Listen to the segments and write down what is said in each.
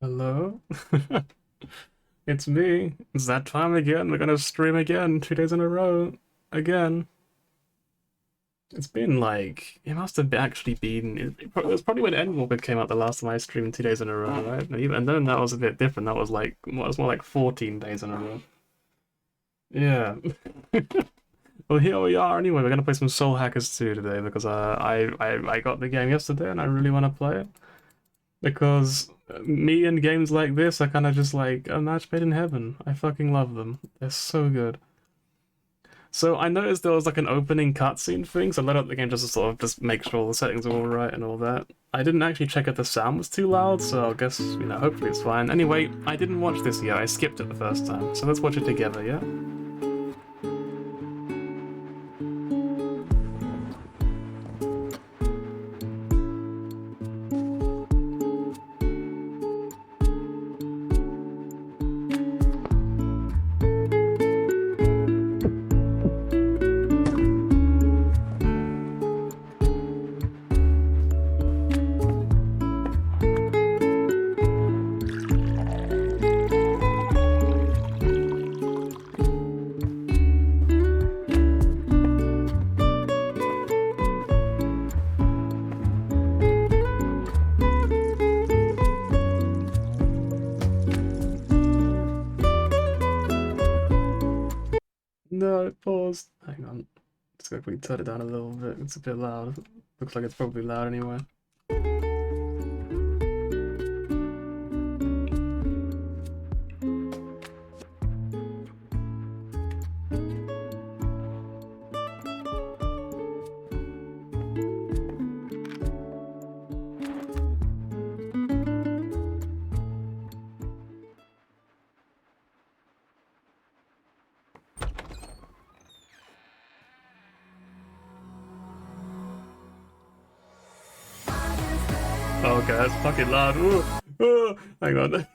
Hello? It's me. It's that time again. We're gonna stream again, 2 days in a row. Again. It's been like, it must have actually been, it was probably when Endwalker came out the last time I streamed 2 days in a row, right? And then that was a bit different. That was like, it was more like 14 days in a row. Yeah. Well, here we are anyway. We're gonna play some Soul Hackers 2 today because I got the game yesterday and I really want to play it. Because me and games like this are kind of just like a match made in heaven. I fucking love them. They're so good. So I noticed there was like an opening cutscene thing, so I let up the game just to sort of just make sure the settings are all right and all that. I didn't actually check if the sound was too loud, so I guess, hopefully it's fine. Anyway, I didn't watch this yet. I skipped it the first time, so let's watch it together, yeah? No, it paused. Hang on. Just gotta quickly turn it down a little bit. It's a bit loud. Looks like it's probably loud anyway. Oh, okay, that's fucking loud. Ooh, ooh, hang on.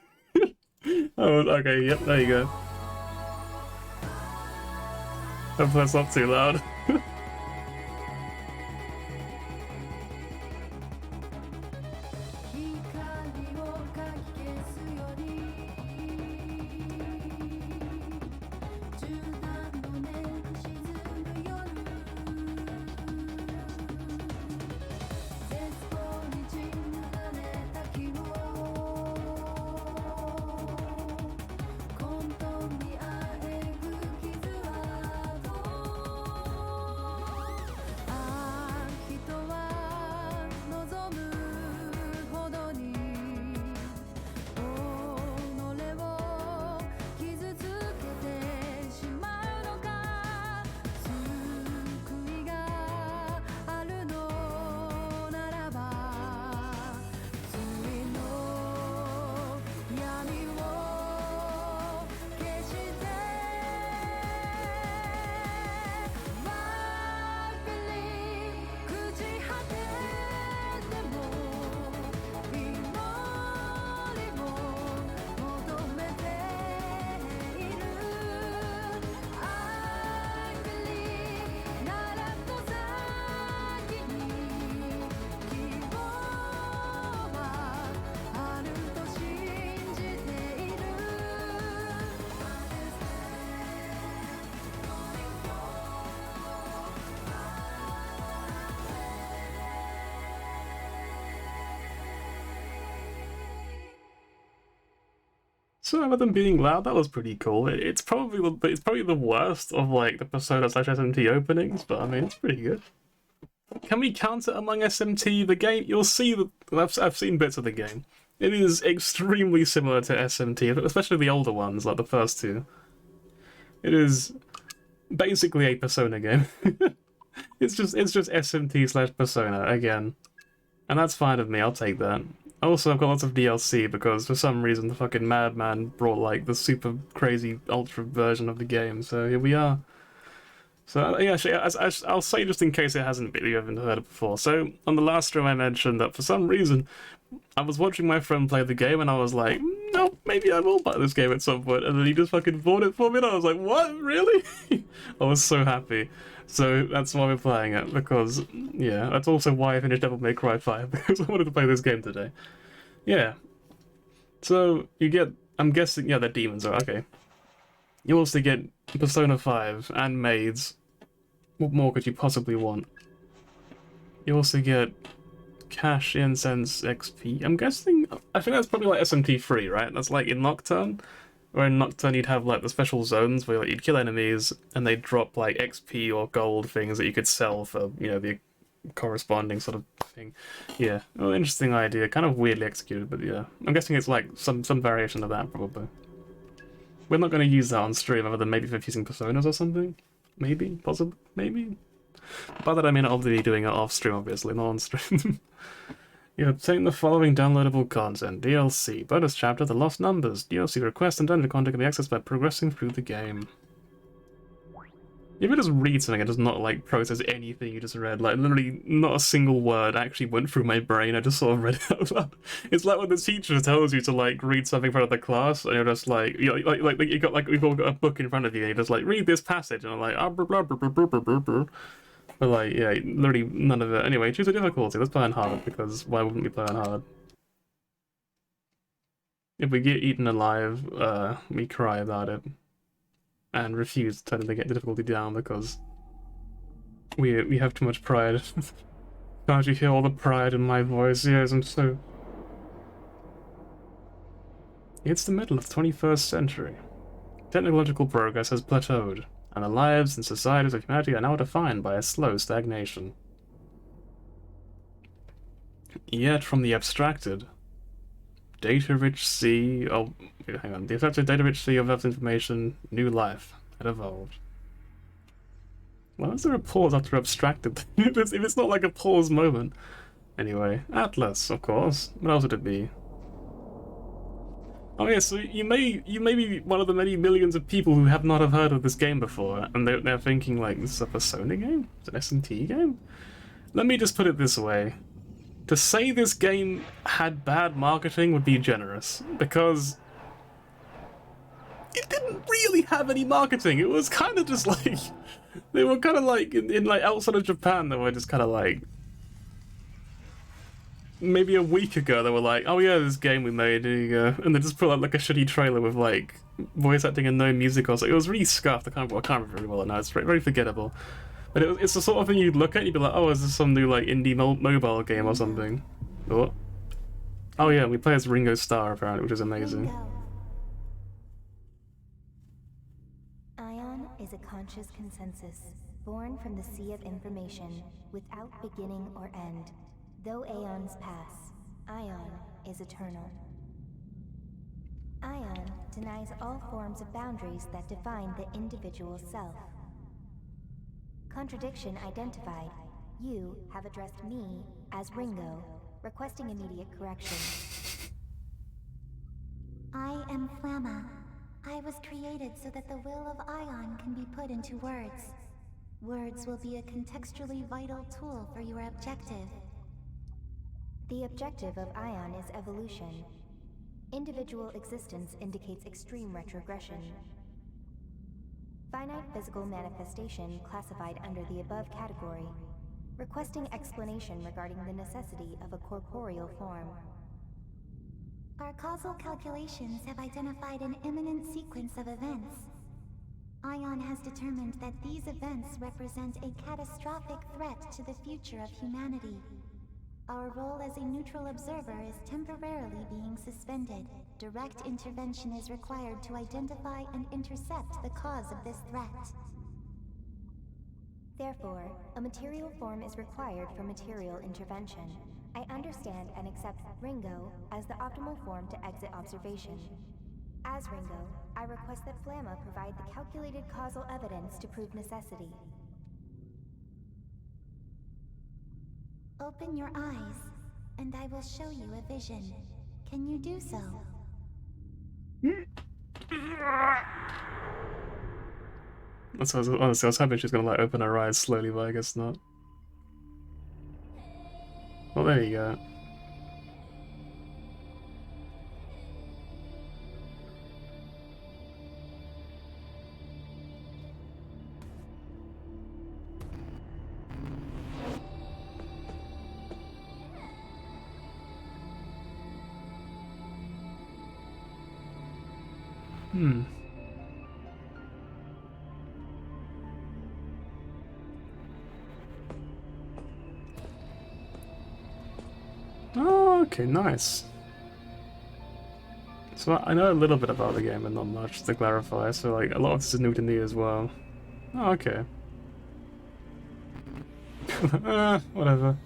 Oh, okay, yep, there you go. Hopefully that's not too loud. 'Some of them being loud, that was pretty cool. It's probably the worst of like the Persona slash SMT openings, but I mean it's pretty good. Can we count it among SMT? The game, you'll see that I've seen bits of the game. It is extremely similar to SMT, especially the older ones, like the first two. It is basically a Persona game. It's just SMT slash Persona again, and that's fine with me. I'll take that. Also, I've got lots of DLC because for some reason the fucking madman brought like the super crazy ultra version of the game. So here we are. So yeah, actually, I'll say just in case it hasn't been, you haven't heard it before. So on the last stream, I mentioned that for some reason I was watching my friend play the game, and I was like, no, maybe I will buy this game at some point. And then he just fucking bought it for me, and I was like, what? Really? I was so happy. So that's why we're playing it, because, yeah, that's also why I finished Devil May Cry 5, because I wanted to play this game today. Yeah. So you get, I'm guessing, yeah, they're demons, are okay. You also get Persona 5 and maids. What more could you possibly want? You also get cash, incense, XP. I'm guessing, I think that's probably like SMT-free, right? That's like in Nocturne, where in Nocturne you'd have like the special zones where like, you'd kill enemies and they'd drop like XP or gold things that you could sell for, you know, the corresponding sort of thing. Yeah, well, interesting idea. Kind of weirdly executed, but yeah. I'm guessing it's like some variation of that, probably. We're not going to use that on stream other than maybe for using personas or something. Maybe, possibly, maybe. By that I mean I'll be doing it off stream, obviously, not on stream. You obtain the following downloadable content: DLC, bonus chapter, The Lost Numbers, DLC request, and dungeon content can be accessed by progressing through the game. If you just read something and does not like process anything you just read, like literally not a single word actually went through my brain, I just sort of read it out loud. It's like when the teacher tells you to like read something in front of the class and you're just like, you know, like you got like, we've all got a book in front of you and you're just like, read this passage, and I'm like, ah, blah, blah, blah, blah, blah, blah, blah. But like, yeah, literally none of it. Anyway, choose a difficulty. Let's play on hard, because why wouldn't we play on hard? If we get eaten alive, we cry about it. And refuse to turn the difficulty down because we have too much pride. Can't you hear all the pride in my voice? Yes, I'm so... It's the middle of the 21st century. Technological progress has plateaued, and the lives and societies of humanity are now defined by a slow stagnation. Yet from the abstracted, data-rich sea of... Hang on. The abstracted data-rich sea of information, new life had evolved. Why is there a pause after abstracted? if it's not like a pause moment. Anyway, Atlas, of course. What else would it be? Oh yeah, so you may be one of the many millions of people who have not have heard of this game before, and they're thinking like, this is a Persona game? It's an SMT game? Let me just put it this way. To say this game had bad marketing would be generous, because it didn't really have any marketing. It was kind of just like, they were kind of like, in like outside of Japan, they were just kind of like, maybe a week ago they were like, oh yeah, this game we made, here you go, and they just put out like a shitty trailer with like voice acting and no music or something. It was really scuffed. I can't remember very well now. It's very forgettable. But it's the sort of thing you'd look at and you'd be like, oh, is this some new like indie mobile game or something? Oh yeah, we play as Ringo Starr apparently, which is amazing. Ion is a conscious consensus, born from the sea of information, without beginning or end. Though aeons pass, Ion is eternal. Ion denies all forms of boundaries that define the individual self. Contradiction identified. You have addressed me as Ringo, requesting immediate correction. I am Flamma. I was created so that the will of Ion can be put into words. Words will be a contextually vital tool for your objective. The objective of Ion is evolution. Individual existence indicates extreme retrogression. Finite physical manifestation classified under the above category, requesting explanation regarding the necessity of a corporeal form. Our causal calculations have identified an imminent sequence of events. Ion has determined that these events represent a catastrophic threat to the future of humanity. Our role as a neutral observer is temporarily being suspended. Direct intervention is required to identify and intercept the cause of this threat. Therefore, a material form is required for material intervention. I understand and accept Ringo as the optimal form to exit observation. As Ringo, I request that Flamma provide the calculated causal evidence to prove necessity. Open your eyes, and I will show you a vision. Can you do so? Honestly, I was hoping she's gonna like open her eyes slowly, but I guess not. Well, there you go. Hmm. Oh, okay, nice. So I know a little bit about the game, but not much, to clarify, so like a lot of this is new to me as well. Oh, okay. Whatever.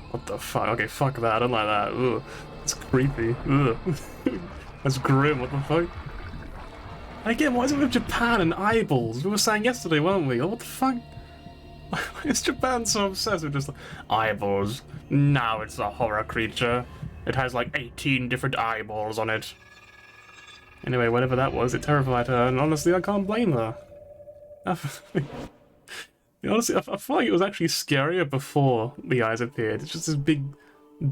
What the fuck? Okay, fuck that, I don't like that. Ugh. It's creepy. Ugh. That's grim, what the fuck? Again, what is it with Japan and eyeballs? We were saying yesterday, weren't we? Oh, what the fuck? Why is Japan so obsessed with just like, eyeballs? Now it's a horror creature. It has like 18 different eyeballs on it. Anyway, whatever that was, it terrified her, and honestly, I can't blame her. Honestly, I feel like it was actually scarier before the eyes appeared. It's just this big,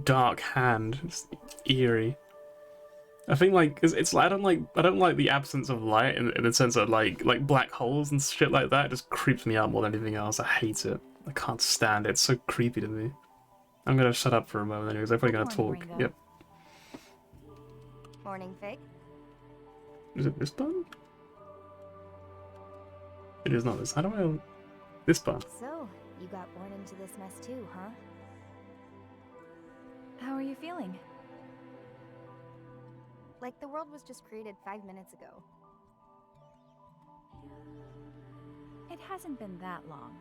dark hand. It's eerie. I think like it's like I don't like the absence of light in the sense that like black holes and shit like that. It just creeps me out more than anything else. I hate it. I can't stand it. It's so creepy to me. I'm gonna shut up for a moment anyways. I'm probably gonna talk. Ringo. Yep. Morning, Fig. Is it this button? It is not this. How do I? This button. So, you got born into this mess too, huh? How are you feeling? Like the world was just created 5 minutes ago. It hasn't been that long.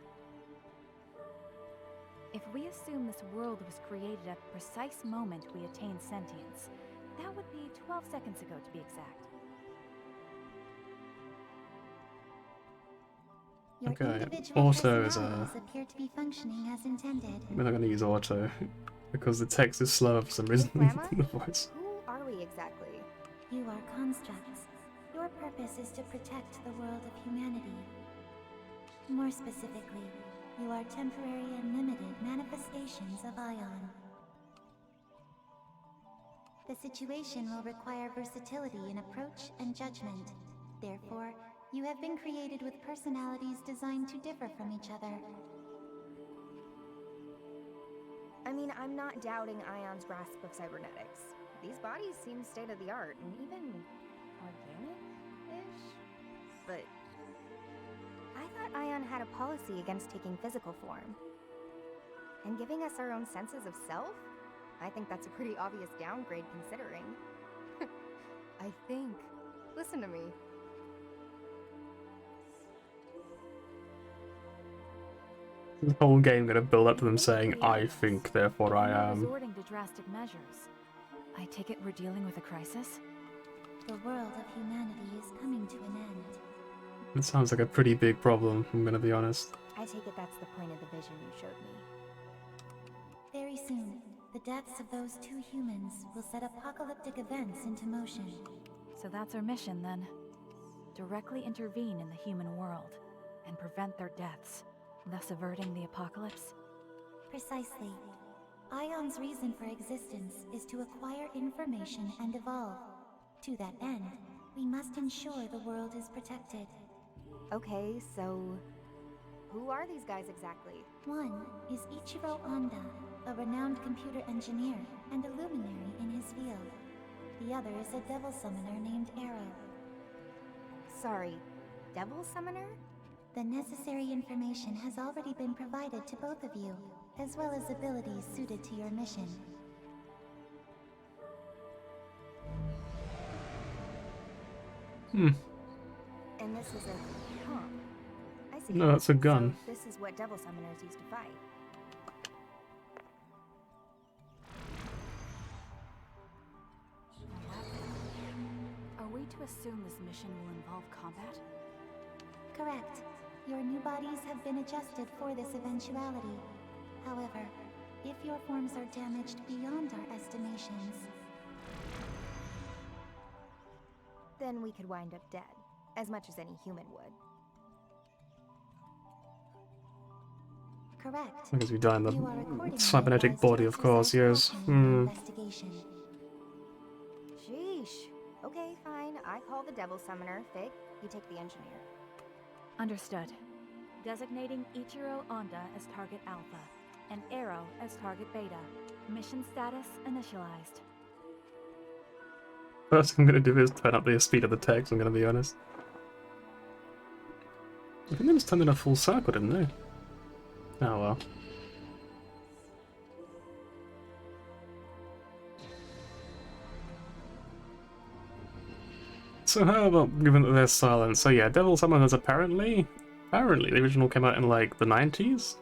If we assume this world was created at the precise moment we attained sentience, that would be 12 seconds ago to be exact. Your Okay, individual auto is personalities appear to be functioning as intended. We're not gonna use auto because the text is slower for some reason Hey, than the voice. Who are we exactly? You are constructs. Your purpose is to protect the world of humanity. More specifically, you are temporary and limited manifestations of Ion. The situation will require versatility in approach and judgment. Therefore, you have been created with personalities designed to differ from each other. I mean, I'm not doubting Ion's grasp of cybernetics. These bodies seem state-of-the-art and even organic-ish? But I thought Ion had a policy against taking physical form. And giving us our own senses of self? I think that's a pretty obvious downgrade considering. I think. Listen to me. The whole game gonna build up to them saying, I think, therefore I am. Resorting to drastic measures. I take it we're dealing with a crisis? The world of humanity is coming to an end. It sounds like a pretty big problem, I'm gonna be honest. I take it that's the point of the vision you showed me. Very soon, the deaths of those two humans will set apocalyptic events into motion. So that's our mission then. Directly intervene in the human world and prevent their deaths, thus averting the apocalypse? Precisely. Ion's reason for existence is to acquire information and evolve. To that end, we must ensure the world is protected. Okay, so who are these guys exactly? One is Ichiro Honda, a renowned computer engineer and a luminary in his field. The other is a devil summoner named Arrow. Sorry, Devil Summoner? The necessary information has already been provided to both of you, as well as abilities suited to your mission. And this is a... Huh. I see. No, that's a gun. So this is what Devil Summoners used to fight. Are we to assume this mission will involve combat? Correct. Your new bodies have been adjusted for this eventuality. However, if your forms are damaged beyond our estimations, Then we could wind up dead, as much as any human would. correct. Because we die in You are accordingly the cybernetic advised body, to of course, exercise yes. caution in your investigation. Sheesh. Okay, fine. I call the Devil Summoner. Fig, you take the Engineer. Understood. Designating Ichiro Honda as target Alpha and Arrow as target Beta. Mission status initialized. First thing I'm gonna do is turn up the speed of the text, I'm gonna be honest. I think they just turned in a full circle, didn't they? Oh well. So how about given that there's silence? So yeah, Devil Summoners apparently the original came out in like the 90s,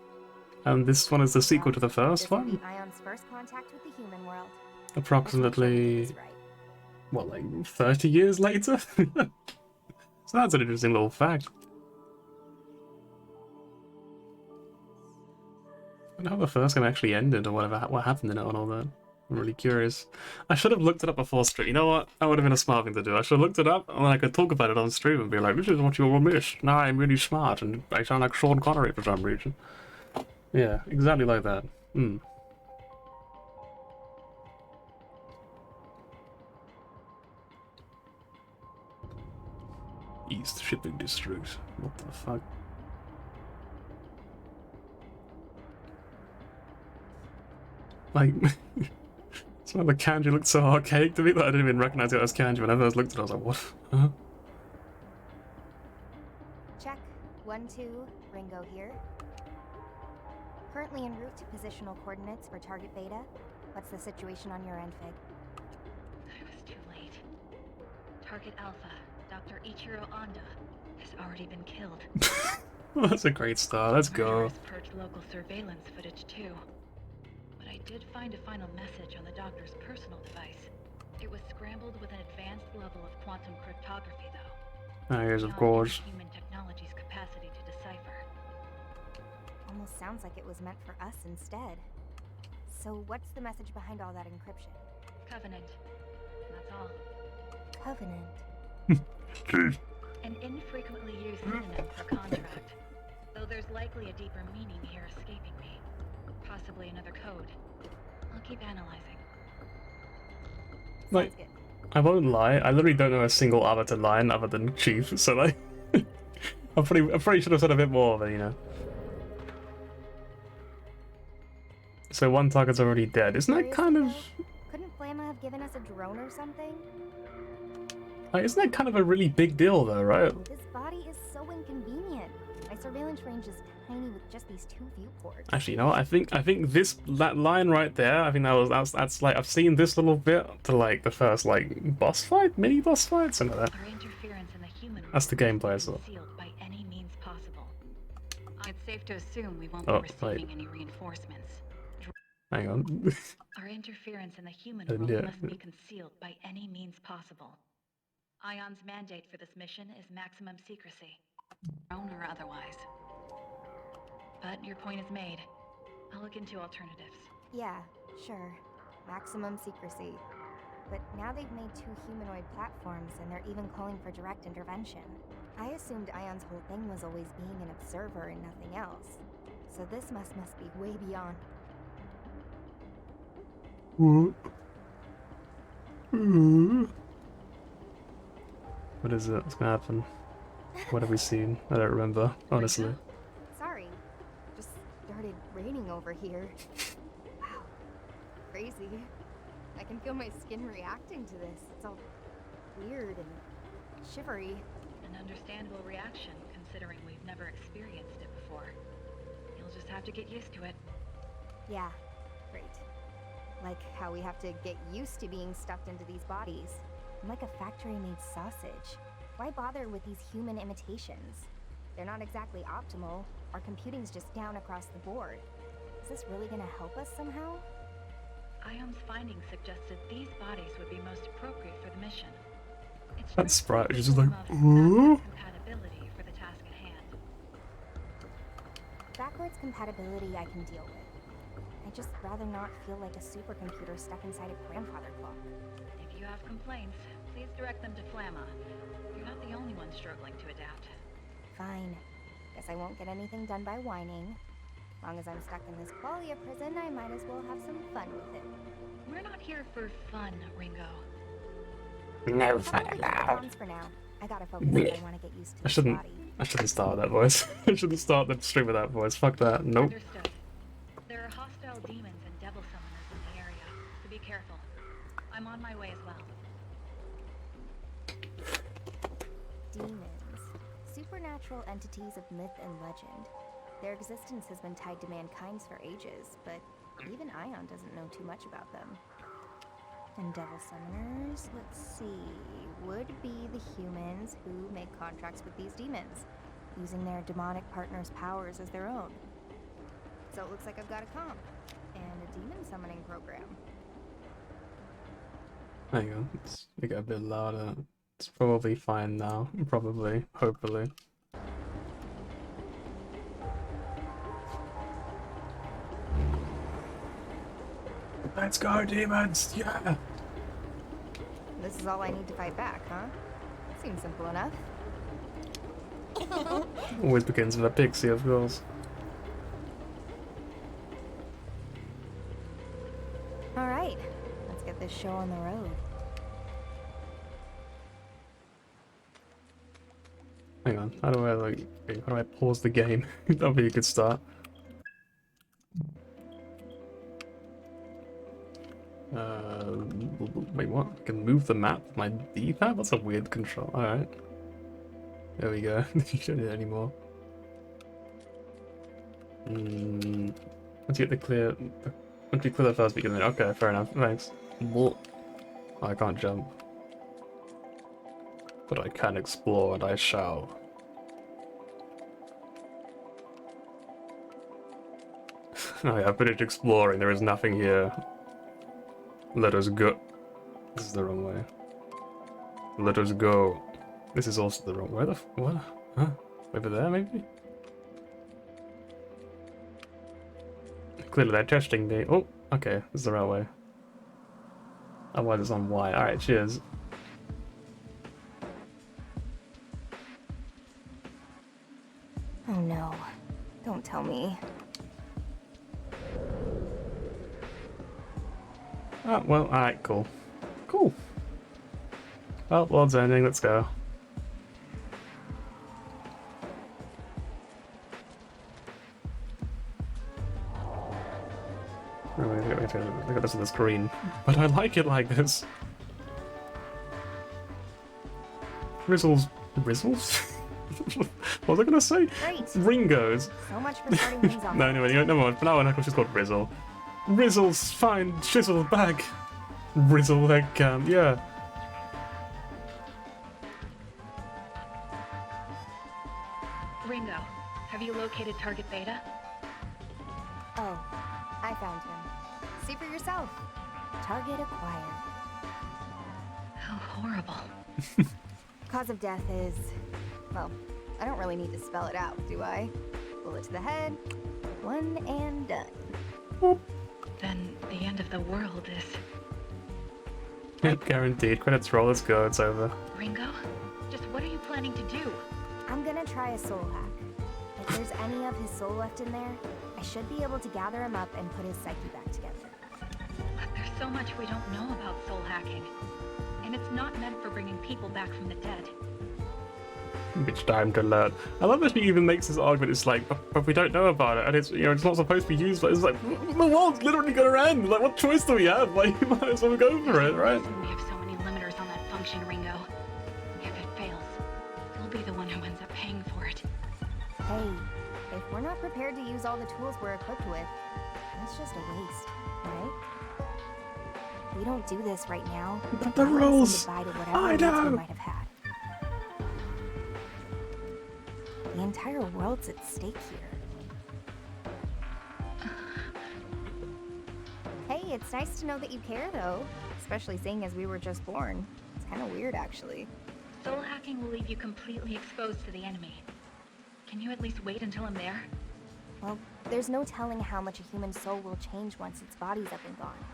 and this one is the sequel to the first one. This will be Ion's first contact with the human world. Approximately, That's right. what, like 30 years later? So that's an interesting little fact. I wonder how the first game actually ended, or whatever, what happened in it and all that. I'm really curious. I should have looked it up before stream. You know what? That would have been a smart thing to do. I should have looked it up, and then I could talk about it on stream and be like, this is what you will miss. Now I'm really smart, and I sound like Sean Connery for some reason. Yeah, exactly like that. East Shipping District. What the fuck? Like, some of the kanji looked so archaic to me that I didn't even recognize it as kanji. When I first looked at it, I was like, what? Huh? Check. 1, 2, Ringo here. Currently en route to positional coordinates for target beta. What's the situation on your end, Fig? I was too late. Target Alpha, Dr. Ichiro Anda, has already been killed. Well, that's a great start. Let's go. Murderers purged local surveillance footage too. But I did find a final message on the doctor's personal device. It was scrambled with an advanced level of quantum cryptography, though. Ah, yes, of Beyond course. any human technology's capacity to decipher. Almost sounds like it was meant for us instead. So what's the message behind all that encryption? Covenant. That's all. Covenant. An infrequently used synonym for contract. Though there's likely a deeper meaning here escaping me. Possibly another code. I'll keep analyzing. Like, Sounds good. I won't lie, I literally don't know a single Avatar line other than Chief, so like, I probably should have said a bit more of it, you know. So one target's already dead. Isn't that kind of, Couldn't Flamma have given us a drone or something? like, isn't that kind of a really big deal though, right? This body is so inconvenient. My surveillance range is tiny with just these 2 viewports. Actually, you know what? I think that line right there. I think that's like I've seen this little bit to like the first like boss fight, mini boss fight, something like that. Our interference in the human That's the world gameplay, is so. concealed by any means possible. It's safe to assume we won't Oh, be wait. receiving any reinforcements. Hang on. Our interference in the human And world yeah. must be concealed by any means possible. Ion's mandate for this mission is maximum secrecy, drone or otherwise. But your point is made. I'll look into alternatives. Yeah, sure. Maximum secrecy. But now they've made 2 humanoid platforms and they're even calling for direct intervention. I assumed Ion's whole thing was always being an observer and nothing else. So this must be way beyond. What is it? What's gonna happen? What have we seen? I don't remember, honestly. Sorry. Just started raining over here. Wow. Crazy. I can feel my skin reacting to this. It's all weird and shivery. An understandable reaction, considering we've never experienced it before. You'll just have to get used to it. Yeah, great. Like how we have to get used to being stuffed into these bodies. I'm like a factory-made sausage. Why bother with these human imitations? They're not exactly optimal. Our computing's just down across the board. Is this really gonna help us somehow? Ion's findings suggested these bodies would be most appropriate for the mission. It's That sprite is just form like, of "Ooh." backwards compatibility for the task at hand. Backwards compatibility I can deal with. I'd just rather not feel like a supercomputer stuck inside a grandfather clock. If you have complaints, please direct them to Flamma. You're not the only one struggling to adapt. Fine. Guess I won't get anything done by whining. Long as I'm stuck in this qualia prison, I might as well have some fun with it. We're not here for fun, Ringo. No How about we keep the bombs for now? I gotta focus if I want to get used to this body. I shouldn't start with that voice. I shouldn't start the stream with that voice. Fuck that. Nope. Understood. There are hostile demons and devil summoners in the area, so be careful. I'm on my way as well. Demons. Supernatural entities of myth and legend. Their existence has been tied to mankind's for ages, but even Ion doesn't know too much about them. And devil summoners, let's see, would be the humans who make contracts with these demons, using their demonic partner's powers as their own. So it looks like I've got a comp, and a demon summoning program. Hang on, we got a bit louder. It's probably fine now. Probably, hopefully. Let's go, demons! Yeah! This is all I need to fight back, huh? Seems simple enough. Always begins with a pixie, of course. Alright, let's get this show on the road. Hang on, how do I pause the game? That'll be a good start. Wait, what? I can move the map with my D-pad? That's a weird control. Alright. There we go. You don't need it anymore. Once you get the clear... Once you clear the first beacon, okay, fair enough. Thanks. Oh, I can't jump. But I can explore, and I shall. Oh yeah, I've finished exploring. There is nothing here. Let us go. This is the wrong way. Let us go. This is also the wrong way. What? Huh? Over there, maybe? Clearly they're testing me. Oh, okay. This is the right way. Otherwise it's on Y. Alright, cheers. Oh no. Don't tell me. Oh, well, alright, cool. Cool. Well, world's ending, let's go. Look at this on the screen. But I like it like this. Rizzles. Rizzles? What was I gonna say? Great. Ringos. So much for starting things off. No, anyway, never mind. For now on, I'll just call it Rizzle. Rizzle's fine. Shizzle bag. Rizzle that can, yeah. Ringo, have you located Target Beta? Oh, I found him. See for yourself. Target acquired. How horrible. Cause of death is... well, I don't really need to spell it out, do I? Bullet to the head. One and done. Then the end of the world is... Yep, guaranteed. Credits roll, let's go, it's over. Ringo? Just what are you planning to do? I'm gonna try a soul hack. If there's any of his soul left in there, I should be able to gather him up and put his psyche back together. There's so much we don't know about soul hacking. And it's not meant for bringing people back from the dead. Which time to learn. I love that he even makes this argument. It's like, but we don't know about it, and it's, you know, it's not supposed to be used. But it's like, the world's literally gonna end. Like, what choice do we have? Like, we might as well go for it, right? We have so many limiters on that function, Ringo. If it fails, you'll be the one who ends up paying for it. Hey, if we're not prepared to use all the tools we're equipped with, it's just a waste, right? We don't do this right now. But the rules! I I know! We might have had. The entire world's at stake here. Hey, it's nice to know that you care, though. Especially seeing as we were just born. It's kind of weird, actually. Soul hacking will leave you completely exposed to the enemy. Can you at least wait until I'm there? Well, there's no telling how much a human soul will change once its body's up and gone.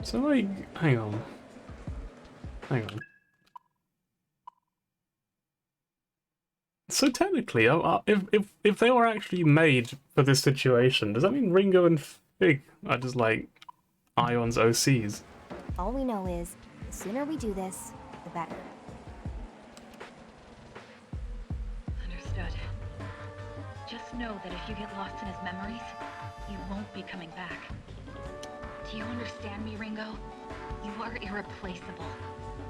So, like, hang on. Hang on. So technically, if they were actually made for this situation, does that mean Ringo and Fig are just like Ion's OCs? All we know is, the sooner we do this, the better. Understood. Just know that if you get lost in his memories, you won't be coming back. Do you understand me, Ringo? You are irreplaceable.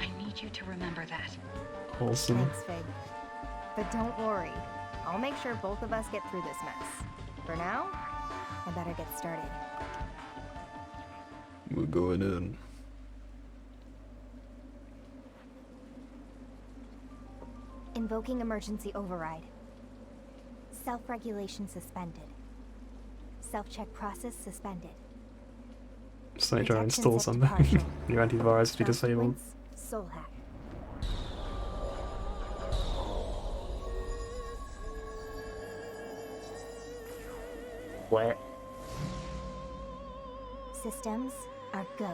I need you to remember that. Awesome. Thanks, Fig. But don't worry. I'll make sure both of us get through this mess. For now, I better get started. We're going in. Invoking emergency override. Self-regulation suspended. Self-check process suspended. So try to install Detection set to something. partial. Your antivirus be disabled. Sequence, soul hack. What? Systems are go.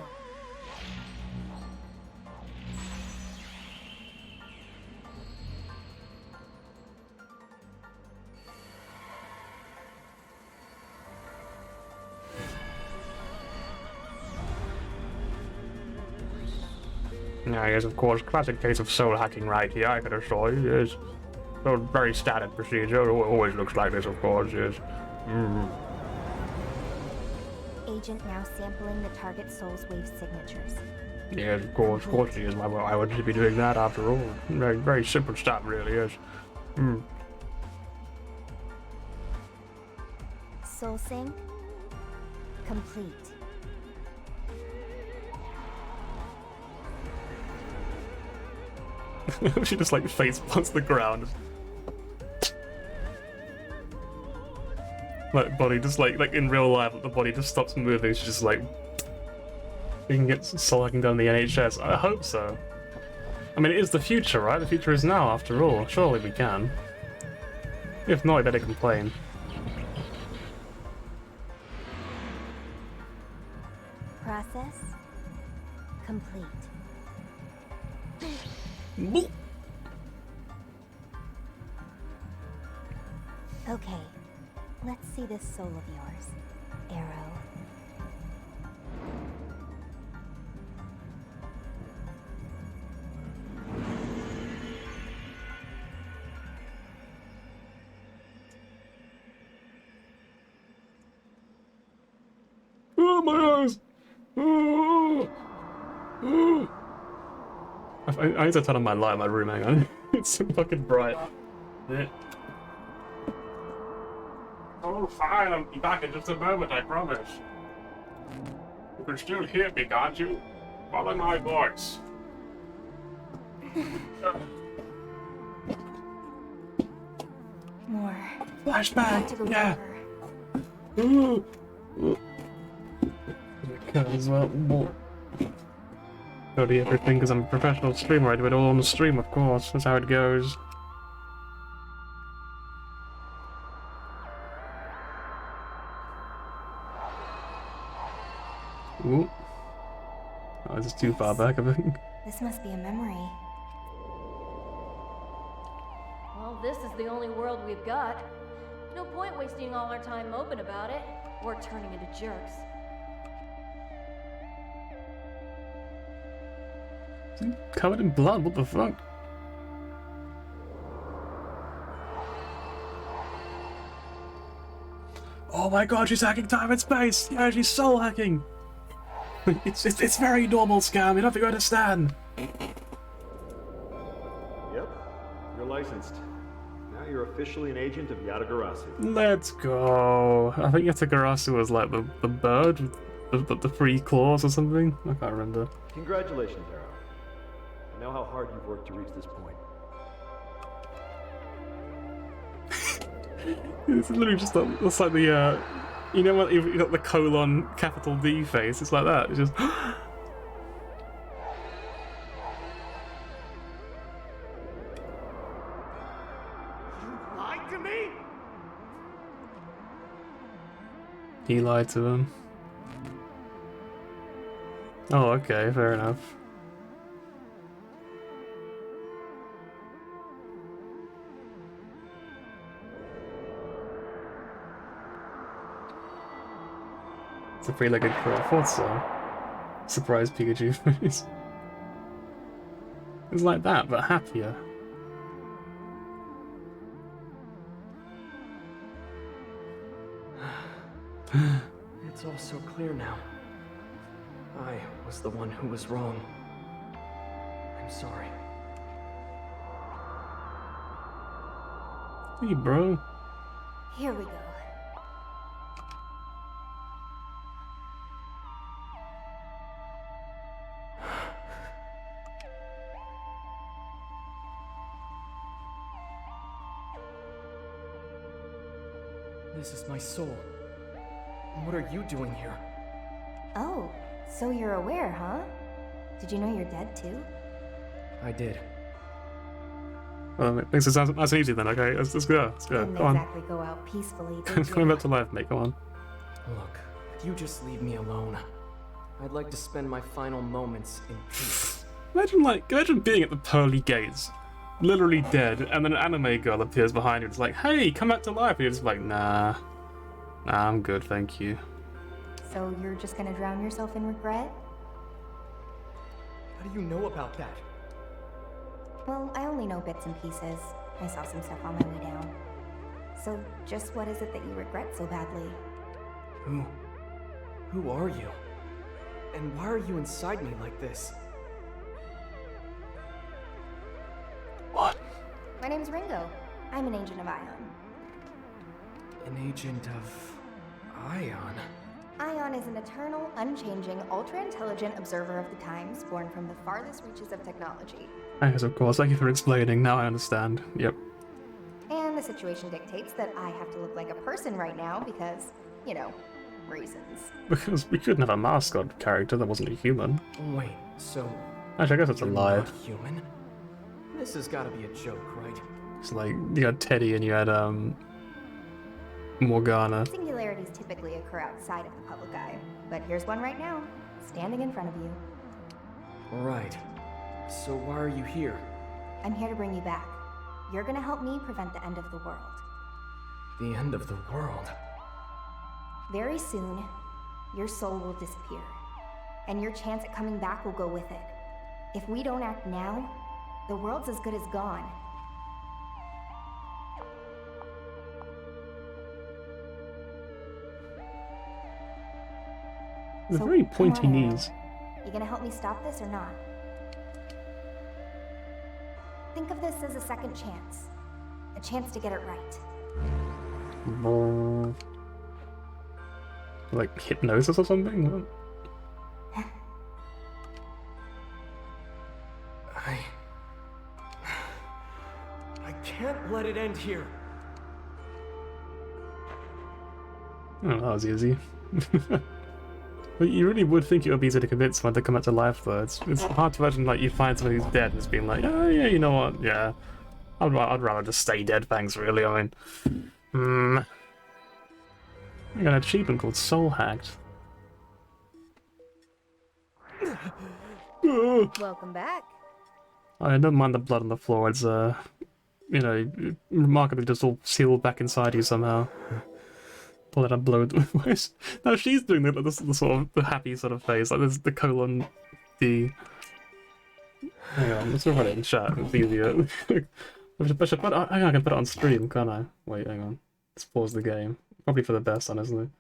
Yeah, yes, of course. Classic case of soul hacking right here, I can assure you, yes. So very standard procedure. It always looks like this, of course, yes. Agent now sampling the target soul's wave signatures. Yes, of course it is. Why would you be doing that after all? Very, very simple stuff, really, yes. Soul sync complete. She just like face plants the ground. Like body just like in real life, the body just stops moving. She's just like, we can get soul hacking done in the NHS. I hope so. I mean, it is the future, right? The future is now, after all. Surely we can. If not, I better complain. Process complete. Okay, let's see this soul of yours, Arrow. Oh, my eyes! Oh, oh. I need to turn on my light in my room, hang on. It's so fucking bright. Yeah. Oh, fine, I'll be back in just a moment, I promise. You can still hear me, can't you? Follow my voice. More. Flashback! Yeah! Ooh. Ooh. As well. Gotta do everything because I'm a professional streamer. I do it all on the stream, of course. That's how it goes. Ooh. Oh, this is too far back, I think. This must be a memory. Well, this is the only world we've got. No point wasting all our time moping about it, or turning into jerks. Covered in blood, what the fuck? Oh my god, she's hacking time and space! Yeah, she's soul hacking! It's very normal, Scam, you don't think you understand! Yep, you're licensed. Now you're officially an agent of Yatagarasu. Let's go! I think Yatagarasu was like the bird with the three claws or something? I can't remember. Congratulations, Arrow. I know how hard you've worked to reach this point. It's literally just it's like the you know what, you got the colon capital D face, it's like that, it's just You lied to me? he lied to him. Oh, okay, fair enough. It's a three-legged crow. I thought so. Surprise Pikachu face. It's like that, but happier. It's all so clear now. I was the one who was wrong. I'm sorry. Hey, bro. Here we go. This is my soul. What are you doing here? Oh, so you're aware, huh? Did you know you're dead too? I did. Well, it makes it sound nice and easy then, okay? Let's go. Let's go. Didn't Come on. exactly go out peacefully, did Coming you? back to life, mate. Come on. Look, if you just leave me alone, I'd like to spend my final moments in peace. Imagine being at the pearly gates, literally dead, and then an anime girl appears behind you. It's like, hey, come back to life. And you're just like, nah, I'm good, thank you. So you're just gonna drown yourself in regret? How do you know about that? Well, I only know bits and pieces. I saw some stuff on my way down. So, just what is it that you regret so badly? Who are you? And why are you inside me like this? What? My name's Ringo. I'm an agent of Ion. An agent of Ion? Ion is an eternal, unchanging, ultra-intelligent observer of the times, born from the farthest reaches of technology. Yes, of course. Thank you for explaining. Now I understand. Yep. And the situation dictates that I have to look like a person right now because, you know, reasons. Because we couldn't have a mascot character that wasn't a human. Wait, so Actually, I guess it's a you're lie. not human? This has gotta be a joke, right? It's like, you had Teddy and you had, Morgana. Singularities typically occur outside of the public eye, but here's one right now, standing in front of you. Right. So why are you here? I'm here to bring you back. You're gonna help me prevent the end of the world. The end of the world? Very soon, your soul will disappear, and your chance at coming back will go with it. If we don't act now, the world's as good as gone. They're So, very come pointy on, Arrow. knees. You gonna help me stop this or not? Think of this as a second chance. A chance to get it right. Like hypnosis or something? What? I can't let it end here. Oh, that was easy. But you really would think it would be easy to convince someone to come back to life, though. It's hard to imagine, like, you find someone who's dead and just being like, oh, yeah, you know what, yeah. I'd rather just stay dead, thanks, really, I mean. I got an achievement called Soul Hacked. Welcome back. I don't mind the blood on the floor, it's, you know, remarkably just all sealed back inside you somehow. Pull it and blow it. No, she's doing the sort of the happy sort of face, like there's the colon D. Hang on, let's write it in chat, it's easier. I can put it on stream, can't I? Wait, hang on. Let's pause the game. Probably for the best, honestly.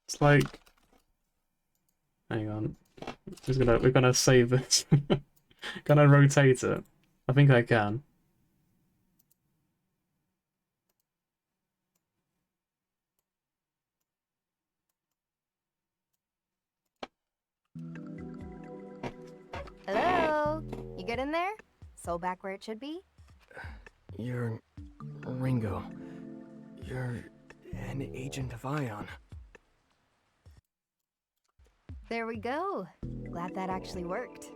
It's like... Hang on. We're gonna save this. Gonna rotate it. I think I can. Hello? You good in there? Soul back where it should be? You're Ringo. You're an agent of Ion. There we go. Glad that actually worked.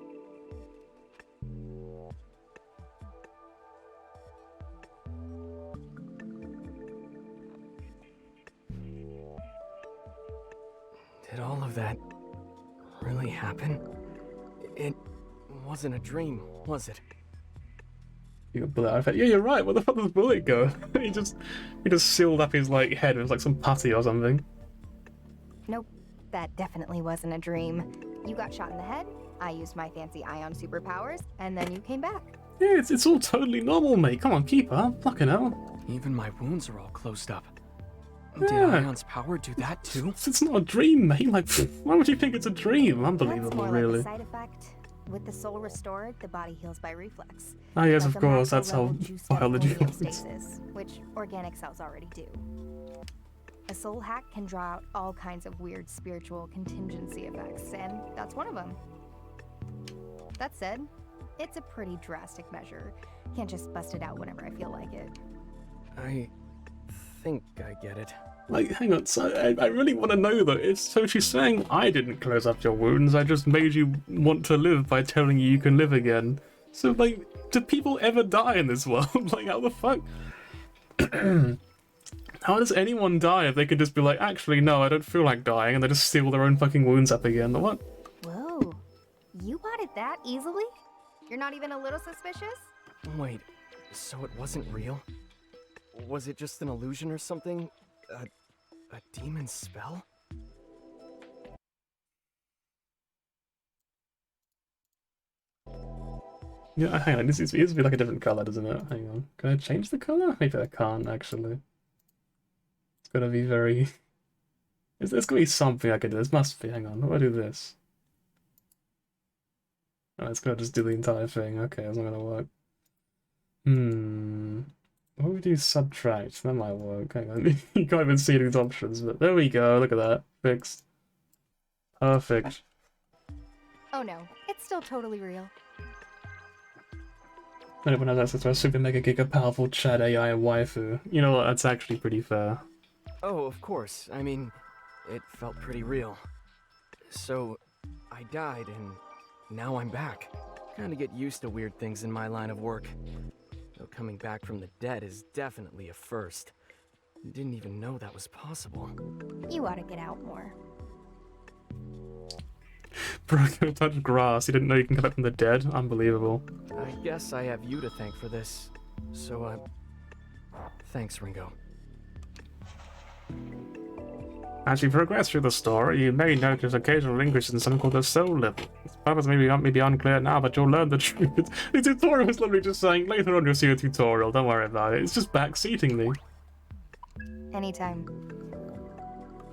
Did all of that really happen? It wasn't a dream, was it? You got bullet out. Yeah, you're right. Where the fuck does Bullet go? he just sealed up his like head with like some putty or something. Nope, that definitely wasn't a dream. You got shot in the head, I used my fancy Ion superpowers, and then you came back. Yeah, it's all totally normal, mate. Come on, keep up. Fucking hell. Even my wounds are all closed up. Yeah. Did Ion's power do that too? It's not a dream, mate. Like, why would you think it's a dream? That's Unbelievable, more really. like a side effect. With the soul restored, the body heals by reflex. Ah, yes, Like of a course, that's how macro-level juiced-up biology works. homeostasis, which organic cells already do. A soul hack can draw out all kinds of weird spiritual contingency effects, and that's one of them. That said, it's a pretty drastic measure. Can't just bust it out whenever I feel like it. I think I get it. Like, hang on, so I really want to know though. So she's saying I didn't close up your wounds, I just made you want to live by telling you can live again. So, like, do people ever die in this world? Like, how the fuck? How does anyone die if they could just be like, actually, no, I don't feel like dying, and they just seal their own fucking wounds up again? What? Whoa. You bought it that easily? You're not even a little suspicious? Wait, so it wasn't real? Was it just an illusion or something? A demon spell? Yeah, hang on, this needs to be like a different color, doesn't it? Hang on. Can I change the color? Maybe I can't, actually. It's gotta be very... There's gotta be something I can do. This must be. Hang on, what do I do this? Oh, it's gonna just do the entire thing. Okay, that's not gonna work. What do we do? Subtract. That might work. Hang on. You can't even see these options, but there we go. Look at that. Fixed. Perfect. Oh no, it's still totally real. Anyone has access to a super mega giga powerful chat AI waifu. You know what? That's actually pretty fair. Oh, of course. I mean, it felt pretty real. So, I died and now I'm back. Kinda get used to weird things in my line of work. Though coming back from the dead is definitely a first. Didn't even know that was possible. You ought to get out more. Bro, can touch grass. You didn't know you can come back from the dead? Unbelievable. I guess I have you to thank for this. So, thanks, Ringo. As you progress through the story, you may notice occasional increases in something called the soul level. Its purpose may be unclear now, but you'll learn the truth. The tutorial is literally just saying, later on you'll see a tutorial, don't worry about it. It's just backseating me. Anytime.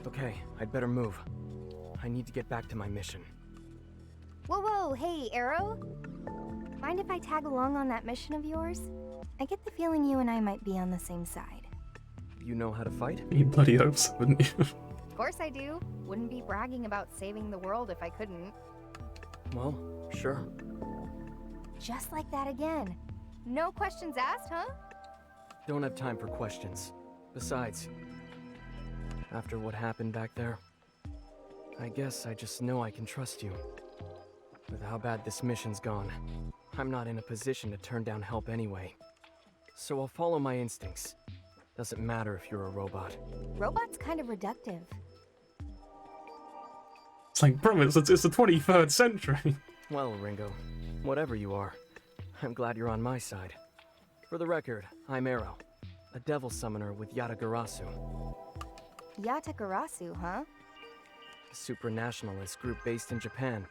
Okay, I'd better move. I need to get back to my mission. Whoa, hey, Arrow? Mind if I tag along on that mission of yours? I get the feeling you and I might be on the same side. You know how to fight? You bloody hope so, wouldn't you? Of course I do. Wouldn't be bragging about saving the world if I couldn't. Well, sure. Just like that again. No questions asked, huh? Don't have time for questions. Besides, after what happened back there, I guess I just know I can trust you. With how bad this mission's gone, I'm not in a position to turn down help anyway. So I'll follow my instincts. Doesn't matter if you're a robot. Robot's kind of reductive. It's like, bro, it's the 23rd century. Well, Ringo, whatever you are, I'm glad you're on my side. For the record, I'm Arrow, a devil summoner with Yatagarasu. Yatagarasu, huh? A supranationalist group based in Japan.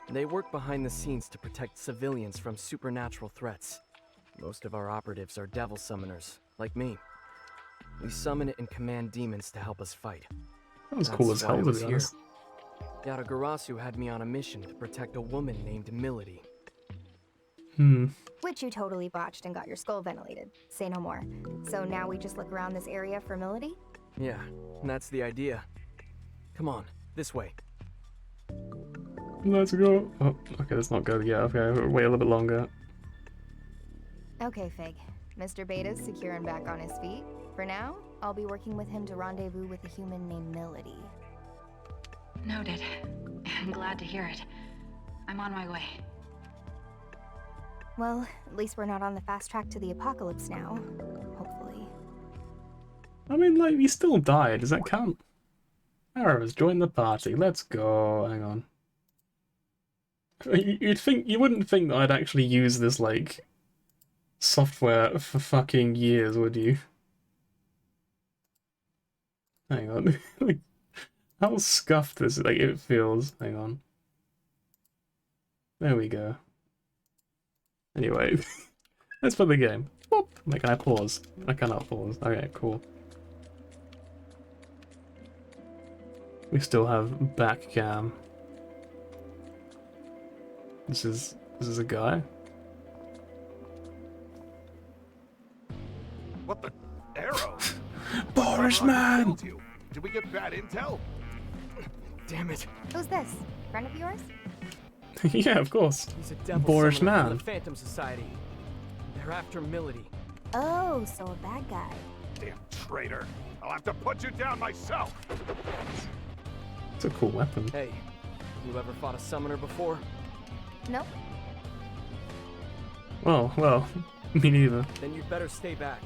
They work behind the scenes to protect civilians from supernatural threats. Most of our operatives are devil summoners, like me. We summon and command demons to help us fight. That was cool as hell, to be honest. Yatagarasu had me on a mission to protect a woman named Milady. Which you totally botched and got your skull ventilated. Say no more. So now we just look around this area for Milady? Yeah, that's the idea. Come on, this way. Let's go. Oh, okay, that's not good. Yeah, okay, wait a little bit longer. Okay, Fig. Mr. Beta's secure and back on his feet. For now, I'll be working with him to rendezvous with a human named Milady. Noted. I'm glad to hear it. I'm on my way. Well, at least we're not on the fast track to the apocalypse now. Hopefully. I mean, like, we still died. Does that count? Arrows, join the party. Let's go. Hang on. You wouldn't think that I'd actually use this, like, software for fucking years, would you? Hang on. Like, how scuffed this, like, it feels. Hang on. There we go. Anyway, let's play the game. Whoop. Like, can I pause? I cannot pause. Okay, cool. We still have back cam. This is a guy. What the arrow? Boris man. Did we get bad intel? Damn it. Who's this? Friend of yours? Yeah, of course. He's a devil Boris summoner from man. the Phantom Society. They're after Milady. Oh, so a bad guy. Damn traitor! I'll have to put you down myself. It's a cool weapon. Hey, you ever fought a summoner before? Nope. Well, me neither. Then you'd better stay back.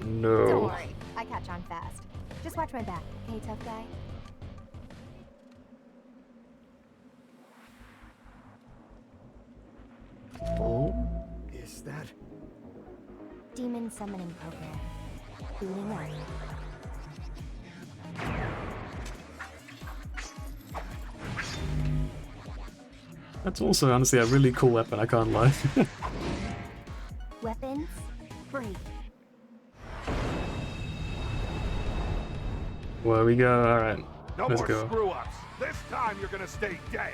No. Don't worry, I catch on fast. Just watch my back, okay, tough guy? Oh. Is that... Demon summoning program. Booting up. That's also honestly a really cool weapon, I can't lie. Weapons free. Where we go? Alright. No Let's more go. screw ups. This time you're gonna stay dead.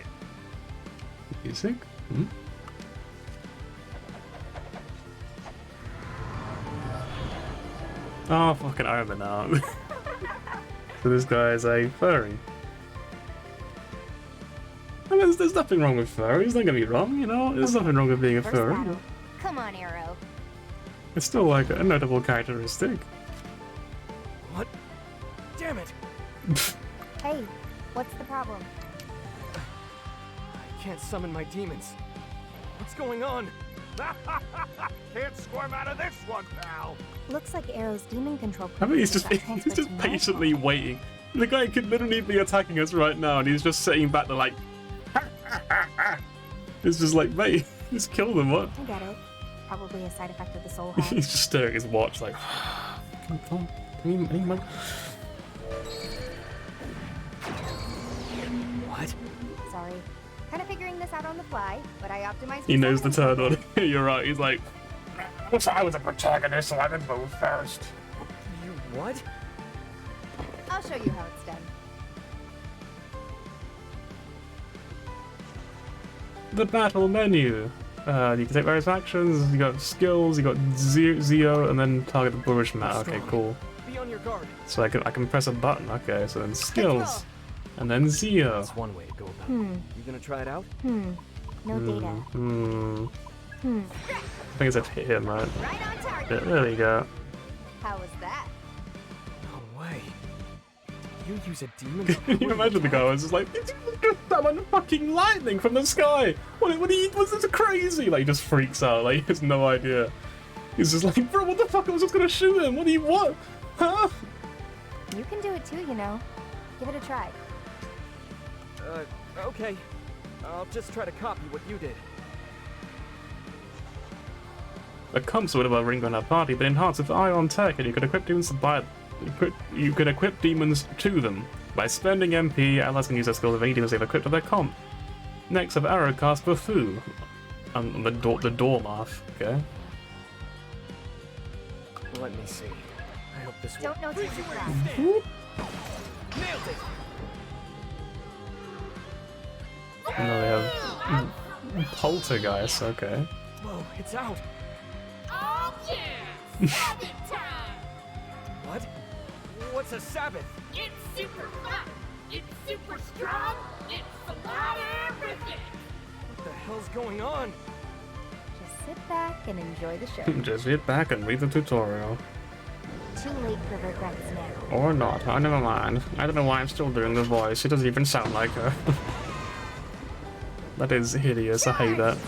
Music? Hmm? Oh, fucking I remember now. So this guy is a furry. I mean, there's nothing wrong with furries, don't get me wrong, you know? There's nothing wrong with being a First furry. battle. Come on, Arrow. It's still like a notable characteristic. What? Damn it! Hey, what's the problem? I can't summon my demons. What's going on? Can't squirm out of this one, pal. Looks like Arrow's demon control I mean, he's program just got he's just transferred to my patiently phone. waiting. The guy could literally be attacking us right now, and he's just sitting back there like, it's just like, mate, just kill them. What? I get it. Probably a side effect of the soul heart. He's just staring at his watch like, come on, come on. What? Sorry. Kind of figuring this out on the fly, but I optimized. He my knows the summoning turn on. You're right. He's like, if I was a protagonist, so I would move first. You what? program. I'll show you how it's done. The battle menu. You can take various actions. You got skills. You got Zeo, and then target the bullish mat. Okay, cool. Be on your guard. So I can press a button. Okay, so then skills, and then Zeo. That's one way to go about it. You gonna try it out? No data. I think it's a hit him, right? Right on target. Yeah, there we go. How was that? No way. You use a demon? Can you imagine the guy was just like, it's just summon fucking lightning from the sky. What's this crazy? Like, he just freaks out. Like, he has no idea. He's just like, bro, what the fuck? I was just gonna shoot him. What do you want? Huh? You can do it too, you know. Give it a try. Okay. I'll just try to copy what you did. A comes with a ring on our party, but enhanced with ion tech, and you can equip demons you can equip demons to them. By spending MP, allies can use their skills of any demons they've equipped to their comp. Next have arrow cast Bufu. The Dorlath, okay. Let me see. I hope this Don't know till you try. Nailed it! And then they have Poltergeist, okay. Whoa, it's out! Oh yeah! Sabbath time! What? What's a Sabbath? It's super fun! It's super strong! It's a lot of everything! What the hell's going on? Just sit back and enjoy the show. Just sit back and read the tutorial. Too late for regrets now. Or not, oh, never mind. I don't know why I'm still doing the voice, it doesn't even sound like her. That is hideous, I hate that.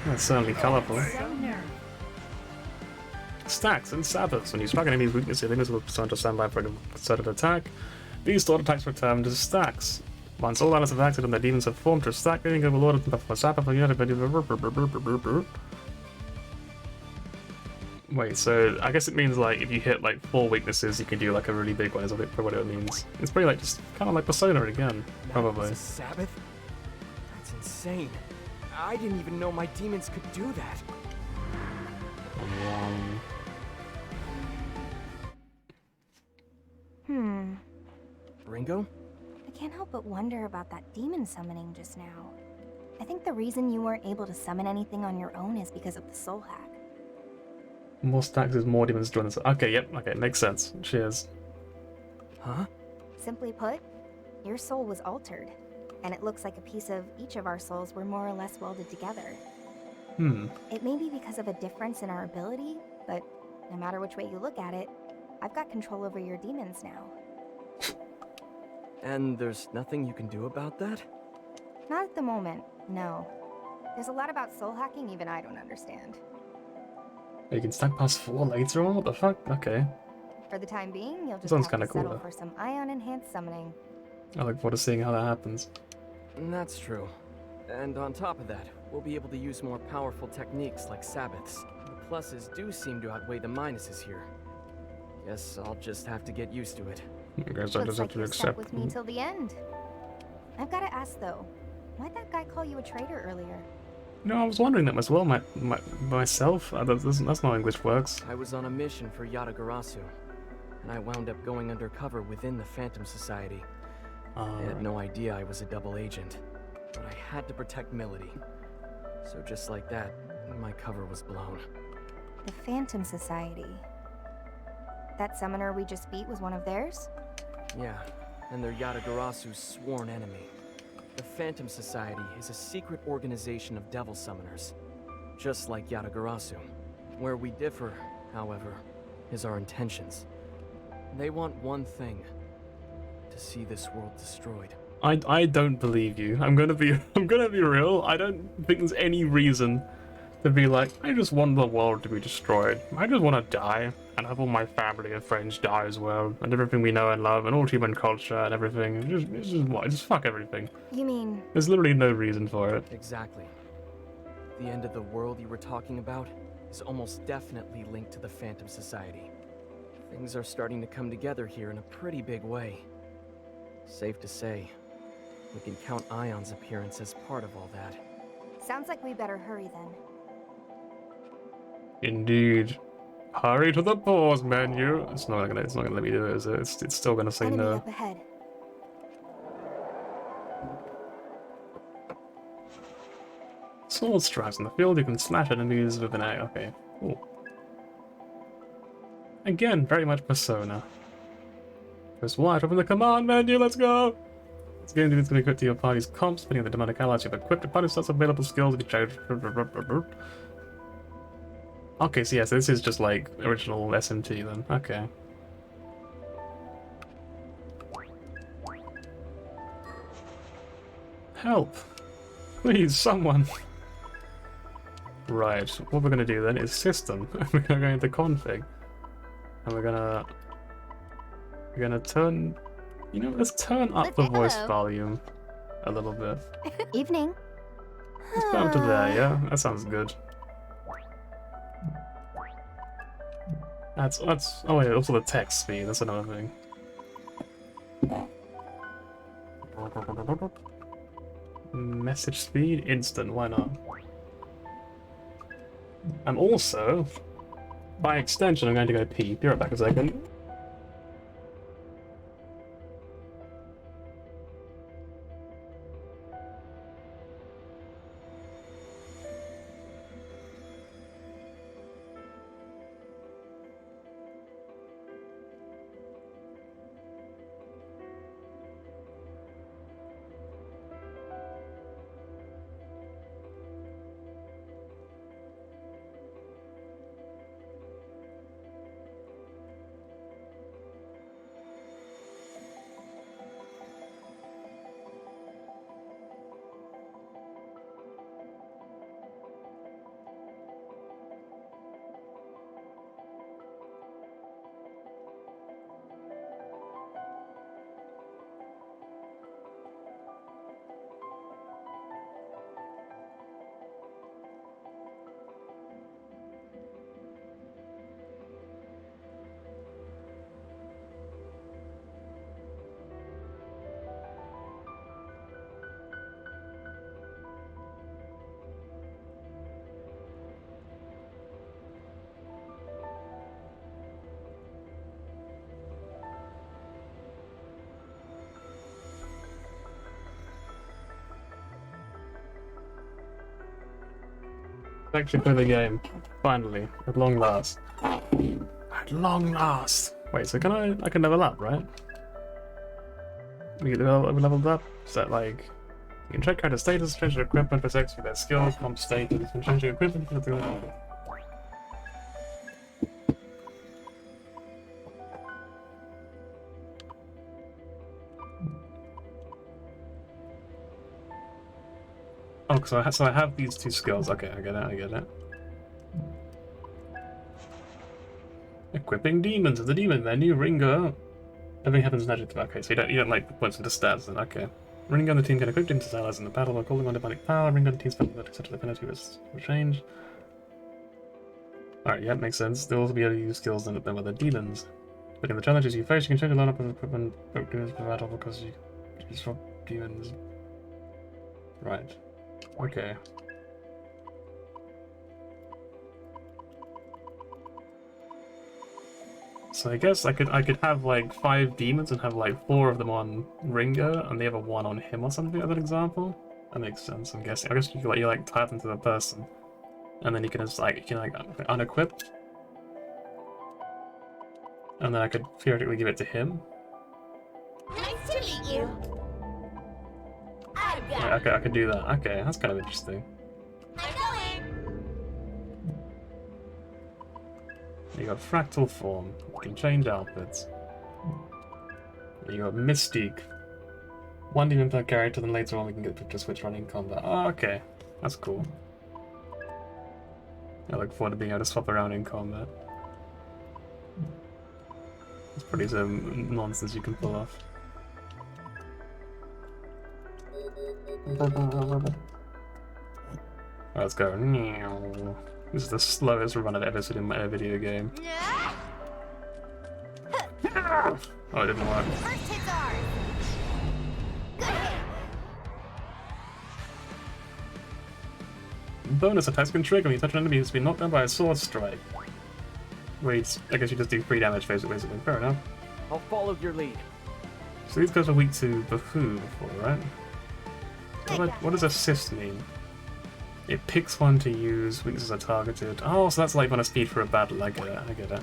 That's certainly colourful. Stacks and Sabbaths. When you strike enemy's weakness, enemies will start to stand by for a concerted attack. These stored attacks return to stacks. Once all allies have acted and their demons have formed to a stack, then you can overload it for Sabbath for you. Wait, so I guess it means like if you hit like 4 weaknesses, you can do like a really big one. Is what it means. It's pretty like just kind of like Persona again, probably. That was a Sabbath? That's insane. I didn't even know my demons could do that. Hmm. Ringo? can't help but wonder about that demon summoning just now. I think the reason you weren't able to summon anything on your own is because of the soul hack. More stacks is more demons join us. Okay, yep, okay, makes sense. Cheers. Huh? Simply put, your soul was altered, and it looks like a piece of each of our souls were more or less welded together. It may be because of a difference in our ability, but no matter which way you look at it, I've got control over your demons now. And there's nothing you can do about that? Not at the moment, no. There's a lot about soul hacking even I don't understand. You can stack past 4 later on? What the fuck? Okay. For the time being, you'll just Sounds have to kinda cool, settle though. for some ion-enhanced summoning. I look forward to seeing how that happens. That's true. And on top of that, we'll be able to use more powerful techniques like Sabbaths. The pluses do seem to outweigh the minuses here. Guess I'll just have to get used to it. I guess I Looks just like have to you're stuck accept. with me till the end. I've got to ask though, why'd that guy call you a traitor earlier? No, I was wondering that as well, myself. That's not how English works. I was on a mission for Yatagarasu, and I wound up going undercover within the Phantom Society. I had no idea I was a double agent, but I had to protect Milady. So just like that, my cover was blown. The Phantom Society. That summoner we just beat was one of theirs? Yeah, and they're Yatagarasu's sworn enemy. The Phantom Society is a secret organization of devil summoners, just like Yatagarasu. Where we differ, however, is our intentions. They want one thing: to see this world destroyed. I don't believe you. I'm gonna be real. I don't think there's any reason to be like, I just want the world to be destroyed. I just want to die and have all my family and friends die as well, and everything we know and love, and all human culture and everything. Just fuck everything. You mean... There's literally no reason for it. Exactly. The end of the world you were talking about is almost definitely linked to the Phantom Society. Things are starting to come together here in a pretty big way. Safe to say, we can count Ion's appearance as part of all that. Sounds like we better hurry then. Indeed. Hurry to the pause menu. It's not gonna let me do it, is it? It's still gonna say Enemy no. up ahead. Sword strikes in the field, you can slash enemies with an A. Okay, cool. Again, very much Persona. Press Y to open the command menu, let's go! This game is going to equip to your party's comps, depending on the demonic allies you've equipped. The party sets available skills to be changed. Okay, so yes, this is just like original SMT then. Okay. Help! Please, someone! Right, what we're gonna do then is system. We're gonna go into config. And we're gonna turn... You know, let's turn up the voice volume a little bit. Evening. Let's go up to there, yeah? That sounds good. That's oh wait, also the text speed, that's another thing. Message speed, instant, why not? I'm also, by extension, I'm going to go pee. Be right back a second. Actually play the game. Finally. At long last. At long last. Wait, so I can level up, right? We get leveled up? Is that like... You can check character status, change your equipment, protects with their skills, comp status, and change your equipment for the level. Oh, so I have these 2 skills. Okay, I get it. Equipping demons of the demon menu, Ringo. Everything happens magically. Okay, so you don't like points into stats then, okay. Ringo and the team can equip demons allies in the battle by calling on demonic power. Ringo and the team's battle such an affinity will change. Alright, yeah, makes sense. They'll also be able to use skills than other demons. Looking at the challenges you face, you can change the lineup of equipment demons per battle because you use for demons. Right. Okay. So I guess I could have like 5 demons and have like 4 of them on Ringo and the other 1 on him or something as an example. That makes sense, I'm guessing. I guess you like tie them to the person, and then you can just like unequip, and then I could theoretically give it to him. Nice to meet you. Right, I could do that. Okay, that's kind of interesting. I'm going. You got fractal form. You can change outfits. You got Mystique. 1 demon per character, then later on we can get to switch running combat. Oh, okay. That's cool. I look forward to being able to swap around in combat. It's pretty some nonsense you can pull off. Alright, let's go. This is the slowest run I've ever seen in my video game. Oh, it didn't work. First hit's ours. Good hit. Bonus attacks can trigger when you touch an enemy who's been knocked down by a sword strike. Wait, I guess you just do 3 damage basically. Fair enough. I'll follow your lead. So these guys are weak to Bufoo before, right? What does assist mean? It picks one to use, weaknesses are targeted. Oh, so that's like when I speed for a battle. I get it.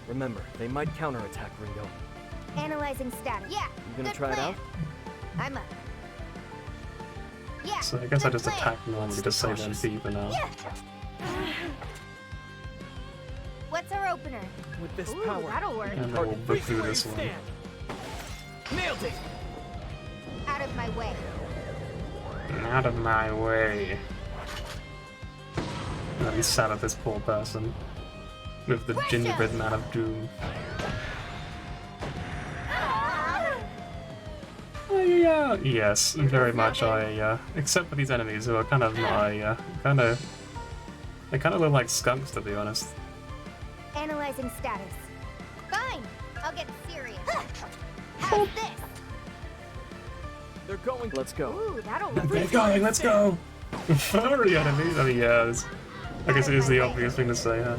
Remember, they might counterattack Ringo. Analyzing status. Yeah. You gonna try it out? I'm up. Yeah. So I guess I just attack normally to save MP for now. Yeah. What's our opener? With this Ooh, power, that'll work. And then we'll Bufoo this one. Nailed it! Out of my way. Out of my way. Let me sad at this poor person. With the gingerbread man of doom. Yeah, yes, very much. Except for these enemies who are kind of my, they kind of look like skunks, to be honest. Analyzing status. Fine. I'll get serious. How's this? They're going. Let's go. Ooh, that'll work. They're going, let's go! Furry enemies? I mean, yeah, I guess it is the obvious thing to say, huh?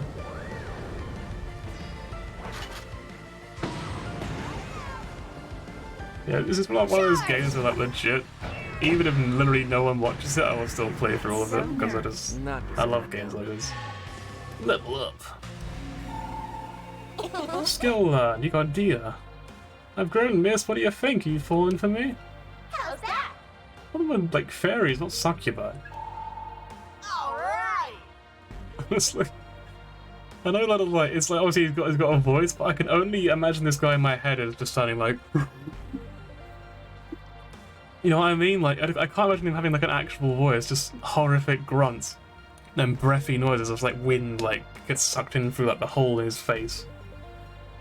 Yeah, this is one of those games that, like, legit, even if literally no one watches it, I will still play through all of it, because I love games like this. Level up! Skill learned, you got Dia. I've grown, miss, what do you think? Are you falling for me? How's that? What about, like, fairies, not succubi? Alright. Honestly. I know that, like, it's like, obviously he's got a voice, but I can only imagine this guy in my head as just sounding like... You know what I mean? Like, I can't imagine him having, like, an actual voice, just horrific grunts. And breathy noises of, like, wind, like, gets sucked in through, like, the hole in his face.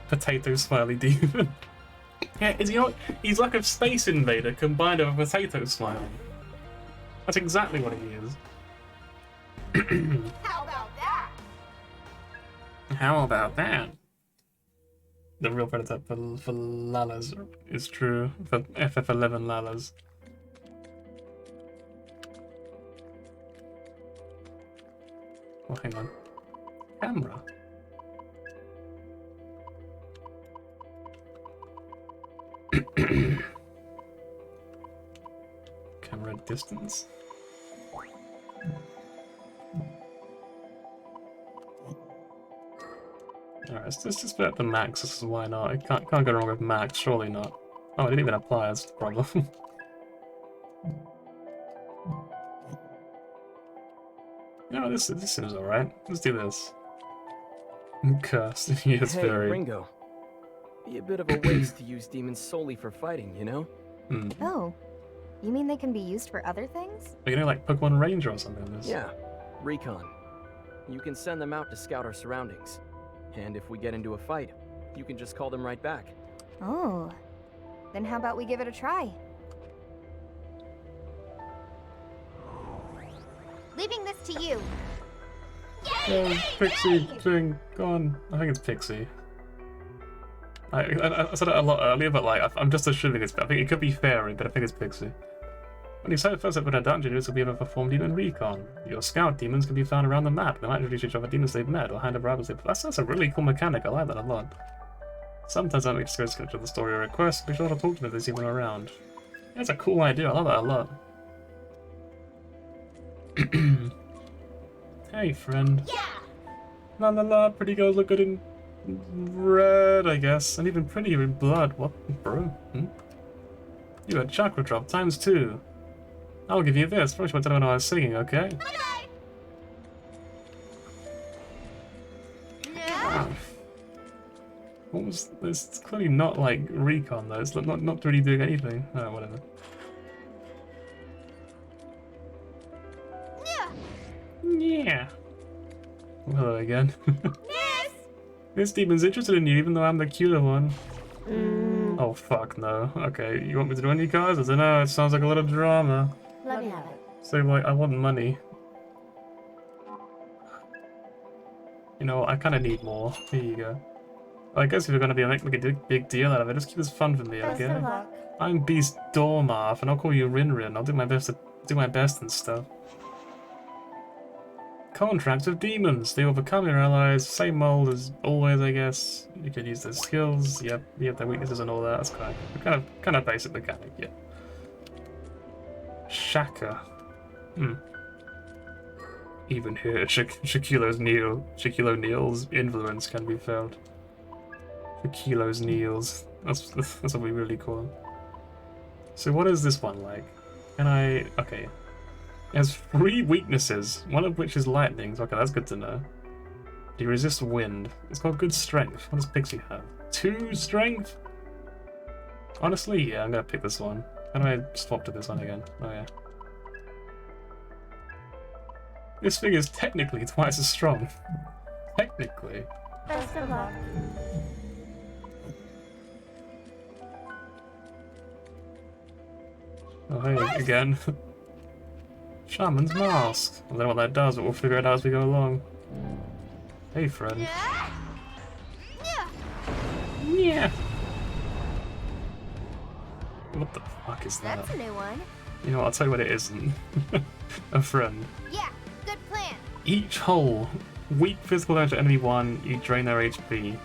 Potato smiley demon. Yeah, you know what? He's like a space invader combined with a potato smiley. That's exactly what he is. How about that? How about that? The real prototype for Lalas is true. For FF11 Lalas. Oh, hang on. Camera. Camera distance. Alright, let's just put the max. This is why not. I can't go wrong with max. Surely not. Oh, I didn't even apply. That's the problem. No, this seems alright. Let's do this. Cursed. Yes, hey, very. Ringo. Be a bit of a waste to use demons solely for fighting, you know? Oh, you mean they can be used for other things? Are you know, like Pokemon Ranger or something like this? Yeah, recon. You can send them out to scout our surroundings. And if we get into a fight, you can just call them right back. Oh, then how about we give it a try? Leaving this to you. Oh, Pixie thing gone. I think it's Pixie. I said it a lot earlier, but like I'm just assuming it's. I think it could be Fairy, but I think it's Pixie. When you set first up in a dungeon, this will be able to perform demon recon. Your scout demons can be found around the map. They might introduce each other demons they've met or hand over items they've. That's a really cool mechanic. I like that a lot. Sometimes I make just go sketch of the story or request. Be sure to talk to them if they see one around. That's a cool idea. I love that a lot. Hey, friend. Yeah! La la la, pretty girls look good in red, I guess, and even prettier in blood. What, bro? You had chakra drop times 2. I'll give you this. First, you want to know when I was singing, okay? Okay! Ah. What was this? It's clearly not like recon though. It's not really doing anything. Oh, whatever. Yeah. Well, hello again. Yes! This demon's interested in you, even though I'm the cuter one. Oh fuck no. Okay, you want me to do any cards? I don't know. It sounds like a lot of drama. Let me have it. So like, I want money. You know, I kind of need more. Here you go. I guess if you're gonna be make a big deal out of it, just keep this fun for me, Best okay? of luck. I'm Beast Dormarth, and I'll call you Rin Rin. I'll do my best and stuff. Contract of demons. They overcome your allies. Same mold as always, I guess. You can use their skills. Yep, you have their weaknesses and all that. That's kind of basic mechanic, yeah. Shaka. Even here, Shaquille O'Neal's influence can be felt. Shaquille O'Neal's. That's what we really call him. So what is this one like? Can I... Okay. It has 3 weaknesses, one of which is lightning. So okay, that's good to know. Do you resist wind? It's got good strength. What does Pixie have? 2 strength? Honestly, yeah, I'm gonna pick this one. How do I swap to this one again? Oh yeah. This thing is technically twice as strong. Technically. Best of luck. Oh hey, again. Shaman's Mask. I don't know what that does, but we'll figure it out as we go along. Hey, friend. Yeah. What the fuck is that? That's a new one. You know what, I'll tell you what it isn't. A friend. Yeah, good plan. Each hole. Weak physical damage to enemy 1, you drain their HP.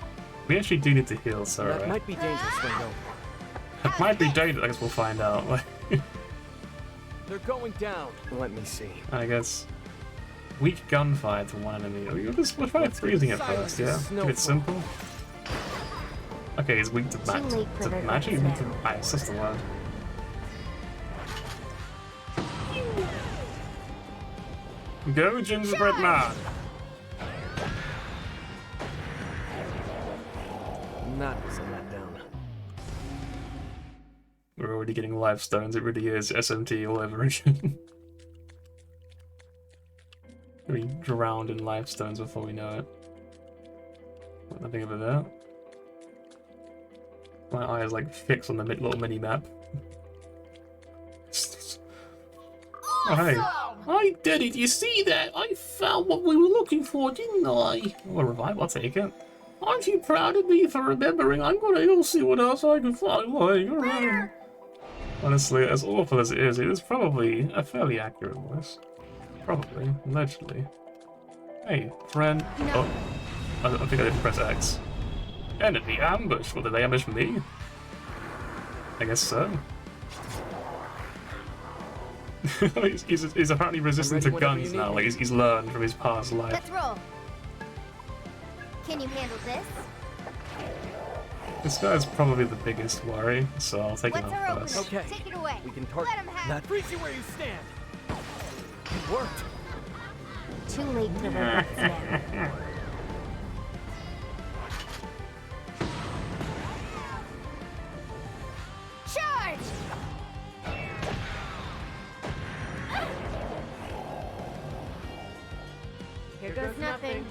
We actually do need to heal, so That might be dangerous, Ringo. It might be dangerous, I guess we'll find out. They're going down. Let me see. I guess. Weak gunfire to one enemy. We'll try freezing it first, yeah? Keep it simple. Okay, he's weak to magic. Weak to ice, that's the word. Go, gingerbread man! That was a letdown. We're already getting life stones, it really is SMT all over again. We drowned in life stones before we know it. What nothing over there. My eye is like fixed on the little mini map. Oh hey. I did it, you see that? I found what we were looking for, didn't I? Oh, revive, I'll take it. Aren't you proud of me for remembering? I'm gonna go see what else I can find while you're around. Honestly, as awful as it is probably a fairly accurate voice. Probably, allegedly. Hey, friend. No. Oh, I think I didn't press X. Enemy ambush. Well, did they ambush me? I guess so. he's apparently resistant to guns now. Like he's learned from his past life. Let's roll. Can you handle this? This guy's probably the biggest worry, so I'll take him What's our out first. opening? Okay. Take it away. We can target Let him have that. Freeze you where you stand. It worked. Too late for regrets now. Charge! Here goes nothing.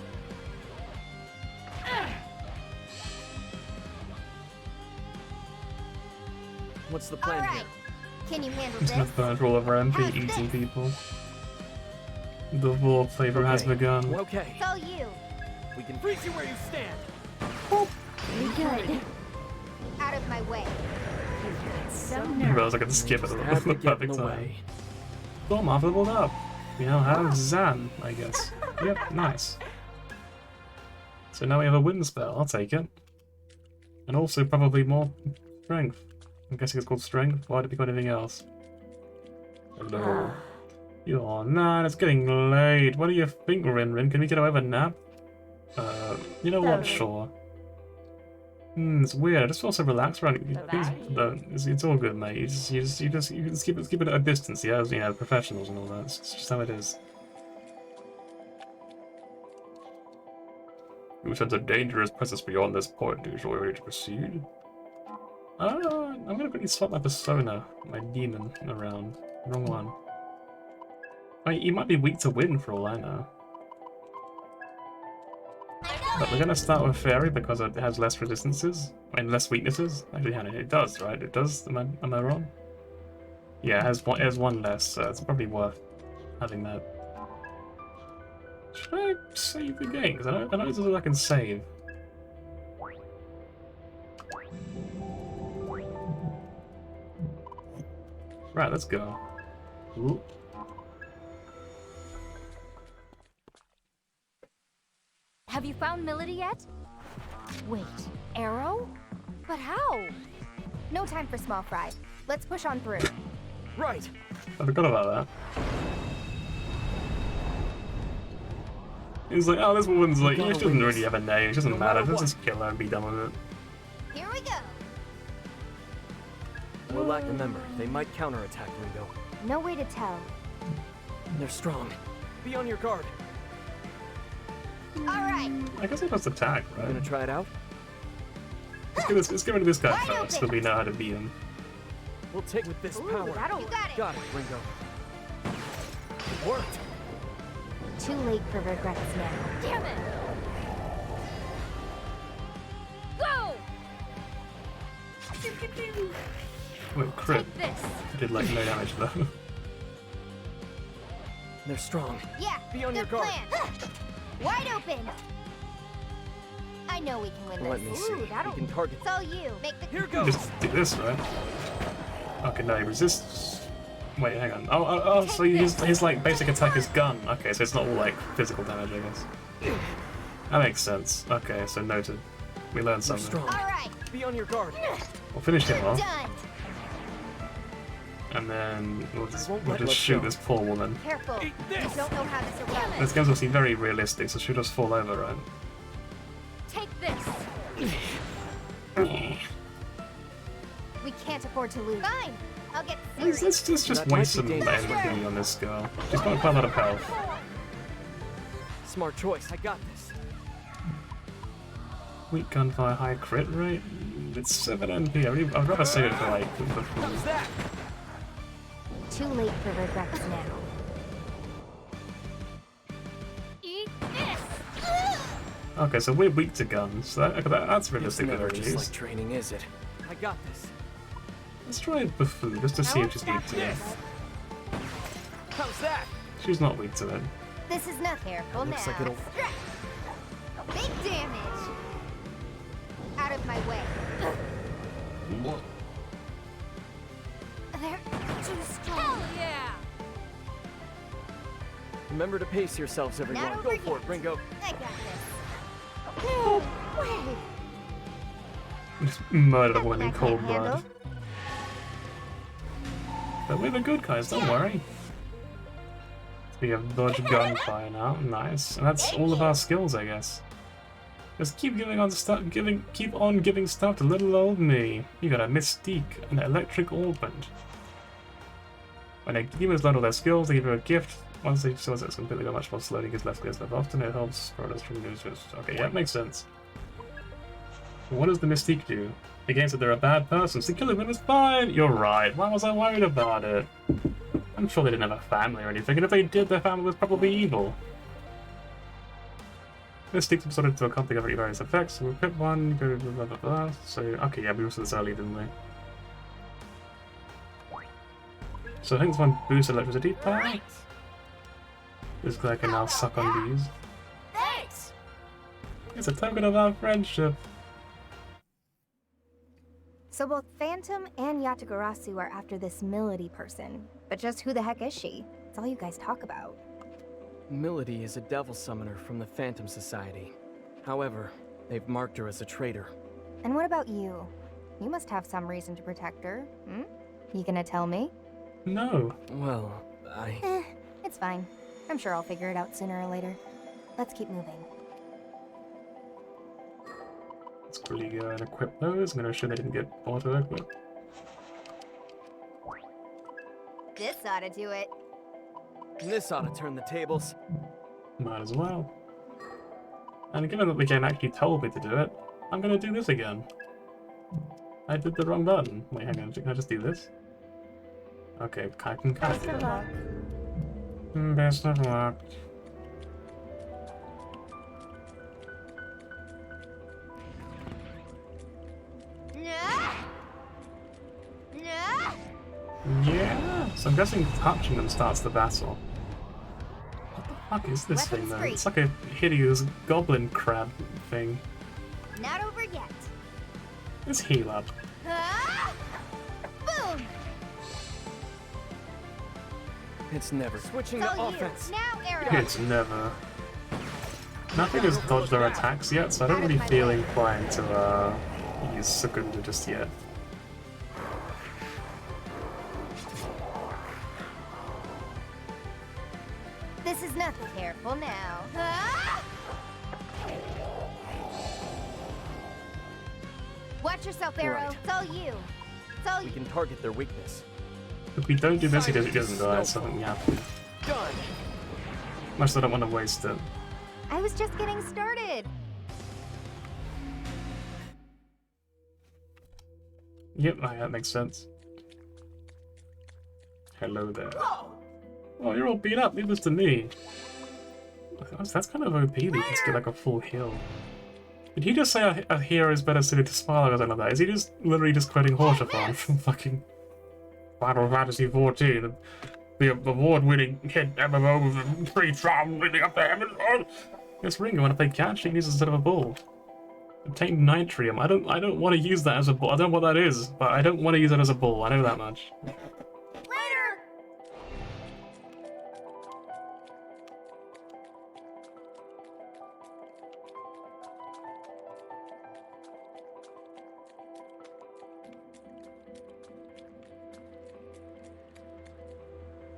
What's the All plan right. here? Can you handle It's this? not bad for all of our MP How's eating this? people. The war flavor has Okay, begun. Okay. It's all you. We can freeze you where you stand. Very good. Out of my way. So I nervous. realized I could skip it at Have the to get in perfect the time. way. Well, I've leveled up. We now have Zan, I guess. Yep, nice. So now we have a wind spell, I'll take it. And also probably more strength. I'm guessing it's called strength. Why did we got anything else? Hello. Oh no, it's getting late. What do you think, Rin? Can we get away with a nap? You know what? Sure. It's weird. I just feel so relaxed around it. It's all good, mate. You just keep it at a distance, yeah, as, you know, professionals and all that. It's just how it is. You sense a dangerous presence beyond this point. Are you ready to proceed? I'm gonna quickly swap my persona, my demon, around. Wrong one. Wait, you might be weak to wind for all I know. But we're gonna start with Fairy because it has less resistances. I mean, less weaknesses. Actually, it does, right? It does. Am I wrong? Yeah, it has one less, so it's probably worth having that. Should I save the game? Because I know this is all I can save. Right, let's go. Ooh. Have you found Milady yet? Wait, Arrow? But how? No time for small fry. Let's push on through. Right. I forgot about that. He's like, oh, this woman's like, yeah, she doesn't really have a name, it doesn't matter, let's just kill her and be done with it. Here we go. We'll lack a member. They might counterattack Ringo. No way to tell. They're strong. Be on your guard. All right. I guess it does attack, You right? gonna try it out? Let's get rid of this guy Wide first, so open. we know how to beat him. We'll take with this Ooh, power. that'll You got it. Got it, Ringo. It worked. Too late for regrets now. Damn it! Go! Wait, crit. Take this. Did like no damage though. They're strong. Yeah. Be on good your guard. plan. Wide open. I know we can win Let this. me see. Ooh, that'll- We can target. It's all you. Make the Here You goes. just do this, right? Okay, no, he resists. Wait, hang on. Oh, so his like basic attack is gun. Okay, so it's not all like physical damage, I guess. That makes sense. Okay, so noted. We learned They're something. strong. All right. Be on your guard. We'll finish him off, Done. and then we'll just won't let us shoot go. this poor woman. Careful. Eat You this. don't know how to survive. This game's obviously very realistic, so she'll just fall over, right? Take this. We can't afford to lose. Fine. I'll get Let's serious. just That might waste be some dangerous. energy on this girl. She's got quite a lot of health. Smart choice. I got this. Weak gunfire, high crit rate. It's 7 NP. I'd rather save it for like the How's that? Too late for regrets now. Eat this. Okay, so we're weak to guns. So that's It's realistic at the never very just like least. training, is it? I got this. Let's try Buffoon just to see if she's weak to it. Yes. How's that? She's not weak to it. This is not careful Looks now. like it'll- Stretch. Big damage. Out of my way. They're too strong. Hell yeah! Remember to pace yourselves, everyone. Not Go over for it, yet. Ringo. I got this. No way. Just murdered a Nothing woman I in cold can't blood. handle. But we're the good guys, don't worry. We have dodge gunfire now, nice. And that's all of our skills, I guess. Just keep keep on giving stuff to little old me. You got a mystique, an electric orbit. When a demons learn all their skills, they give you a gift. Once they show it's completely go much more slowly, gets less clear stuff. Often it helps products from users. Okay, yeah, it makes sense. What does the mystique do? It gains that they're a bad person, so killing them is fine! You're right, why was I worried about it? I'm sure they didn't have a family or anything, and if they did, their family was probably evil. Mystiques are sorted to accompany various effects, so we pick one, go blah blah blah. So, okay, yeah, we also this early, didn't we? So I think this one boosts electricity power. This guy can now suck on these. Thanks! It's a token of our friendship. So both Phantom and Yatagarasu are after this Milady person. But just who the heck is she? It's all you guys talk about. Milady is a devil summoner from the Phantom Society. However, they've marked her as a traitor. And what about you? You must have some reason to protect her, hmm? You gonna tell me? No. Well, It's fine. I'm sure I'll figure it out sooner or later. Let's keep moving. Let's quickly go and equip those. I'm gonna show they didn't get auto-equip. This ought to do it. This ought to turn the tables. Might as well. And given that the game actually told me to do it, I'm gonna do this again. I did the wrong button. Wait, hang on, can I just do this? Okay, I can kind of do that. Best of luck. Yeah, so I'm guessing touching them starts the battle. What the fuck is this thing though? It's like a hideous goblin crab thing. Not over yet. Let's heal up. Boom! It's never switching to offense. Now arrow. It's never. Nothing has dodged their attacks yet, so I don't really feel inclined to use Sukunda just yet. This is nothing. Careful now. Watch yourself, Arrow. Right. It's all you. It's all We you. can target their weakness. If we don't do this, he doesn't die, so we have to. Done. Much as I don't want to waste it. I was just getting started. Yep, that makes sense. Hello there. Oh, you're all beat up. Leave this to me. That's kind of OP that you just get like a full heal. Did he just say a hero is better suited to Spark or something like that? Is he just literally just quoting Horshathon from fucking Final Fantasy XIV? The award-winning hit MMO with 3 stars leading up to heaven. It's Ringo. When I play catch, he uses instead of a ball. Obtain nitrium. I don't want to use that as a ball. I don't know what that is, but I don't want to use it as a ball. I know that much.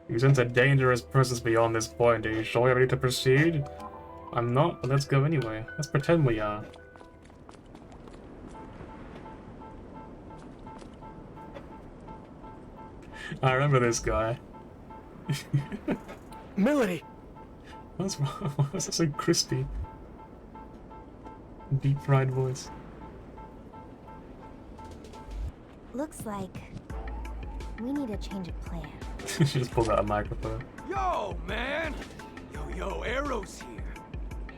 You sense a dangerous presence beyond this point. Are you sure you're ready to proceed? I'm not, but let's go anyway. Let's pretend we are. I remember this guy. Milady! What's wrong? Why is that so crispy? Deep fried voice. Looks like we need a change of plan. She just pulled out a microphone. Yo, man! Yo, Arrow's here.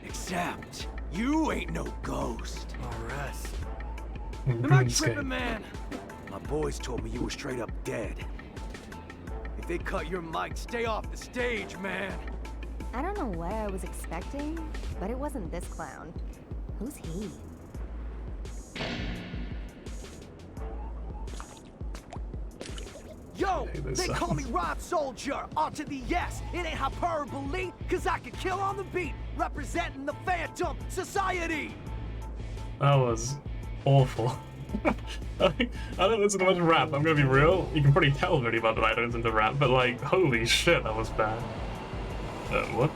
Except, you ain't no ghost. Alright. Am I tripping, man? My boys told me you were straight up dead. If they cut your mic, stay off the stage, man. I don't know what I was expecting, but it wasn't this clown. Who's he? Yo, they call me Rod Soldier, onto the yes. It ain't hyperbole, cause I can kill on the beat, representing the Phantom Society. That was awful. I don't listen to much rap, I'm gonna be real. You can probably tell already about that I don't listen to rap, but like, holy shit, that was bad. What?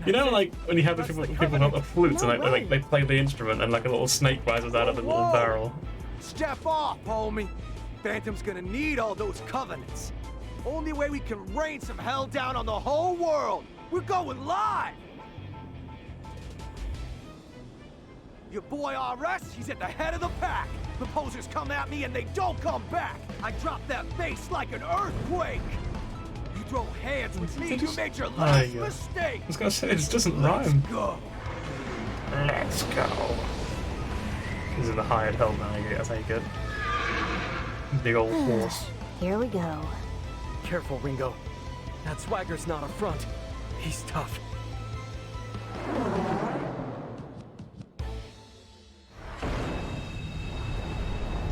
You know, like when you have the people got the flutes and like they play the instrument and like a little snake rises out of the little barrel. Step off, homie. Phantom's gonna need all those covenants. Only way we can rain some hell down on the whole world. We're going live. Your boy RS, he's at the head of the pack. The posers come at me and they don't come back. I drop that bass like an earthquake. You throw hands with me, you made your last mistake. I was gonna say, it just doesn't rhyme. Go. Let's go. This is the hired hell now, I take it. Big old horse. Here we go. Careful, Ringo. That swagger's not a front. He's tough.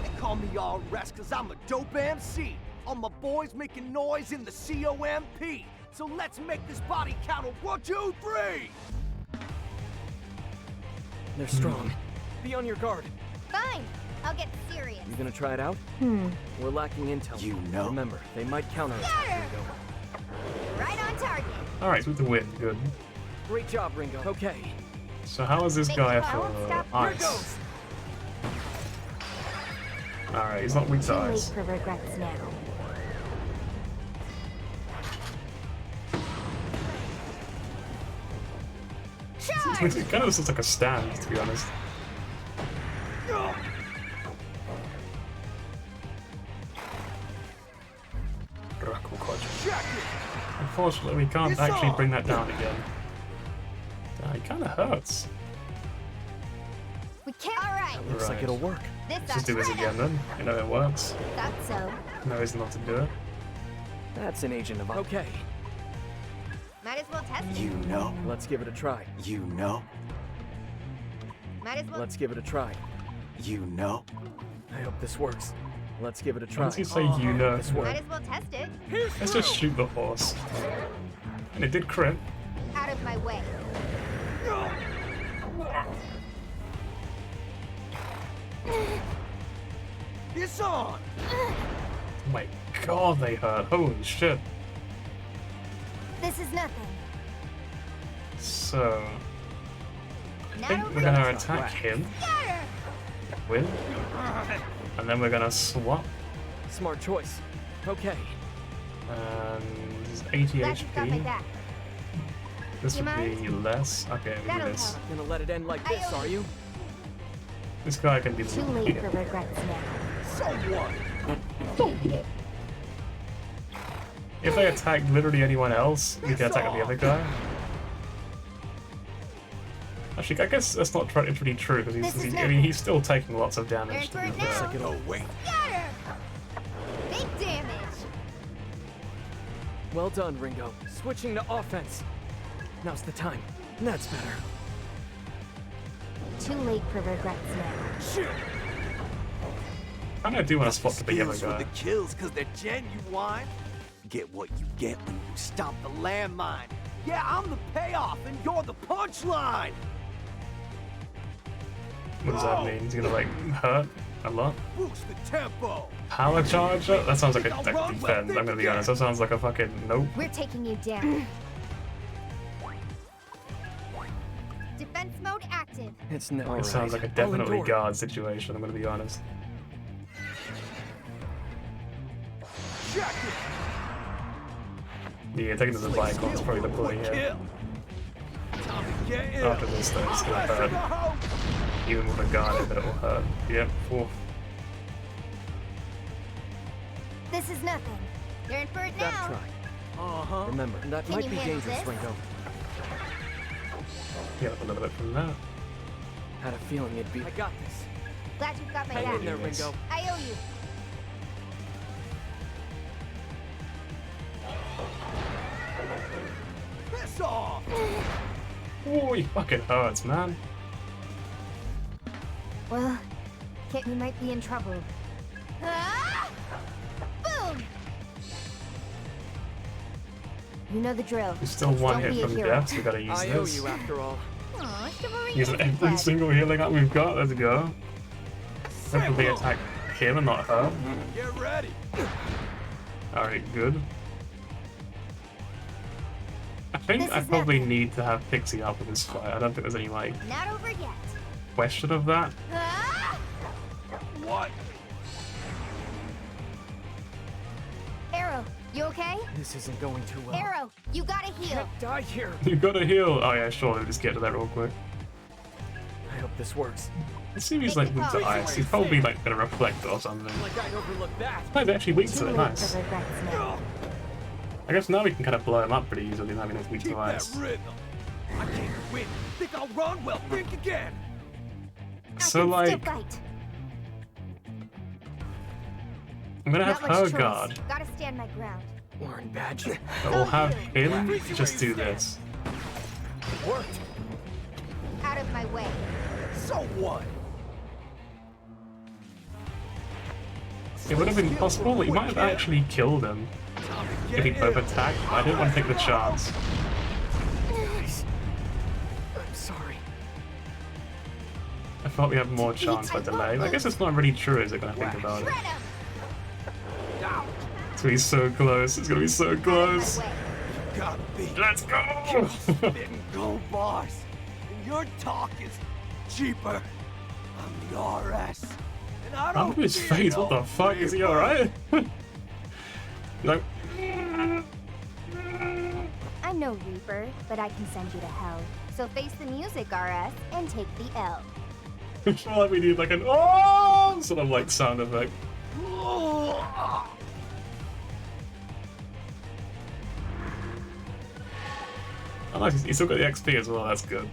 They call me RS cause I'm a dope MC. All my boys making noise in the COMP. So let's make this body count on 1, 2, 3. They're strong. Be on your guard. Fine, I'll get serious. You gonna try it out? We're lacking intel. You know. Remember, they might counterattack Ringo. Right on target. Alright, with the win, good. Great job, Ringo. Okay. So how is this guy for ice? goes. Alright, he's not weak to Too late ice. for regrets now. It kind of looks like a stand, to be honest. Unfortunately, we can't actually bring that down again. It kind of hurts. We can't. All right. Looks like it'll work. Just do this again then. You know it works. Thought so. No reason not to do it. That's an agent of... Okay. Might as well test it. You know. Let's give it a try. You know. Might as well. Let's give it a try. You know. I hope this works. Let's give it a Why try. does he say you know? This Might worked. as well test it. Let's just shoot the horse. And it did crit. Out of my way. It's on. Oh my god, they hurt. Holy shit. This is nothing. So... I Now think we're gonna attack him. Win. And then we're gonna swap. Smart choice. Okay. This is 80 Glad you got my HP. back. This You would be less. Okay, we do That'll this. help. Gonna let it end like this, are you? This guy can be Too late for regrets now. So what? If they attack literally anyone else, we can attack the other guy. Actually, I guess that's not really true because he's still taking lots of damage. To be There's fair. word now. Oh wait. Got her. Big damage. Well done, Ringo. Switching to offense. Now's the time. That's better. Too late for regrets now. Shit. I do want to spot the other Skills for guy. the kills cause they're genuine. Get what you get when you stomp the landmine. Yeah, I'm the payoff and you're the punchline. What does that mean? He's gonna like hurt a lot. Boost the tempo. Power charger? That sounds like a defense. I'm gonna be honest. That sounds like a fucking nope. We're taking you down. Defense mode active. It's no. It sounds like a definitely guard situation. I'm gonna be honest. Check it. Yeah, taking the Vicon's probably the play here. Time to get in. After this, though, it's gonna hurt. Even with a guard, it will hurt. Yep. Oof. This is nothing. You're in for it Gotta now. try. Remember, that Can might you be handle dangerous, this? Ringo. Get up a little bit from that. Had a feeling it'd be. I got this. Glad you've got my Hang in back. there, Ringo. I owe you. Piss off. Oh, he fucking hurts, man. Well, we might be in trouble. Ah! Boom! You know the drill. He's still one Don't hit be a from hero. death, so we gotta use I owe this. you after all. Aw, chivalry Use isn't every dead. single healing up we've got. Let's go. Hopefully they attack him and not her. Get ready. Alright, good. think This I is probably nothing. need to have Pixie up in this fight. I don't think there's any, like, Not over yet. question of that. Ah! What? Arrow, you okay? This isn't going too well. Arrow, you gotta heal. Die here. You gotta heal. Oh yeah, sure, let me just get to that real quick. I hope this works. Let's see if he's like weak to ice. He's probably like gonna reflect or something. Like I'd overlook that. No, he's actually weak Too to it, late nice. for regrets now. I guess now we can kind of blow him up pretty easily, having his weak Keep to that ice. rhythm. I can't win. Think I'll run? Well, think again. So I can like, still fight. I'm gonna have Not much her choice. guard. Gotta stand my ground. Orange badge. But we'll have him just do this. It worked. Out of my way. So what? It would have been possible. He might have actually killed him if he both attacked. But I didn't want to take the chance. Guys, I'm sorry. I thought we had more chance by delay. I guess it's not really true, is it? When I think about it. Shred him. It's gonna be so close. It's gonna be so close. Out of my way. Gotta be Let's go! spitting gold bars. And your talk is cheaper. I'm the RS. And I Look don't at his fear face. no What the fuck? Is he Reaper. alright? Like, I'm no Reaper, but I can send you to hell. So face the music, RS, and take the L. I feel like we need like an oh sort of like sound effect. Oh, nice. He's still got the XP as well. That's good.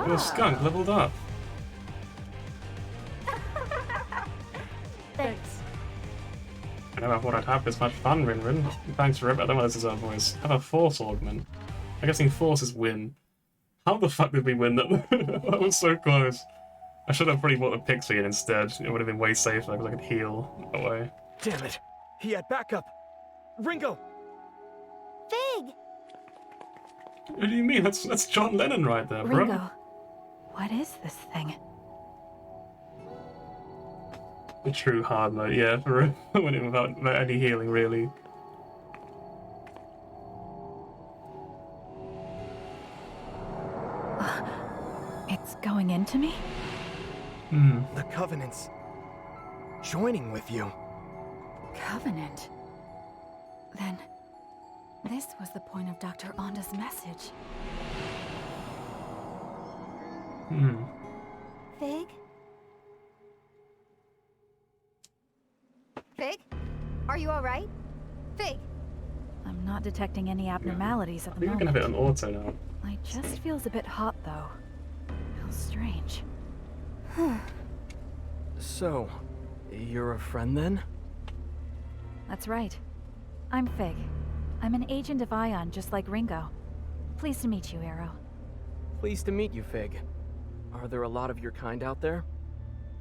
Your skunk leveled up. Thanks. I never thought I'd have this much fun, Rin Rin. Thanks for it. I don't know what this is our voice. Have a force augment. I'm guessing force is win. How the fuck did we win that? That was so close. I should have probably bought the Pixie in instead. It would have been way safer because I could heal that way. Damn it. He had backup. Ringo! Fig! What do you mean? That's John Lennon right there, bro. Ringo, what is this thing? A true hard mode, yeah, for real. I went in without any healing, really. It's going into me? Hmm. The Covenant's joining with you. Covenant. Then, this was the point of Dr. Onda's message. Hmm. Fig? Fig? Are you alright? Fig! I'm not detecting any abnormalities at I the think we can have moment. it on auto now. My chest feels a bit hot, though. How strange. So, you're a friend then? That's right. I'm Fig. I'm an agent of Ion, just like Ringo. Pleased to meet you, Arrow. Pleased to meet you, Fig. Are there a lot of your kind out there?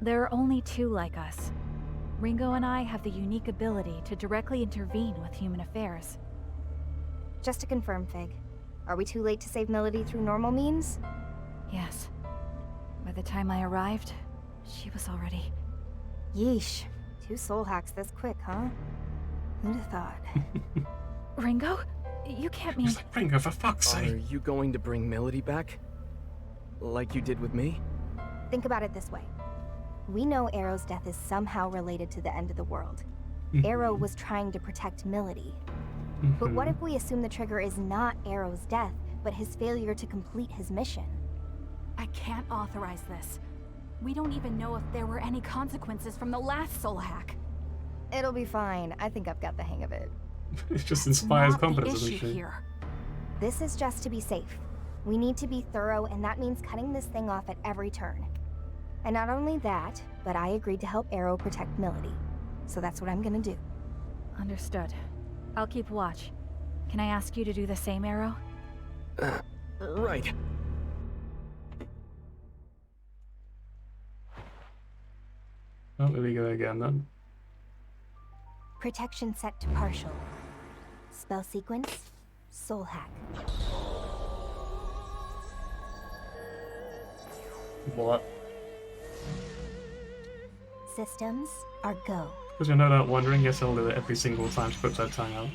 There are only two like us. Ringo and I have the unique ability to directly intervene with human affairs. Just to confirm, Fig, are we too late to save Melody through normal means? Yes. By the time I arrived, she was already... Yeesh. 2 soul hacks this quick, huh? Who'd have thought? Ringo? You can't mean... He's like, Ringo, for fuck's Are sake. you going to bring Melody back? Like you did with me? Think about it this way. We know Arrow's death is somehow related to the end of the world. Arrow was trying to protect Melody. But what if we assume the trigger is not Arrow's death, but his failure to complete his mission? I can't authorize this. We don't even know if there were any consequences from the last soul hack. It'll be fine. I think I've got the hang of it. It just inspires Not the confidence, doesn't issue she? here. This is just to be safe. We need to be thorough, and that means cutting this thing off at every turn. And not only that, but I agreed to help Arrow protect Melody. So that's what I'm gonna do. Understood. I'll keep watch. Can I ask you to do the same, Arrow? Right. Oh, there we go again then. Protection set to partial. Spell sequence, soul hack. What? Systems are go. Because you're no doubt wondering, yes, I'll do it every single time she puts her tongue out.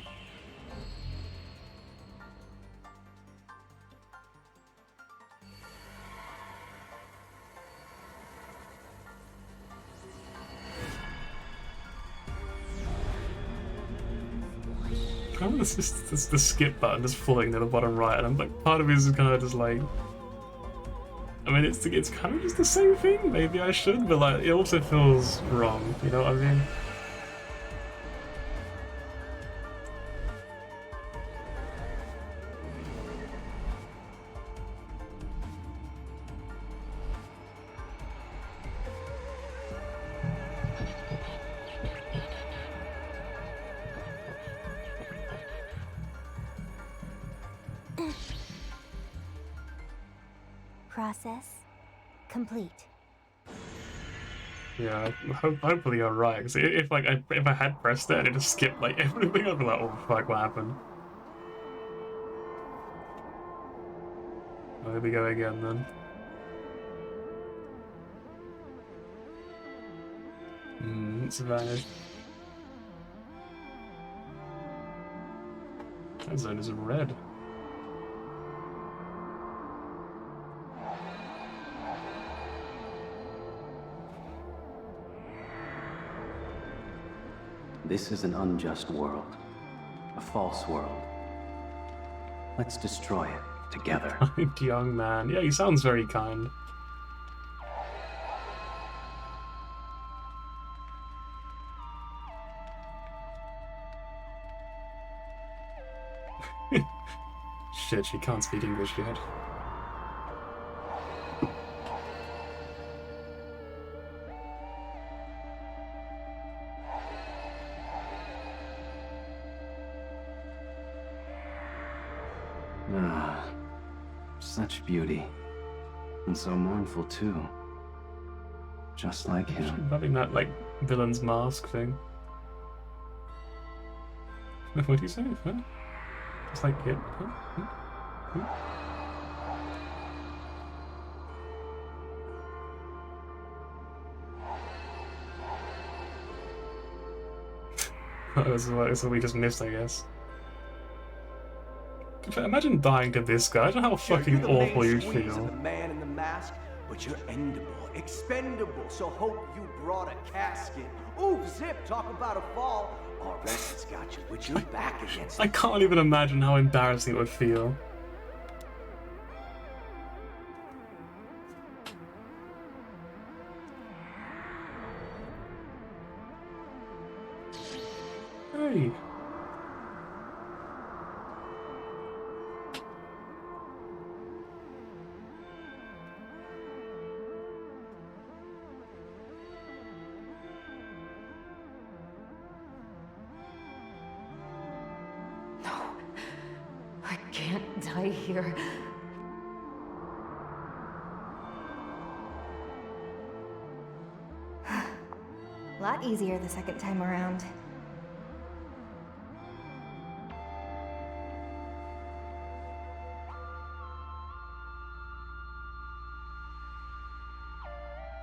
I remember this the skip button just falling to the bottom right, and I'm like, part of me is kind of just like, I mean, it's kind of just the same thing. Maybe I should, but like, it also feels wrong. You know what I mean? Process complete. Yeah, hopefully you're right. Cause if I had pressed it and it just skipped like everything, I'd be like, oh fuck, what happened? Oh, here we go again then. It's vanished. That zone is red. This is an unjust world. A false world. Let's destroy it together. Kind young man. Yeah, he sounds very kind. Shit, she can't speak English yet. Ah, such beauty. And so mournful too. Just like him. Loving that, like, villain's mask thing. What do you say? Huh? Just like him? Huh? That's what we just missed, I guess. Imagine dying to this guy. I don't know how fucking awful you'd feel. The man in the mask, but you're endable, expendable. So hope you brought a casket. Ooh, zip! Talk about a fall. Our rest has got you with your back against. I can't even imagine how embarrassing it would feel. Hey. Die here. A lot easier the second time around.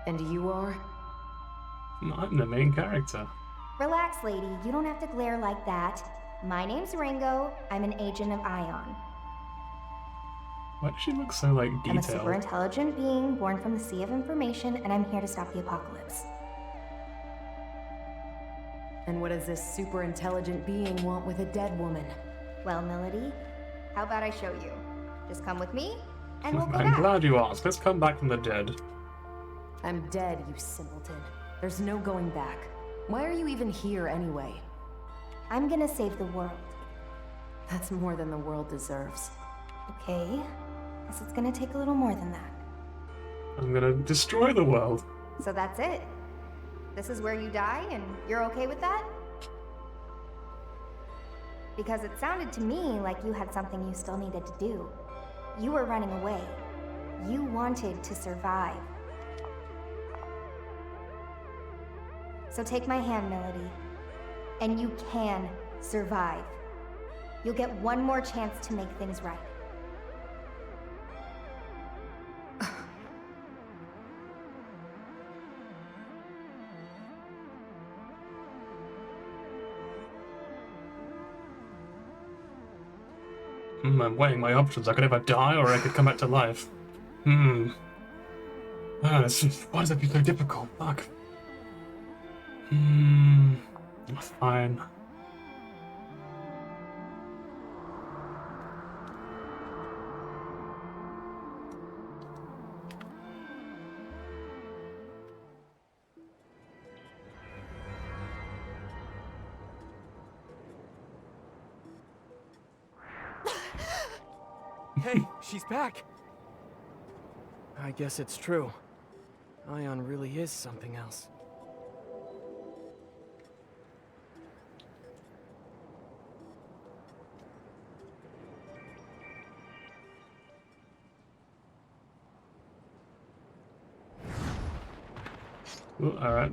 And you are? I'm the main character. Relax, lady. You don't have to glare like that. My name's Ringo. I'm an agent of Ion. Why does she look so, like, detailed? I'm a super intelligent being born from the sea of information, and I'm here to stop the apocalypse. And what does this super intelligent being want with a dead woman? Well, Melody, how about I show you? Just come with me, and we'll go I'm back. glad you asked. Let's come back from the dead. I'm dead, you simpleton. There's no going back. Why are you even here anyway? I'm gonna save the world. That's more than the world deserves. Okay. Guess it's gonna take a little more than that. I'm gonna destroy the world. So that's it? This is where you die, and you're okay with that? Because it sounded to me like you had something you still needed to do. You were running away. You wanted to survive. So take my hand, Melody. And you can survive. You'll get one more chance to make things right. I'm weighing my options. I could either die or I could come back to life. Why does that be so difficult? Fuck. Fine. Hey, she's back! I guess it's true. Ion really is something else. Alright.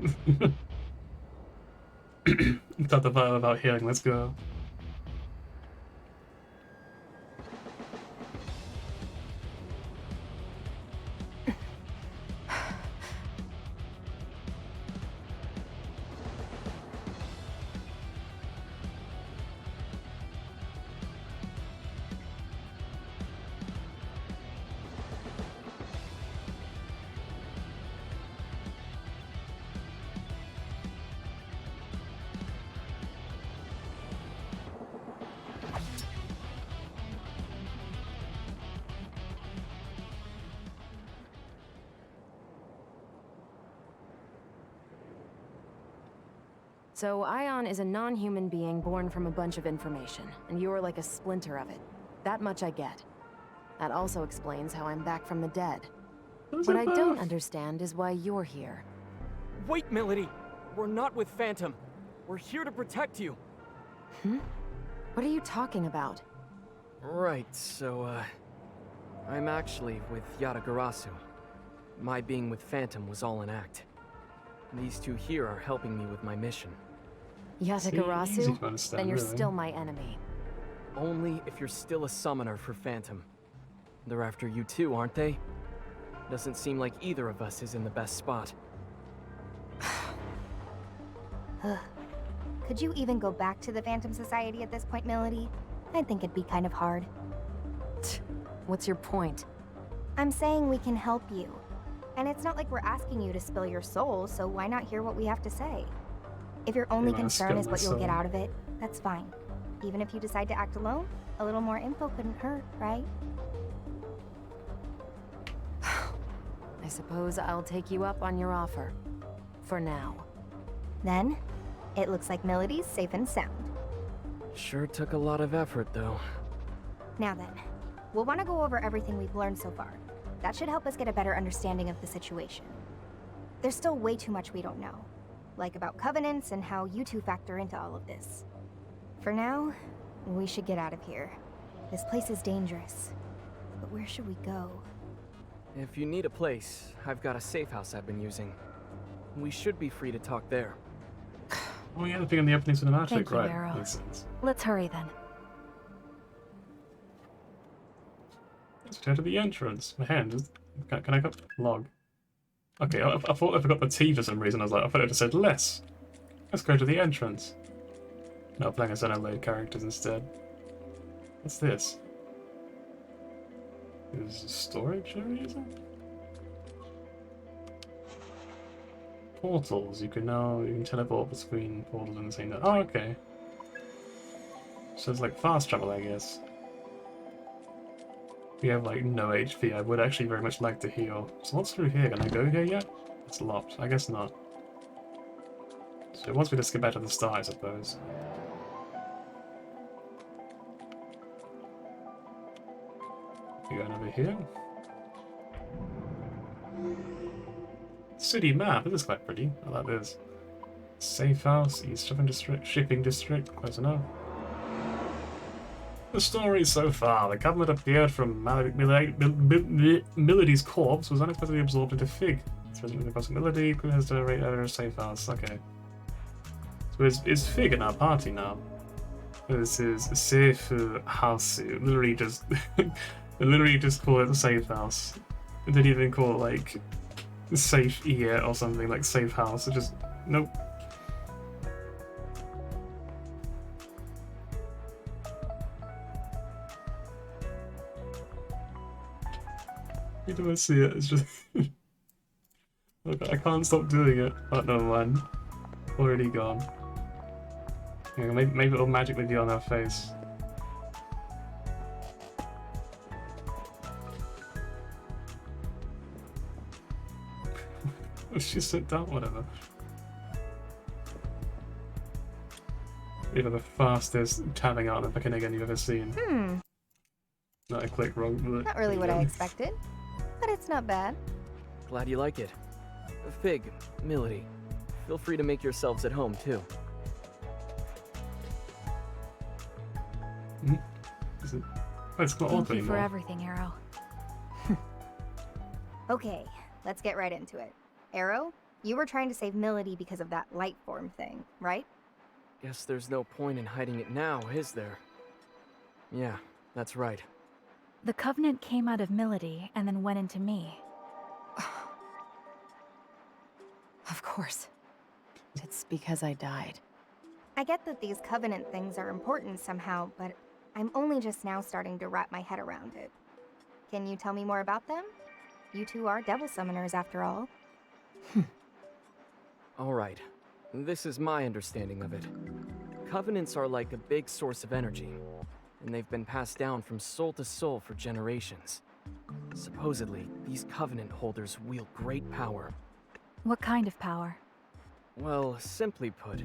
Got the vibe about healing, let's go. So, Ion is a non-human being born from a bunch of information, and you're like a splinter of it. That much I get. That also explains how I'm back from the dead. What I don't understand is why you're here. Wait, Melody! We're not with Phantom. We're here to protect you. Hmm? What are you talking about? Right, so, I'm actually with Yatagarasu. My being with Phantom was all an act. These two here are helping me with my mission. Yatagarasu? Then you're still my enemy. Only if you're still a summoner for Phantom. They're after you too, aren't they? Doesn't seem like either of us is in the best spot. Could you even go back to the Phantom Society at this point, Melody? I think it'd be kind of hard. What's your point? I'm saying we can help you. And it's not like we're asking you to spill your soul, so why not hear what we have to say? If your only concern is what you'll get out of it, that's fine. Even if you decide to act alone, a little more info couldn't hurt, right? I suppose I'll take you up on your offer. For now. Then, it looks like Melody's safe and sound. Sure took a lot of effort, though. Now then, we'll want to go over everything we've learned so far. That should help us get a better understanding of the situation. There's still way too much we don't know. Like about covenants and how you two factor into all of this. For now, we should get out of here. This place is dangerous. But where should we go? If you need a place, I've got a safe house I've been using. We should be free to talk there. Oh yeah, the thing in the opening cinematic, Thank you, right? Barrow. Makes sense. Let's hurry then. Let's go to the entrance. My hand is... Can I go? Log. Okay, I thought I forgot the T for some reason. I was like, I thought it just said less. Let's go to the entrance. No, playing as Xenoblade characters instead. What's this? Is storage area, is it? Portals. You can teleport between portals in the same. Oh, okay. So it's like fast travel, I guess. We have like no HP. I would actually very much like to heal. So what's through here? Can I go here yet? It's locked. I guess not. So once we just get back to the start, I suppose. You going over here? City map. This is quite pretty. I like this. Safe house, East Shipping District. Close enough. The story so far. The government appeared from Melody's corpse was unexpectedly absorbed into Fig. Threatening the possibility has to rate out a safe house. Okay. So is Fig in our party now? This is a safe house. Literally just call it a safe house. It didn't even call it like safe ear or something like safe house. It just nope. You don't see it. It's just look, I can't stop doing it. Oh no, man, already gone. Yeah, maybe it'll magically be on her face. She sit down, whatever. Either the fastest tabbing out of Pekinigan you've ever seen. No, I clicked wrong. Not really what I expected, but it's not bad. Glad you like it. Fig, Milady, feel free to make yourselves at home, too. Is it? Oh, it's not Thank open you for anymore. everything, Arrow. Okay, let's get right into it. Arrow, you were trying to save Milady because of that light form thing, right? Guess there's no point in hiding it now, is there? Yeah, that's right. The Covenant came out of Milady and then went into me. Of course. It's because I died. I get that these Covenant things are important somehow, but I'm only just now starting to wrap my head around it. Can you tell me more about them? You two are devil summoners after all. Alright, this is my understanding of it. Covenants are like a big source of energy, and they've been passed down from soul to soul for generations. Supposedly, these Covenant holders wield great power. What kind of power? Well, simply put,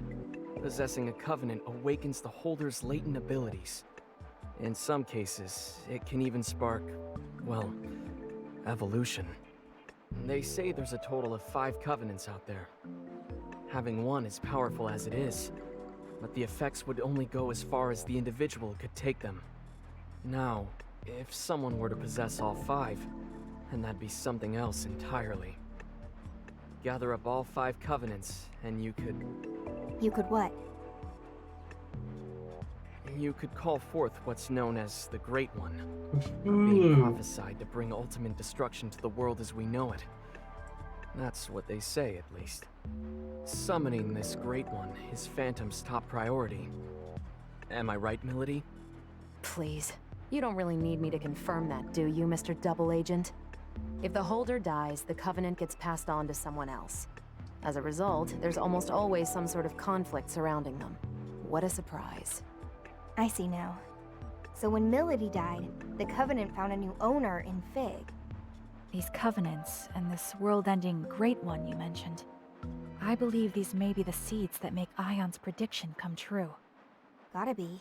possessing a Covenant awakens the holder's latent abilities. In some cases, it can even spark, well, evolution. They say there's a total of 5 Covenants out there. Having one is powerful as it is, but the effects would only go as far as the individual could take them. Now, if someone were to possess all 5, then that'd be something else entirely. Gather up all 5 Covenants, and you could... You could what? You could call forth what's known as the Great One, being prophesied to bring ultimate destruction to the world as we know it. That's what they say, at least. Summoning this Great One is Phantom's top priority. Am I right, Milady? Please. You don't really need me to confirm that, do you, Mr. Double Agent? If the holder dies, the Covenant gets passed on to someone else. As a result, there's almost always some sort of conflict surrounding them. What a surprise. I see now. So when Milady died, the Covenant found a new owner in Fig. These Covenants and this world-ending Great One you mentioned. I believe these may be the seeds that make Ion's prediction come true. Gotta be.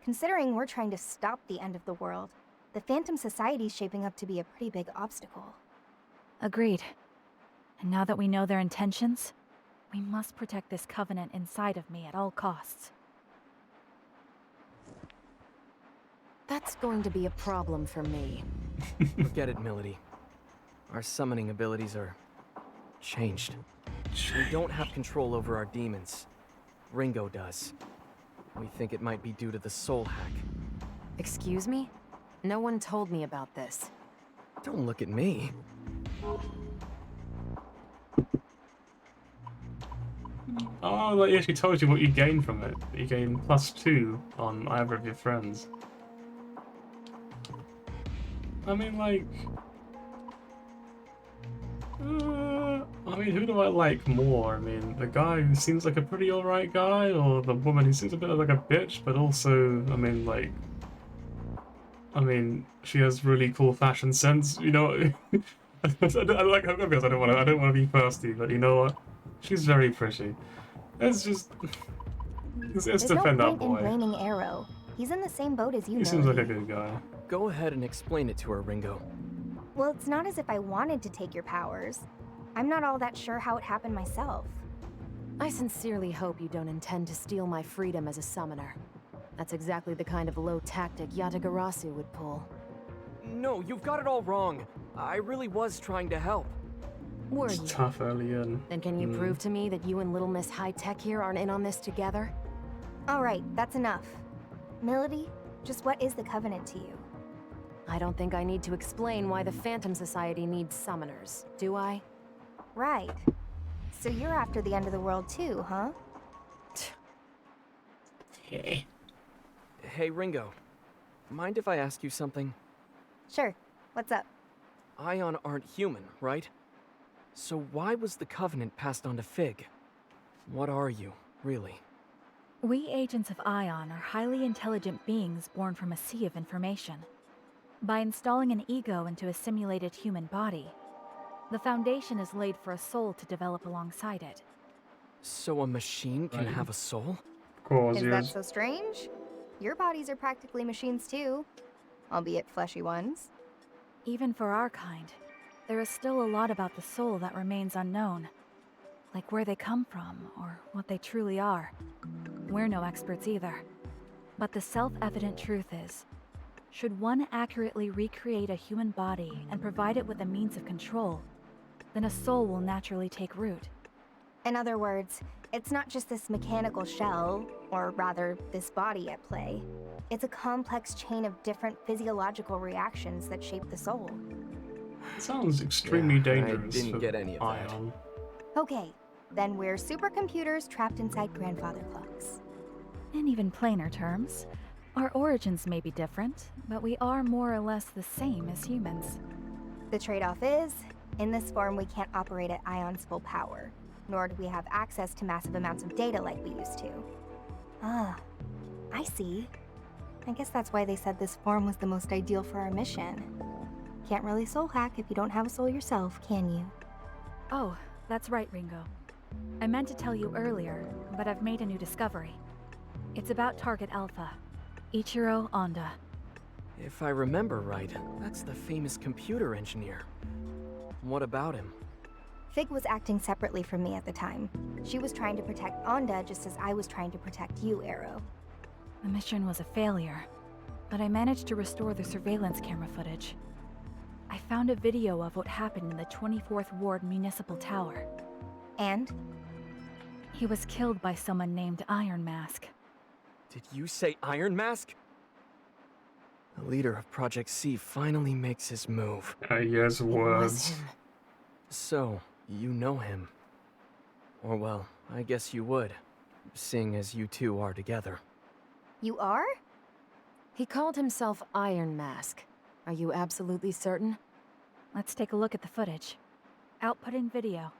Considering we're trying to stop the end of the world, the Phantom Society's shaping up to be a pretty big obstacle. Agreed. And now that we know their intentions, we must protect this Covenant inside of me at all costs. That's going to be a problem for me. Forget it, Milady. Our summoning abilities are... changed. We don't have control over our demons. Ringo does. We think it might be due to the soul hack. Excuse me? No one told me about this. Don't look at me. Oh, like, yeah, she told you what you gain from it. You gain +2 on either of your friends. I mean, like... I mean, who do I like more? I mean, the guy who seems like a pretty alright guy, or the woman who seems a bit like a bitch, but also, I mean, like... I mean, she has really cool fashion sense, you know? I like her because I don't want to be thirsty, but you know what? She's very pretty. It's just... Let's There's defend no that point in boy. blaming Arrow. He's in the same boat as you, He seems like a Milady. good guy. Go ahead and explain it to her, Ringo. Well, it's not as if I wanted to take your powers. I'm not all that sure how it happened myself. I sincerely hope you don't intend to steal my freedom as a summoner. That's exactly the kind of low tactic Yatagarasu would pull. No, you've got it all wrong. I really was trying to help. Were It's you? tough early in. Then can you prove to me that you and Little Miss High Tech here aren't in on this together? Alright, that's enough. Milady, just what is the Covenant to you? I don't think I need to explain why the Phantom Society needs summoners, do I? Right. So you're after the end of the world too, huh? Hey, Ringo. Mind if I ask you something? Sure. What's up? Ion aren't human, right? So why was the Covenant passed on to Fig? What are you, really? We agents of Ion are highly intelligent beings born from a sea of information. By installing an ego into a simulated human body, the foundation is laid for a soul to develop alongside it. So a machine can have a soul? Of course, Is yes. that so strange? Your bodies are practically machines too. albeit fleshy ones. Even for our kind, there is still a lot about the soul that remains unknown. Like where they come from, or what they truly are. We're no experts either. But the self-evident truth is, should one accurately recreate a human body and provide it with a means of control, then a soul will naturally take root. In other words, it's not just this mechanical shell, or rather, this body at play. It's a complex chain of different physiological reactions that shape the soul. Sounds extremely dangerous. I didn't get any of that. Ion. Okay, then we're supercomputers trapped inside grandfather clocks. In even plainer terms, our origins may be different, but we are more or less the same as humans. The trade-off is, in this form we can't operate at Ion's full power, nor do we have access to massive amounts of data like we used to. Ah, I see. I guess that's why they said this form was the most ideal for our mission. Can't really soul hack if you don't have a soul yourself, can you? Oh, that's right, Ringo. I meant to tell you earlier, but I've made a new discovery. It's about Target Alpha, Ichiro Honda. If I remember right, that's the famous computer engineer. What about him? Fig was acting separately from me at the time. She was trying to protect Onda just as I was trying to protect you, Arrow. The mission was a failure, but I managed to restore the surveillance camera footage. I found a video of what happened in the 24th Ward Municipal Tower. And? He was killed by someone named Iron Mask. Did you say Iron Mask? The leader of Project C finally makes his move. Yes, words. So, you know him. Or well, I guess you would, seeing as you two are together. You are? He called himself Iron Mask. Are you absolutely certain? Let's take a look at the footage. Outputting video.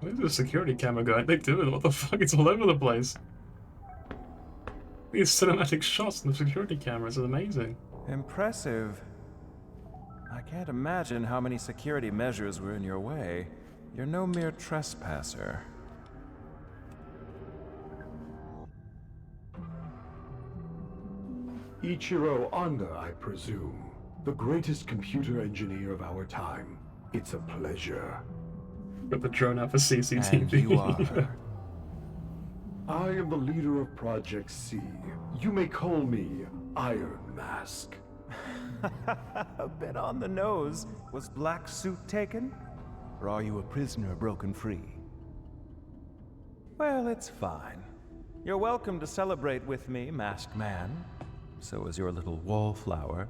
Where's the security camera guy? They do it. What the fuck? It's all over the place. These cinematic shots and the security cameras are amazing. Impressive. I can't imagine how many security measures were in your way. You're no mere trespasser. Ichiro Honda, I presume. The greatest computer engineer of our time. It's a pleasure. Got the drone out for CCTV. And you are. I am the leader of Project C. You may call me Iron Mask. A bit on the nose. Was Black Suit taken? Or are you a prisoner broken free? Well, it's fine. You're welcome to celebrate with me, Masked Man. So is your little wallflower.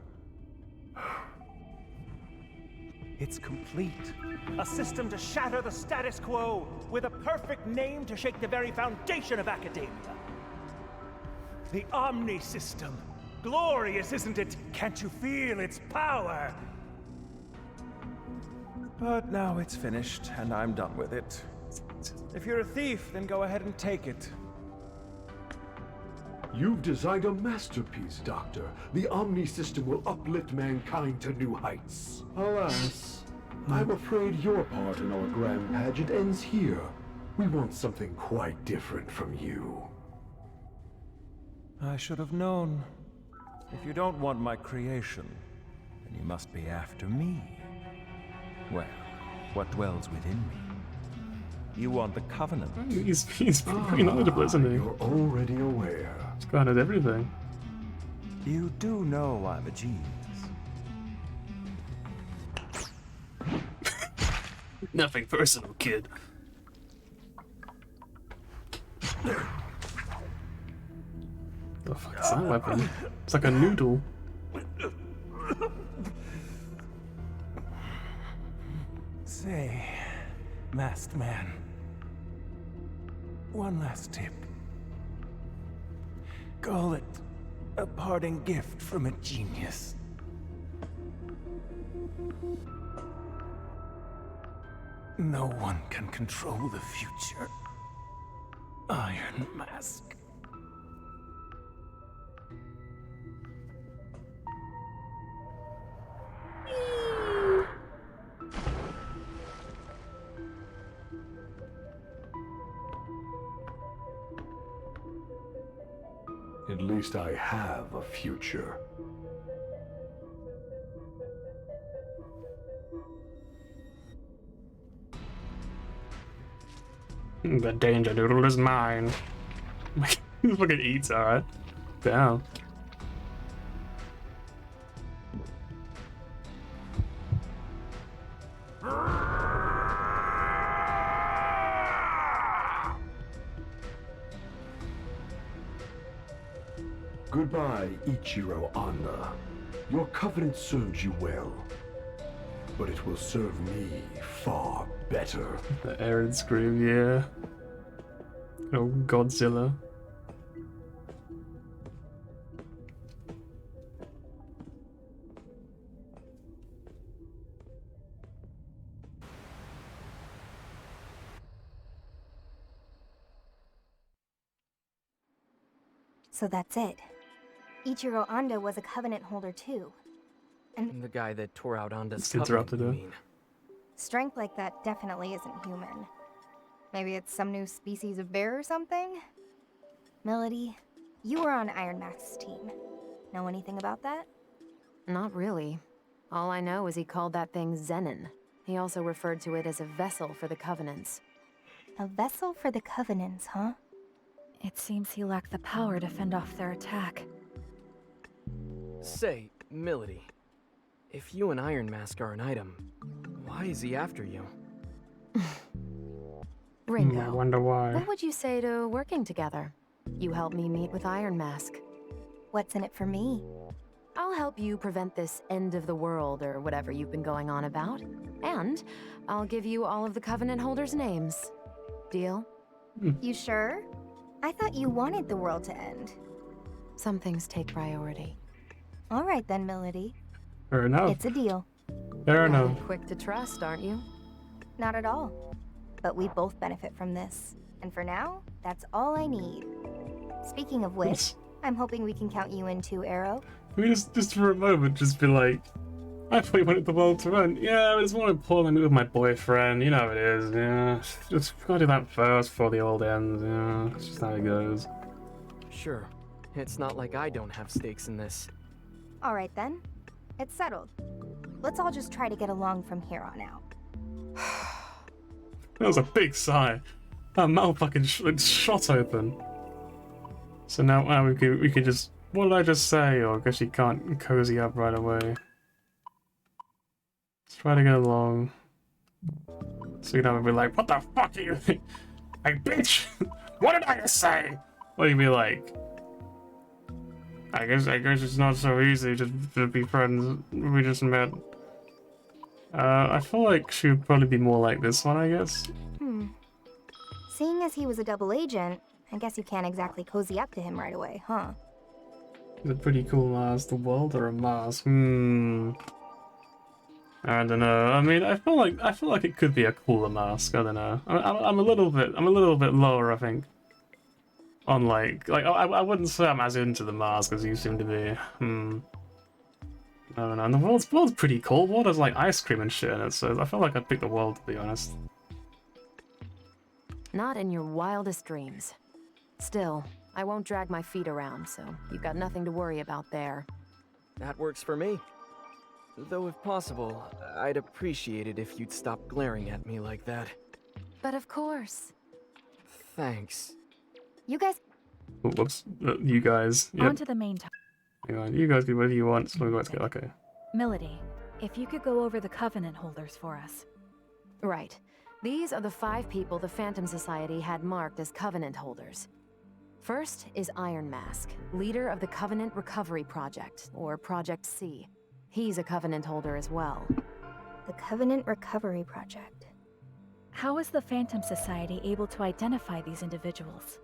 It's complete. A system to shatter the status quo, with a perfect name to shake the very foundation of academia. The Omni System. Glorious, isn't it? Can't you feel its power? But now it's finished, and I'm done with it. If you're a thief, then go ahead and take it. You've designed a masterpiece, Doctor. The Omni System will uplift mankind to new heights. Alas, I'm afraid your part in our grand pageant ends here. We want something quite different from you. I should have known. If you don't want my creation, then you must be after me. Well, what dwells within me? You want the Covenant. He's pretty knowledgeable, isn't he? You're already aware. He's granted everything. You do know I'm a genius. Nothing personal, kid. The fuck is that weapon? It's like a noodle. Say, Masked Man, one last tip. Call it a parting gift from a genius. No one can control the future. Iron Mask. At least I have a future. The danger noodle is mine. He fucking eats, alright. Damn. Goodbye, Ichiro Anda. Your covenant served you well, but it will serve me far better. The Aaron scream, yeah. Oh, Godzilla. So that's it. Ichiro Anda was a Covenant holder too. And The guy that tore out Anda's It's covenant, interrupted you her. mean? strength like that definitely isn't human. Maybe it's some new species of bear or something? Melody, you were on Iron Mask's team. Know anything about that? Not really. All I know is he called that thing Zenon. He also referred to it as a vessel for the Covenants. A vessel for the Covenants, huh? It seems he lacked the power to fend off their attack. Say, Milady, if you and Iron Mask are an item, why is he after you? Ringo, I wonder why. what would you say to working together? You help me meet with Iron Mask. What's in it for me? I'll help you prevent this end of the world or whatever you've been going on about. And I'll give you all of the Covenant holders' names. Deal? You sure? I thought you wanted the world to end. Some things take priority. All right then, Melody. Fair enough. It's a deal. Fair enough. Quick to trust, aren't you? Not at all. But we both benefit from this. And for now, that's all I need. Speaking of which, I'm hoping we can count you in too, Arrow. Can we just for a moment just be like, I thought you wanted the world to end. Yeah, it's more important than with my boyfriend. You know how it is. Yeah, just gotta do that first before the world ends. Yeah, it's just how it goes. Sure. It's not like I don't have stakes in this. All right then. It's settled. Let's all just try to get along from here on out. That was a big sigh. That mouth fucking shot open. So now we could just. What did I just say? Or I guess you can't cozy up right away. Let's try to get along. So you know, be like, what the fuck are you? Hey, bitch! What did I just say? What do you be like? I guess it's not so easy to be friends. We just met. I feel like she would probably be more like this one, I guess. Seeing as he was a double agent, I guess you can't exactly cozy up to him right away, huh? It's a pretty cool mask. The world or a mask? I don't know. I mean, I feel like it could be a cooler mask. I don't know. I'm a little bit lower, I think. On like I wouldn't say I'm as into the mask as you seem to be. I don't know. And the world's pretty cool. The world has like ice cream and shit in it, so I feel like I'd pick the world, to be honest. Not in your wildest dreams. Still, I won't drag my feet around, so you've got nothing to worry about there. That works for me. Though if possible, I'd appreciate it if you'd stop glaring at me like that. But of course. Thanks. You guys... Oh, whoops. You guys. Yep. On to the main topic. Hang on. You guys do whatever you want, so we got to go. Okay. Milady, if you could go over the Covenant holders for us. Right. These are the 5 people the Phantom Society had marked as Covenant holders. First is Iron Mask, leader of the Covenant Recovery Project, or Project C. He's a Covenant holder as well. The Covenant Recovery Project. How is the Phantom Society able to identify these individuals?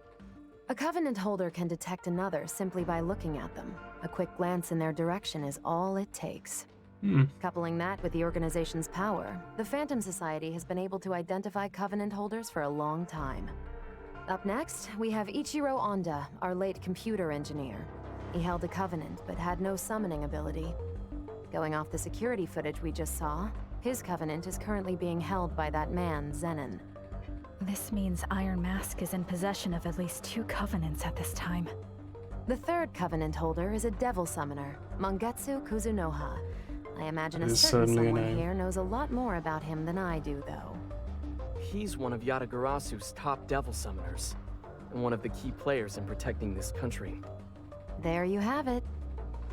A Covenant holder can detect another simply by looking at them. A quick glance in their direction is all it takes. Coupling that with the organization's power, the Phantom Society has been able to identify Covenant holders for a long time. Up next, we have Ichiro Anda, our late computer engineer. He held a Covenant, but had no summoning ability. Going off the security footage we just saw, his Covenant is currently being held by that man, Zenon. This means Iron Mask is in possession of at least 2 Covenants at this time. The third Covenant holder is a devil summoner, Mangetsu Kuzunoha. I imagine a certain someone here knows a lot more about him than I do, though. He's one of Yatagarasu's top devil summoners, and one of the key players in protecting this country. There you have it.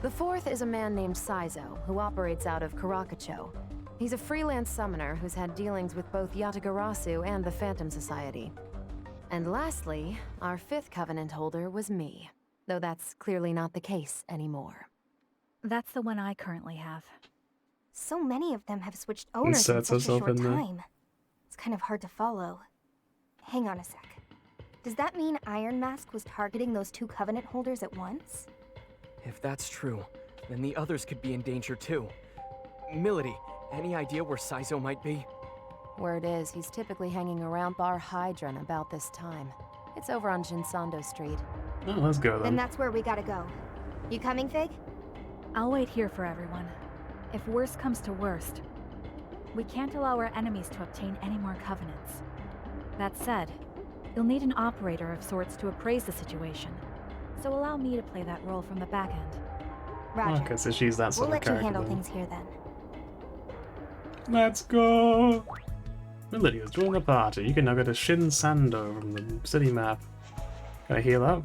The fourth is a man named Saizo, who operates out of Karakacho. He's a freelance summoner who's had dealings with both Yatagarasu and the Phantom Society. And lastly, our fifth Covenant holder was me, though that's clearly not the case anymore. That's the one I currently have. So many of them have switched owners in such a short time. It's kind of hard to follow. Hang on a sec. Does that mean Iron Mask was targeting those two Covenant holders at once? If that's true, then the others could be in danger too. Milady, any idea where Saizo might be? Word is, he's typically hanging around Bar Hydron about this time. It's over on Shinsando Street. Oh, let's go then. Then that's where we gotta go. You coming, Fig? I'll wait here for everyone. If worst comes to worst, we can't allow our enemies to obtain any more covenants. That said, you'll need an operator of sorts to appraise the situation, so allow me to play that role from the back end. Roger. Okay, so she's that sort We'll of let you character handle then. things here then. Let's go! Lydia's joined the party. You can now go to Shinsando from the city map. Can I heal up?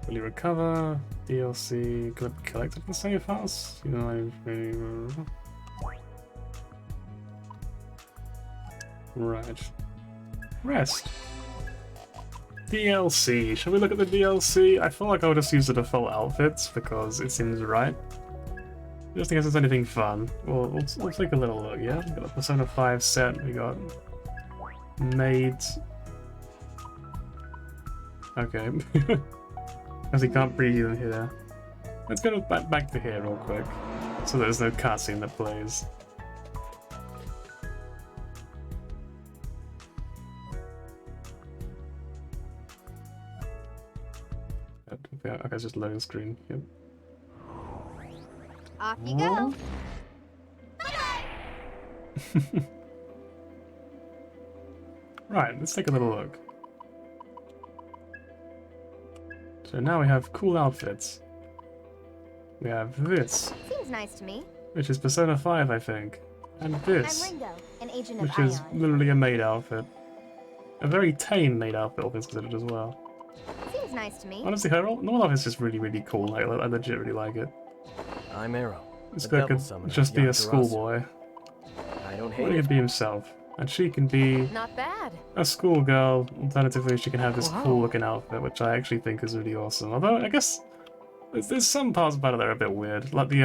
Will you recover? DLC collected in the safe house? You know, right. Rest. DLC. Shall we look at the DLC? I feel like I'll just use the default outfits because it seems right. Just in case there's anything fun. We'll take a little look, yeah? We got the Persona 5 set, we got maids. Okay. Because he can't breathe in here. Let's go back to here real quick. So there's no cutscene that plays. Okay, it's just loading screen. Yep. Off you go. Right, let's take a little look. So now we have cool outfits. We have this, Seems nice to me. which is Persona 5, I think. And this, I'm Ringo, an agent of which is Ion. literally a maid outfit. A very tame maid outfit, all things considered as well. Seems nice to me. Honestly, her normal outfit's just really, really cool. Like, I legit really like it. I'm Arrow. This the guy devil could summoner just be a Yatagarasu. schoolboy. I don't Or hate he it. could be himself. And she can be Not bad. a schoolgirl. Alternatively, she can have this Wow. cool looking outfit, which I actually think is really awesome. Although, I guess there's some parts about it that are a bit weird. Like the,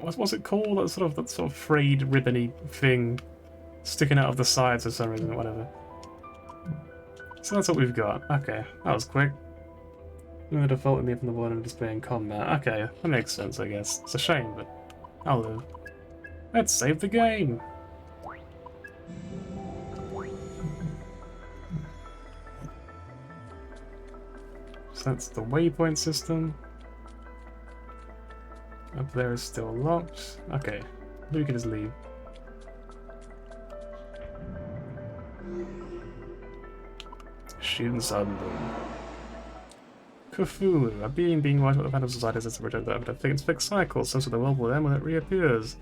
what's it called? That sort of frayed, ribbony thing sticking out of the sides for some reason or whatever. So that's what we've got. Okay, that was quick. The default in the from the bottom display in combat. Okay, that makes sense, I guess. It's a shame, but I'll live. Let's save the game! So that's the waypoint system. Up there is still locked. Okay, we can just leave. Shinsando. Cthulhu, a being wiped out the Phantom Society as a project that have its fixed cycle, so the world will end when it reappears.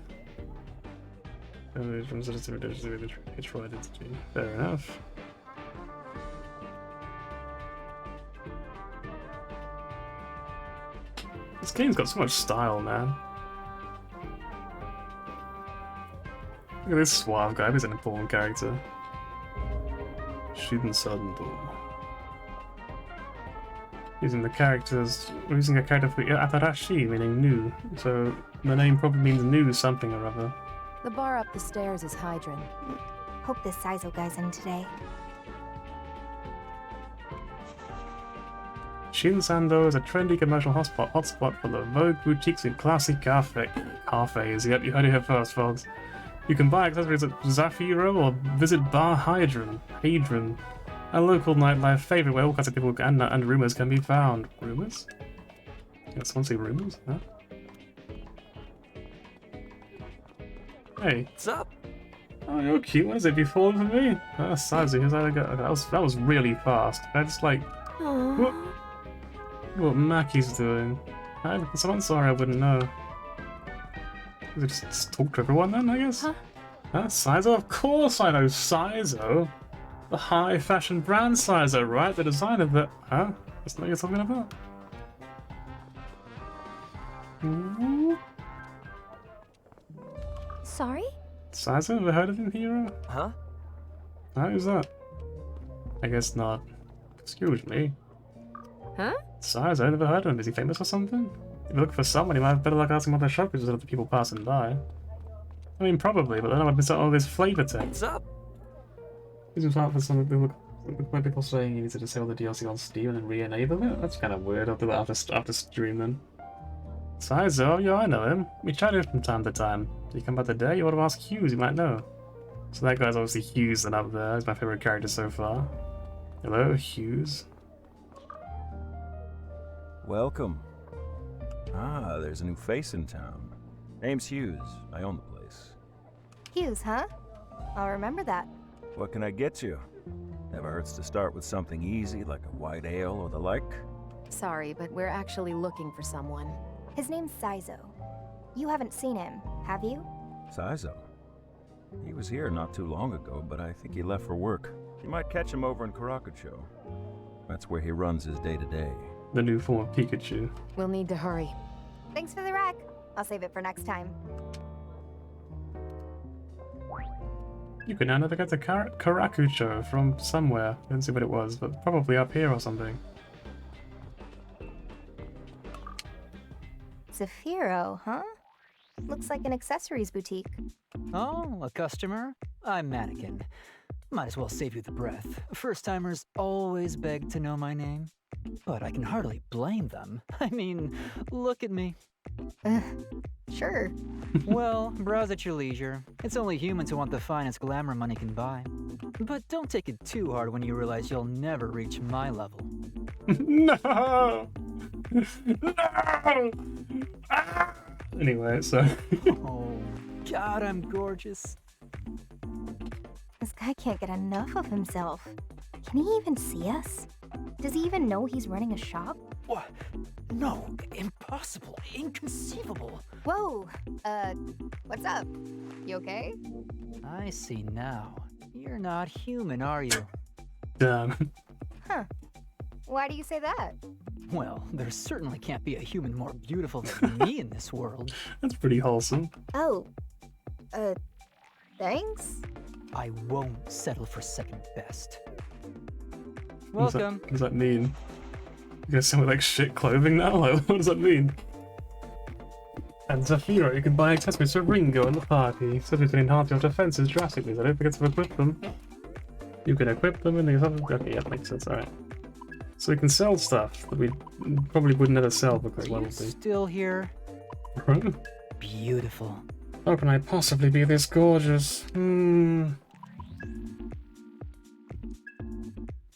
Fair enough. This game's got so much style, man. Look at this suave guy, he's an important character. Shinsando. Using a character for Atarashi, meaning new. So the name probably means new something or other. The bar up the stairs is Hydron. Hope this Saizo guy's in today. Shinsando is a trendy commercial hotspot full of vogue boutiques and classy cafes. Yep, you heard it here first, folks. You can buy accessories at Zafiro or visit Bar Hydron, a local nightlife favorite where all kinds of people and rumors can be found. Rumors? Did someone say rumors? Huh? Hey. What's up? Oh, you're cute. What is it? You falling for me? Saizo, here's how I go. Okay, that was really fast. I just like. Whoop. What Maki's doing. Someone sorry I wouldn't know. Just talk to everyone then, I guess? Huh? Sizo? Of course I know Sizo! The high fashion brand Sizo, right? The designer that... Huh? That's not what you're talking about? Ooh. Sorry? Sizo? Ever heard of him, Hero? Huh? Who's that? I guess not. Excuse me. Huh? Sizo, never heard of him. Is he famous or something? If you look for someone, you might have better luck asking what their shop is instead of the people passing by. I mean, probably, but then I've missed out all this flavor text. What's up? Isn't that for some people? When people saying you need to disable the DLC on Steam and then re-enable it? That's kind of weird. I'll do that after stream then. Sizo, yeah, I know him. We chatted from time to time. Did he come by today? You ought to ask Hughes, you might know. So that guy's obviously Hughes then up there. He's my favorite character so far. Hello, Hughes. Welcome. Ah, there's a new face in town. Name's Hughes. I own the place. Hughes, huh? I'll remember that. What can I get you? Never hurts to start with something easy like a white ale or the like. Sorry, but we're actually looking for someone. His name's Sizo. You haven't seen him, have you? Sizo? He was here not too long ago, but I think he left for work. You might catch him over in Karakucho. That's where he runs his day-to-day. The new form of Pikachu. We'll need to hurry. Thanks for the rec. I'll save it for next time. You can now navigate to Karakucho from somewhere. Didn't see what it was, but probably up here or something. Zafiro, huh? Looks like an accessories boutique. Oh, a customer? I'm Mannequin. Might as well save you the breath. First-timers always beg to know my name. But I can hardly blame them. I mean, look at me. Sure. Well, browse at your leisure. It's only humans who want the finest glamour money can buy. But don't take it too hard when you realize you'll never reach my level. No! No! Ah! Anyway, so... Oh, God, I'm gorgeous. This guy can't get enough of himself. Can he even see us? Does he even know he's running a shop? What? No, impossible, inconceivable. Whoa, what's up? You okay? I see now. You're not human, are you? Damn. Huh. Why do you say that? Well, there certainly can't be a human more beautiful than me in this world. That's pretty wholesome. Oh. Thanks? I won't settle for second best. Welcome. What does that mean? You guys sound like shit clothing now? Like, what does that mean? And Zafiro, you can buy accessories for Ringo in the party. Accessories can enhance your defenses drastically, so don't forget to equip them. You can equip them and there's other... Okay, yeah, that makes sense, alright. So we can sell stuff that we probably would never sell because level 3. Still here? Beautiful. How can I possibly be this gorgeous?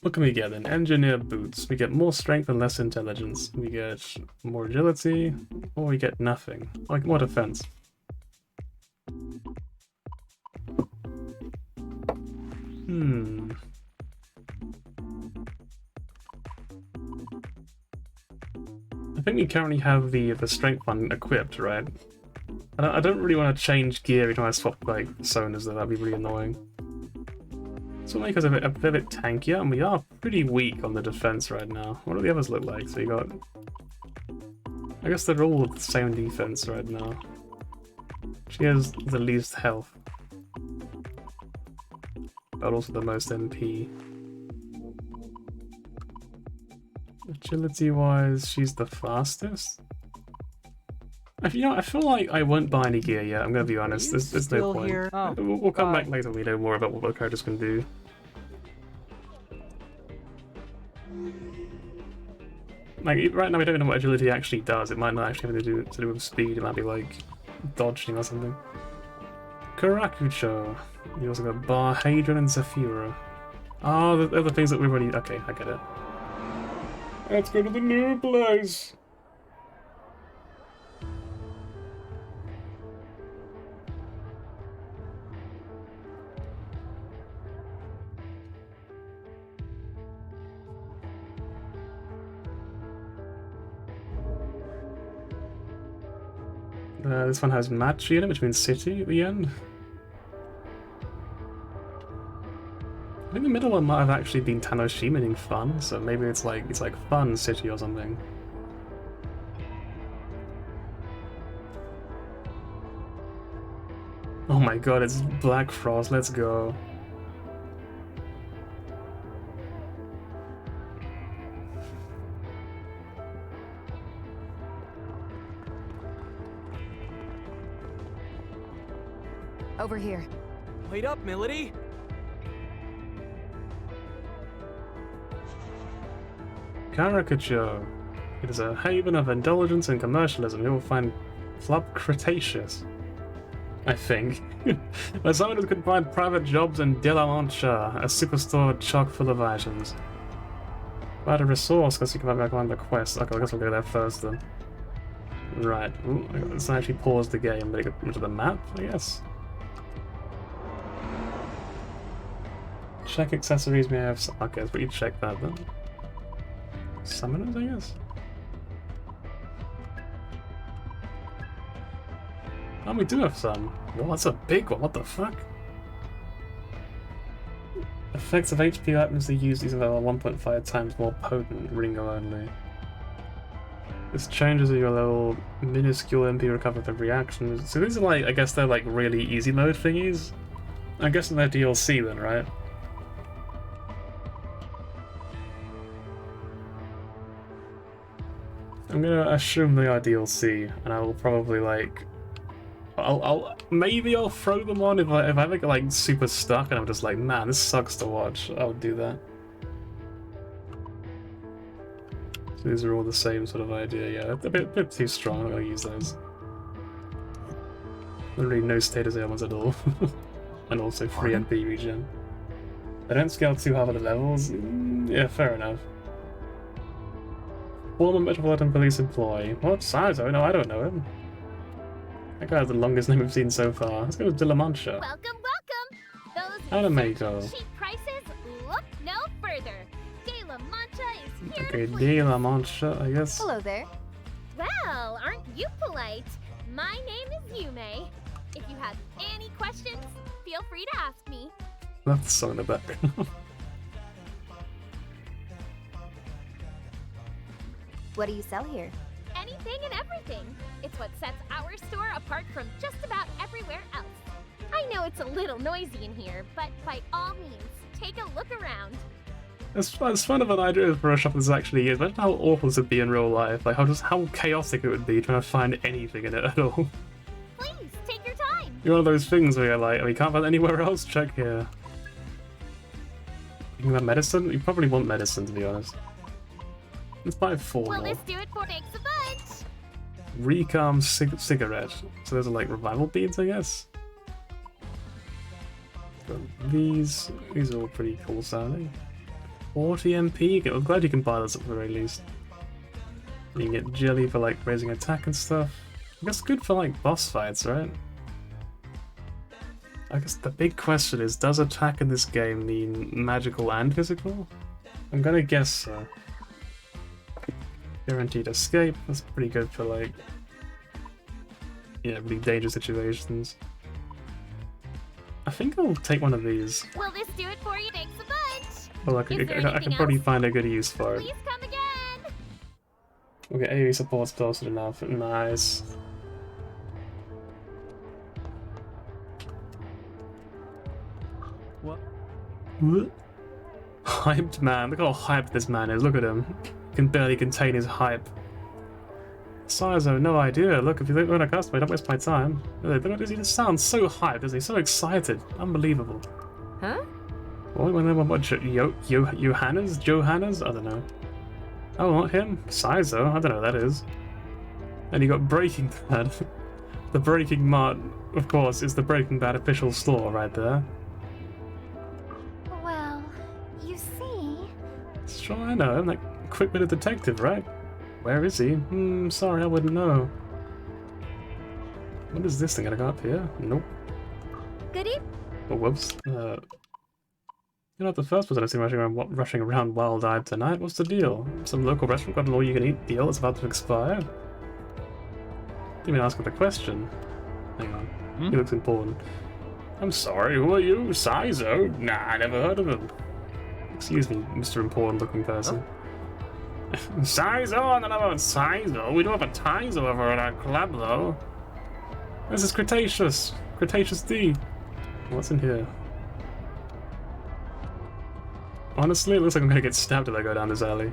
What can we get then? Engineer boots. We get more strength and less intelligence. We get more agility, or we get nothing. Like more defense. I think we currently have the strength one equipped, right? I don't really want to change gear every time I swap like personas though, that'd be really annoying. So make us a bit tankier, and we are pretty weak on the defense right now. What do the others look like? So you got... I guess they're all the same defense right now. She has the least health. But also the most MP. Agility-wise, she's the fastest? You know, I feel like I won't buy any gear yet, I'm gonna be honest. There's no point. Oh, we'll come back later when we know more about what the characters can do. Like, right now we don't know what agility actually does. It might not actually have to do with speed, it might be like dodging or something. Karakucho. You also got Bar, Hadron, and Zafiro. Oh, the other things that we've already... Okay, I get it. Let's go to the new place! This one has Machi in it, which means city at the end. I think the middle one might have actually been Tanoshi, meaning fun, so maybe it's like fun city or something. Oh my god, it's Black Frost, let's go. Over here. Wait up, Milady! Caricature. It is a haven of indulgence and commercialism. You will find Flub Cretaceous, I think. Where someone who can find private jobs in De La Mancha, a superstore chock full of items. Find a resource because you can back on the quest. Okay, I guess we'll go there first then. Right. Ooh, let's actually pause the game and go into the map, I guess. Check accessories may have. Okay, let's we check that then. Summoners, I guess? Oh, we do have some. Well, that's a big one, what the fuck? Effects of HP items they use these are 1.5 times more potent, Ringo only. This changes your little minuscule MP recover the reactions. So these are like, I guess they're like really easy mode thingies? I'm guessing they're DLC then, right? I'm gonna assume they are DLC, and I will probably like, maybe I'll throw them on if I ever get like super stuck and I'm just like, man, this sucks to watch. I would do that. So these are all the same sort of idea. Yeah, a bit too strong. I'm not gonna use those. Literally no status ailments at all, and also free MP regen. They don't scale too high for the levels. Yeah, fair enough. Former Metropolitan Police employee. What? Sizo? No, I don't know him. That guy has the longest name we've seen so far. Let's go to De La Mancha. Welcome, welcome! Those Anime. cheap prices, look no further. De La Mancha is here Okay, to De La Mancha, I guess. Hello there. Well, aren't you polite? My name is Yume. If you have any questions, feel free to ask me. That's the song in the background. What do you sell here? Anything and everything. It's what sets our store apart from just about everywhere else. I know it's a little noisy in here, but by all means, take a look around. It's fun of an idea for a shop this actually is. Imagine how awful this would be in real life. Like how chaotic it would be trying to find anything in it at all. Please, take your time. You're one of those things where you're like, we can't find anywhere else, check here. You want medicine? You probably want medicine, to be honest. Let's buy 4 Will more. this do it for thanks a bunch? Recalm cigarette. So those are like revival beads, I guess. Got these are all pretty cool sounding. 40 MP. I'm glad you can buy this at the very least. You can get jelly for like raising attack and stuff. I guess good for like boss fights, right? I guess the big question is, does attack in this game mean magical and physical? I'm gonna guess so. Guaranteed escape, that's pretty good for like, yeah, really dangerous situations. I think I'll take one of these. Will this do it for you? Thanks a bunch. Well, I can probably find a good use for it. Please come again. Okay, AoE support's posted enough. Nice. What? Hyped man. Look how hyped this man is. Look at him. He can barely contain his hype. Sizo, no idea. Look, if you don't want a customer, don't waste my time. He just sounds so hyped, doesn't he? So excited. Unbelievable. Huh? What, Johannes? Johannes? I don't know. Oh, not him? Sizo? I don't know who that is. And you got Breaking Bad. The Breaking Mart, of course, is the Breaking Bad official store right there. Well, you see... Sure, I know. I'm like quick witted detective, right? Where is he? Sorry, I wouldn't know. What is this thing? Gonna go up here? Nope. Goody? Oh, whoops. You're not the first person I've seen rushing around wild-eyed tonight. What's the deal? Some local restaurant got an all-you-can-eat deal that's about to expire? Didn't even ask her the question. Hang on. He looks important. I'm sorry, who are you? Sizo? Nah, I never heard of him. Excuse me, Mr. Important looking person. Sizo? No, Sizo. We don't have a Tizo over at our club, though. This is Cretaceous. Cretaceous D. What's in here? Honestly, it looks like I'm gonna get stabbed if I go down this alley.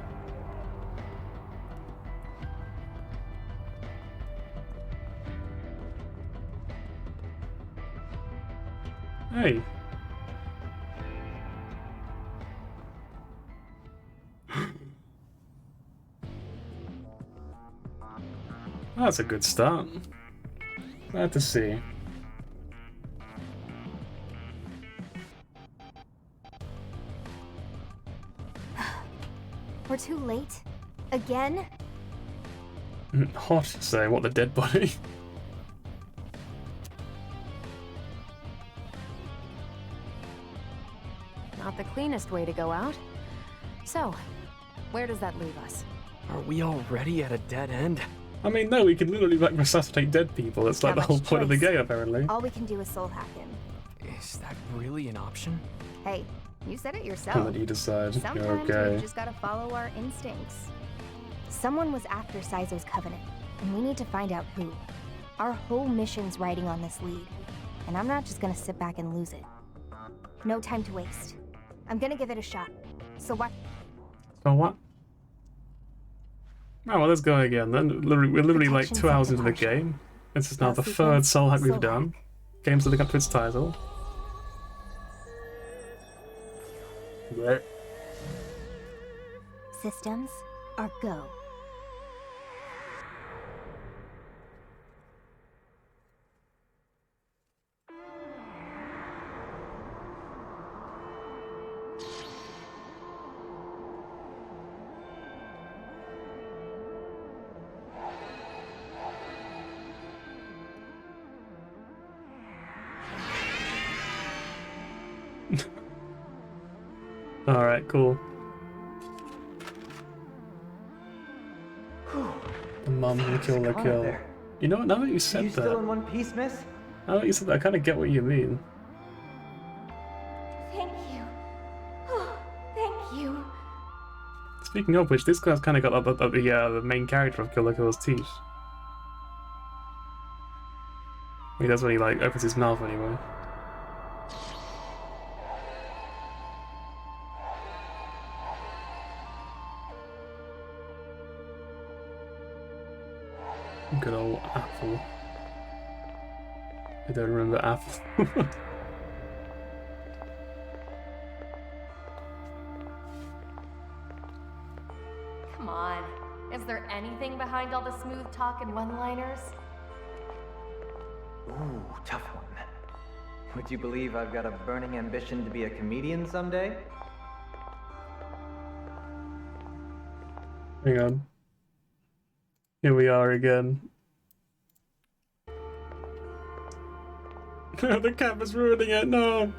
Hey. That's a good start. Glad to see. We're too late? Again? Hot, say, what, the dead body? Not the cleanest way to go out. So, where does that leave us? Are we already at a dead end? I mean, no, we can literally like resuscitate dead people. It's like the whole point of the game, apparently. All we can do is soul hack him. Is that really an option? Hey, you said it yourself. I'll let you decide. Sometimes You're okay. we just gotta follow our instincts. Someone was after Sizo's covenant, and we need to find out who. Our whole mission's riding on this lead, and I'm not just gonna sit back and lose it. No time to waste. I'm gonna give it a shot. So what? So what? Oh, well, let's go again then. We're literally like 2 hours into the game. This is now the third soul hack we've done. Game's living up to its title. Yeah. Systems are go. Alright, cool. The mum will kill the kill. You know what, now that you said that... Still in one piece, miss? Now that you said that, I kind of get what you mean. Thank you. Oh, thank you. Speaking of which, this guy's kind of got the main character of Kill la Kill's teeth. He does when he like opens his mouth anyway. Good old Apple. I don't remember Apple. Come on. Is there anything behind all the smooth talk and one-liners? Ooh, tough one. Would you believe I've got a burning ambition to be a comedian someday? Hang on. Here we are again. The cap is ruining it, no!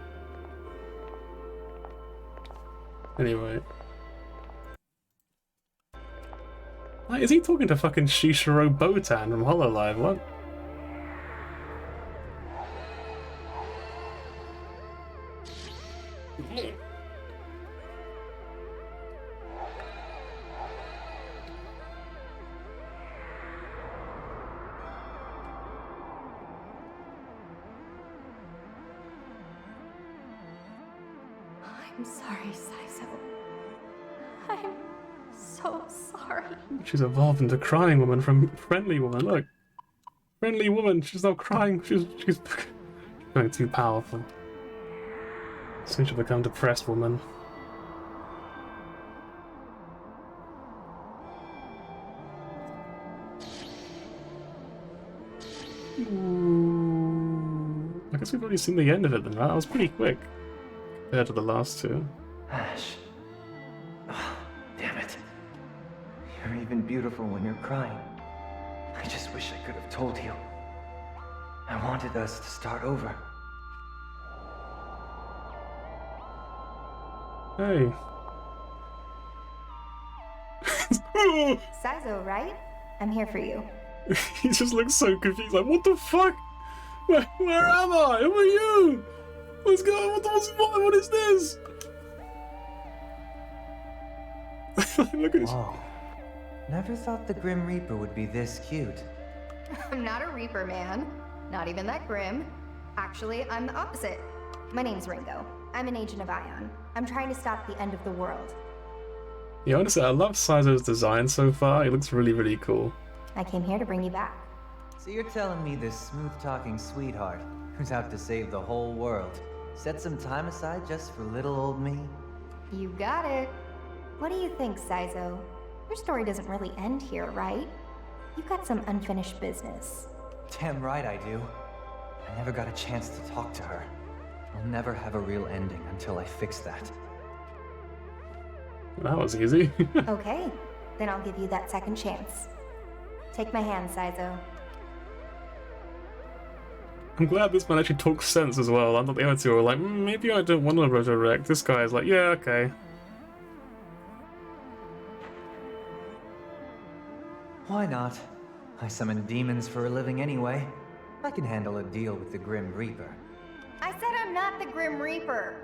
Anyway. Like, is he talking to fucking Shishiro Botan from HoloLive? What? I'm sorry, Sizo. I'm so sorry. She's evolved into crying woman from friendly woman. Look, friendly woman. She's not crying. She's becoming too powerful. Soon she'll become depressed woman. Ooh. I guess we've already seen the end of it then, right? That was pretty quick compared to the last two. Ash. Oh, damn it. You're even beautiful when you're crying. I just wish I could have told you. I wanted us to start over. Hey. Sizo, right? I'm here for you. He just looks so confused, like, what the fuck? Where am I? Who are you? What's going on? What is this? Look at this. Whoa. Never thought the Grim Reaper would be this cute. I'm not a Reaper, man. Not even that grim. Actually, I'm the opposite. My name's Ringo. I'm an agent of Ion. I'm trying to stop the end of the world. Yeah, honestly, I love Saizo's design so far. He looks really, really cool. I came here to bring you back. So you're telling me this smooth-talking sweetheart, who's out to save the whole world, set some time aside just for little old me? You got it. What do you think, Saizo? Your story doesn't really end here, right? You've got some unfinished business. Damn right I do. I never got a chance to talk to her. I'll never have a real ending until I fix that. That was easy. Okay, then I'll give you that second chance. Take my hand, Saizo. I'm glad this man actually talks sense as well. I thought the other two were like, maybe I don't want to resurrect. This guy's like, yeah, okay. Why not? I summon demons for a living anyway. I can handle a deal with the Grim Reaper. I said I'm not the Grim Reaper.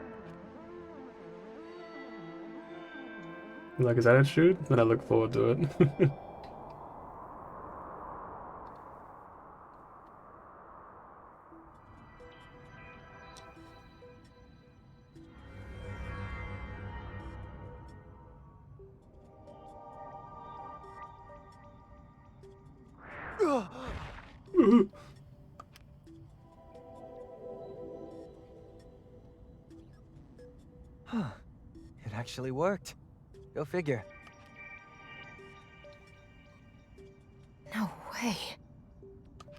You like his attitude? Then I look forward to it. Huh. It actually worked. Go figure. No way.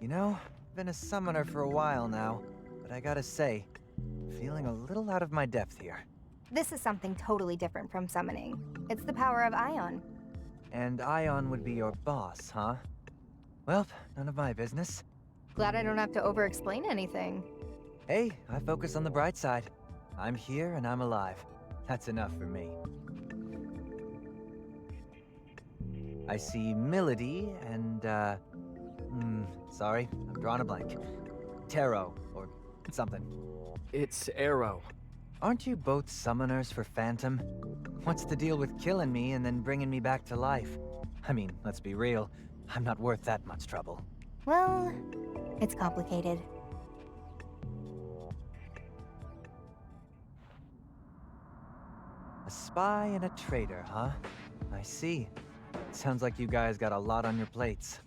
You know, I've been a summoner for a while now, but I gotta say, feeling a little out of my depth here. This is something totally different from summoning. It's the power of Ion. And Ion would be your boss, huh? Well, none of my business. Glad I don't have to over-explain anything. Hey, I focus on the bright side. I'm here and I'm alive. That's enough for me. I see Melody and, sorry, I'm drawing a blank. Taro, or something. It's Arrow. Aren't you both summoners for Phantom? What's the deal with killing me and then bringing me back to life? I mean, let's be real, I'm not worth that much trouble. Well, it's complicated. A spy and a traitor, huh? I see. Sounds like you guys got a lot on your plates.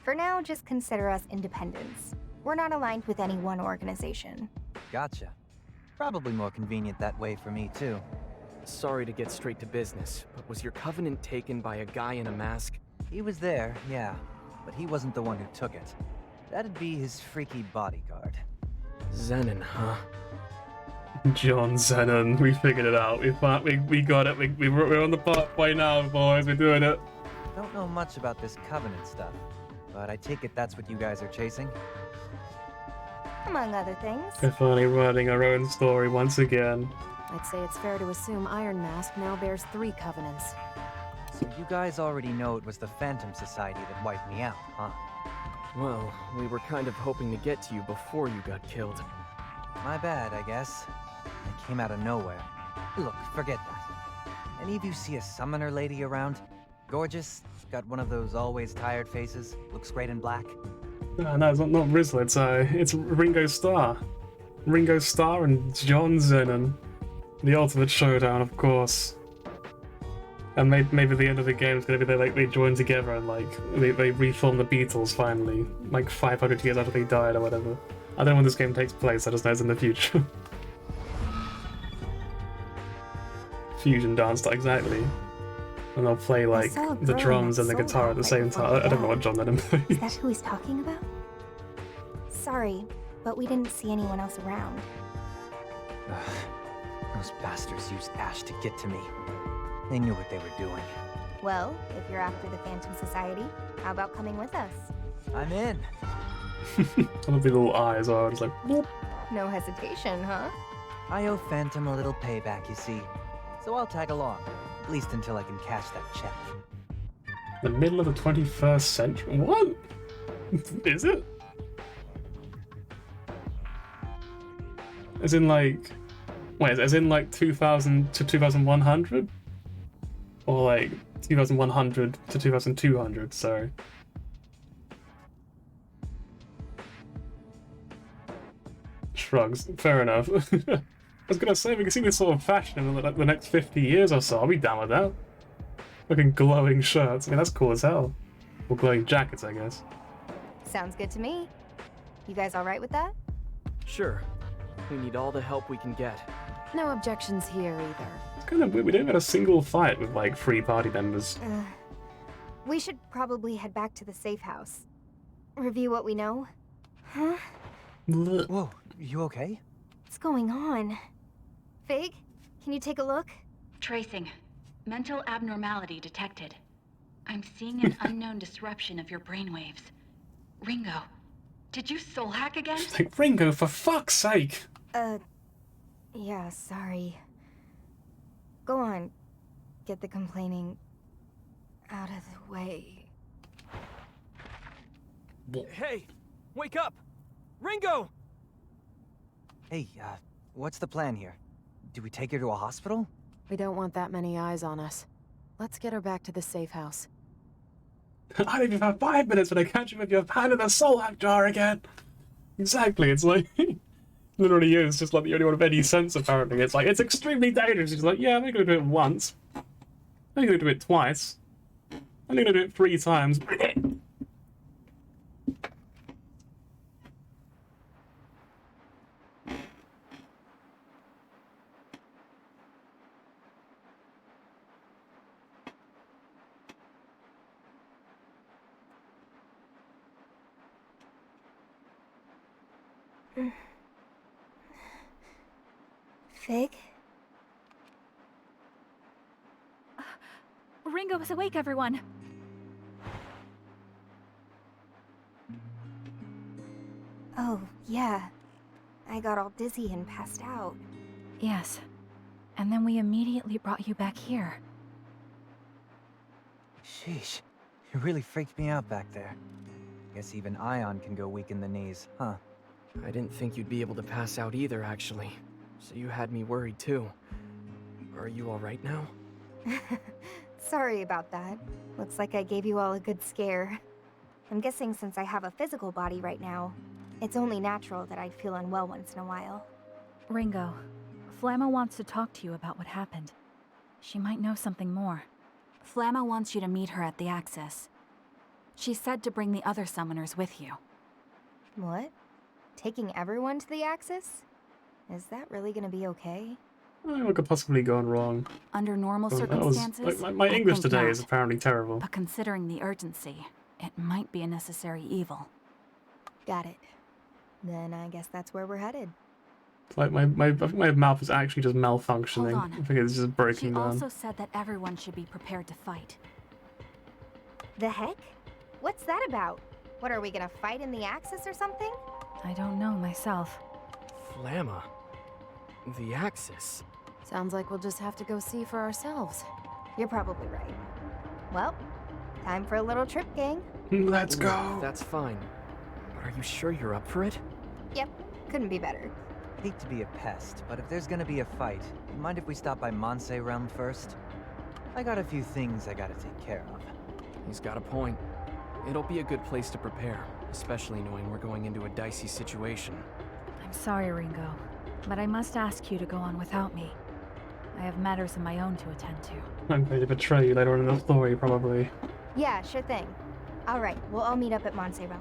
For now, just consider us independents. We're not aligned with any one organization. Gotcha. Probably more convenient that way for me, too. Sorry to get straight to business, but was your covenant taken by a guy in a mask? He was there, yeah, but he wasn't the one who took it. That'd be his freaky bodyguard. Zenon, huh? John Zenon, we figured it out. We got it. We're on the pathway now, boys. We're doing it. Don't know much about this covenant stuff, but I take it that's what you guys are chasing? Among other things. We're finally writing our own story once again. I'd say it's fair to assume Iron Mask now bears 3 covenants. So you guys already know it was the Phantom Society that wiped me out, huh? Well, we were kind of hoping to get to you before you got killed. My bad, I guess. I came out of nowhere. Look, forget that. Any of you see a summoner lady around? Gorgeous, got one of those always tired faces, looks great in black. No, it's not Rizzle, it's Ringo Starr. Ringo Starr and John Zenon. The ultimate showdown, of course. And maybe the end of the game is going to be they join together and they reform the Beatles finally, like 500 years after they died or whatever. I don't know when this game takes place, I just know it's in the future. Fusion dance, exactly. And they'll play like the drums and the guitar at the same time. I don't know what John Lennon plays. Is that who he's talking about? Sorry, but we didn't see anyone else around. Those bastards used Ash to get to me. They knew what they were doing. Well, if you're after the Phantom Society, how about coming with us? I'm in. I love the little eyes are just like, boop. No hesitation, huh? I owe Phantom a little payback, you see. So I'll tag along, at least until I can cash that check. The middle of the 21st century? What? Is it? As in like, wait, as in like 2000 to 2100? Or like 2100 to 2200, sorry. Shrugs, fair enough. I was gonna say, we can see this sort of fashion in like the next 50 years or so. I'll be down with that. Looking glowing shirts, I mean, that's cool as hell. Or glowing jackets, I guess. Sounds good to me. You guys alright with that? Sure. We need all the help we can get. No objections here either. It's kind of weird, we didn't have a single fight with like 3 party members. We should probably head back to the safe house. Review what we know. Huh? Whoa, you okay? What's going on? Fig, can you take a look? Tracing. Mental abnormality detected. I'm seeing an unknown disruption of your brainwaves. Ringo, did you soul hack again? Like, Ringo, for fuck's sake! Yeah, sorry. Go on. Get the complaining out of the way. Hey, wake up! Ringo! Hey, what's the plan here? Do we take her to a hospital? We don't want that many eyes on us. Let's get her back to the safe house. I don't even have 5 minutes when I catch you with your hand in the soul hack jar again! Exactly, it's like... literally is just like the only one of any sense, apparently. It's like, it's extremely dangerous. He's like, yeah, I'm gonna do it once. I'm gonna do it twice. I'm gonna do it 3 times. Fig? Ringo is awake, everyone. Oh, yeah. I got all dizzy and passed out. Yes. And then we immediately brought you back here. Sheesh, you really freaked me out back there. Guess even Ion can go weak in the knees, huh? I didn't think you'd be able to pass out either, actually. So you had me worried too. Are you alright now? Sorry about that. Looks like I gave you all a good scare. I'm guessing since I have a physical body right now, it's only natural that I'd feel unwell once in a while. Ringo, Flamma wants to talk to you about what happened. She might know something more. Flamma wants you to meet her at the Axis. She said to bring the other summoners with you. What? Taking everyone to the Axis? Is that really gonna be okay? What could possibly go wrong? Under normal Well, circumstances, my I English think today not. is apparently terrible. But considering the urgency, it might be a necessary evil. Got it. Then I guess that's where we're headed. It's like I think my mouth is actually just malfunctioning. Hold on. I think it's just breaking She down. also said that everyone should be prepared to fight. The heck? What's that about? What, are we gonna fight in the Axis or something? I don't know myself. Flamma? The Axis? Sounds like we'll just have to go see for ourselves. You're probably right. Well, time for a little trip, gang. Let's go. That's fine. But are you sure you're up for it? Yep, couldn't be better. Hate to be a pest, but if there's gonna be a fight, you mind if we stop by Monse Realm first? I got a few things I gotta take care of. He's got a point. It'll be a good place to prepare, especially knowing we're going into a dicey situation. I'm sorry, Ringo, but I must ask you to go on without me. I have matters of my own to attend to. I'm going to betray you later on in the story, probably. Yeah, sure thing. Alright, we'll all meet up at Montserrat.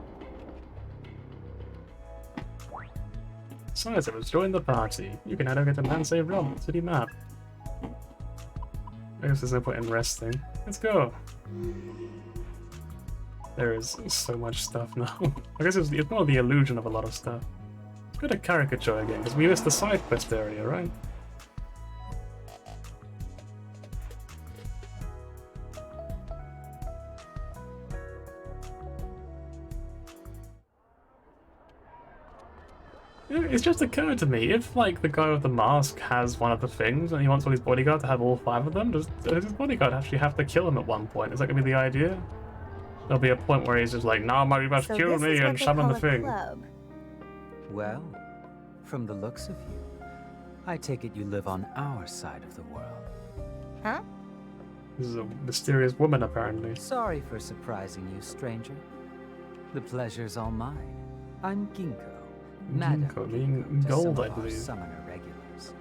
Citizens, join the party. You can head over to Mansay Realm, city map. I guess there's no point in resting. Let's go. There is so much stuff now. I guess it's more the illusion of a lot of stuff. Let's go to caricature again, because we missed the side quest area, right? It's just occurred to me, if like the guy with the mask has one of the things and he wants all his bodyguard to have all 5 of them, does his bodyguard actually have to kill him at one point? Is that gonna be the idea? There'll be a point where he's just like, "Now, you must So kill this me is what and they summon call the a thing." club. Well, from the looks of you, I take it you live on our side of the world. Huh? This is a mysterious woman, apparently. Sorry for surprising you, stranger. The pleasure's all mine. I'm Ginkgo. Madam Ginkgo, meaning Ginkgo to gold, some I of our believe. summoner regulars.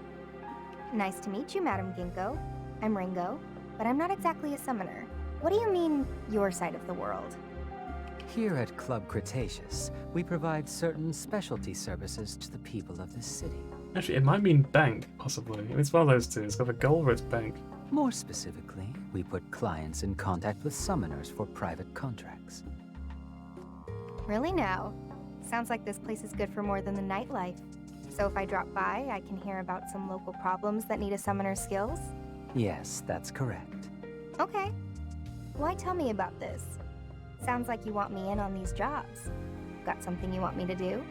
Nice to meet you, Madam Ginkgo. I'm Ringo, but I'm not exactly a summoner. What do you mean, your side of the world? Here at Club Cretaceous, we provide certain specialty services to the people of this city. Actually, it might mean bank, possibly. It's one of those two. It's got a gold or it's bank. More specifically, we put clients in contact with summoners for private contracts. Really now? Sounds like this place is good for more than the nightlife. So if I drop by, I can hear about some local problems that need a summoner's skills? Yes, that's correct. Okay. Why tell me about this? Sounds like you want me in on these jobs. Got something you want me to do?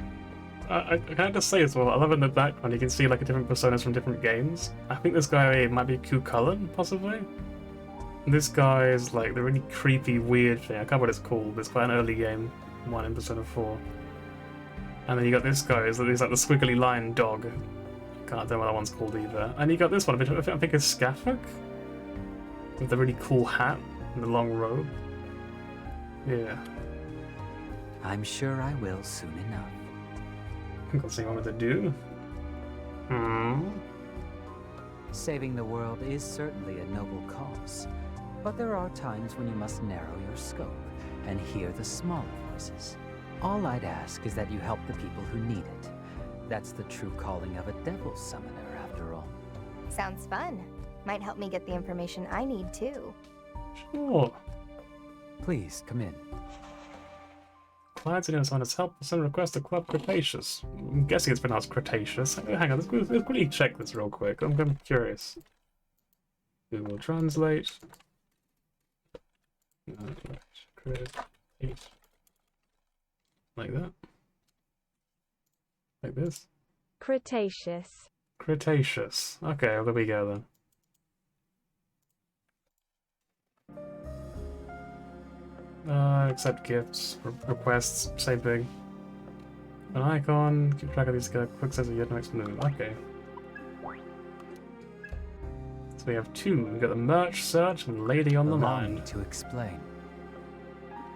I kind of say as well, I love in the background you can see like different personas from different games. I think this guy might be Q Cullen, possibly. And this guy is like the really creepy, weird thing. I can't remember what it's called. It's quite an early game, one in Persona 4. And then you got this guy, he's like the squiggly line dog. Can't tell what that one's called either. And you got this one, I think it's Skafak? With the really cool hat and the long robe. Yeah. I'm sure I will soon enough. Got something I wanted to do. Saving the world is certainly a noble cause, but there are times when you must narrow your scope and hear the smaller voices. All I'd ask is that you help the people who need it. That's the true calling of a devil summoner, after all. Sounds fun. Might help me get the information I need, too. Sure. Please, come in. Clients in on its help send request to Club Cretaceous. I'm guessing it's pronounced Cretaceous. Hang on, let's quickly check this real quick. I'm curious. Google Translate. Like that. Like this. Cretaceous. Cretaceous. Okay, well, there we go then. Accept gifts, requests, same thing. An icon, keep track of these quick sense of your next move. Okay. So we have two. We've got the merch search and lady on the Allow mind. me to explain.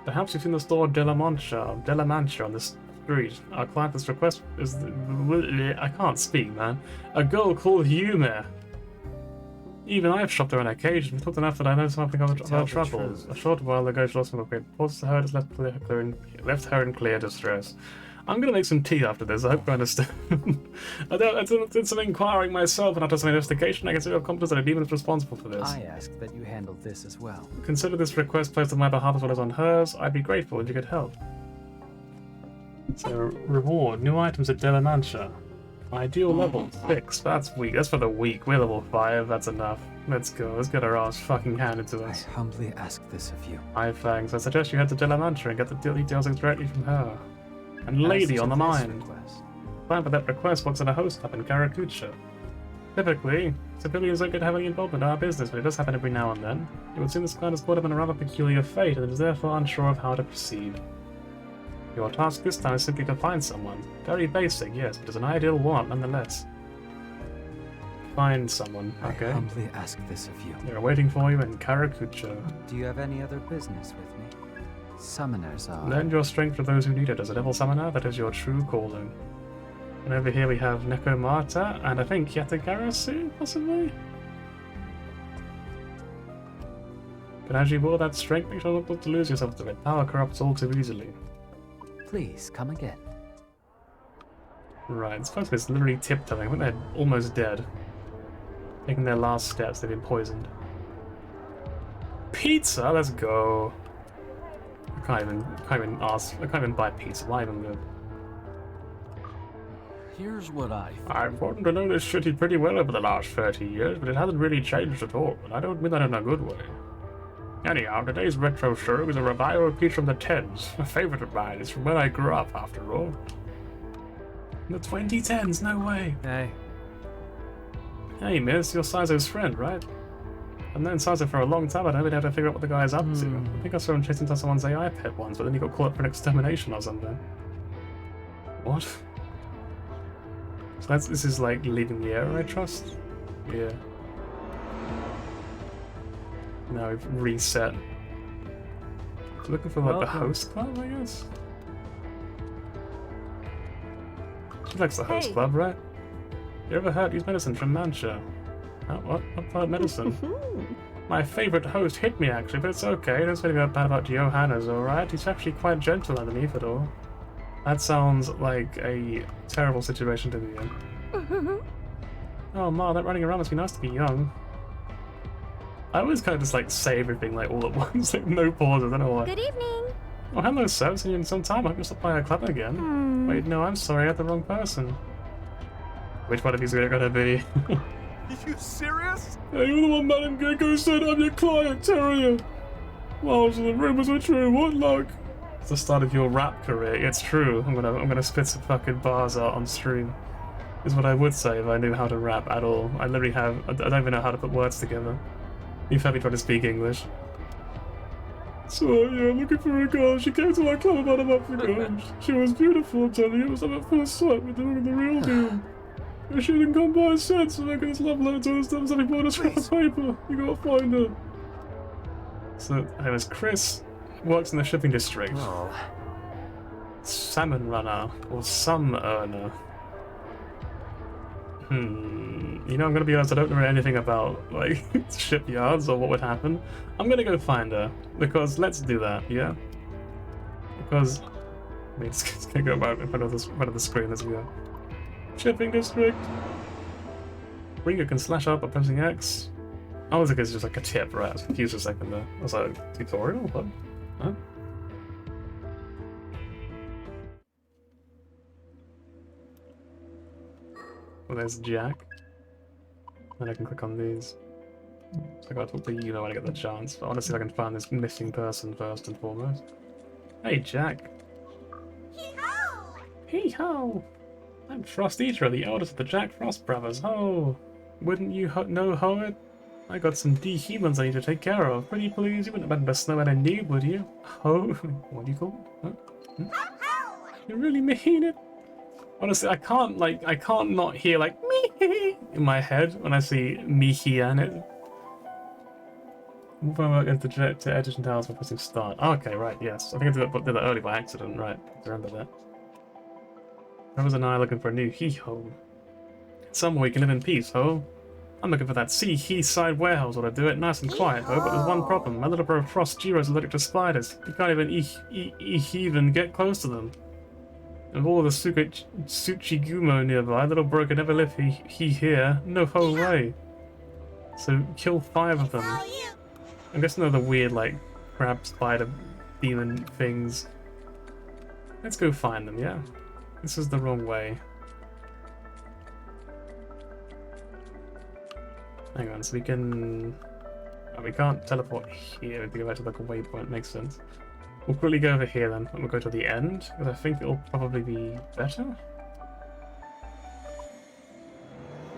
Perhaps you've seen the store De La Mancha on this street. Our client this request is I can't speak, man. A girl called Yume. Even I've shopped her on occasion. Talked enough that I know something of her troubles. A short while ago, she lost some great reports to her. Has left her in clear distress. I'm gonna make some tea after this. I hope you understand. I did some inquiring myself, and after some investigation, I consider confidence that a demon is responsible for this. I ask that you handle this as well. Consider this request placed on my behalf as well as on hers. I'd be grateful if you could help. So, reward. New items at De La Mancha. Ideal level 6. That's weak. That's for the weak. We're level 5. That's enough. Let's go. Let's get our ass fucking handed to us. I humbly ask this of you. Hi, thanks. I suggest you head to De La Mancha and get the details directly from her. And lady on the mind. Plan for that request works at a host hub in Karakucha. Typically, civilians don't get heavily involved in our business, but it does happen every now and then. It would seem this client is caught up in a rather peculiar fate and is therefore unsure of how to proceed. Your task this time is simply to find someone. Very basic, yes, but it's an ideal one nonetheless. Find someone, okay. I humbly ask this of you. They're waiting for you in Karakucha. Do you have any other business with me? Summoners are... Lend your strength to those who need it. As a devil summoner, that is your true calling. And over here we have Nekomata, and I think Yatagarasu, possibly? But as you wield that strength, make sure not to lose yourself to it. Power corrupts all too easily. Please, come again. Right, this person is literally tiptoeing. I think they're almost dead. Taking their last steps, they've been poisoned. Pizza, let's go. I can't even buy pizza. Why even live? Here's what I think. I've gotten to know this city pretty well over the last 30 years, but it hasn't really changed at all, and I don't mean that in a good way. Anyhow, today's retro show is a revival piece from the 10s. A favorite of mine. It's from when I grew up, after all. The 2010s, no way. Hey. Hey, miss, you're Saizo's friend, right? I've known Sato for a long time, I don't really have to figure out what the guy is up to. I think I saw him chasing down someone's AI pet once, but then he got caught up for an extermination or something. What? So this is like leaving the area, I trust? Yeah. Now we've reset. So looking for like the host club, I guess? She likes the host club, right? You ever heard use medicine from Mancha? Oh, what? What medicine? My favourite host hit me actually, but it's okay. Don't say anything bad about Johannes, alright? He's actually quite gentle underneath it all. That sounds like a terrible situation to be in. Oh Ma, that running around must be nice to be young. I always kind of just like say everything like all at once, like no pauses, I don't know why. Good evening. Oh hello sir, seen you in some time. I hope you'll stop by our club again. Wait, no, I'm sorry, I had the wrong person. Which one of you's gonna be? You serious? Yeah, you're the one Madam Gecko said I'm your client, Terrier. Wow, so the rumors were true, what luck? It's the start of your rap career. It's true. I'm gonna spit some fucking bars out on stream. Is what I would say if I knew how to rap at all. I literally have I don't even know how to put words together. You've had me try to speak English. So yeah, I'm looking for a girl. She came to my club about a month ago. She was beautiful, I'm telling you. It was like at first sight. We're doing the real deal. She didn't come by since, so I got this love letter to her stuff, something for this scrap of paper. You gotta find her. So her name is Chris. Works in the shipping district. Oh. Salmon runner or some earner. You know, I'm gonna be honest, I don't know anything about like shipyards or what would happen. I'm gonna go find her because let's do that, yeah. Because I mean, it's gonna go right in front of the screen as we go. Shipping district. Ringo can slash up by pressing X. I was like, it's just like a tip, right? I was confused for a second there. I was like, tutorial? What? Huh? Well, there's Jack. Then I can click on these. So I gotta talk to you when I get the chance. But I wanna see if I can find this missing person first and foremost. Hey, Jack. Hee-ho! Hee-ho! I'm Frost Eater, the eldest of the Jack Frost brothers. Ho! Wouldn't you know Howard? I got some dehumans I need to take care of. Pretty please, you wouldn't have been the snowman I knew, would you? Ho? What do you call it? Huh? You really mean it? Honestly, I can't not hear like me in my head when I see Mihi and it. Move my work into to edges and towels by pressing start. Oh, okay, right, yes. I think I did that early by accident, right. I remember that. Rose and I are looking for a new he-home. Somewhere we can live in peace, ho. I'm looking for that sea-he-side warehouse where I do it nice and quiet, ho, but there's one problem. My little bro Frost Jiro's allergic to spiders. You can't even get close to them. And all the Tsuchigumo nearby, little bro could never live he here. No whole way. So kill 5 of them. I'm guessing they're the weird, like, crab spider demon things. Let's go find them, yeah? This is the wrong way. Hang on, so we can... Oh, we can't teleport here. We have to go back to like a waypoint, makes sense. We'll quickly go over here then, and we'll go to the end, because I think it'll probably be better.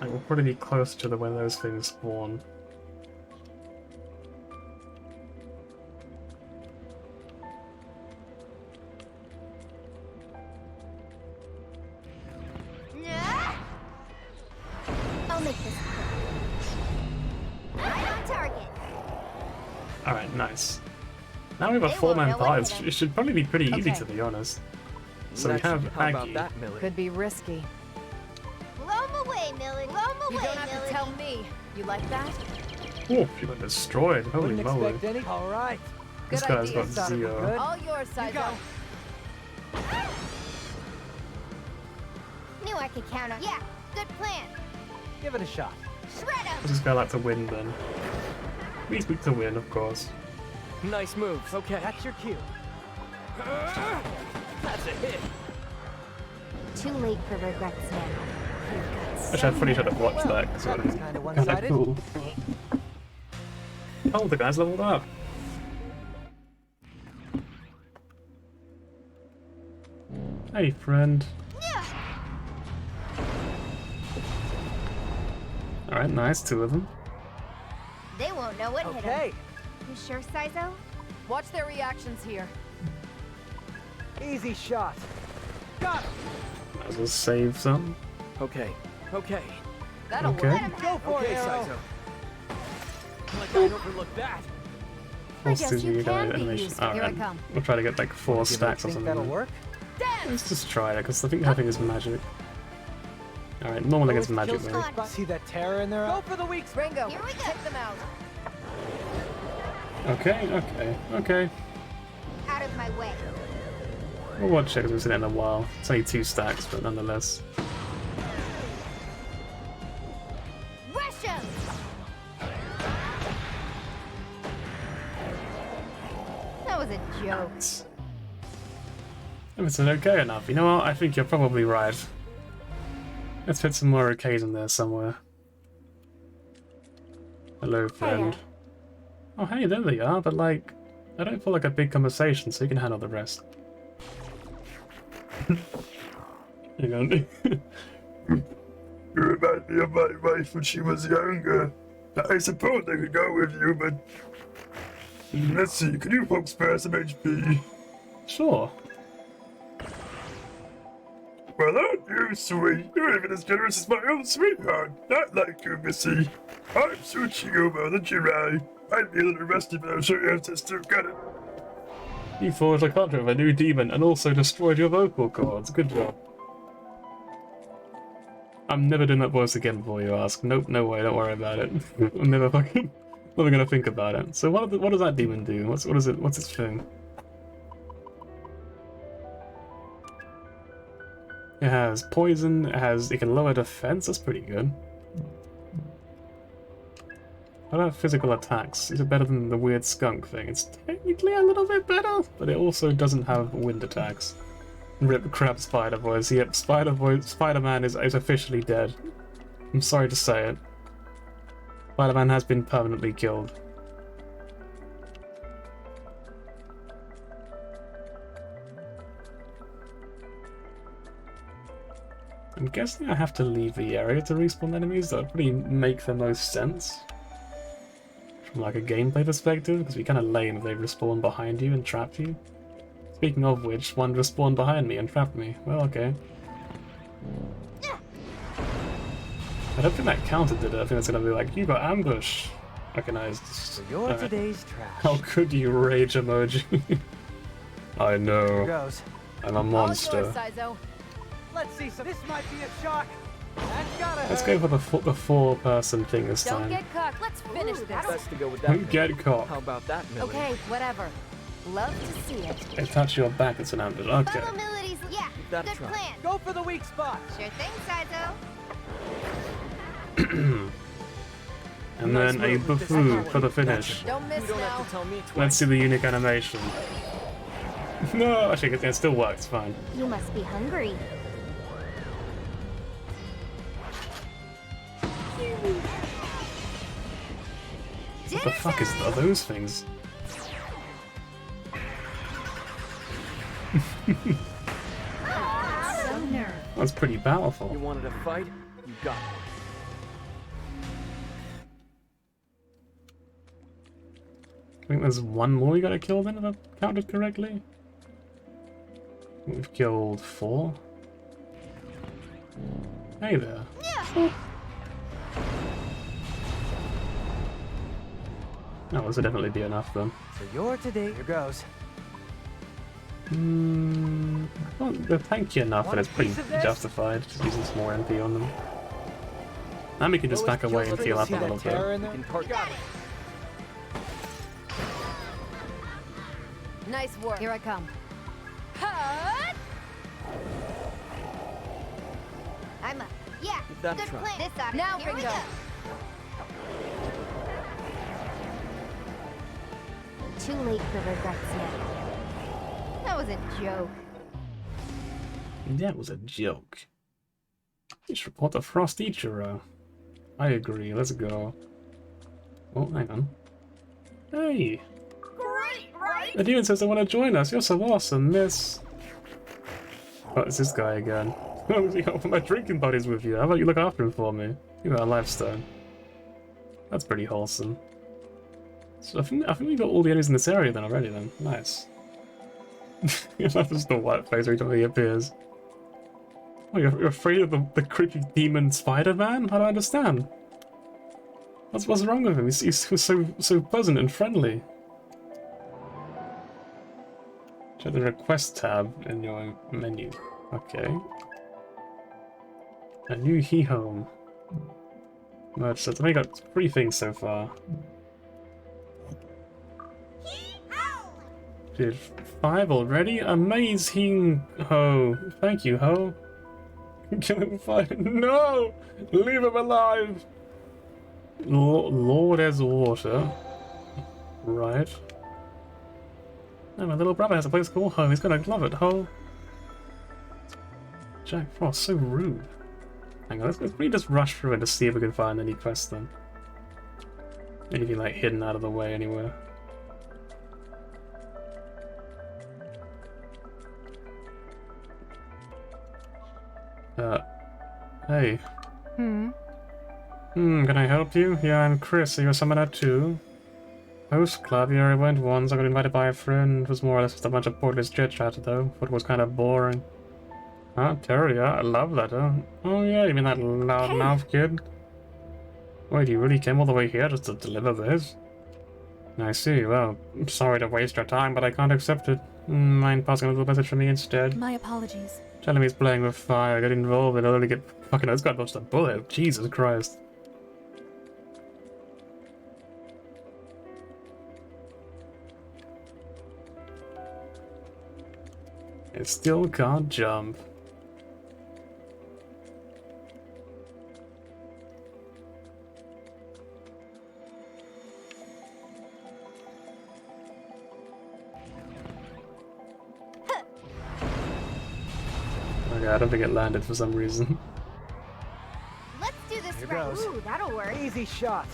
And we'll probably be closer to where those things spawn. I'll make this quick. Right on target. Alright, nice. Now we have a 4-man party. It should probably be pretty easy, to be honest. So we have Aggie. Could be risky. Blow 'em away, Millie. Blow 'em away, You don't have to tell me. You like that? Oh, she got destroyed. Holy moly. All right. This guy's got 0. All yours, Sizo. Knew I could count on. Yeah, good plan. Give it a shot. Shred 'em. Does this guy like to win then? We speak to win, of course. Nice moves. Okay. That's your cue. That's a hit. Too late for regrets now. Actually, I probably should have watched that because it was kind of kind of one-sided. cool. Oh, the guy's leveled up. Hey, friend. Alright, nice, 2 of them. They won't know what hit Okay. him. You sure, Saizo? Watch their reactions here. Easy shot. Got him. Might as well save some. Okay, okay. That'll Okay. work. Go for Okay, it, Arrow. Saizo. Like I overlooked that. We'll guess see you the can be animation. useful. Here I Alright, come. we'll try to get like 4 You stacks or think something. that'll work? Let's just try it, because I think having is magic. Alright, normal against magic though. See that terror in there? Go for the weak Ringo. Here we go. Take them out. Okay. Out of my way. We'll watch it because we've seen it in a while. It's only 2 stacks, but nonetheless. Rush him! That was a joke. If it's okay enough, you know what? I think you're probably right. Let's fit some more OKs in there somewhere. Hello, friend. Oh, hey, there they are, but like, I don't feel like a big conversation, so you can handle the rest. Hang on. You remind me of my wife when she was younger. I suppose I could go with you, but... Let's see, can you folks spare some HP? Sure. Well, aren't you sweet? You're even as generous as my own sweetheart. Not like you, Missy. I'm Tsuchiyomo, the Jirai. I'd be a little rusty, but I'm sure your ancestor got it. You forged a contract with a new demon and also destroyed your vocal cords. Good job. I'm never doing that voice again before you ask. Nope, no way, don't worry about it. I'm never gonna think about it. So what does that demon do? What's its thing? It has poison, it can lower defense, that's pretty good. What about physical attacks? Is it better than the weird skunk thing? It's technically a little bit better, but it also doesn't have wind attacks. Rip crap Spider Voice. Yep, Spider-Man is officially dead. I'm sorry to say it. Spider-Man has been permanently killed. I'm guessing I have to leave the area to respawn enemies. That would probably make the most sense. From like a gameplay perspective, because it'd be kind of lame if they respawn behind you and trap you. Speaking of which, one respawned behind me and trapped me. Well, okay. I don't think that counted, did it? I think it's gonna be like, you got ambush. Recognized. So you're today's trash. How could you rage emoji? I know. Here goes. I'm a monster. Let's see some. This might be a shock. That's gotta Let's hurt. go for the 4-person thing this Don't time. get caught. Let's finish this. Best to go with that. Don't get caught. How about that, Millie? Okay, whatever. Love to see it. They touch your back, it's an ambush. Okay. Follow Millity's, yeah, that a good try. plan. Go for the weak spot. Sure thing, Saizo. And then a buffoon for the finish. Don't miss now. Let's see the unique animation. No, actually, it still works fine. You must be hungry. What the fuck are those things? That's pretty powerful. You wanted a fight? You got it. I think there's one more we gotta kill then, if I've counted correctly. We've killed 4. Hey there. No, this will definitely be enough then. So you're today. Here goes. I don't, they're tanky enough that it's pretty justified, just using some more MP on them. And we can just back away and heal up a little bit. Nice work. Here I come. I'm a yeah. That Good try. plan. This side. Now, Here we Ringo. go. Too late for regrets now. That was a joke. That was a joke. You should report the Frost Ichiro. I agree, let's go. Oh, hang on. Hey! Great, right? The demon says they want to join us. You're so awesome, miss. Oh, it's this guy again. My drinking buddy's with you. How about you look after him for me? You got a lifestyle. That's pretty wholesome. So I think we got all the enemies in this area then already then. Nice. That was the white face every time he appears. Oh, you're afraid of the creepy demon Spider-Man? I don't understand. What's wrong with him? He's so pleasant and friendly. Check the request tab in your menu. Okay. A new he-home. Merch sets. I've only got 3 things so far. Did 5 already? Amazing, Ho. Thank you, Ho. Kill him 5. No! Leave him alive! Lord as water. Right. Oh, my little brother has a place called home. He's gonna love it, Ho. Jack Frost, so rude. Hang on, let's really just rush through it to see if we can find any quests then. Anything like hidden out of the way anywhere. Hey. Can I help you? Yeah, I'm Chris. Are you a summoner too? Host club, yeah, I went once. I got invited by a friend. It was more or less just a bunch of pointless chit-chat though. But it was kind of boring. Huh? Terry, yeah, I love that, huh? Oh yeah, you mean that loudmouth kid? Wait, you really came all the way here just to deliver this? I see, well, I'm sorry to waste your time, but I can't accept it. Mind passing a little message for me instead? My apologies. Telling me he's playing with fire, get involved, and I'll only get fucking this guy dodged a bullet. Jesus Christ. It still can't jump. Okay, I don't think it landed for some reason. Let's do this Here right. goes. Ooh, that'll work. Easy shot.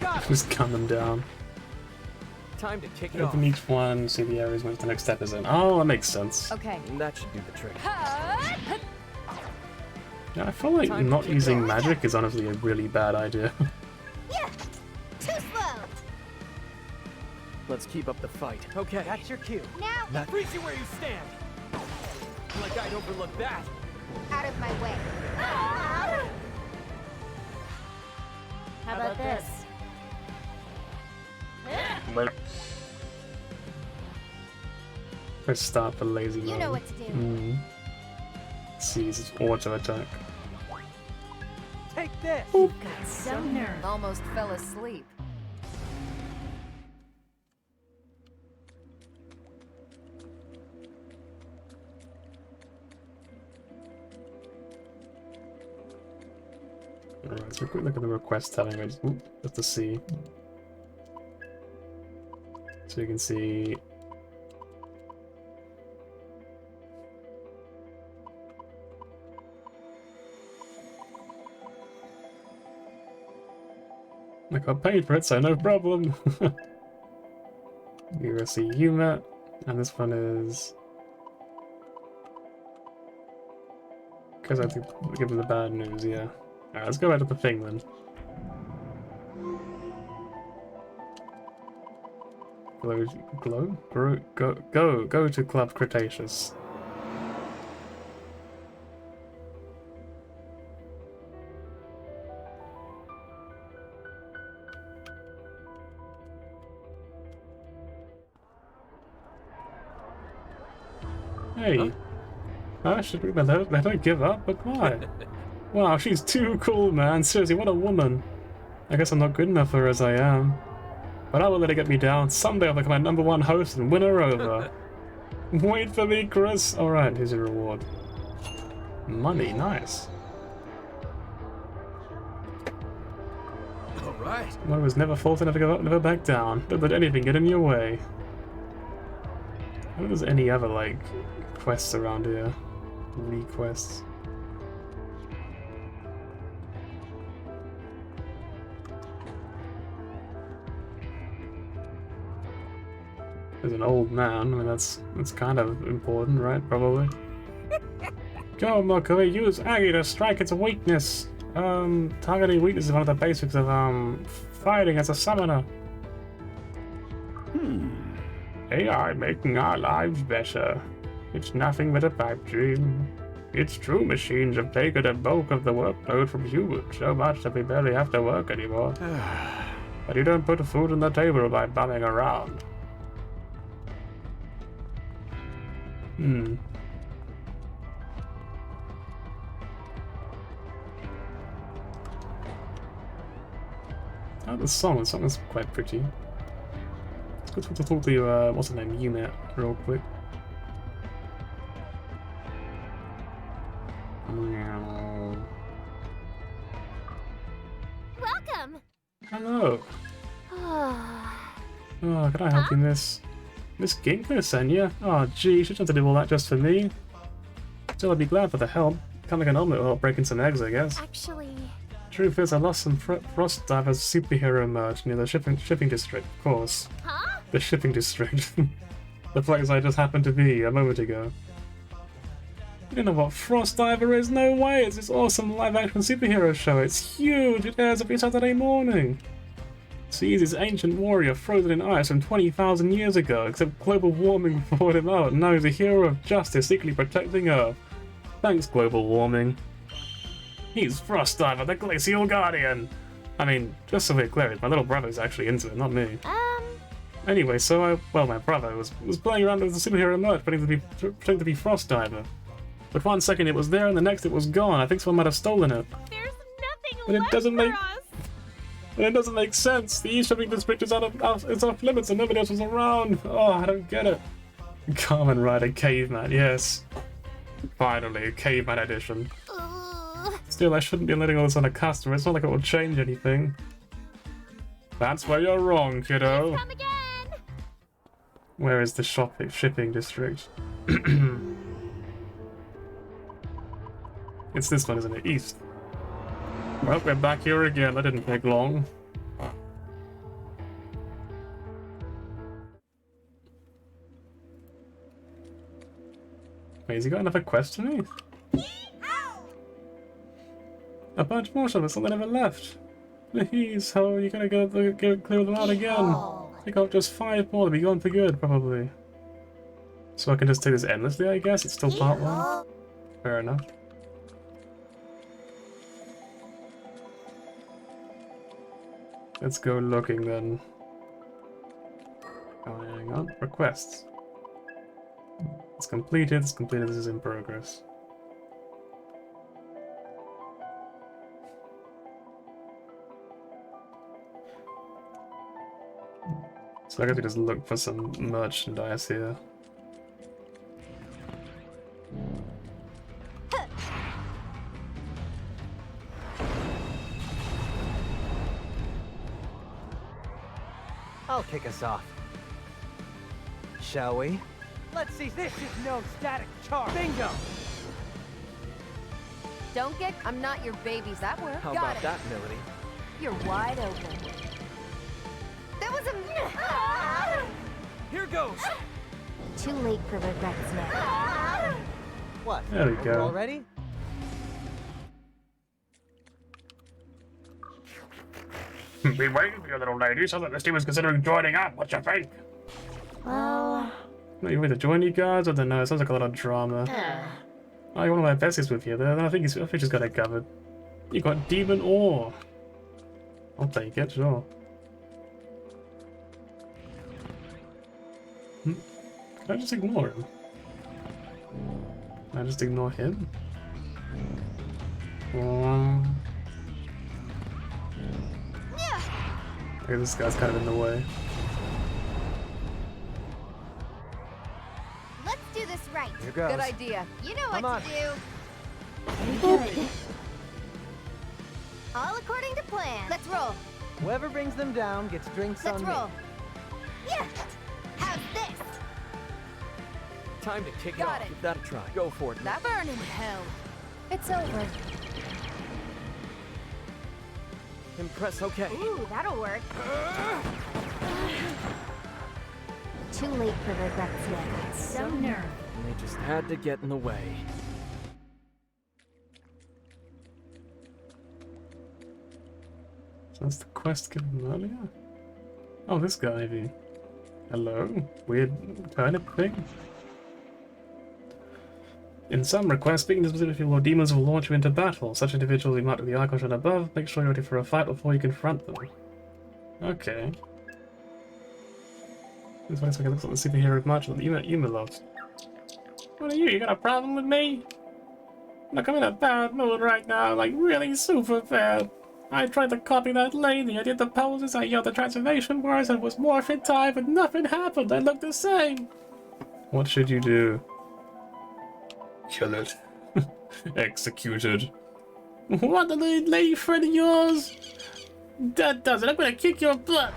Got it. Just gun them down. Time to kick it off. Open each one, see the areas which the next step is in. Oh, that makes sense. Okay. That should do the trick. Yeah, I feel like not using magic is honestly a really bad idea. Yeah, too slow. Let's keep up the fight. Okay. That's your cue. Now, Freeze you where you stand. Like I'd overlook that. out of my way. How about this? Press start for lazy mode. You know what to do. Seize its auto attack. Take this. Got some nerve. Almost fell asleep. Alright, so a quick look at the request tab anyway, just to see. So you can see. I got paid for it, so no problem. USC UMET, and this one is. Because I think we'll give them the bad news, yeah. Alright, let's go back to the thing then. Go to Club Cretaceous. Hey, I should let her give up, but why? Wow, she's too cool, man. Seriously, what a woman. I guess I'm not good enough for her as I am. But I will let her get me down. Someday I'll become my #1 host and win her over. Wait for me, Chris. Alright, here's your reward. Money, nice. Alright. One was never falter, never give up, never back down. Don't let anything get in your way. I don't know if there's any other, like, quests around here. Requests. There's an old man. I mean, that's kind of important, right? Probably. Go, Mercury. Use Aggie to strike its weakness. Targeting weakness is one of the basics of fighting as a summoner. AI making our lives better. It's nothing but a pipe dream. It's true machines have taken a bulk of the workload from humans, so much that we barely have to work anymore. But you don't put food on the table by bumming around. Oh, the song is quite pretty. Let's go talk to, what's her name, Unit, real quick. Welcome! Hello! Oh, can I help you, Miss Ginkgo sent you? Oh, gee, you should have to do all that just for me. Still, I'd be glad for the help. Kind of like an omelet will help breaking some eggs, I guess. Actually... Truth is, I lost some Frost Divers superhero merch near the shipping district, of course. Huh? The shipping district. The place I just happened to be a moment ago. You don't know what Frost Diver is? No way! It's this awesome live-action superhero show. It's huge! It airs every Saturday morning. Sees this ancient warrior frozen in ice from 20,000 years ago, except global warming brought him out, and now he's a hero of justice secretly protecting Earth. Thanks, global warming. He's Frost Diver, the Glacial Guardian! I mean, just so we're clear, my little brother's actually into it, not me. Anyway, so my brother was playing around with the superhero merch, pretending to be Frost Diver. But one second it was there, and the next it was gone. I think someone might have stolen it. There's nothing But left for us! But it doesn't make sense. The East shipping district is off limits and nobody else was around. Oh, I don't get it. Kamen Rider Caveman, yes. Finally, Caveman edition. Still, I shouldn't be letting all this on a customer. It's not like it will change anything. That's where you're wrong, kiddo. Come again! Where is the shipping district? It's this one, isn't it? East. Well, we're back here again. That didn't take long. Wait, has he got another quest for me? A bunch more of us, someone never left. Please, how are you gonna clear them out again? Pick up just 5 more to be gone for good, probably. So I can just take this endlessly, I guess? It's still part 1? Fair enough. Let's go looking then. Oh, hang on. Requests. It's completed, this is in progress. So I guess we just look for some merchandise here. I'll kick us off. Shall we? Let's see. This is no static charge. Bingo! Don't get... I'm not your babies. That worked. How Got about it. that, Melody? You're wide open. That was a... Here goes! Too late for regrets now. What? There we go. Already? Been waiting for you, little lady, so that this team was considering joining up. What you think? Well... No, you want me to join you guys? I don't know, it sounds like a lot of drama. Oh, you're one of my besties with you there. I think she's got it covered. You got Demon Ore. I'll take it, sure. Can I just ignore him? Can I just ignore him? Okay, this guy's kind of in the way. Let's do this right. Here goes. Good idea. You know Come what on. to do. Good. All according to plan. Let's roll. Whoever brings them down gets drinks Let's on roll. me. Yeah. How's this? Time to kick Got it off. it. Give that a try. Go for it. That burn in hell. It's over. Impress, okay. Ooh, that'll work. Too late for regrets yet. So nerve. And they just had to get in the way. So that's the quest given earlier? Oh, this guy maybe. Hello? Weird turnip thing? In some requests, speaking to specific people or demons will launch you into battle. Such individuals you mark with the icon shown above. Make sure you're ready for a fight before you confront them. Okay. This looks like the superhero march that Yuma loves. What are you? You got a problem with me? Look, I'm in a bad mood right now, like really super bad. I tried to copy that lady, I did the poses, I yelled the transformation words, and was morphin' time, but nothing happened, I looked the same. What should you do? Kill it. Executed. What, the lady friend of yours? That does it, I'm gonna kick your butt!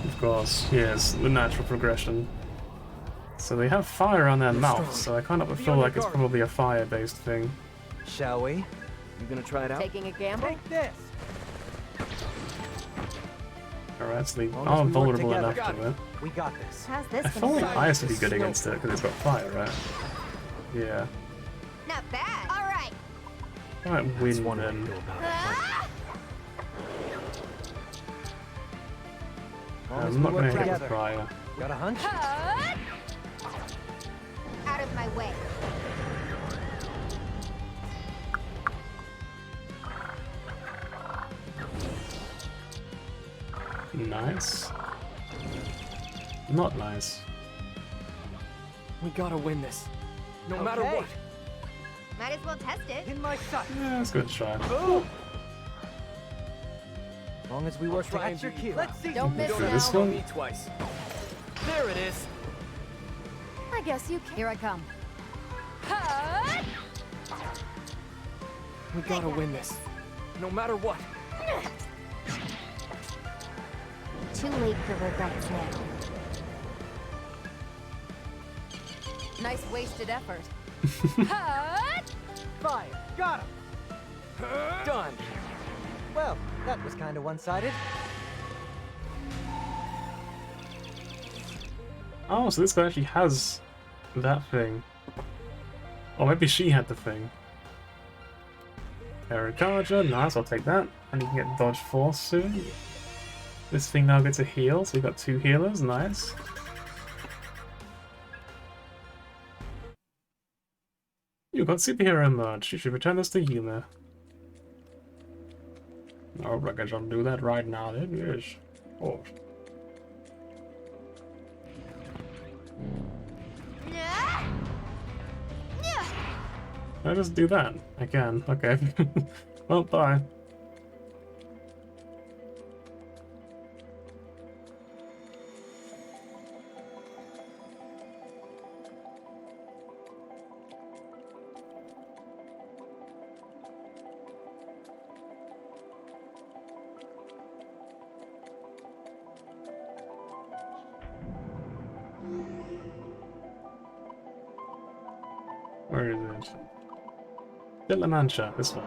Of course, yes, the natural progression. So they have fire on their mouths, so I kind of feel like it's probably a fire-based thing. Shall we? You gonna try it out? Taking a gamble? Take this. Alright, so they are vulnerable enough to it. We got this. How's this I feel gonna like Ice would be good against it because it's got fire, right? Yeah. Not bad. All right. Alright, win one then. I'm not gonna hit with Prior. Got a hunch? Out of my way. Nice. Not nice. We gotta win this. No matter what. Might as well test it. In my sight. Yeah, that's a good try. Boom. As long as we work together. Your key. Let's see. Don't miss Okay, now. this one. Me twice. There it is. I guess you can. Here I come. We gotta win this. No matter what. Too late for regrets now. Nice wasted effort. Fire. Got him. Done. Well, that was kind of one-sided. Oh, so this guy actually has that thing. Or maybe she had the thing. Paracarja, nice, I'll take that. And you can get Dodge Force soon. This thing now gets a heal, so we've got 2 healers, nice. You've got superhero merch, you should return this to Yuma. Oh, I guess I'll do that right now then, yes. Oh. I just do that? I can, okay. Well, bye. Where is it? De La Mancha, this one.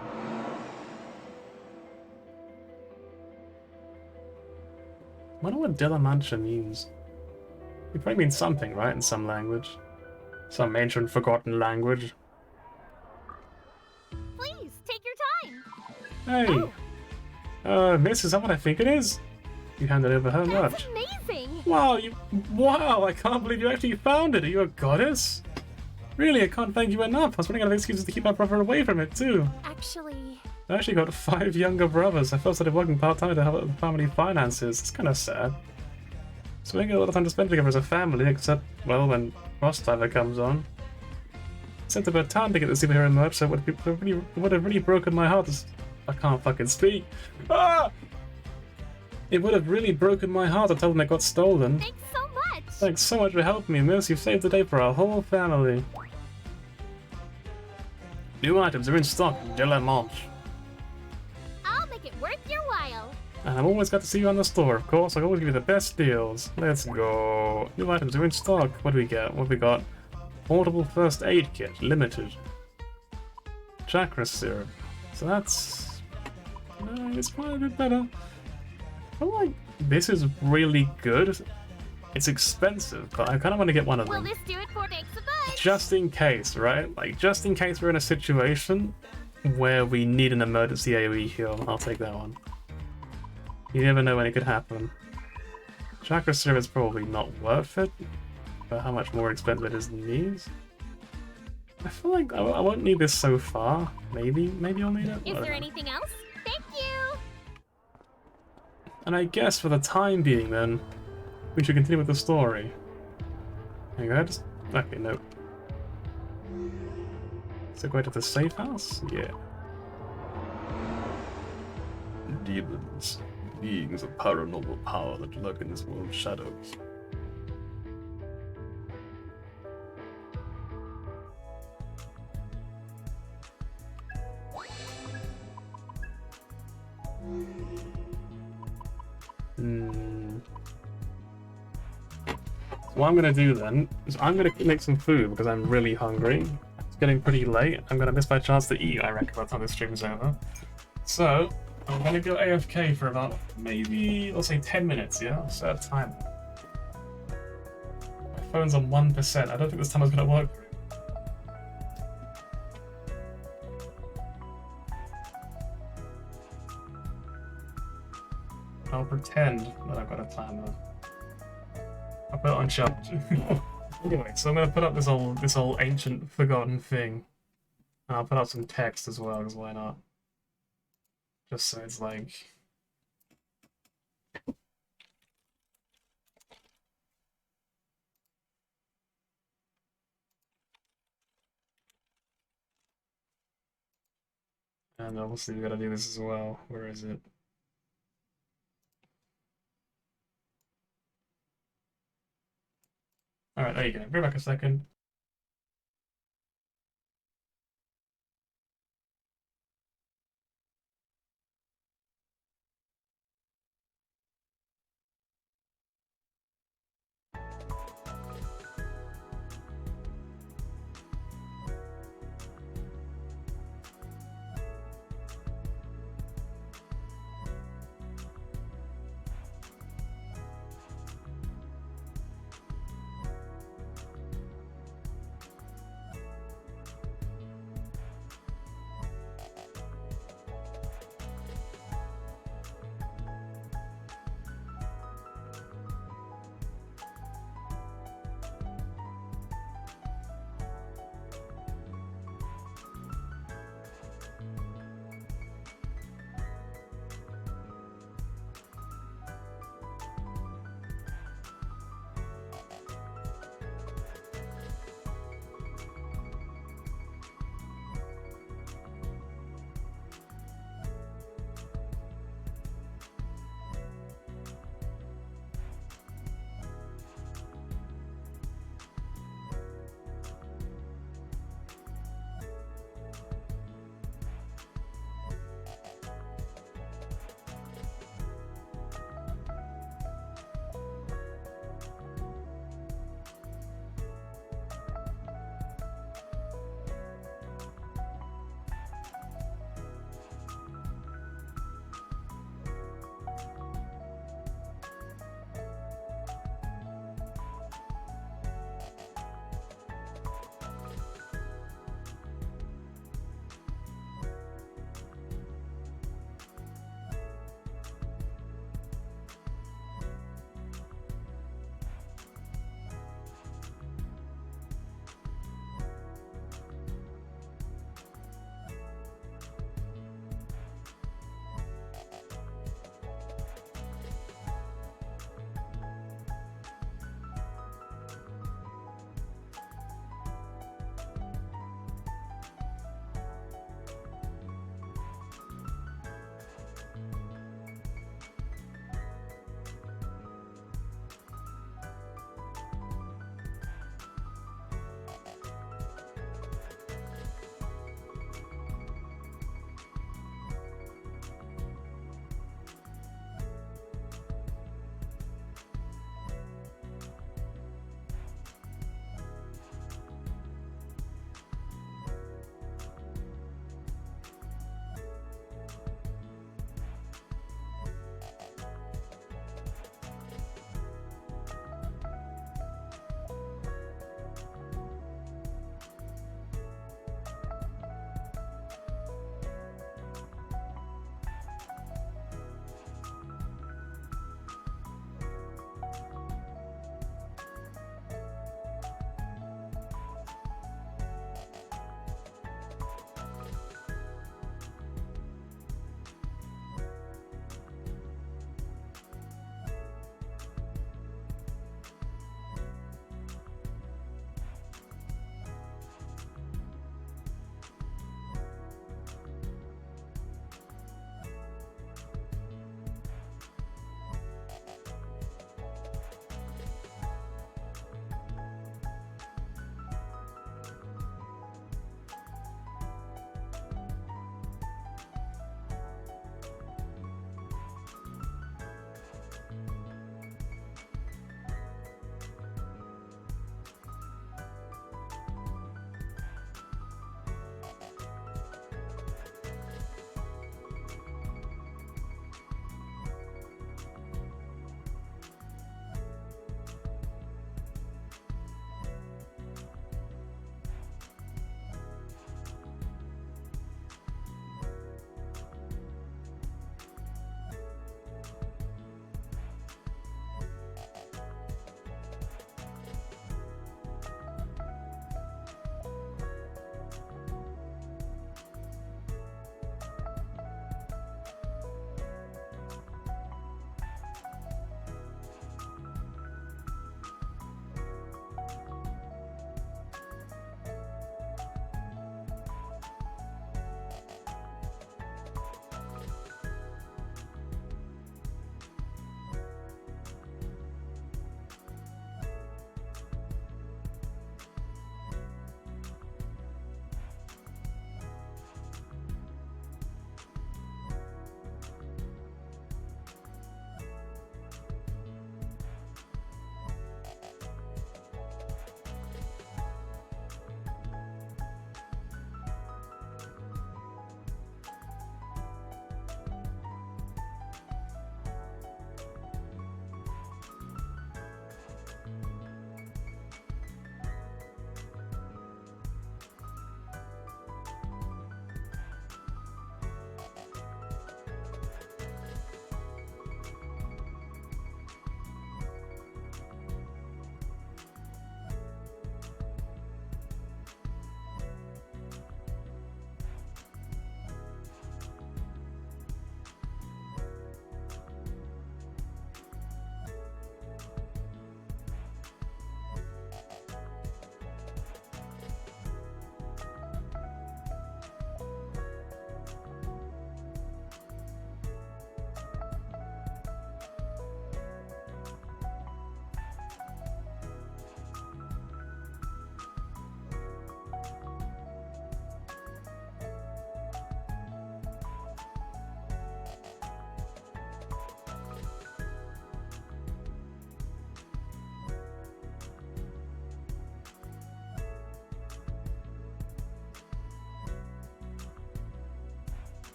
I wonder what De La Mancha means. It probably means something, right? In some language. Some ancient forgotten language. Please, take your time. Hey! Miss, is that what I think it is? You handed over her That's merch. amazing. Wow, wow, I can't believe you actually found it. Are you a goddess? Really, I can't thank you enough. I was running out of excuses to keep my brother away from it, too. Actually, I actually got 5 younger brothers. I first started working part-time to help with family finances. It's kind of sad. So we don't get a lot of time to spend together as a family, except, well, when Frostdiver comes on. Sent about town to get the superhero merch, so it would have really broken my heart. I can't fucking speak. Ah! It would have really broken my heart to tell them it got stolen. thanks so much. Thanks so much for helping me, Miss. You've saved the day for our whole family. New items are in stock in De La Manche. I'll make it worth your while. And I've always got to see you on the store, of course. I always give you the best deals. Let's go. New items are in stock. What do we get? What do we got? Portable first aid kit, limited. Chakra syrup. So that's... it's quite a bit better. I feel like this is really good. It's expensive, but I kind of want to get one of Will them. this do it for Thanks a bunch? Just in case, right? Like, just in case we're in a situation where we need an emergency AoE heal. I'll take that one. You never know when it could happen. Chakra Serum is probably not worth it, for how much more expensive it is than these. I feel like I won't need this so far. Maybe I'll need it. Is there anything else? Thank you! And I guess for the time being then, we should continue with the story. Hang on, okay, no. So go to the safe house? Yeah. Demons. Beings of paranormal power that lurk in this world's shadows. What I'm gonna do then is I'm gonna make some food because I'm really hungry. It's getting pretty late. I'm gonna miss my chance to eat, I reckon, by the time this stream is over. So I'm gonna go AFK for about maybe, let's say 10 minutes, yeah? Set a timer. My phone's on 1%. I don't think this timer's gonna work. I'll pretend that I've got a timer. I'll put it on charge. Anyway, so I'm gonna put up this old ancient forgotten thing. And I'll put up some text as well, because why not? Just so it's like... And obviously we gotta do this as well. Where is it? Alright, there you go. Be back a second.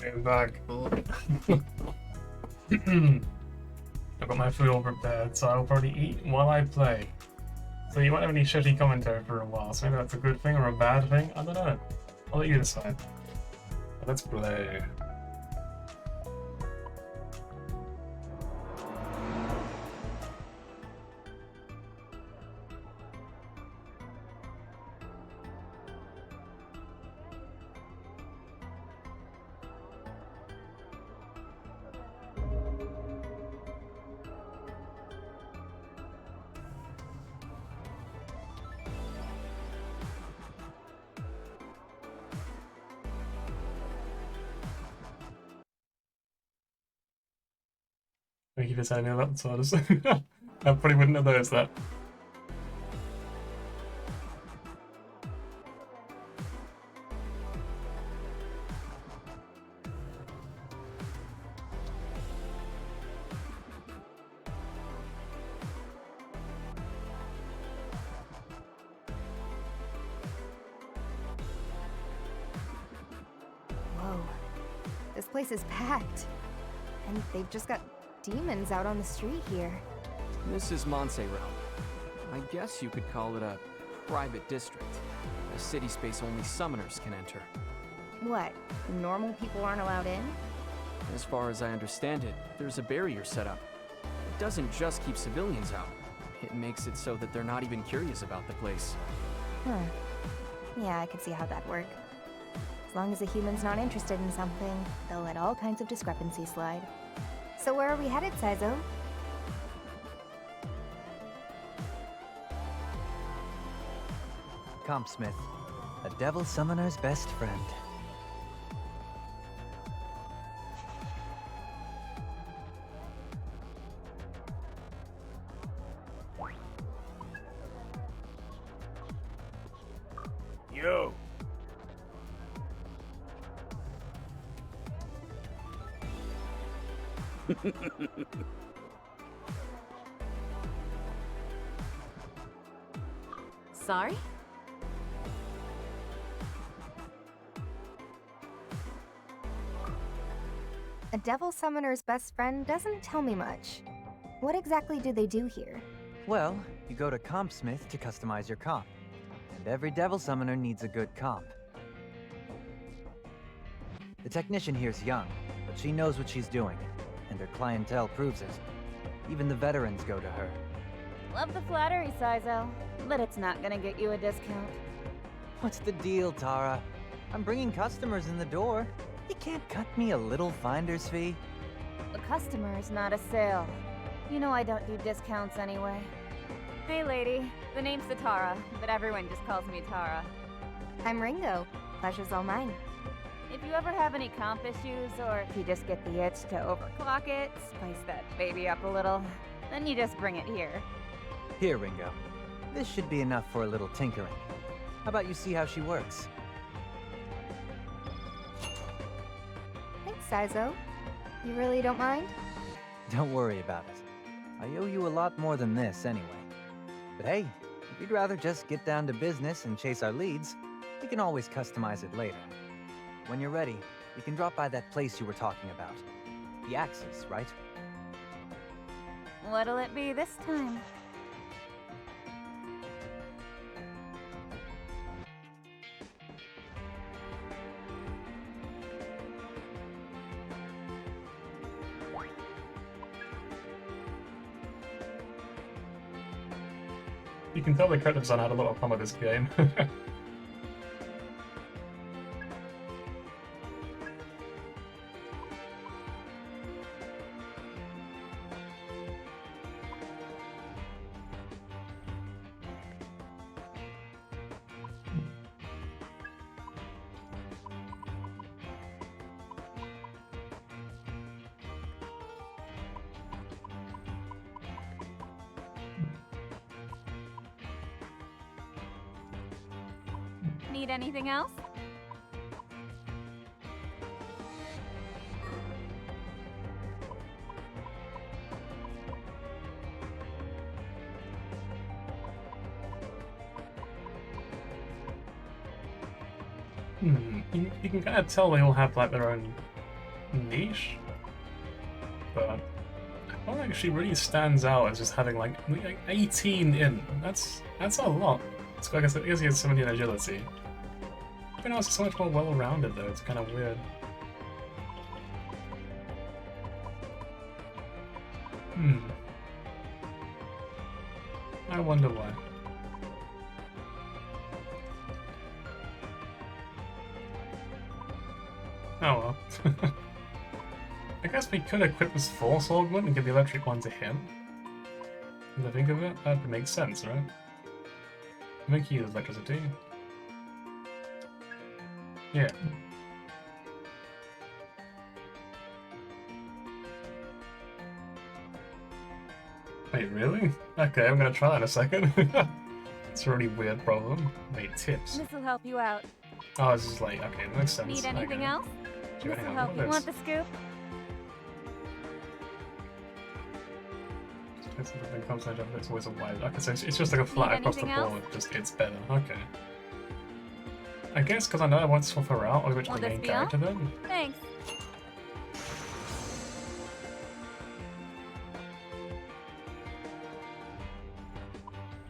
I'm back. I've got my food all prepared, so I'll probably eat while I play. So you won't have any shitty commentary for a while, so maybe that's a good thing or a bad thing, I don't know. I'll let you decide. But let's play. Thank you for saying me that, so I probably wouldn't have noticed that. Whoa. This place is packed. And they've just got demons out on the street here. This is Monse Realm. I guess you could call it a private district. A city space only summoners can enter. What? Normal people aren't allowed in? As far as I understand it, there's a barrier set up. It doesn't just keep civilians out. It makes it so that they're not even curious about the place. Huh. Yeah, I could see how that'd work. As long as a human's not interested in something, they'll let all kinds of discrepancies slide. So where are we headed, Saizo? Compsmith, a devil summoner's best friend. Yo! Sorry? A devil summoner's best friend doesn't tell me much. What exactly do they do here? Well, you go to Compsmith to customize your comp. And every devil summoner needs a good comp. The technician here's young, but she knows what she's doing. And her clientele proves it. Even the veterans go to her. Love the flattery, Saizo, but it's not gonna get you a discount. What's the deal, Tara? I'm bringing customers in the door. You can't cut me a little finder's fee. A customer is not a sale. You know I don't do discounts anyway. Hey lady, the name's Satara, but everyone just calls me Tara. I'm Ringo. Pleasure's all mine. If you ever have any comp issues, or if you just get the itch to overclock it, spice that baby up a little, then you just bring it here. Here, Ringo. This should be enough for a little tinkering. How about you see how she works? Thanks, Saizo. You really don't mind? Don't worry about it. I owe you a lot more than this anyway. But hey, if you'd rather just get down to business and chase our leads, we can always customize it later. When you're ready, we can drop by that place you were talking about. The Axis, right? What'll it be this time? You can tell the creative design had a lot of fun with this game. Need anything else? You can kind of tell they all have like their own niche, but I don't think she really stands out as just having like 18 in. That's a lot. So I guess he has 17 agility. Everyone else is so much more well-rounded though. It's kind of weird. I wonder why. Oh well. I guess we could equip this Force Augment and give the electric one to him. When I think of it, that would make sense, right? I think he uses electricity. Yeah. Wait, really? Okay, I'm gonna try that in a second. It's a really weird problem. Wait, tips. This'll help you out. Oh, it's just like, okay, that makes sense. Need anything else? This'll help you. Want the scoop? It's always a wide. Okay, so it's just like a flat across the board. Just it's better. Okay. I guess because I know I won't swap her out or which the main character then. Thanks.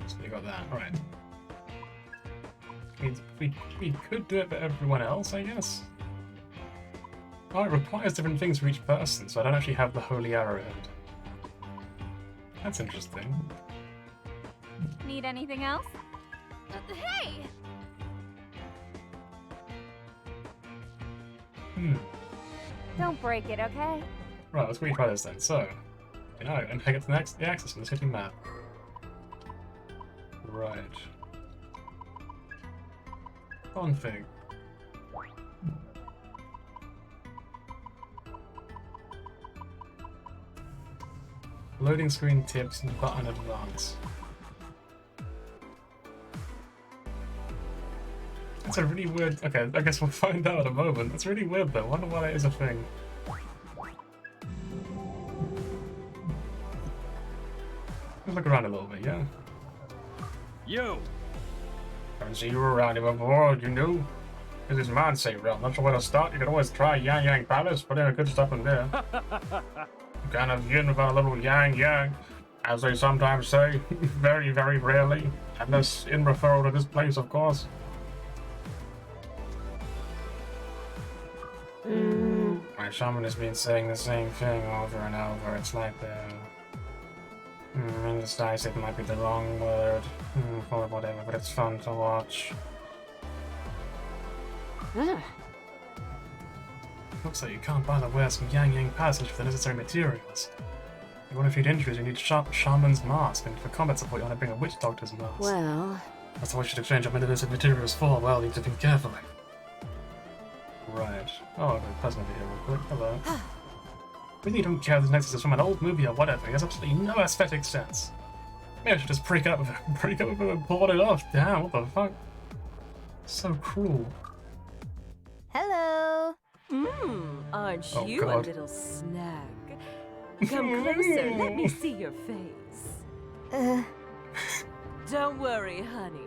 So we got that, right. We could do it for everyone else, I guess. Oh, it requires different things for each person, so I don't actually have the Holy Arrowhead. That's interesting. Need anything else? Hey! Don't break it, okay? Right, let's retry this then. So, you know, and I get the access from the city map. Right. Config. Loading screen tips and button advance. That's a really weird. Okay, I guess we'll find out in a moment. That's really weird though. I wonder why that is a thing. Let's look around a little bit, yeah? You! Haven't seen you around here before, you knew? This is man safe realm. Not sure where to start. You can always try Yang Yang Palace. Put in a good stuff in there. Kind of yin about a little Yang Yang, as they sometimes say. Very, very rarely. Unless in referral to this place, of course. My shaman has been saying the same thing over and over. It's like they're... indecisive might be the wrong word. Or whatever, but it's fun to watch. Looks like you can't bother wear some Yang Yang passage for the necessary materials. You want to treat injuries, you need shaman's mask, and for combat support you want to bring a witch doctor's mask. Well... That's what you should exchange your materials for. Well, you need to think carefully. Right. Oh, I'll go plasma video real quick. Hello. Really don't care if this nexus is from an old movie or whatever. It has absolutely no aesthetic sense. Maybe I should just break up with her and pull it off. Damn, what the fuck? So cruel. Hello. Aren't Oh, you God. a little snag? Come closer, let me see your face. Don't worry, honey.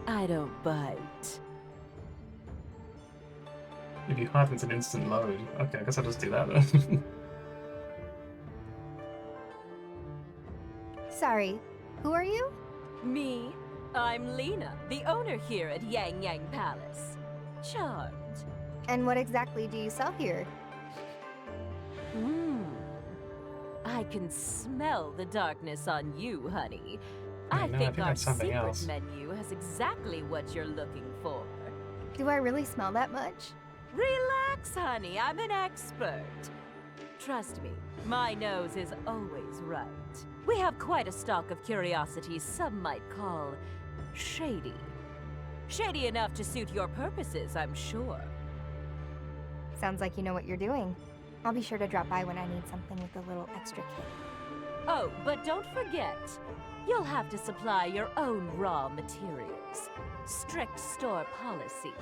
I don't bite. If you have, it's an instant load. Okay, I guess I'll just do that then. Sorry, who are you? Me? I'm Lena, the owner here at Yang Yang Palace. Charmed. And what exactly do you sell here? I can smell the darkness on you, honey. I no, I think think our that's something secret else. menu has exactly what you're looking for. Do I really smell that much? Relax, honey, I'm an expert. Trust me, my nose is always right. We have quite a stock of curiosities some might call shady. Shady enough to suit your purposes, I'm sure. Sounds like you know what you're doing. I'll be sure to drop by when I need something with a little extra kick. Oh, but don't forget, you'll have to supply your own raw materials. Strict store policy.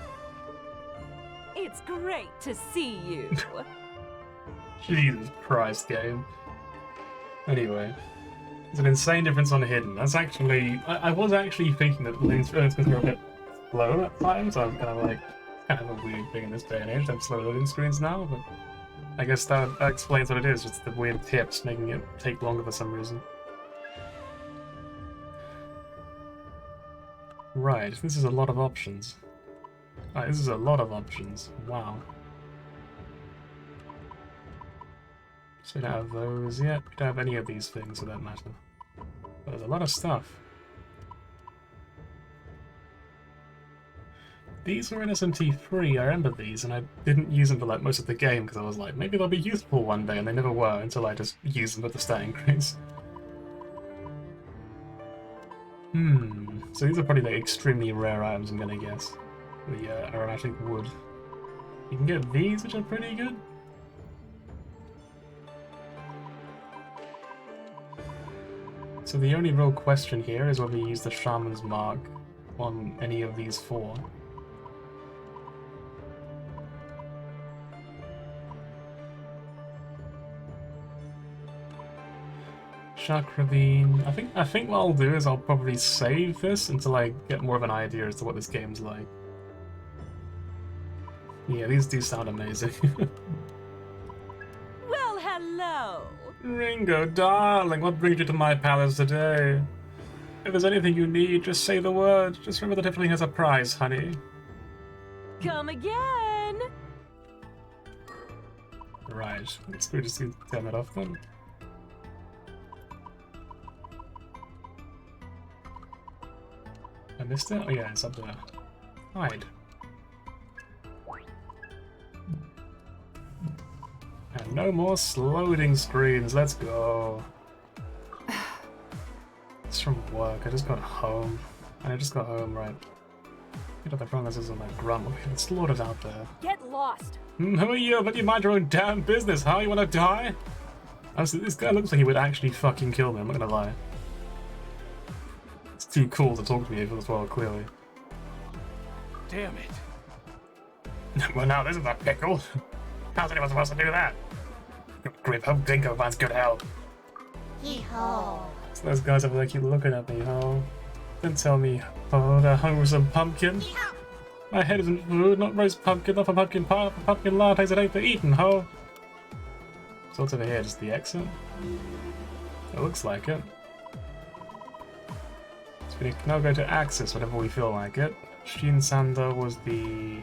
It's great to see you. Jesus Christ, game. Anyway, there's an insane difference on hidden. That's actually... I was actually thinking that loading screens were a bit slow at times. I'm kind of like... kind of a weird thing in this day and age. I'm slow loading screens now, but... I guess that explains what it is, just the weird tips making it take longer for some reason. Right, this is a lot of options. Right, this is a lot of options. Wow. So we don't have those yet. We don't have any of these things for that matter. But there's a lot of stuff. These were in SMT3, I remember these, and I didn't use them for like most of the game because I was like, maybe they'll be useful one day, and they never were until I just used them with the stat increase. So these are probably the extremely rare items, I'm gonna guess. The aromatic wood. You can get these, which are pretty good. So the only real question here is whether you use the Shaman's Mark on any of these four. Chakra Bean. I think what I'll do is I'll probably save this until I get more of an idea as to what this game's like. Yeah, these do sound amazing. Well, hello! Ringo, darling, what brings you to my palace today? If there's anything you need, just say the word. Just remember that everything has a price, honey. Come again! Right, let's go just turn that off then. I missed it? Oh yeah, it's up there. Hide. And no more loading screens, let's go. It's from work, I just got home. And I just got home, right. Get up the front, this isn't like grunt. It's slaughtered out there. Get lost! Who are you? But you mind your own damn business, huh? You wanna die? Honestly, this guy looks like he would actually fucking kill me, I'm not gonna lie. It's too cool to talk to me as well, clearly. Damn it. Well now, this is a pickle. How's anyone supposed to do that? Grip up, Dingo finds good help. Hee-haw. So those guys over there keep looking at me, ho. Don't tell me, oh, they're hungry for some pumpkin. My head isn't food, not roast pumpkin, not for pumpkin pie, not for pumpkin lattes, it ain't for eating, ho. So what's over here, just the exit? It looks like it. So we can now go to Axis whenever we feel like it. Shinsander was the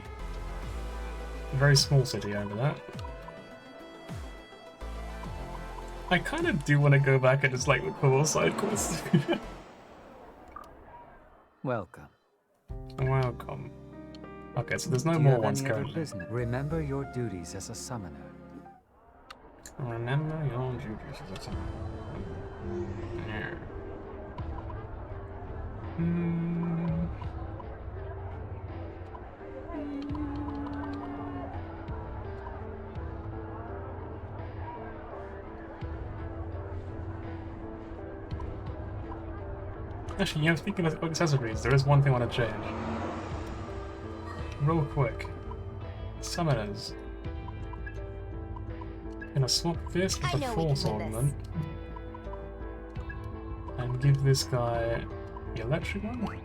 very small city over that. I kind of do want to go back and just like look for more side quests. Welcome. Welcome. Okay, so there's no Do you more have ones any other currently. business? Remember your duties as a summoner. Remember your duties as a summoner. Yeah. Actually, you know, speaking of accessories, there is one thing I want to change. Real quick. Summoners. Gonna swap this with the Force Ornament. And give this guy the electric one.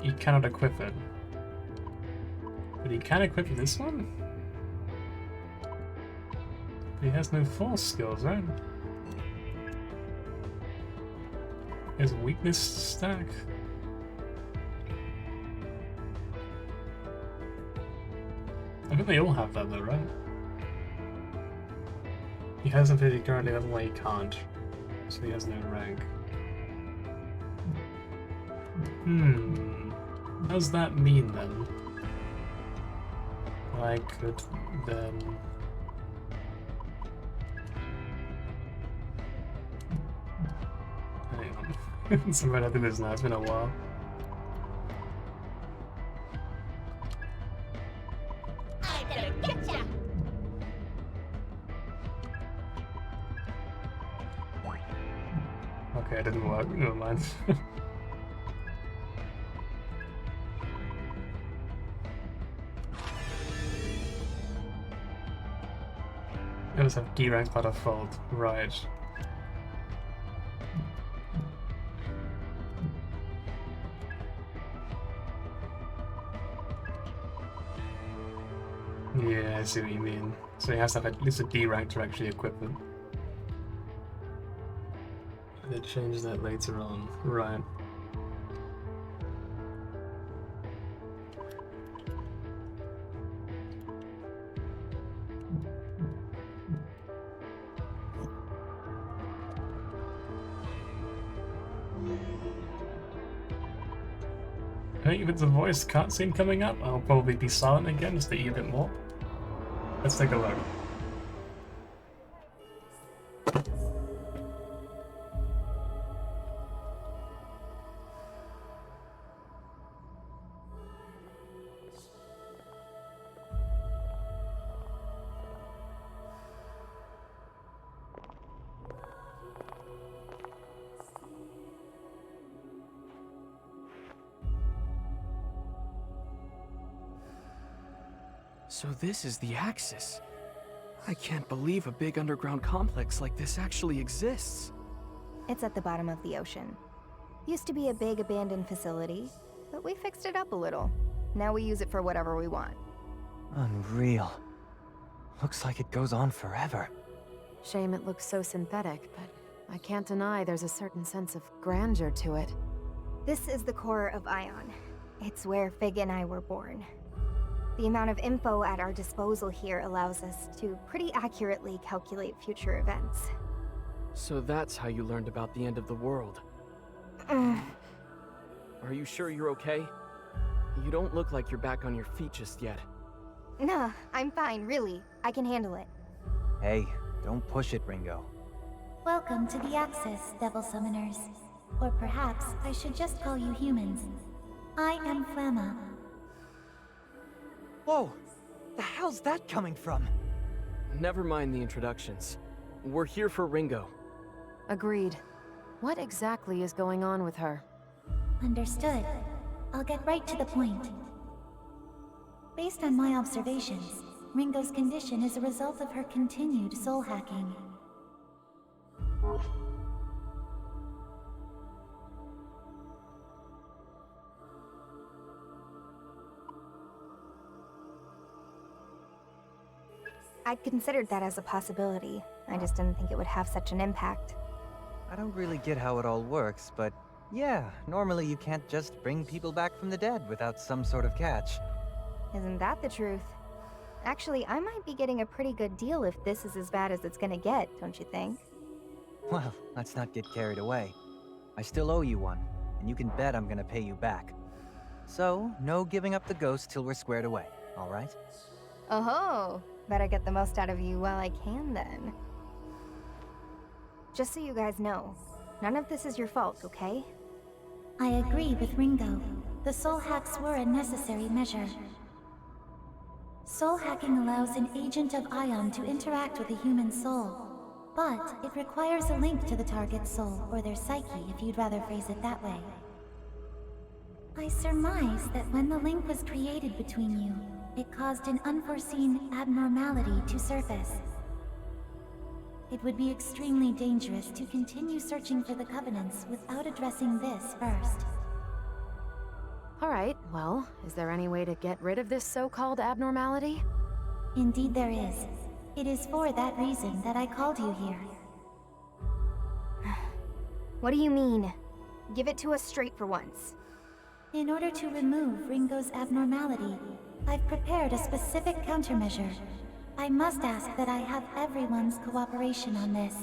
He cannot equip it. But he can equip this one? But he has no Force skills, right? His weakness stack. I think they all have that though, right? He hasn't fitted currently, that's why he can't. So he has no rank. What does that mean then? I could then... It's right after this now, it's been a while. I better get ya! Okay, it didn't work, never mind. It was a key rank by default, right. Yeah, I see what you mean. So he has to have at least a D rank to actually equip it. They change that later on. Right. I think if it's a voice cutscene coming up, I'll probably be silent again just to eat a bit more. Let's take a look. So this is the Axis. I can't believe a big underground complex like this actually exists. It's at the bottom of the ocean. Used to be a big abandoned facility, but we fixed it up a little. Now we use it for whatever we want. Unreal. Looks like it goes on forever. Shame it looks so synthetic, but I can't deny there's a certain sense of grandeur to it. This is the core of Ion. It's where Fig and I were born. The amount of info at our disposal here allows us to pretty accurately calculate future events. So that's how you learned about the end of the world. Are you sure you're okay? You don't look like you're back on your feet just yet. Nah, I'm fine, really. I can handle it. Hey, don't push it, Ringo. Welcome to the Axis, Devil Summoners. Or perhaps I should just call you humans. I am Flamma. Whoa! The hell's that coming from? Never mind the introductions. We're here for Ringo. Agreed. What exactly is going on with her? Understood. I'll get right to the point. Based on my observations, Ringo's condition is a result of her continued soul hacking. I'd considered that as a possibility. I just didn't think it would have such an impact. I don't really get how it all works, but yeah, normally you can't just bring people back from the dead without some sort of catch. Isn't that the truth? Actually, I might be getting a pretty good deal if this is as bad as it's gonna get, don't you think? Well, let's not get carried away. I still owe you one, and you can bet I'm gonna pay you back. So, no giving up the ghost till we're squared away, alright? Oh-ho! Better get the most out of you while I can, then. Just so you guys know, none of this is your fault, okay? I agree with Ringo. The soul hacks were a necessary measure. Soul hacking allows an agent of Ion to interact with a human soul, but it requires a link to the target's soul, or their psyche, if you'd rather phrase it that way. I surmise that when the link was created between you, it caused an unforeseen abnormality to surface. It would be extremely dangerous to continue searching for the Covenants without addressing this first. Alright, well, is there any way to get rid of this so-called abnormality? Indeed there is. It is for that reason that I called you here. What do you mean? Give it to us straight for once. In order to remove Ringo's abnormality, I've prepared a specific countermeasure. I must ask that I have everyone's cooperation on this.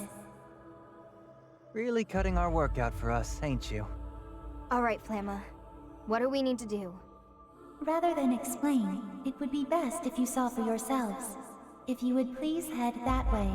Really cutting our work out for us, ain't you? Alright, Flamma. What do we need to do? Rather than explain, it would be best if you saw for yourselves. If you would please head that way.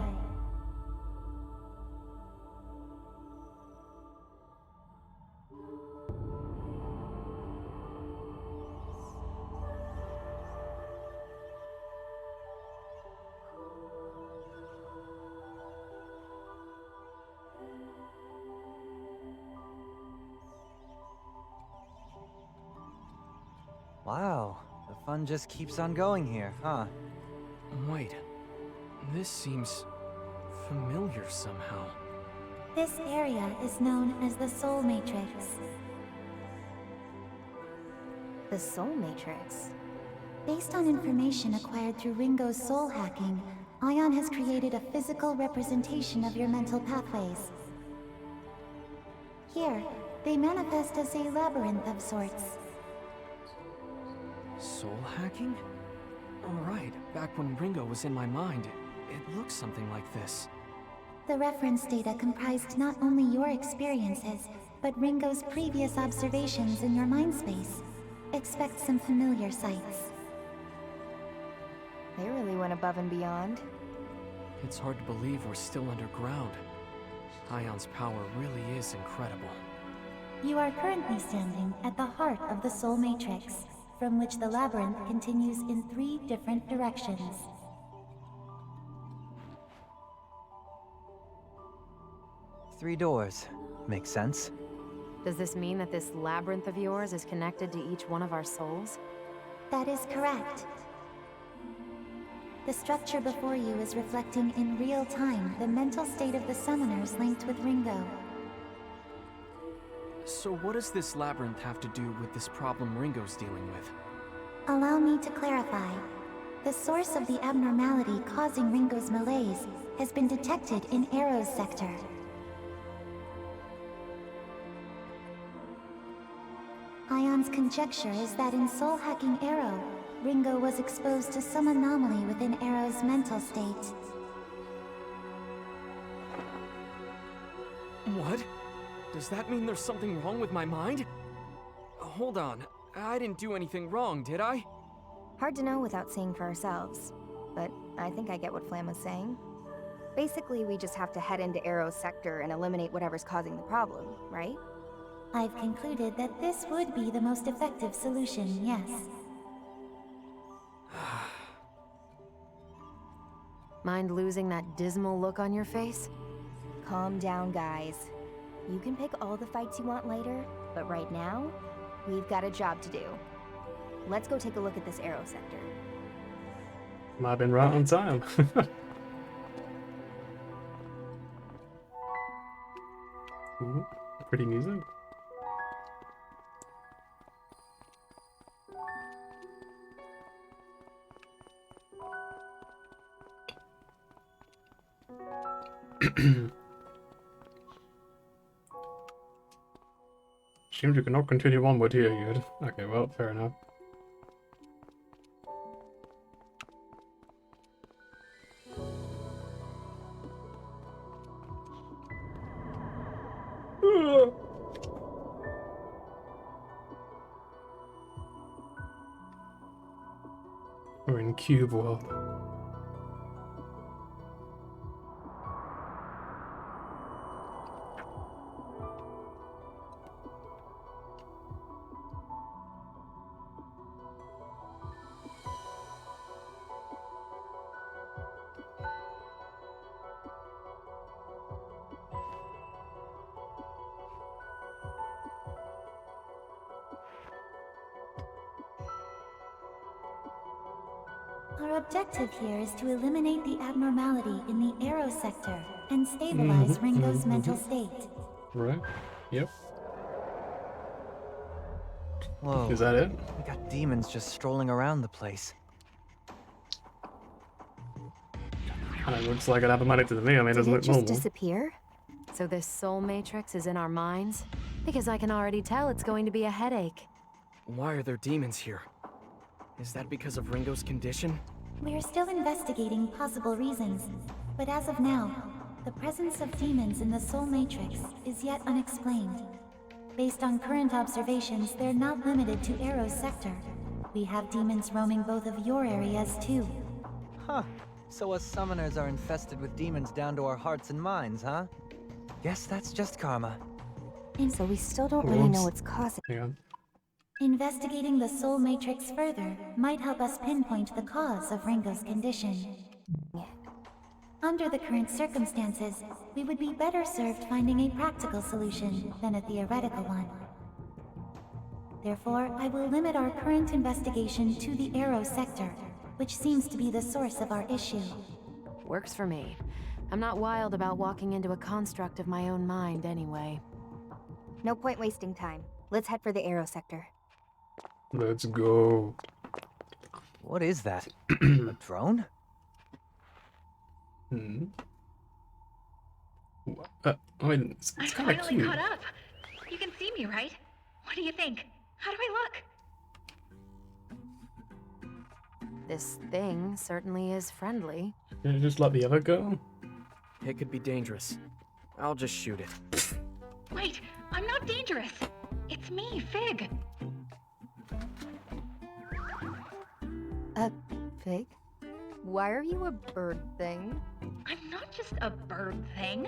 Wow, the fun just keeps on going here, huh? Wait, this seems familiar somehow. This area is known as the Soul Matrix. The Soul Matrix? Based on information acquired through Ringo's soul hacking, Ion has created a physical representation of your mental pathways. Here, they manifest as a labyrinth of sorts. Soul hacking? Right, back when Ringo was in my mind, it looked something like this. The reference data comprised not only your experiences, but Ringo's previous observations in your mind space. Expect some familiar sights. They really went above and beyond. It's hard to believe we're still underground. Ion's power really is incredible. You are currently standing at the heart of the Soul Matrix, from which the labyrinth continues in 3 different directions. Three doors. Makes sense. Does this mean that this labyrinth of yours is connected to each one of our souls? That is correct. The structure before you is reflecting in real time the mental state of the summoners linked with Ringo. So what does this labyrinth have to do with this problem Ringo's dealing with? Allow me to clarify. The source of the abnormality causing Ringo's malaise has been detected in Arrow's sector. Ion's conjecture is that in soul-hacking Arrow, Ringo was exposed to some anomaly within Arrow's mental state. What? Does that mean there's something wrong with my mind? Hold on, I didn't do anything wrong, did I? Hard to know without seeing for ourselves, but I think I get what Flam was saying. Basically, we just have to head into Arrow's sector and eliminate whatever's causing the problem, right? I've concluded that this would be the most effective solution, yes. Mind losing that dismal look on your face? Calm down, guys. You can pick all the fights you want later, but right now, we've got a job to do. Let's go take a look at this Arrow sector. Might have been right on time. Ooh, pretty music. Seems you cannot continue onward here, Yud. Okay, well, fair enough. We're in Cube World. Our objective here is to eliminate the abnormality in the Arrow sector and stabilize Ringo's mental state. Right. Yep. Whoa. Is that it? We got demons just strolling around the place. Kinda looks like an abnormality to me. I mean, it doesn't look normal. Disappear? So this soul matrix is in our minds? Because I can already tell it's going to be a headache. Why are there demons here? Is that because of Ringo's condition? We're still investigating possible reasons, but as of now, the presence of demons in the Soul Matrix is yet unexplained. Based on current observations, they're not limited to Arrow's sector. We have demons roaming both of your areas too. Huh. So us summoners are infested with demons down to our hearts and minds, huh? Guess that's just karma. And so we still don't really know what's causing. Hang on. Investigating the Soul Matrix further might help us pinpoint the cause of Ringo's condition. Under the current circumstances, we would be better served finding a practical solution than a theoretical one. Therefore, I will limit our current investigation to the Arrow sector, which seems to be the source of our issue. Works for me. I'm not wild about walking into a construct of my own mind anyway. No point wasting time. Let's head for the Arrow sector. Let's go. What is that? A drone? Hmm. I mean, it's I kind of finally cute. caught up. You can see me, right? What do you think? How do I look? This thing certainly is friendly. Did you just let the other go? It could be dangerous. I'll just shoot it. Wait, I'm not dangerous. It's me, Fig. Fig? Why are you a bird thing? I'm not just a bird thing.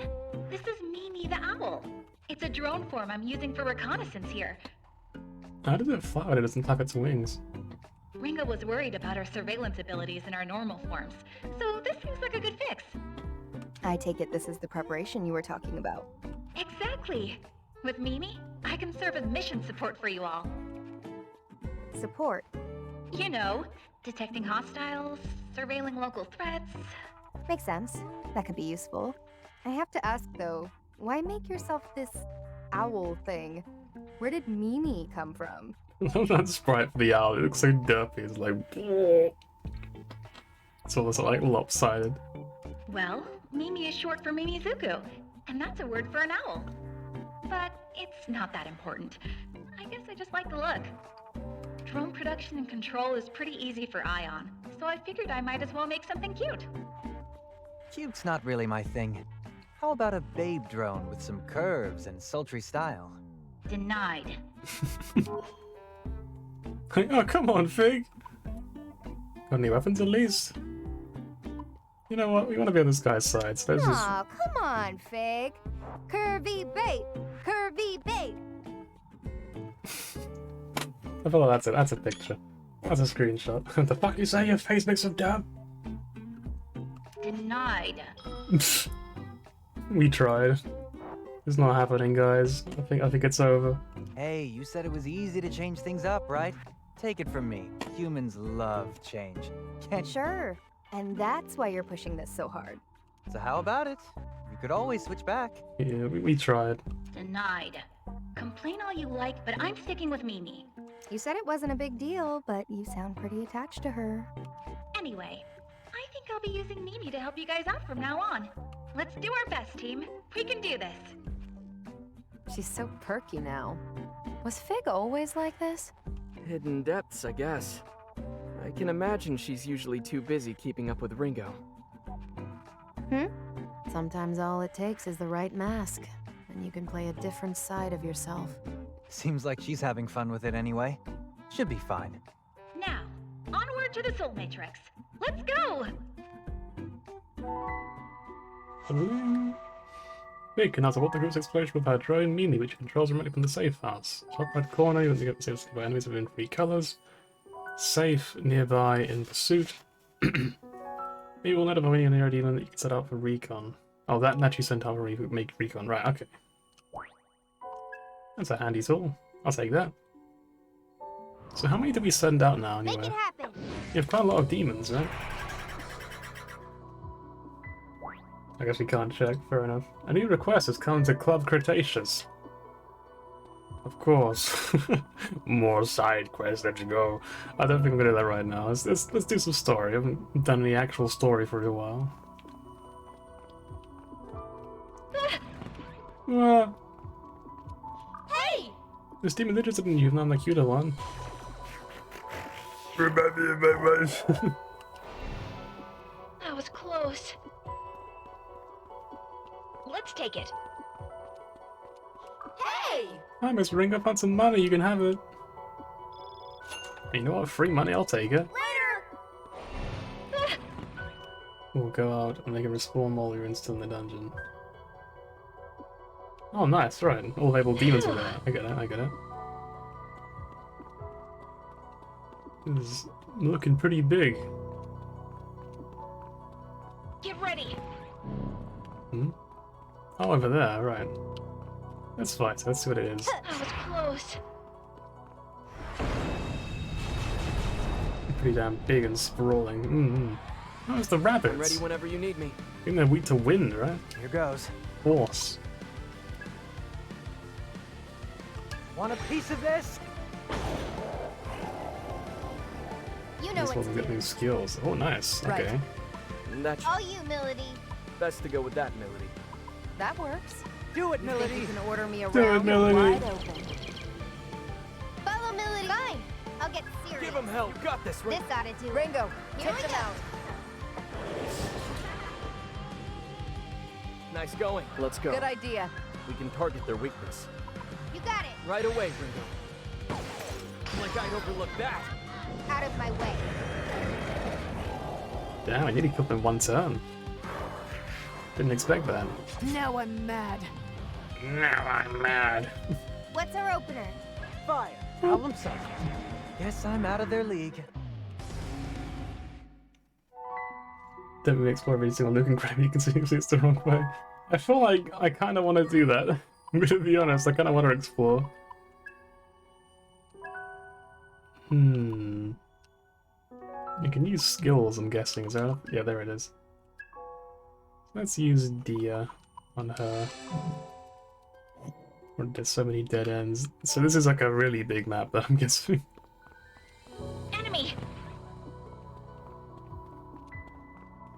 This is Mimi the owl. It's a drone form I'm using for reconnaissance here. How does it fly when it doesn't tap its wings? Ringo was worried about our surveillance abilities in our normal forms, so this seems like a good fix. I take it this is the preparation you were talking about. Exactly. With Mimi, I can serve as mission support for you all. Support? You know, detecting hostiles, surveilling local threats. Makes sense. That could be useful. I have to ask though, why make yourself this owl thing? Where did Mimi come from? That sprite for the owl, it looks so derpy. It's like, it's almost like lopsided. Well, Mimi is short for Mimizuku, and that's a word for an owl. But it's not that important. I guess I just like the look. Drone production and control is pretty easy for Ion, so I figured I might as well make something cute. Cute's not really my thing. How about a babe drone with some curves and sultry style? Denied. Oh, come on, Fig! Got any weapons at least? You know what? We want to be on this guy's side, so let's just... Aw, come on, Fig. Curvy bait! Curvy bait! I feel like that's a picture. That's a screenshot. The fuck you say? Your face makes a dab? Denied. We tried. It's not happening, guys. I think it's over. Hey, you said it was easy to change things up, right? Take it from me. Humans love change. Sure. And that's why you're pushing this so hard. So how about it? You could always switch back. Yeah, we tried. Denied. Complain all you like, but I'm sticking with Mimi. You said it wasn't a big deal, but you sound pretty attached to her. Anyway, I think I'll be using Mimi to help you guys out from now on. Let's do our best, team. We can do this. She's so perky now. Was Fig always like this? Hidden depths, I guess. I can imagine she's usually too busy keeping up with Ringo. Sometimes all it takes is the right mask, and you can play a different side of yourself. Seems like she's having fun with it anyway. Should be fine. Now, onward to the Soul Matrix. Let's go! Fig can now support the group's exploration with her drone Mimi, which controls remotely from the safe house. Top right corner, you want to get the safe by enemies within 3 colors. Safe nearby in pursuit. Maybe we'll notify any near demon that you can set out for recon. Oh, that actually sent out for make recon. Right, okay. That's a handy tool. I'll take that. So how many did we send out now anyway? Make it happen. You have quite a lot of demons, right? I guess we can't check, fair enough. A new request has come to Club Cretaceous. Of course. More side quests, let's go. I don't think I'm gonna do that right now. Let's do some story. I haven't done any actual story for a while. Hey! This demon is interested in you, not the cuter one. Remind me of my wife. That was close. Let's take it. Hey! Hi, Miss Ringo, found some money, you can have it. You know what? Free money, I'll take it. Later! We'll go out and they can respawn while you're still in the dungeon. Oh, nice, right. All labeled demons are there. I get it, I get it. This is looking pretty big. Get ready! Hmm? Oh, over there, right. Let's fight, let's see what it is. That was close. Pretty damn big and sprawling. Oh, it's the rabbits. I'm ready whenever you need me. I think they're weak to wind, right? Here goes. Horse. Want a piece of this? You know This what one to get do. new skills. Oh, nice. Right. Okay. That's All you, Milady. best to go with that, Milady. That works. Do it, You Milady. think you can order me Do it, around Milady. wide open? Follow Milady. Fine. I'll get serious. Give him hell. Got this, This ought to do it. Ringo, Here take we them go. out. Nice going. Let's go. Good idea. We can target their weakness. You got it. Right away, Ringo. Like I'd overlook that. Out of my way. Damn, I nearly killed them in one turn. Didn't expect that. Now I'm mad. Now I'm mad. What's our opener? Fire. Problem solved. Guess I'm out of their league. Don't we explore every single nook and cranny you can see if it's the wrong way? I feel like I kind of want to do that. I'm gonna be honest, I kind of want to explore. You can use skills, I'm guessing. Is there enough? Yeah, there it is. Let's use Dia on her. There's so many dead ends. So this is like a really big map that I'm guessing. Enemy!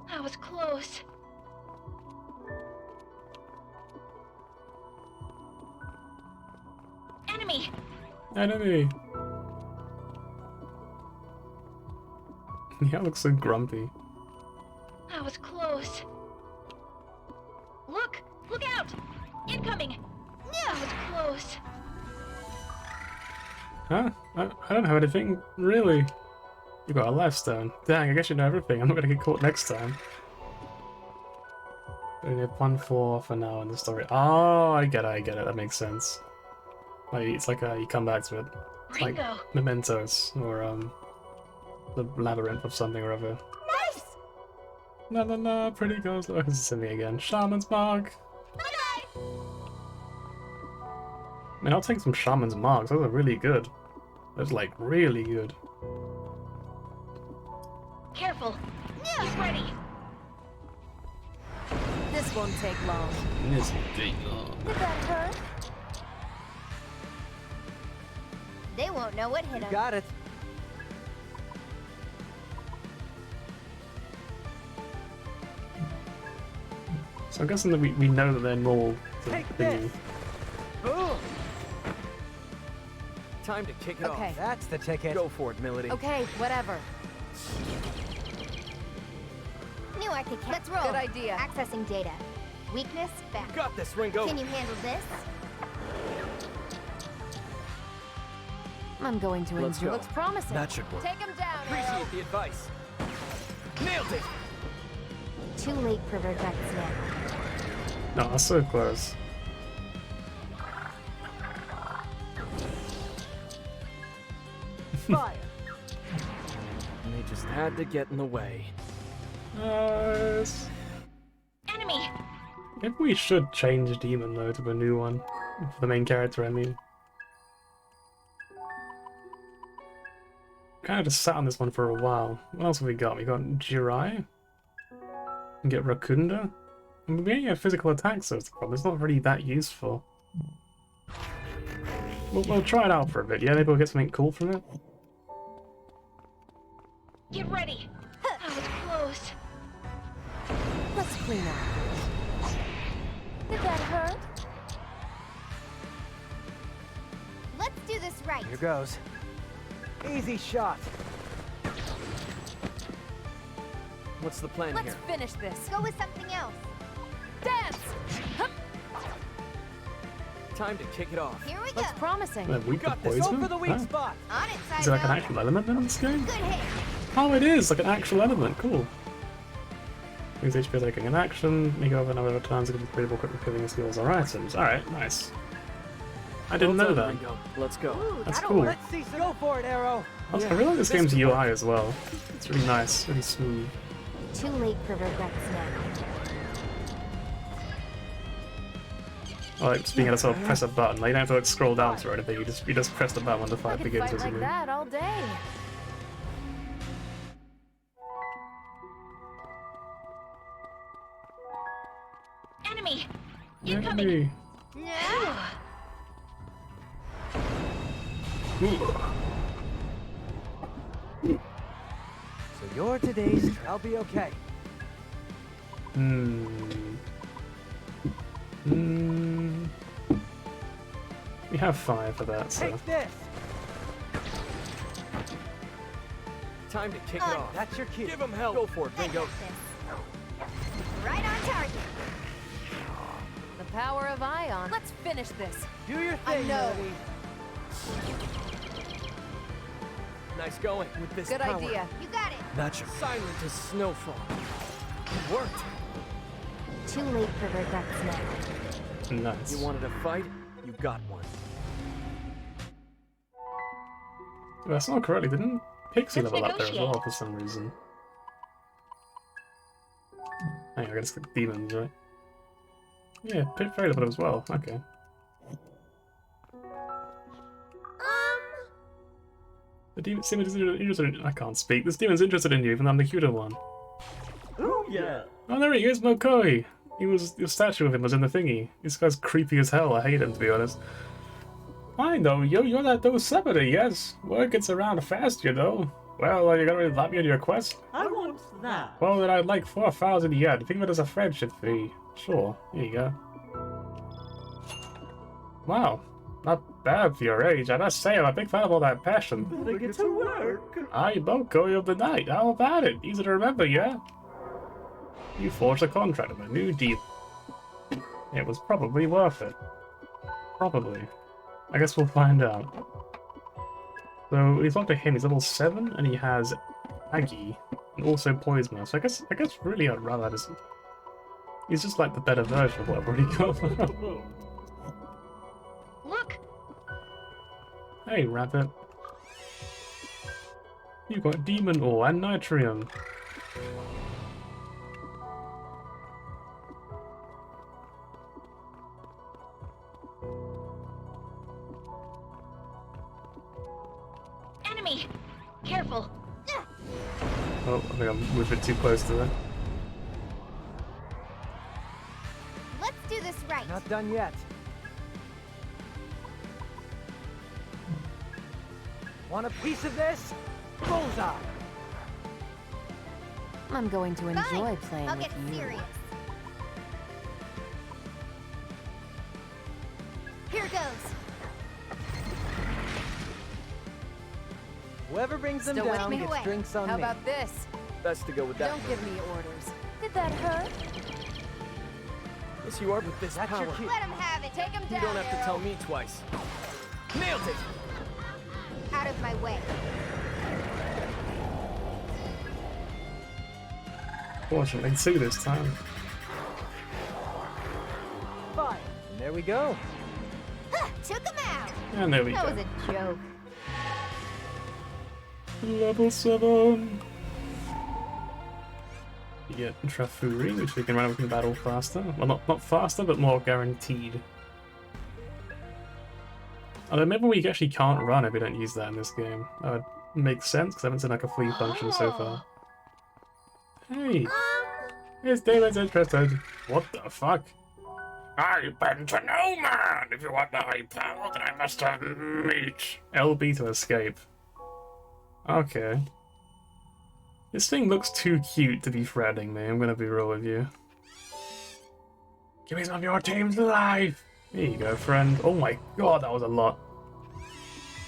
That was close. Enemy! Enemy! Yeah, it looks so grumpy. That was close. Look! Look out! Incoming! That was close. Huh? I don't have anything, really. You got a life stone. Dang, I guess you know everything. I'm not gonna get caught next time. We only have 1-4 for now in the story. Oh, I get it. That makes sense. Like, it's like you come back to it. It's like Ringo. Mementos or the labyrinth of something or other. Nice! No, pretty girls. Oh, this is me again. Shaman's mark. Bye-bye! I mean, I'll take some Shaman's marks. Those are really good. Those like really good. Careful! He's ready! This won't take long. This will take long. Did that hurt? They won't know what hit them. Got it. So I'm guessing that we know that they're normal to Take thingy. this. Boom. Time to kick it Okay. off. That's the ticket. Go for it, Milady. Okay, whatever. Knew I could catch. Let's roll. Good idea. Accessing data. Weakness, back. Got this, Ringo. Can you handle this? I'm going to Let's enjoy. go. Looks promising. That should work. Take him down, Arrow. Appreciate the advice. Nailed it. Too late for regrets now. No, so close. Fire. And they just had to get in the way. Nice. Enemy! Maybe we should change Demon though to a new one. For the main character, I mean. Kind of just sat on this one for a while. What else have we got? We got Jirai. We can get Rakunda. And we only have physical attacks, so it's the problem. It's not really that useful. We'll try it out for a bit. Yeah, maybe we'll get something cool from it. Get ready! That was close. Let's clean up. Did that hurt? Let's do this right. Here goes. Easy shot. What's the plan Let's here? finish this. Go with something else. Dance! Hup. Time to kick it off. Here we go. Looks promising. We Got this. Go for the weak Huh? spot. On it, Is it like an Saizo. actual element then in this game? Good hit. Oh, it is! Like an actual element. Cool. Use HP taking an action. Make over a number of times. It can be critical, quick killing skills or items. Alright, nice. I didn't know Well that. done, Ringo. Let's go. Ooh, That's that'll cool. work. Let's see. Go for it, Arrow. Also, I really like this game's UI as well. It's really nice, really smooth. Too late for regrets now. I like just being able to sort of press a button. Like, you don't have to like scroll down through anything. You just press the button when the I fight could begins. fight like basically. that all day. Enemy! Incoming! Enemy. No. Ooh. you're today's... I'll be okay. We have 5 for that, so... Take this! Time to kick it off. That's your cue. Give him help. Go for it, Bingo. Right on target. The power of Ion. Let's finish this. Do your thing, Melody. Nice going with this Good power. idea. You got it. That's silent as snowfall. It worked. Too late for regrets now. Nice. You wanted a fight? You got one. That's not correctly, didn't Pixie level up there as well for some reason? Hang on, I gotta click demons, right? Yeah, Fairy level as well, okay. The demon seems interested in— I can't speak. This demon's interested in you, even though I'm the cuter one. Oh, yeah. Oh, there he is, Mokoi! The statue of him was in the thingy. This guy's creepy as hell, I hate him, to be honest. I know you, you're that Yosemite, yes. Word gets around fast, you know. Well, you gonna let me on your quest? I want that. Well, then I'd like 4,000 yen. Think of it as a friendship fee. Sure, here you go. Wow, not bad for your age. I must say, I'm a big fan of all that passion. Better get to work. I'm Mokoi of the night. How about it? Easy to remember, yeah? You forged a contract with a new deal. It was probably worth it. Probably. I guess we'll find out. So we talked to him. He's level 7, and he has Aggie, and also Poisma. So I guess really I'd rather just. He's just like the better version of what I've already got. Look! Hey, rabbit. You've got demon ore and nitrium. Enemy! Careful! Oh, I think I'm a bit too close to that. Let's do this right. Not done yet. Want a piece of this? Bullseye! I'm going to enjoy Fine. playing I'll with get you. serious. Here goes. Whoever brings them Still with down me? gets drinks on How me. about this? Best to go with that. Don't give me orders. Did that hurt? Yes, you are with this power. Let him have it. Take him You down. don't have to tell me twice. Nailed it! Out of my way. Fortunately, 2 this time. Fine. And there we go. Took him out. And there we That go. was a joke. Level 7. You get Trafuri, which we can run away from battle faster. Well, not faster, but more guaranteed. Although maybe we actually can't run if we don't use that in this game. That would make sense, because I haven't seen like a free function so far. Hey! It's David's interested. What the fuck? I've been to no man! If you want my power, then I must meet. LB to escape. Okay. This thing looks too cute to be threatening me, I'm gonna be real with you. Give me some of your team's life! Here you go, friend. Oh my god, that was a lot.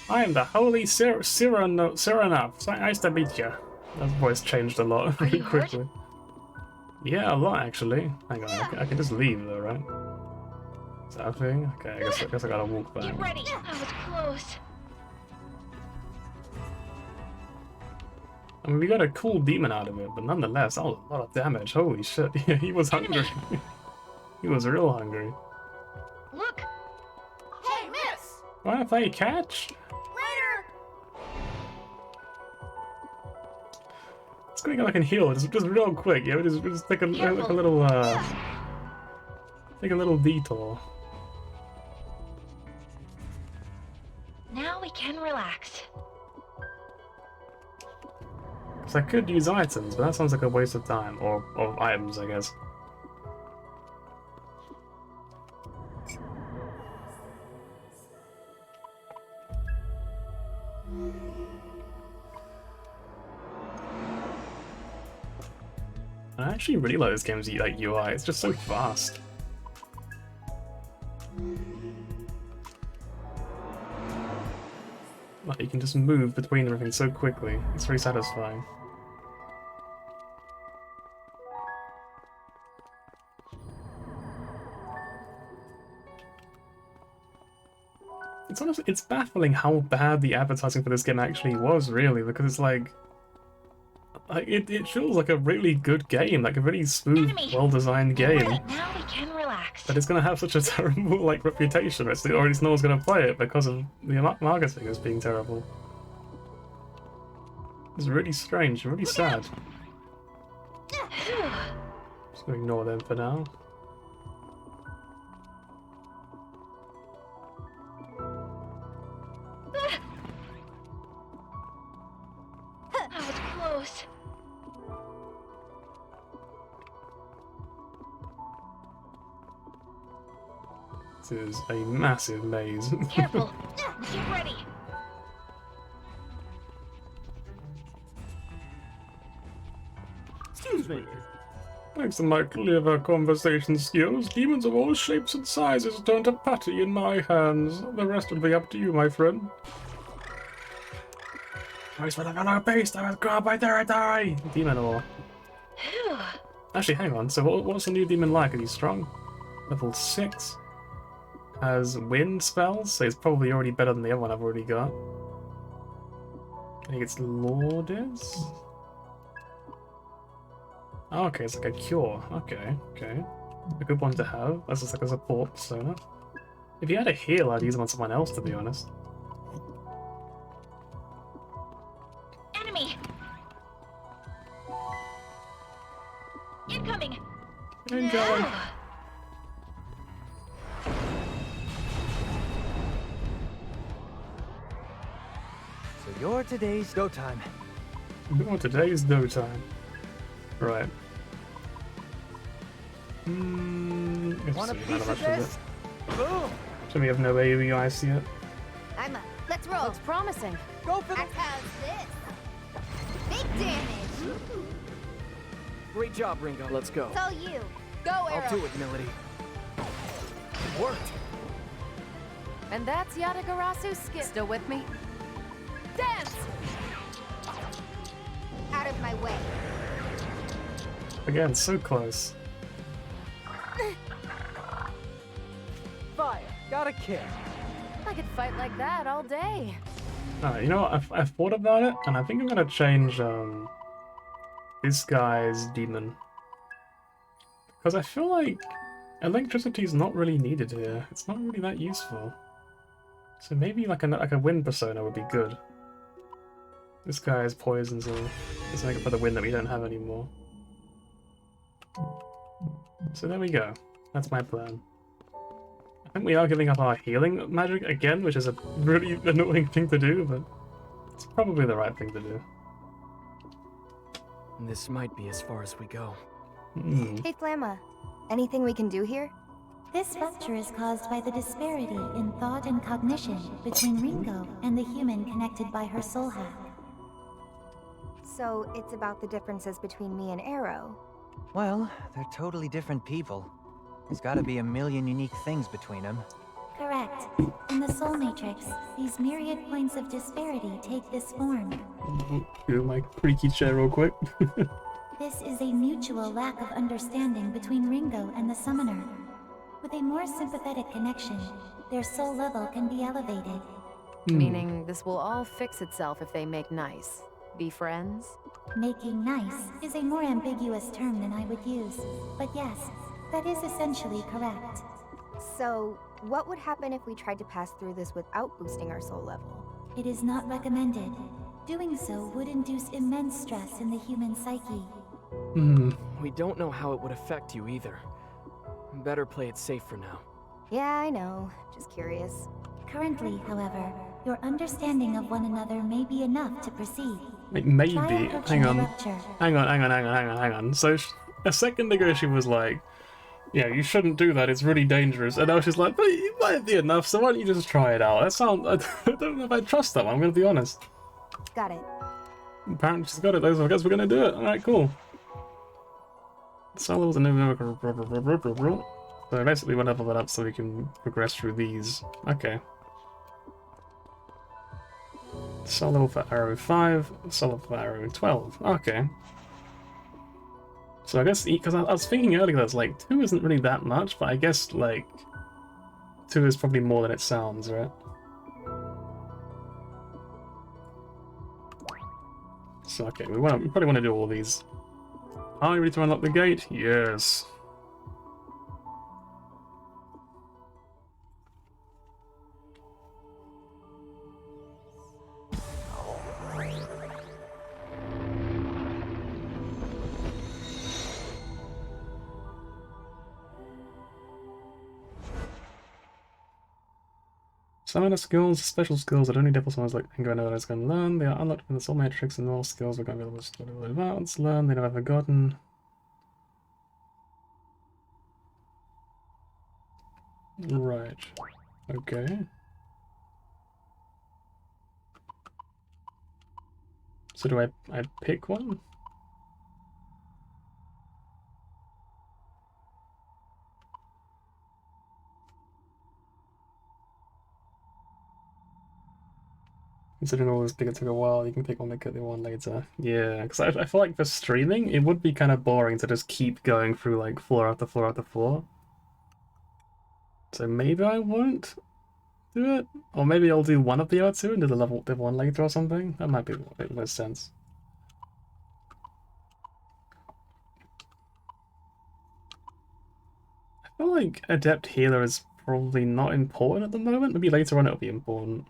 I am the holy Cyranoff. So nice to meet you. That voice changed a lot really quickly. Yeah, a lot actually. Hang on, I can just leave though, right? Is that a thing? Okay, I guess I gotta walk back. Get ready! That was close. I mean, we got a cool demon out of it, but nonetheless, that was a lot of damage. Holy shit, yeah, he was hungry. He was real hungry. Look! Hey, miss! Wanna play catch? Later! Let's go I can heal, just real quick, yeah, just take a little, take a little detour. Now we can relax. So I could use items, but that sounds like a waste of time, or items, I guess. I actually really like this game's like UI. It's just so fast. Like you can just move between everything so quickly. It's very satisfying. It's honestly, it's baffling how bad the advertising for this game actually was, really, because it's like it feels like a really good game, like a really smooth, well-designed game. Now we can relax. But it's gonna have such a terrible like reputation. It's already no one's gonna play it because of the marketing as being terrible. It's really strange, really sad. Just gonna ignore them for now. That was close. This is a massive maze. Careful. Get ready. Excuse me. Thanks to my clever conversation skills, demons of all shapes and sizes turn to putty in my hands. The rest will be up to you, my friend. Thanks for the fellow beast, I was grabbed by territory! Demon ore. Actually, hang on, so what's the new demon like? Is he strong? Level 6. Has wind spells, so it's probably already better than the other one I've already got. I think it's Lourdes? Oh, okay, it's like a cure. Okay. A good one to have. That's just like a support persona. If you had a heal, I'd use them on someone else, to be honest. Enemy! Incoming! Incoming! So you're today's go time. Oh, today's no time. Right. Want a piece of this? Boom! So we have no AUIs yet. I'm up. Let's roll. Looks promising. Go for the... How's this? Big damage. Great job, Ringo. Let's go. It's all you. Go, Arrow. I'll do it, Melody. It worked. And that's Yatagarasu's skill. Still with me? Dance! Out of my way. Again, so close. Fire. Got a kick. I could fight like that all day. You know what? I've thought about it, and I think I'm gonna change this guy's demon. Because I feel like electricity is not really needed here. It's not really that useful. So maybe like a wind persona would be good. This guy has poison, so let's make it for the wind that we don't have anymore. So there we go. That's my plan. I think we are giving up our healing magic again, which is a really annoying thing to do, but it's probably the right thing to do. This might be as far as we go. Hey, Flamma. Anything we can do here? This rupture is caused by the disparity in thought and cognition between Ringo and the human connected by her soul hack. So it's about the differences between me and Arrow. Well, they're totally different people. There's gotta be a million unique things between them. Correct. In the Soul Matrix, these myriad points of disparity take this form. Do my creaky chair real quick. This is a mutual lack of understanding between Ringo and the Summoner. With a more sympathetic connection, their soul level can be elevated. Meaning this will all fix itself if they make nice. Be friends? Making nice is a more ambiguous term than I would use, but yes, that is essentially correct. So, what would happen if we tried to pass through this without boosting our soul level? It is not recommended. Doing so would induce immense stress in the human psyche. We don't know how it would affect you either. Better play it safe for now. Yeah, I know. Just curious. Currently, however, your understanding of one another may be enough to proceed. Like, maybe. Hang on. So a second ago she was like, yeah, you shouldn't do that, it's really dangerous. And now she's like, but it might be enough, so why don't you just try it out? I don't know if I trust that one, I'm gonna be honest. Got it. Apparently she's got it though, so I guess we're gonna do it. Alright, cool. Solos and no. So basically we'll level that up so we can progress through these. Okay. Solo for arrow 5, solo for arrow 12. Okay. So I guess, because I was thinking earlier that like 2 isn't really that much, but I guess like 2 is probably more than it sounds, right? So okay, we probably want to do all these. Are you ready to unlock the gate? Yes. Some of the skills, special skills that only devil summons like Anger and others can learn. They are unlocked from the soul matrix, and all skills are going to be able to advance, learn, they never forgotten. Right. Okay. So do I pick one? Considering all this bigger took a while, you can pick one and get the one later. Yeah, because I feel like for streaming, it would be kind of boring to just keep going through like floor after floor after floor. So maybe I won't do it? Or maybe I'll do one of the other two and do the level 1 later or something? That might make more sense. I feel like Adept Healer is probably not important at the moment. Maybe later on it'll be important.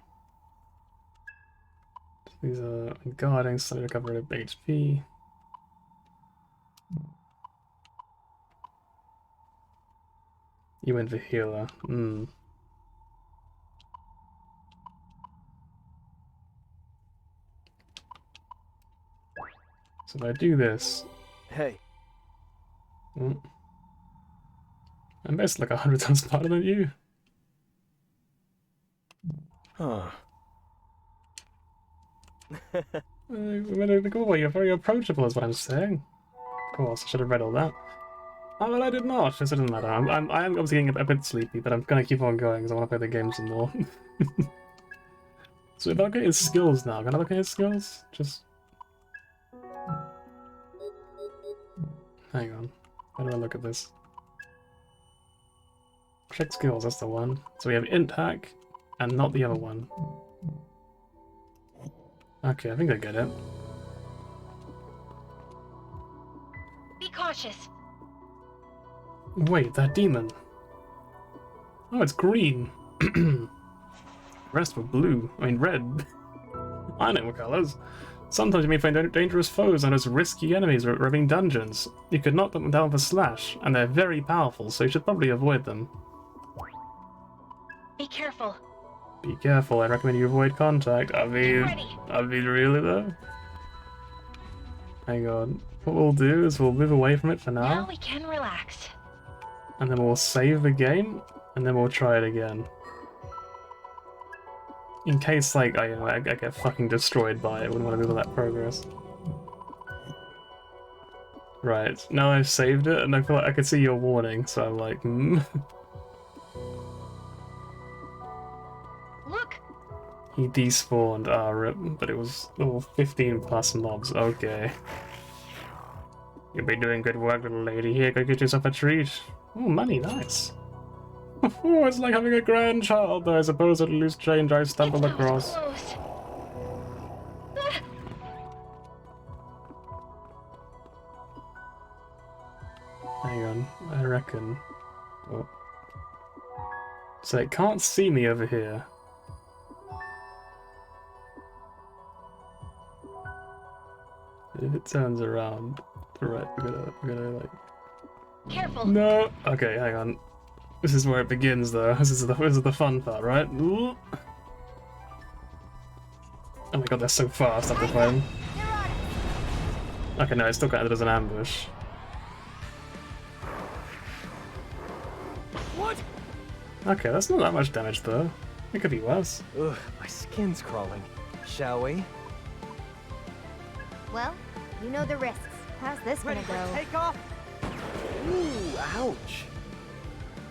These are guarding, slightly recovery of HP. You went for healer. So if I do this... Hey. I'm basically like 100 times smarter than you. Huh. You're very approachable is what I'm saying. Of course, I should have read all that. Oh, well, I did not. It doesn't matter. I am obviously getting a bit sleepy, but I'm gonna keep on going because I want to play the game some more. So if I look at his skills now, can I look at his skills? Just... Hang on. How do I look at this? Check skills, that's the one. So we have int hack, and not the other one. Okay, I think I get it. Be cautious. Wait, that demon. Oh, it's green. The rest were blue. I mean, red. I know what colors. Sometimes you may find dangerous foes and as risky enemies roaming dungeons. You could knock them down with a slash, and they're very powerful, so you should probably avoid them. Be careful. Be careful, I recommend you avoid contact. I mean, really though? Hang on. What we'll do is we'll move away from it for now. Now we can relax. And then we'll save the game, and then we'll try it again. In case, like, I get fucking destroyed by it, I wouldn't want to lose all that progress. Right, now I've saved it, and I feel like I could see your warning, so I'm like, Look! He despawned, rip, but it was level 15 plus mobs, okay. You'll be doing good work, little lady. Here, go get yourself a treat. Oh, money, nice. Oh, it's like having a grandchild, though I suppose at loose change I stumbled across. Hang on, I reckon. Oh. So it can't see me over here. If it turns around, right, we're gonna like... Careful! No! Okay, hang on. This is where it begins, though. This is the fun part, right? Ooh. Oh my god, they're so fast after fighting. Okay, no, it still counted as an ambush. What? Okay, that's not that much damage, though. It could be worse. Ugh, my skin's crawling. Shall we? Well, you know the risks. How's this gonna go? Take off? Ooh, ouch.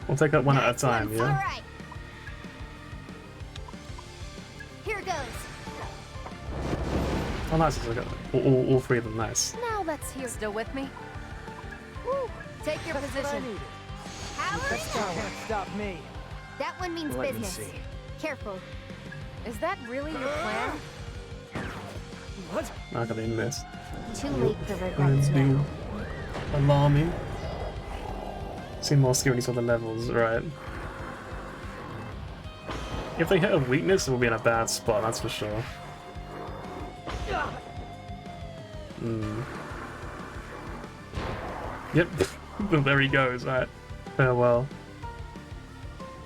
We'll take that one at a time, All yeah? right. Here goes. Oh, nice. I got all three of them. Nice. Now let's hear. Still with me? Woo! Take your position. Power Can't stop me. That one means Let me business. see. Careful. Is that really your plan? What? Not gonna miss. Too late for It's regrets being now. alarming. See more securities on the levels, right? If they hit a weakness, we'll be in a bad spot, that's for sure. Yep, there he goes, right. Farewell.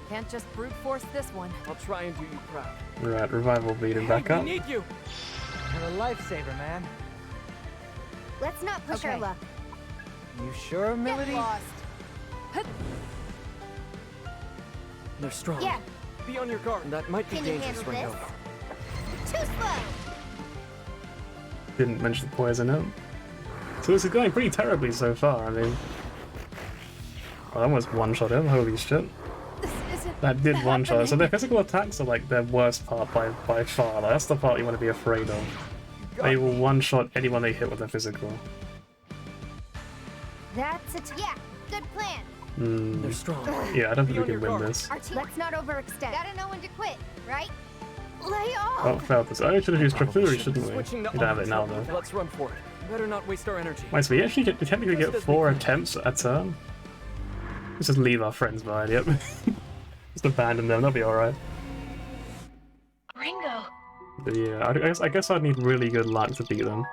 Can't just brute force this one. I'll try and do you proud. Right, revival beating back up. We need you. You're a lifesaver, man. Let's not push our luck. You sure, Melody? Get lost. They're strong. Yeah. Be on your guard. That might be Can you dangerous, handle Ringo. this? Too slow. Didn't mention the poison out. So this is going pretty terribly so far, I mean. I almost one-shot him, holy shit. That did one-shot. So their physical attacks are like their worst part by far. Like, that's the part you want to be afraid of. They will one-shot anyone they hit with their physical. That's it. Yeah. Good plan. They're strong. Yeah, I don't think we can win this. Let's not overextend. Gotta know when to quit, right? Lay off. Oh, failed this. I should have used Trafuri, shouldn't we? Switching to We don't have it now, though. Let's run for it. Better not waste our energy. Wait, so we actually technically get 4 attempts a turn? Let's just leave our friends behind, yep. Just abandon them, they'll be alright. Ringo! But yeah, I guess I'd need really good luck to beat them.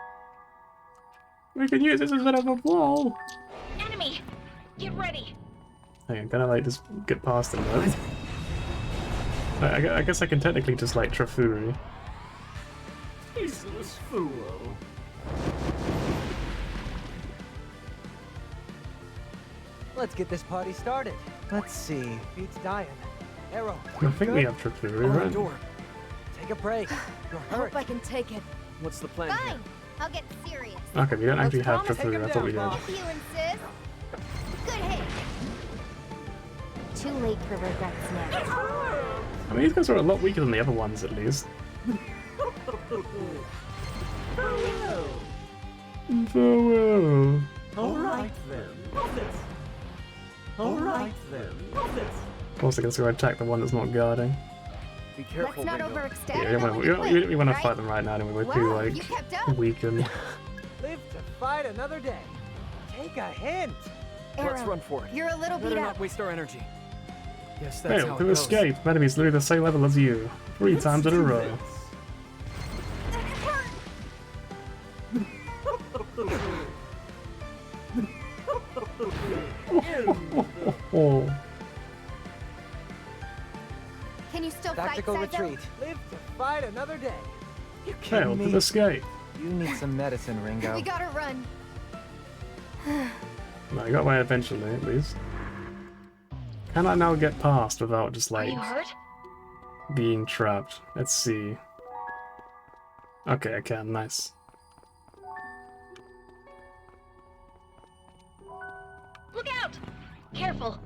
We can use this as a bit of a wall! Enemy! Get ready! Hang on, can I like just get past them though? I guess I can technically just like Trafuri. Useless fool. Let's get this party started. Let's see. Beats dying. Arrow. I think we have Trafuri, Open right? door. Take a break. You're I hurt. hope I can take it. What's the plan? Fine. I'll get serious. Okay, we don't actually have promise, take Trafuri, him I thought we did. down, If you insist. Good hit. Too late for regrets now. I mean, these guys are a lot weaker than the other ones, at least. Farewell. Alright then. Alright then. Of course, I guess we'll attack the one that's not guarding. Be careful, Let's not Ringo. overextend. Yeah, we want to fight them right now anyway. We're too, Wow, you like, kept up. weakened. Live to fight another day. Take a hint. Let's Arrow, run for it. you're a little Better beat not up. waste our energy. Yes, that's Fail how to it goes. escape. Enemies literally the same level as you. 3 times in a row. Oh. Can you still Tactical fight, Saizo? retreat. Live to fight another day. You Fail kidding to me? escape. You need some medicine, Ringo. We gotta run. No, I got away eventually, at least. Can I now get past without just, Are like, you hurt? being trapped? Let's see. Okay, I can. Nice. Look out! Careful!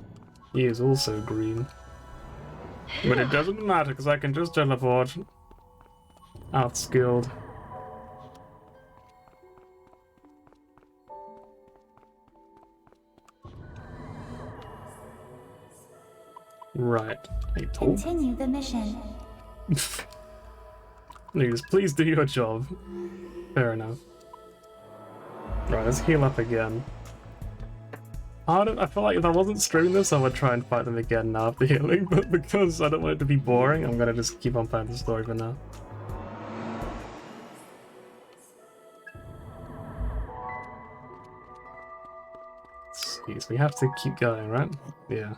He is also green. But it doesn't matter, because I can just teleport. Outskilled. Right. Hey, Paul. Continue the mission. Please do your job. Fair enough. Right, let's heal up again. I feel like if I wasn't streaming this, I would try and fight them again now after healing, but because I don't want it to be boring, I'm gonna just keep on playing the story for now. Jeez, we have to keep going, right? Yeah.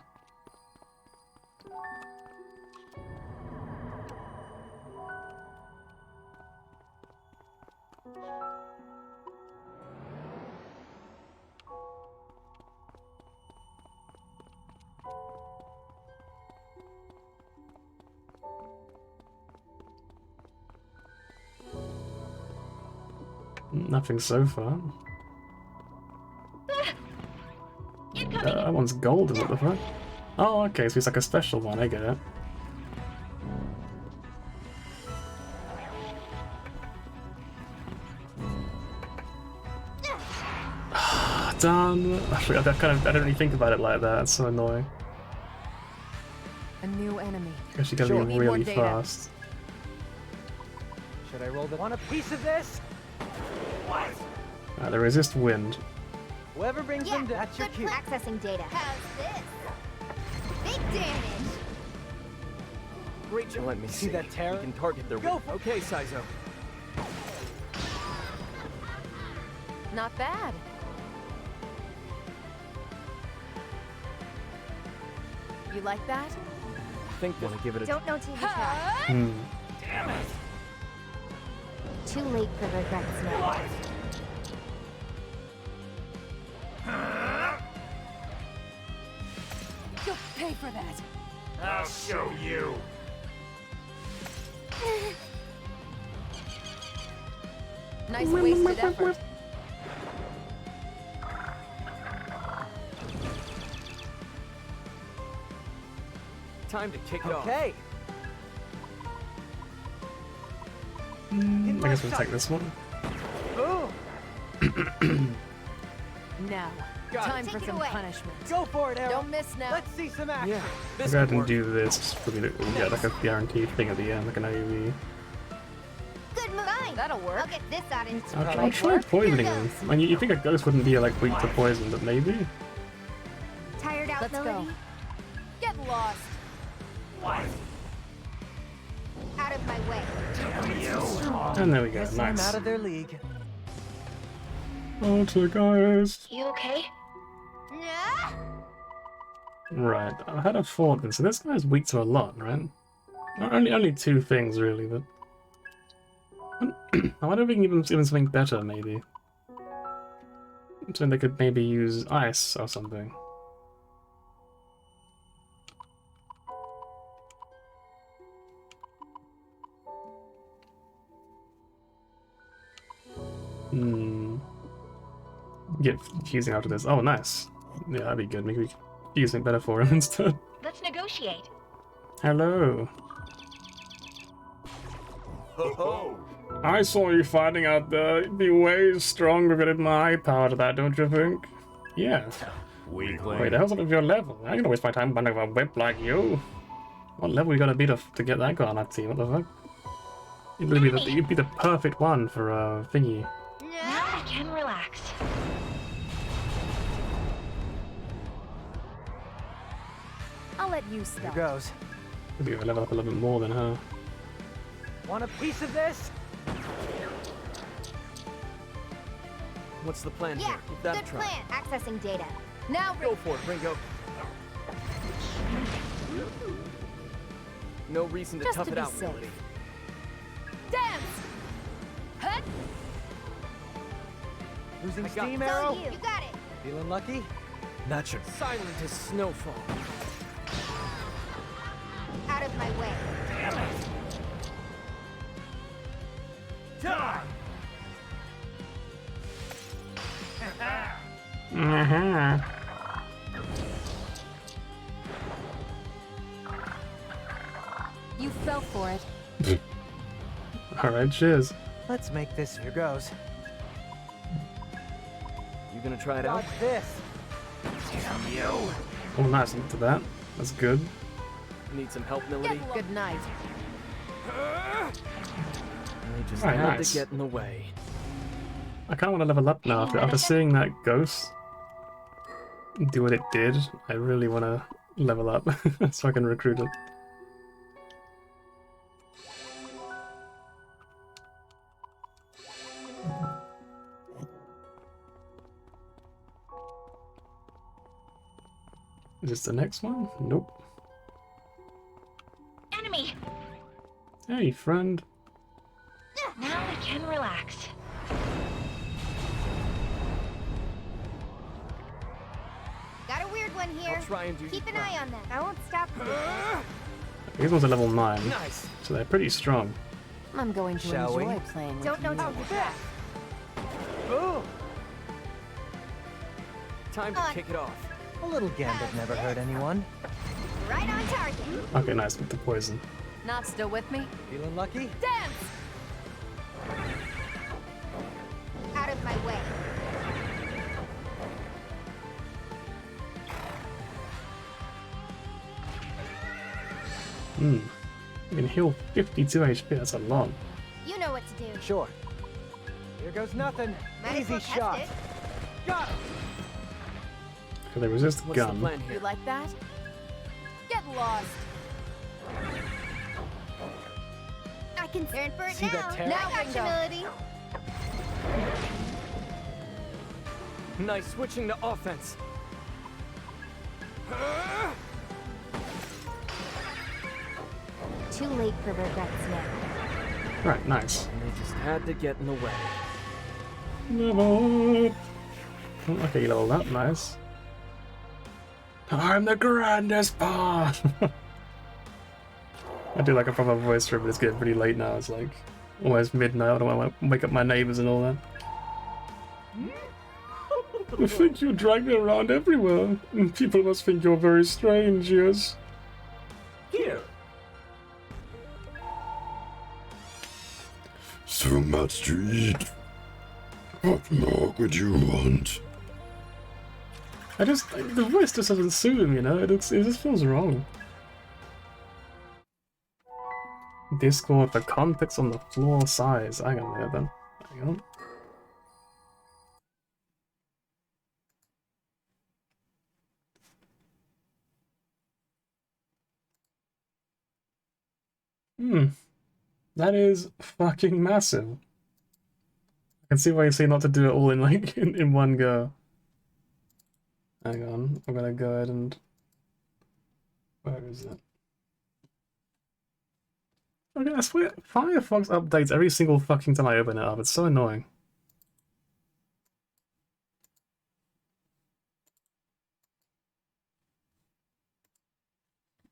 Nothing so far. It's That one's golden, what the fuck? Oh, okay, so it's like a special one, I get it. Damn, I don't really think about it like that, it's so annoying. A new enemy. Because you gotta be really fast. Should I roll the... Want a piece of this? What? They resist wind. Whoever brings them down, that's your cue. Accessing data. How's this? Big damage. Rachel, let me see that terror. You can target their... Go! Okay, Saizo. Not bad. You like that? I think want to give it a... Don't know till you try. Damn it! Too late for regrets now. You'll pay for that. I'll show you. Nice wasted effort. Time to kick it off. Okay. I guess we'll take this one. Now, time for some punishment. Go for it, Arrow. Don't miss now. Let's see some action. Yeah, I'll go ahead and do this. We'll get like a guaranteed thing at the end, like an AoE. Good move. Fine. That'll work. I'll get this out into I'll try poisoning him. I mean, you think a ghost wouldn't be like weak to poison, but maybe? Tired out, Let's Melody? go. Get lost. What? Out of my way. And there we go, Guess I'm nice. out of their league. Poltergeist. You okay? Nah. Right, I had a thought then. So this guy's weak to a lot, right? Only two things really, but I wonder if we can give him even something better, maybe. So they could maybe use ice or something. Get fusing after this. Oh, nice. Yeah, that'd be good. Maybe we could use something better for him instead. Let's negotiate. Hello. Ho-ho! I saw you fighting out there. You'd be way stronger than my power to that, don't you think? Yeah. Weakling. Wait, the hell's up with your level? I ain't gonna waste my time running a whip like you. What level you gotta be to get that guy on that team? What the fuck? You'd be the perfect one for thingy. Now I can relax. I'll let you start. Here goes. Maybe I level up a little bit more than her. Want a piece of this? What's the plan Yeah, here? Give that good a try. plan. Accessing data. Now, Go for it, Ringo. No reason to Just tough to it be out, safe. Melody. Dance! Hut! Losing I got steam, it. Arrow? You got it. Feeling lucky? Not sure. Silent as snowfall. Out of my way. Damn it! Die! You fell for it. Alright, cheers. Let's make this. Here goes. You gonna try it out? Watch this. Damn you! Oh, nice. Into that. That's good. Need some help, Melody? Good night. They just Right, had nice. to get in the way. I kind of want to level up now. After seeing that ghost do what it did, I really want to level up so I can recruit it. Is this the next one? Nope. Enemy! Hey, friend. Now I can relax. Got a weird one here. I'll try and do Keep the an eye on them. I won't stop. These ones are level 9, Nice. so they're pretty strong. I'm going to Shall we? enjoy playing with Don't know you. till you try. Ooh. Time to On. kick it off. A little gambit never hurt anyone. Right on target. Okay, nice with the poison. Not still with me? Feeling lucky? Dance! Out of my way. Hmm. You can heal 52 HP, that's a lot. You know what to do. Sure. Here goes nothing. Might as Easy well test shot. it. Got him. Okay, they resist the What's the gun. plan here? You like that? Get lost. I can turn for it See now. that tear? Now I got Bingo. humility. Nice switching to offense. Too late for regrets now. Right, nice. And they just had to get in the way. Level up. Oh, okay, you leveled up, nice. I'm the grandest part! I do like a proper voice for it, but it's getting pretty late now. It's like almost midnight. I don't want to wake up my neighbors and all that. I think you drag me around everywhere. People must think you're very strange, yes. Here. So much to eat. What more would you want? The voice just doesn't suit him, you know? It just feels wrong. Discord, the context on the floor size. Hang on there then. Hang on. That is fucking massive. I can see why you say not to do it all in like in one go. Hang on, I'm gonna go ahead and where is it? Okay, I swear Firefox updates every single fucking time I open it up. It's so annoying.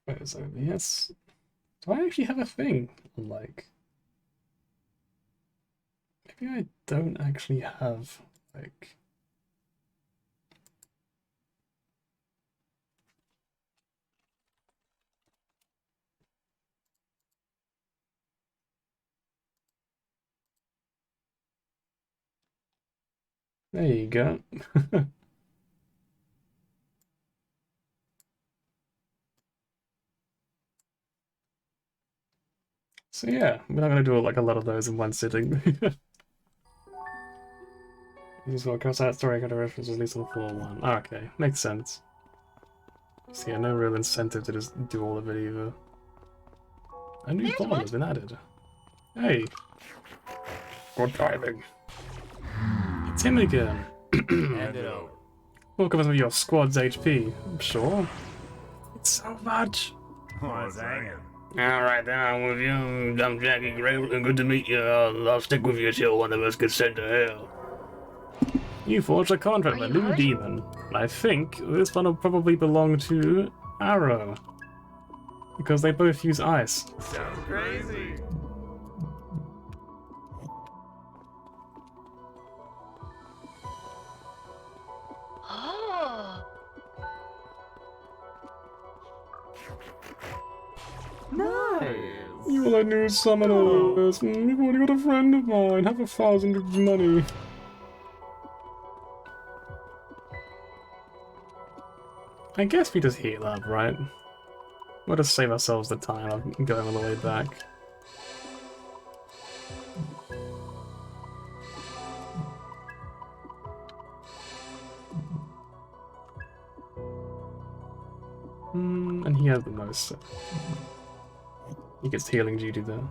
Where is OBS? Do I actually have a thing? Like, maybe I don't actually have, like... There you go. So yeah, we're not gonna do like a lot of those in one sitting. Use what cross out story kind of reference at least on floor 1. Oh, okay, makes sense. So yeah, no real incentive to just do all of it either. A new bond has been added. Hey! Good timing. It's him again. Hand it over. Welcome some of your squad's HP, I'm sure. It's so much. What's hanging? Alright then, I'm with you. I'm Jackie Gray, and good to meet you. I'll stick with you till one of us gets sent to hell. You forged a contract with a new demon. I think this one will probably belong to Arrow. Because they both use ice. Sounds crazy. Oh. Nice. You are a new summoner. You've already got a friend of mine. Have 1,000 of money. I guess we just heal up, right? We'll just save ourselves the time of going all the way back. And he has the most. He gets healing duty there.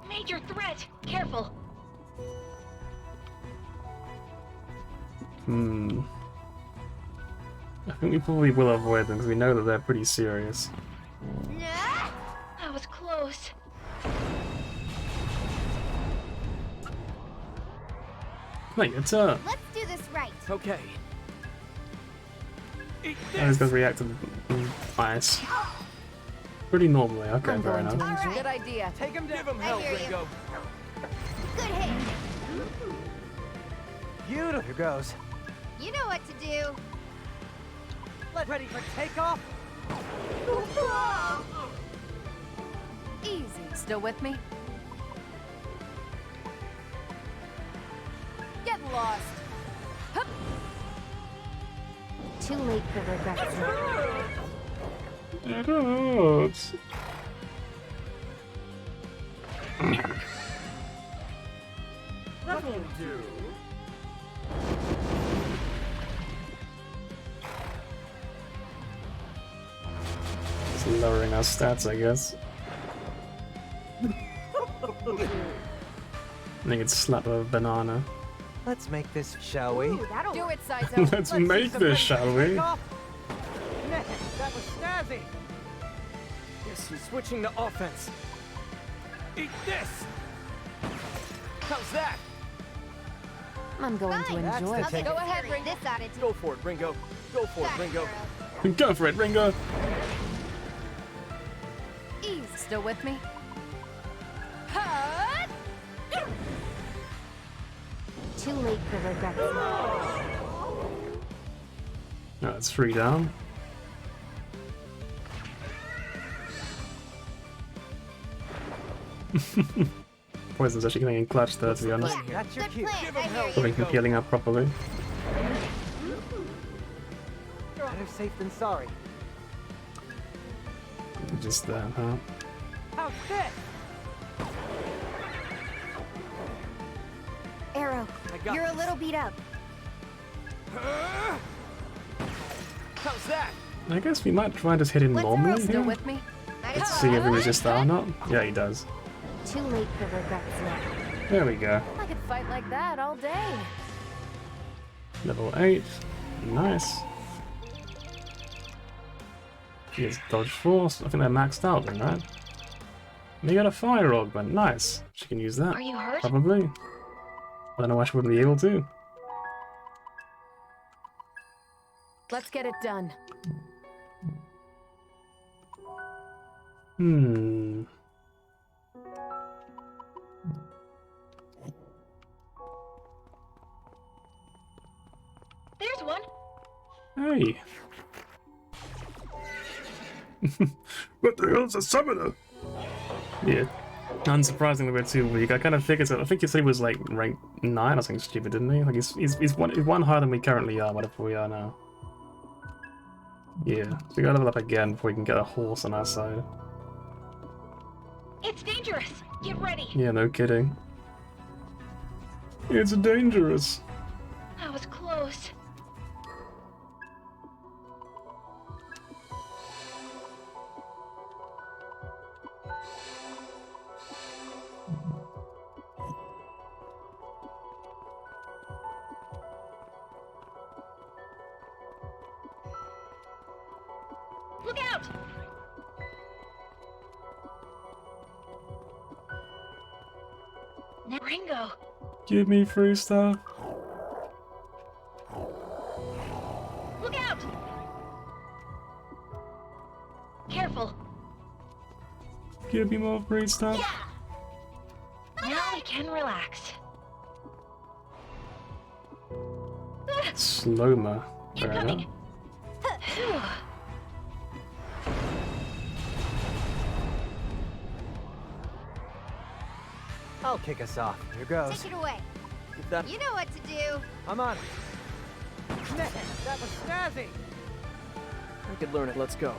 Major threat! Careful! I think we probably will avoid them because we know that they're pretty serious. That was close. Wait, your turn. Let's do this right. Okay. I was going to react to ice. Pretty normally, okay, fair enough. Right. Good idea. Take him down. Give him hell, Ringo. Good hit. Beautiful. Here goes. You know what to do. Ready for takeoff? Easy. Still with me? Get lost. Hup. Too late for regrets. It hurts. That'll do. It's lowering our stats, I guess. I could slap a banana. Let's make this, shall we? Ooh, do it, Saizo. Let's make this, shall we? That was snazzy. Yes, he's switching to offense. Eat this! How's that? I'm going to enjoy the it. Go ahead, Ringo. This attitude. Go for it, Ringo. Go for it, Ringo. Go for it, Ringo. Ease. Still with me? Too late for regrets. No, it's 3 down. Poison's actually getting in clutch there, to be honest. Yeah, good plan. I hear you. Probably keep healing up properly. Better safe than sorry. Just there, huh? How's this? Arrow, you're a little beat up. How's that? I guess we might try and just hit him normally Still here. with me? Let's see if he resists that or not. Yeah, he does. Too late for regrets now. There we go. I could fight like that all day. Level 8. Nice. He has dodge force. I think they're maxed out then, right? They got a fire augment. Nice. She can use that. Are you hurt? Probably. I don't know why she wouldn't be able to. Let's get it done. There's one. Hey. What the hell's a summoner? Yeah. Unsurprisingly, we're too weak. I kind of figured it. I think he said he was like rank 9 or something stupid, didn't he? Like he's one higher than we currently are, whatever we are now. Yeah, so we gotta level up again before we can get a horse on our side. It's dangerous. Get ready. Yeah, no kidding. It's dangerous. That was close. Look out! Now, Ringo. Give me free stuff. Look out! Careful. Give me more free stuff. Now we can relax. Slow-mo. Fair enough. Incoming. I'll kick us off. Here goes. Take it away. Get that. You know what to do. I'm on it. That was snazzy. I could learn it. Let's go.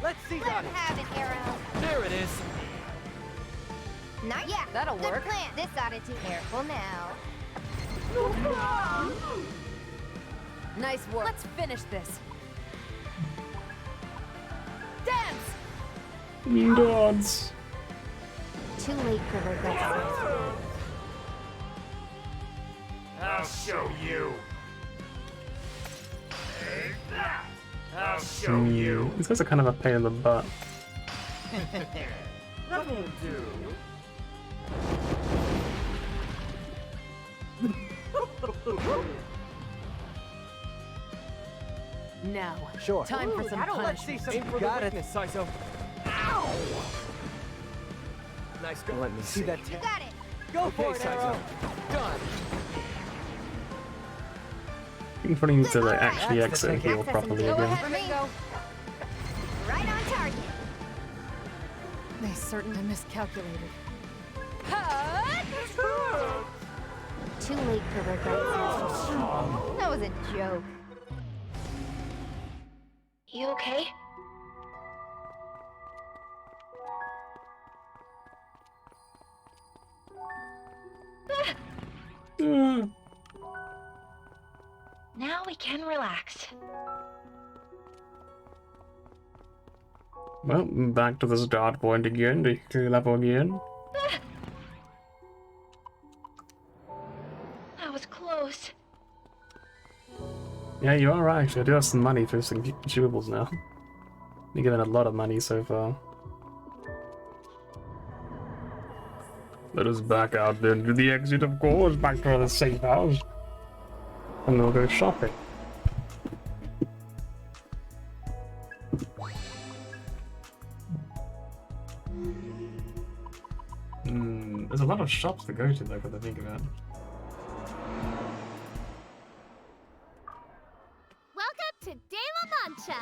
Let's see Let that. him have it, Arrow. There it is. Nice. Yeah, That'll good work. plan. This attitude. Careful now. Nice work. Let's finish this. Dance! Gods. Too late for regrets. I'll show you. Take that. I'll show you. These guys are kind of a pain in the butt. That'll do. Now. Sure. Time for some Let's see punishment. some. Aim for the Got it. weakness, Saizo. Ow! Nice go. Let me see that. You got it. Go for Okay, it, Arrow. Saizo. Done. You probably need to like actually exit and heal properly Go again. ahead, Ringo. Right on target. They certainly miscalculated. Too late for regrets. That was a joke. You okay? Now we can relax. Well, back to the start point again, to heal up again. That was close. Yeah, you are right, actually. I do have some money for some consumables now. You're given a lot of money so far. Let us back out then to the exit, of course, back to the safe house. And we'll go shopping. There's a lot of shops to go to though, if I think about it. Welcome to De La Mancha.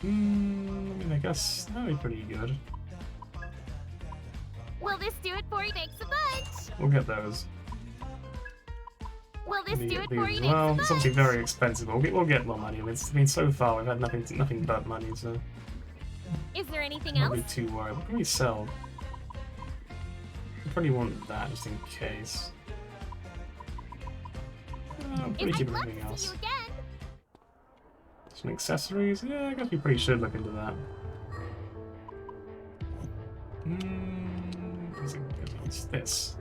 I mean, I guess that'd be pretty good. Will this do it for you? Thanks a bunch. We'll get those. Will this do it for you? Well, Thanks it's a obviously bunch. very expensive. We'll get more money. I mean, so far we've had nothing but money, so Is there anything not else? be too worried. What can we sell? We probably want that just in case. Probably If keep I'd love everything to else. see you again. Some accessories? Yeah, I guess we probably should look into that. What's this?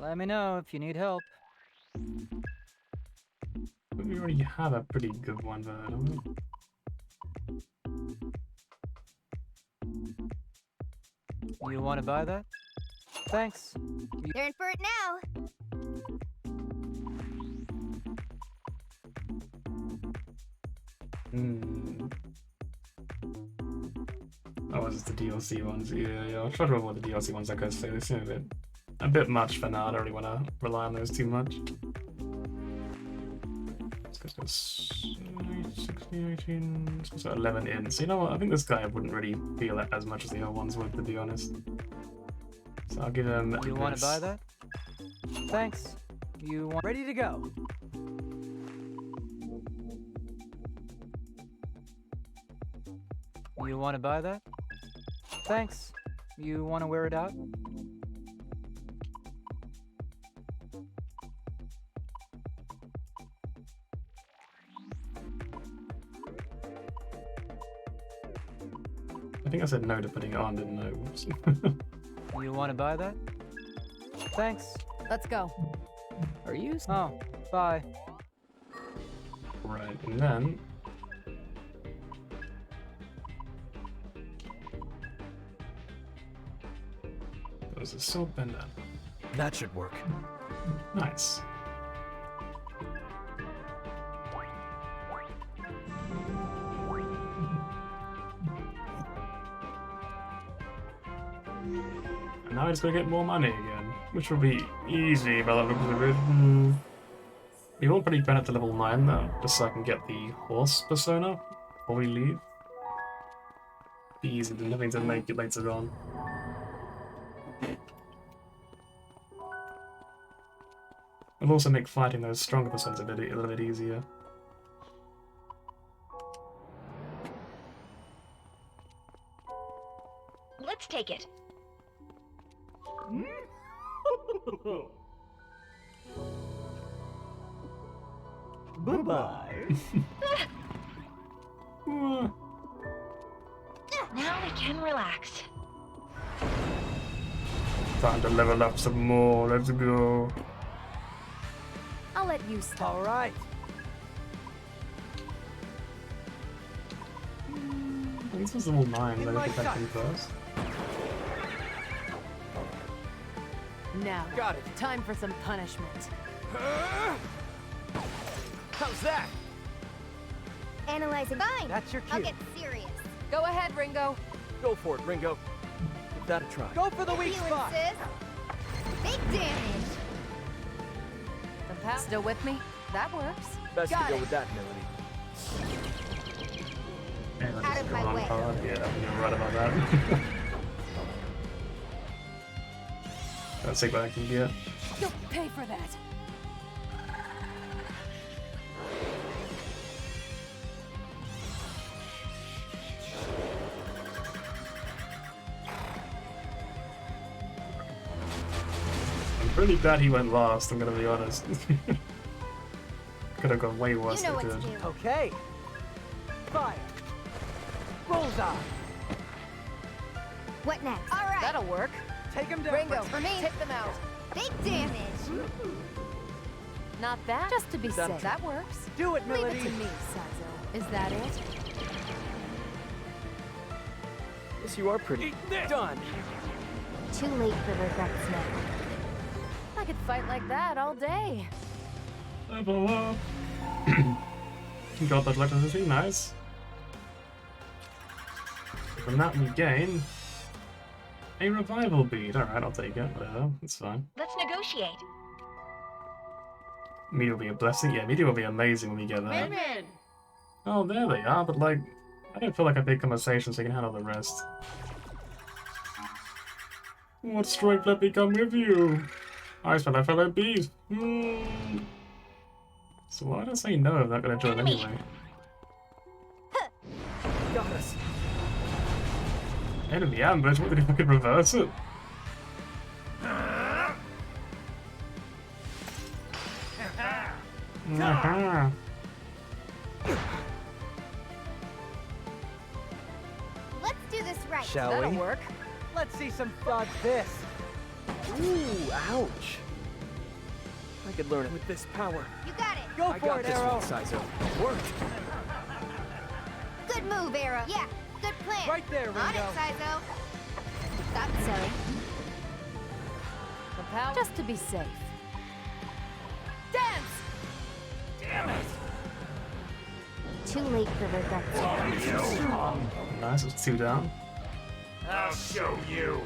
Let me know if you need help. We already have a pretty good one for that, don't we? You want to buy that? Thanks. You're in for it now. Oh, is it the DLC ones? Yeah, I'll try to avoid the DLC ones, like I say. They seem a bit much for now. I don't really want to rely on those too much. Let's go to 16, 18, let's go to 11 in. So you know what? I think this guy wouldn't really feel it as much as the other ones would, to be honest. So I'll give him You want to this. buy that? Thanks. You want... Ready to go. You want to buy that? Thanks. You want to wear it out? I think I said no to putting it on, didn't I? Oops. You want to buy that? Thanks. Let's go. Are you? Oh, bye. Right, and then... There's a soap bender. That should work. Nice. And now I just gotta get more money again, which will be easy by the looks of it. We will probably burn it to level 9 though, just so I can get the horse persona before we leave. Be easy than having to make it later on. It'll also make fighting those stronger personas a little bit easier. Let's take it. Bye-bye. Now we can relax. Time to level up some more, let's go. I'll let you start. All right. This is level 9, let me my get back in first. Now, Got it. time for some punishment. How's that? Analyzing. Fine. That's your I'll cue. get serious. Go ahead, Ringo. Go for it, Ringo. Give that a try. Go for the You weak spot. insist? Big damage. The power. Still with me? That works. Best Got to go it. with that, Melody. Out of my way. Yeah, you're right about that. Let's see what I can get. You'll pay for that. I'm pretty glad he went last, I'm gonna be honest. Could have gone way worse You know than what it to did. do. Okay. Fire. Bullseye. What next? All right. That'll work. Take him down. Ringo, for me. Take them out. Big damage. Not that. Just to be That- safe. That works. Do it, Leave Melody. it to me, Sazo. Is that it? Yes, you are pretty. Done. Too late for regrets now. I could fight like that all day. Level up. Got that electricity, nice. From that we gain a revival bead. Alright, I'll take it, whatever, it's fine. Let's negotiate. Meteor will be a blessing. Yeah, Meteor will be amazing when we get there. Oh, there they are, but like, I don't feel like a big conversation so you can handle the rest. What strength let me come with you? I spell fellow bees. So why did I say no if I'm not gonna join anyway? Got us. Enemy ambush? What did he fucking reverse it? Aha. Let's do this right. Shall That'll we? work. Let's see some dodge this. Ooh, ouch. I could learn it with this power. You got it. Go I for got it, this Arrow. one, Sizo. Work. Good move, Arrow. Yeah, good plan. Right there, On it, Ringo. Sizo. Stop silly. The power. Just to be safe. Dance! Damn it. Too late for regrets. Nice, it's 2 down. I'll show you.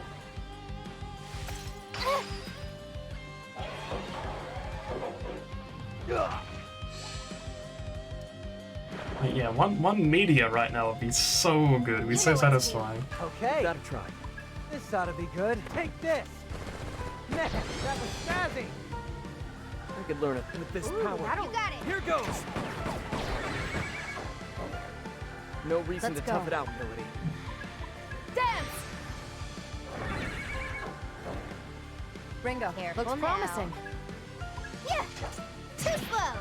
Like, yeah, one media right now would be so good. It'd be so satisfying. Okay. Gotta try. This ought to be good. Take this. Man, that was snazzy. I could learn it with this power. You got it. Here goes. No reason Let's to tough go. it out, Melody. Dance! Ringo, Careful looks now. promising. Yeah. Too slow.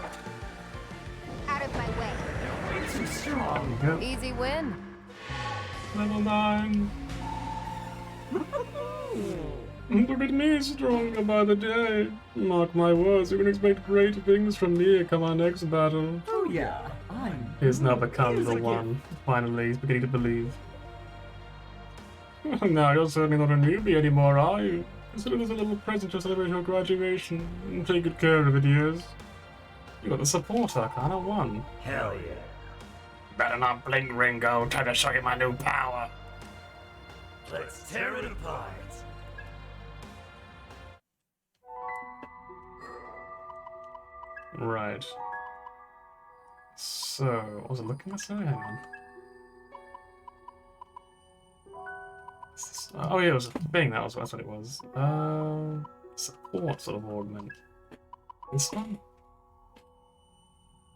Out of my way. Too strong. Yep. Easy win. Level 9. Look at me, stronger by the day. Mark my words, you can expect great things from me come our next battle. Oh yeah, I'm... He's now become the one. Finally, he's beginning to believe. Now you're certainly not a newbie anymore, are you? Consider this a little present to celebrate your graduation. And take good care of it, dears. You got the support Arcana 1. Hell yeah. Better not blink, Ringo. Time to show you my new power. Let's tear it apart. Right. So, what was I looking at? Hang on. Oh yeah, it was a thing, that's what it was. Support sort of augment. This one?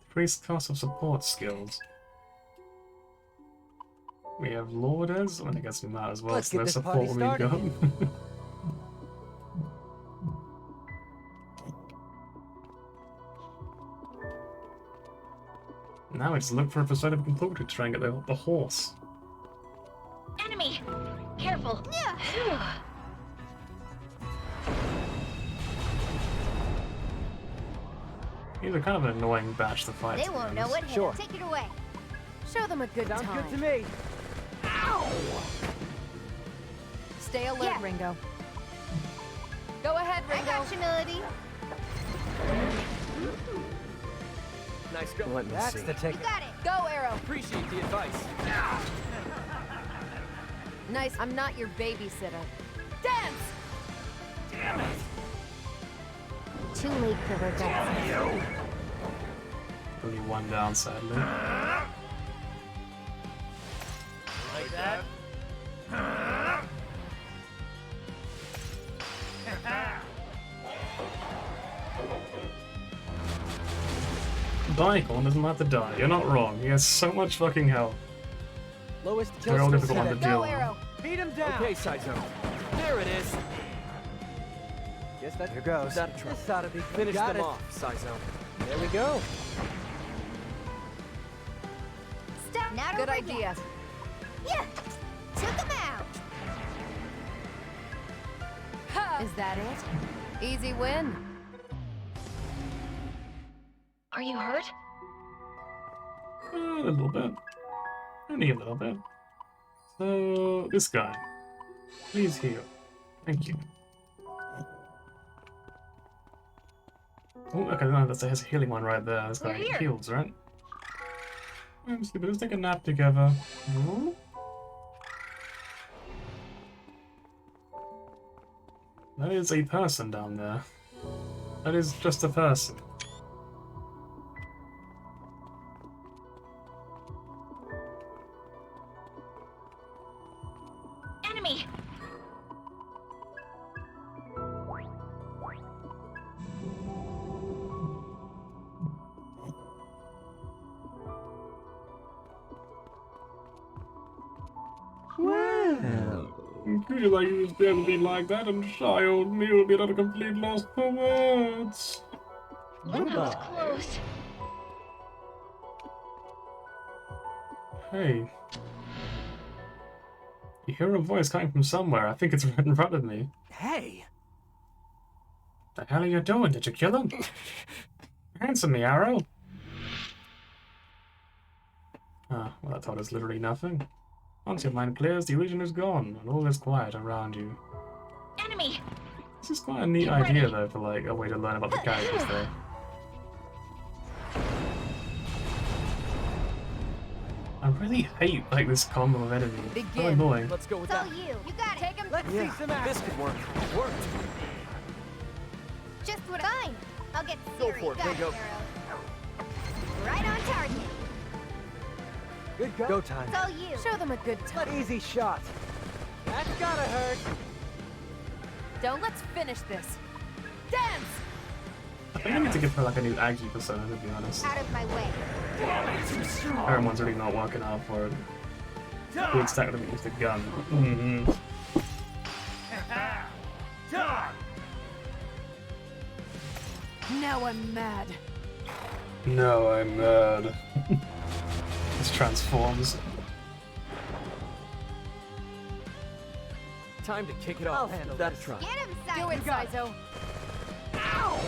Increased cost of support skills. We have Lourdes, I guess we might as well, Let's so get no this support party when we go. started. Now we just look for a persona we can talk to try and get the horse. Enemy! Careful. These are kind of an annoying batch to fight. They to be won't know honest. what hit. Sure. Take it away. Show them a good Sounds time. good to me. Stay alert, Yeah. Ringo. Go ahead, I Ringo. got you, Melody. Nice go. Let me That's see. the ticket. You got it. Go, Arrow! Appreciate the advice. Nice, I'm not your babysitter. Dance! Damn it! Too late for regrets. Only one down, sadly. Like that? Daikon doesn't have to die. You're not wrong. He has so much fucking health. Lowest They're all difficult one to deal with. Beat him down. Okay, Saizo. There it is. Guess that. Here goes. That a try. This ought to be good. Finish them off, Saizo. There we go. Stop. Not Good over idea. yet. Yeah. Took him out. Is that it? Easy win. Are you hurt? A little bit. Only a little bit. So, this guy. Please heal. Thank you. Oh, okay, no, that's a healing one right there. This guy heals, right? Let's take a nap together. Ooh. That is a person down there. That is just a person. Enemy! Well, feel like you was definitely like that, and shy old me will be at a complete loss for words. That was close. Hey. You hear a voice coming from somewhere. I think it's right in front of me. Hey! The hell are you doing? Did you kill him? Answer me, Arrow. Ah, well, that told us literally nothing. Once your mind clears, the illusion is gone, and all is quiet around you. Enemy! This is quite a neat idea, though, for like a way to learn about the characters there. I really hate like this combo of enemies. It's so annoying. Let's go with So that. you got it. Take him. Let's see some action. This could work. It worked. Just what fine. I'll get Go Siri. for it, Got Bingo. Arrow. Right on target. Good go. Go time. So you. Show them a good time. Easy shot. That's gotta hurt. Let's finish this. Dance! I think I need to give her like a new Aggie persona, to be honest. Out of my way. Everyone's really not working out for it. Good stack them against the gun. Mm-hmm. Now I'm mad. No, I'm mad. This transforms. Time to kick it off. I'll handle that. Try. Get him, Saizo. Do it, Saizo. Ow!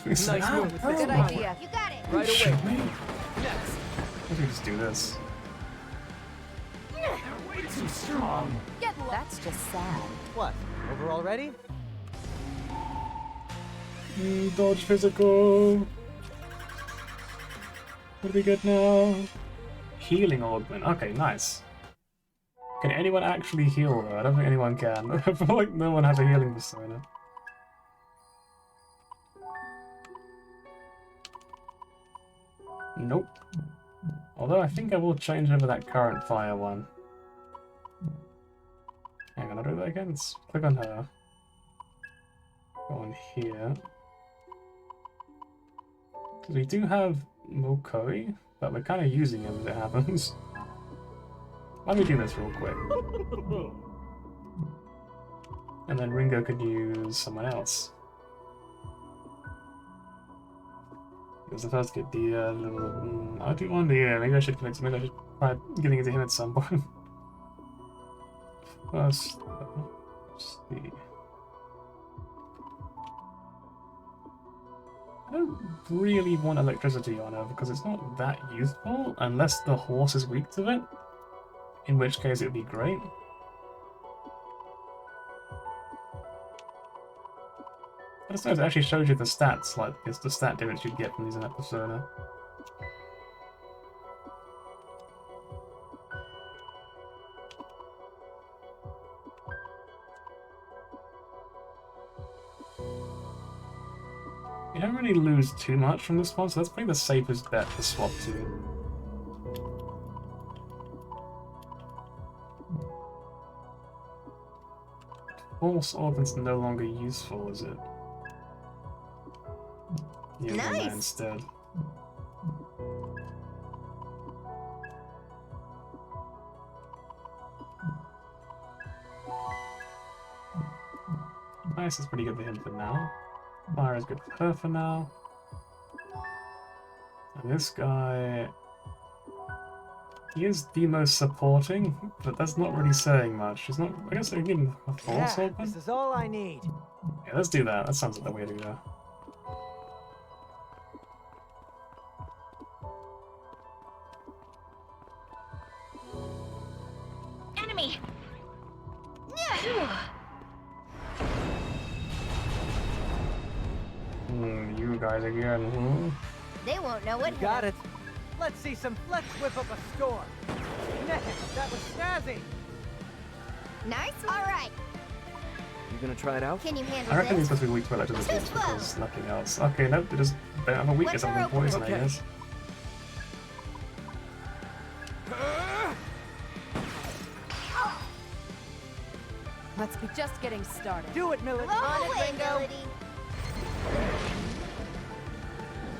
Nice move with this Good one. idea. You got it. Right away. Next. I should just do this. Way too strong. That's just sad. What? Over already? Dodge physical. What do we get now? Healing augment. Okay, nice. Can anyone actually heal though? I don't think anyone can. I feel like no one has a healing persona. Nope. Although I think I will change over that current fire one. Hang on, I'll do that again. Let's click on her. Go on here. Because we do have Mokoi, but we're kind of using him as it happens. Let me do this real quick. And then Ringo could use someone else. Because the first get the I do want the maybe I should connect. Maybe I should try giving it to him at some point. First, let's see. I don't really want electricity on her because it's not that useful unless the horse is weak to it. In which case it would be great. I just noticed it actually shows you the stats, like it's the stat damage you get from using that persona. You don't really lose too much from this one, so that's probably the safest bet to swap to. Force organ's no longer useful, is it? Yeah, nice. Instead. Nice is pretty good for him for now. Fire is good for her for now. And this guy... He is the most supporting, but that's not really saying much. He's not... I guess I can give him a force open. This is all I need. Yeah, let's do that. That sounds like the way to go. Enemy! You guys again, They won't know what got it. Let's whip up a storm. Next, that was snazzy. Nice. All right. You gonna try it out? Can you handle I reckon he's this? supposed to be weak to electricity because nothing else. Okay, nope, they just don't have a weakness on poison, I guess. Let's be just getting started. Do it, Millie. On it, Ringo.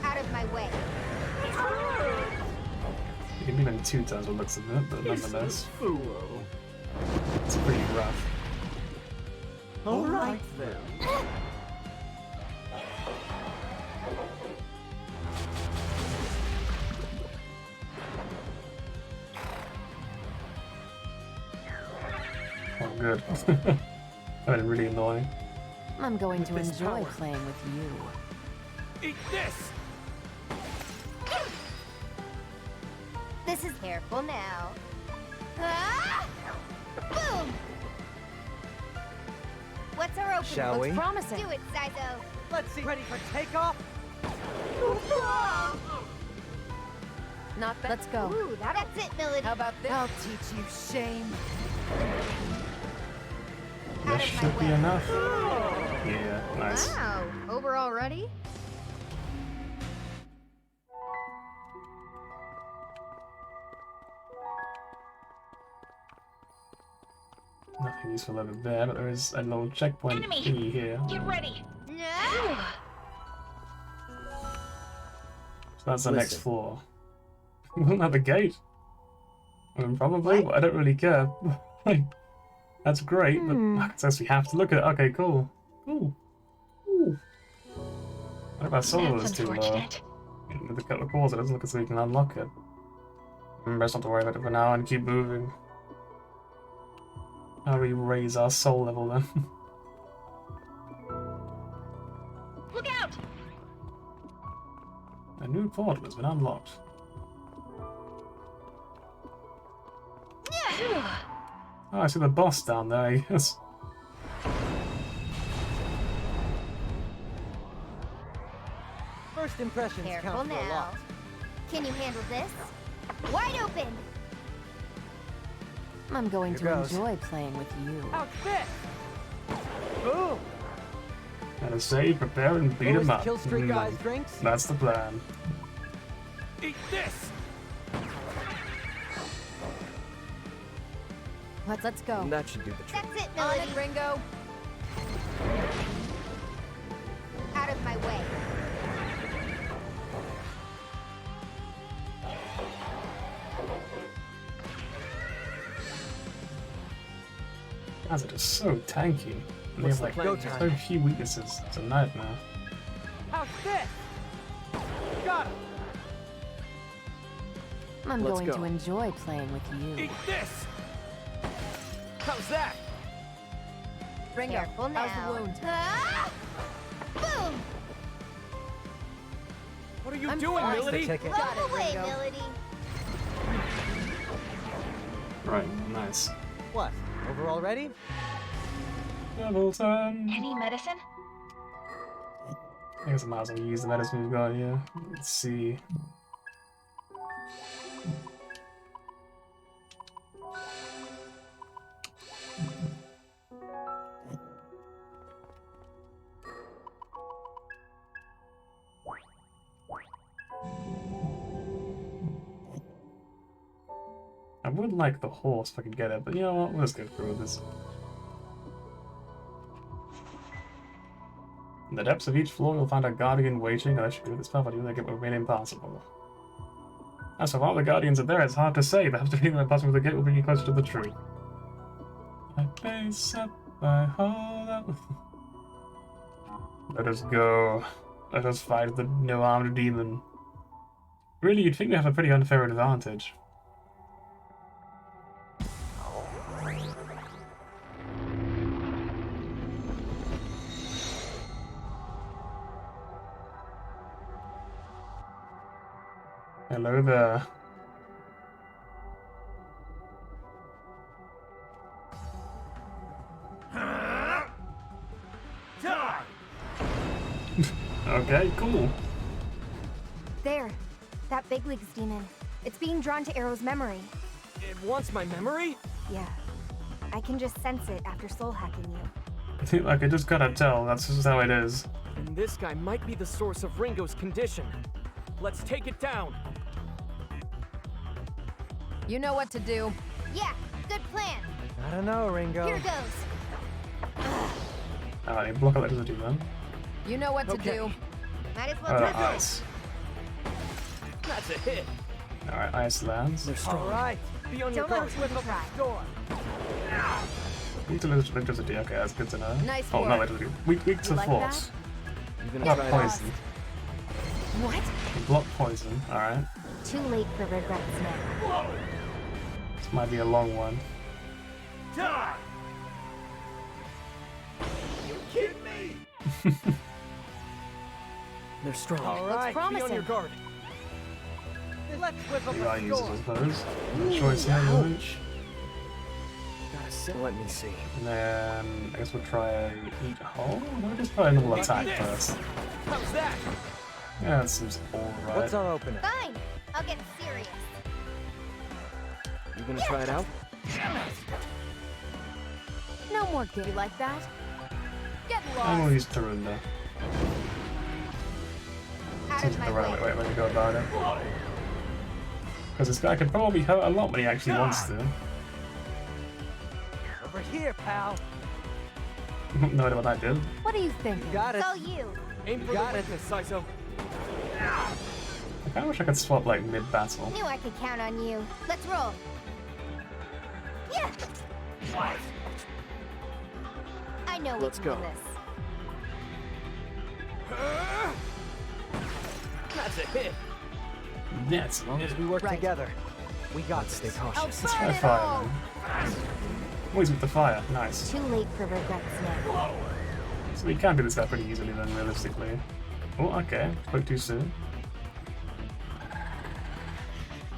Out of my way. You can beat him 2 times what looks of it, but nonetheless. It's pretty rough. Alright then. Oh, good. That was really annoying. I'm going to enjoy playing with you. Eat this! This is careful now. Ah! Boom! What's our opening? Shall Looks we? promising. Do it, Saizo. Let's see. Ready for takeoff? Not bad. Let's go. Ooh, that's it, Milady. How about this? I'll teach you shame. This should be enough. Yeah, nice. Wow, over already? Nothing useful over there, but there is a little checkpoint thingy here. Get ready. No. So that's the next floor. We don't have a gate. I mean, probably, but I don't really care. Like, that's great, but I guess we have to look at it. Okay, cool. Cool. Ooh. What about solo is too low? With the couple of calls, it doesn't look as though we can unlock it. Best not to worry about it for now and keep moving. How do we raise our soul level then? Look out! A new portal has been unlocked. Oh, I see the boss down there, yes. First impressions Careful count for a now. lot. Can you handle this? Wide open! I'm going Here to goes. enjoy playing with you. Out this! Boom! Gotta save, prepare, and beat him up. Kill street guys' drinks? That's the plan. Eat this! Let's go. That should do the trick. That's it, On Milady. it, Ringo. Out of my way. Guys are just so tanky. And they have like Go time. so few weaknesses. It's a nightmare. How's this? Got him! I'm Let's going go. to enjoy playing with you. Eat this! How's that? Ringo, Careful now. how's the wound? Ah! Boom! What are you I'm doing, fine. Milady? Got Roll it, away, Ringo. Milady. Right, nice. What? Over already? Double time. Any medicine? I guess I might as well use the medicine we've got here. Let's see. would like the horse if I could get it, but you know what? We'll just go through with this. In the depths of each floor, you'll find a guardian waiting. Unless you do this path, I do think it will remain impossible. As for while the guardians are there, it's hard to say. Perhaps defeating the impossible with the gate will bring you closer to the truth. I face up, I hold up. Let us go. Let us fight the no-armed demon. Really, you'd think we have a pretty unfair advantage. Hello there. Okay, cool. There. That big league's demon. It's being drawn to Arrow's memory. It wants my memory? Yeah. I can just sense it after soul hacking you. Like, I just gotta tell, that's just how it is. And this guy might be the source of Ringo's condition. Let's take it down. You know what to do. Yeah, good plan. I don't know, Ringo. Here goes. Alright, block electricity then. You know what to do. Might as well try Ice. That's a hit. Alright, ice lands. All right, be on your Don't guard. let him try. Door. Weak to electricity, okay, that's good to know. Nice oh, work. not electricity. Weak to like force. You gonna Block try poison. What? Block poison, alright. Too late for regrets now. This might be a long one. Die! You kidding me? They're strong. All right, be promising. on your guard. Let's whip up You are a users, door. I suppose. Choice here, really. Let me see. And then I guess we'll try eat hole. We'll just try a normal attack first. How's that? Yeah, that seems alright. What's our opener? Fine. I'll get serious. You gonna try it out? No more gay like that. Get I'm lost. gonna use Tarunda. Out Seems of like my the right way. way to go about it. Because this guy could probably hurt a lot when he actually wants to. Over here, pal. No idea what that did. What do you think? Got it. So you. Aim for the witness, Sizo. I kinda wish I could swap like mid-battle. Knew I could count on you. Let's roll. Yeah. I know we Let's can go. win this. That's a hit. That's As long as we work Right. together, we got this. Stay I'll cautious. Let's burn try it fire all. then. Always with the fire, nice. Too late for regrets now. So we can do this guy pretty easily then, realistically. Oh, okay. Spoke too soon.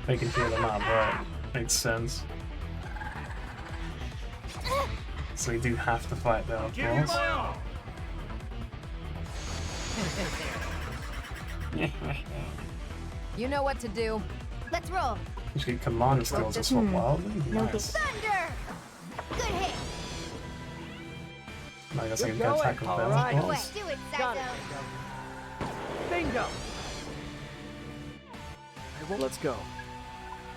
They can heal them up, right. Makes sense. So we do have to fight there, of Give me course. my all! You know what to do. Let's roll. Just get command skills and swap wildly. No Nice. thunder. Good hit. I guess I can You're get going. attack with them, of Alright. course. Do it, Got it. Saito. Bingo. Let's go.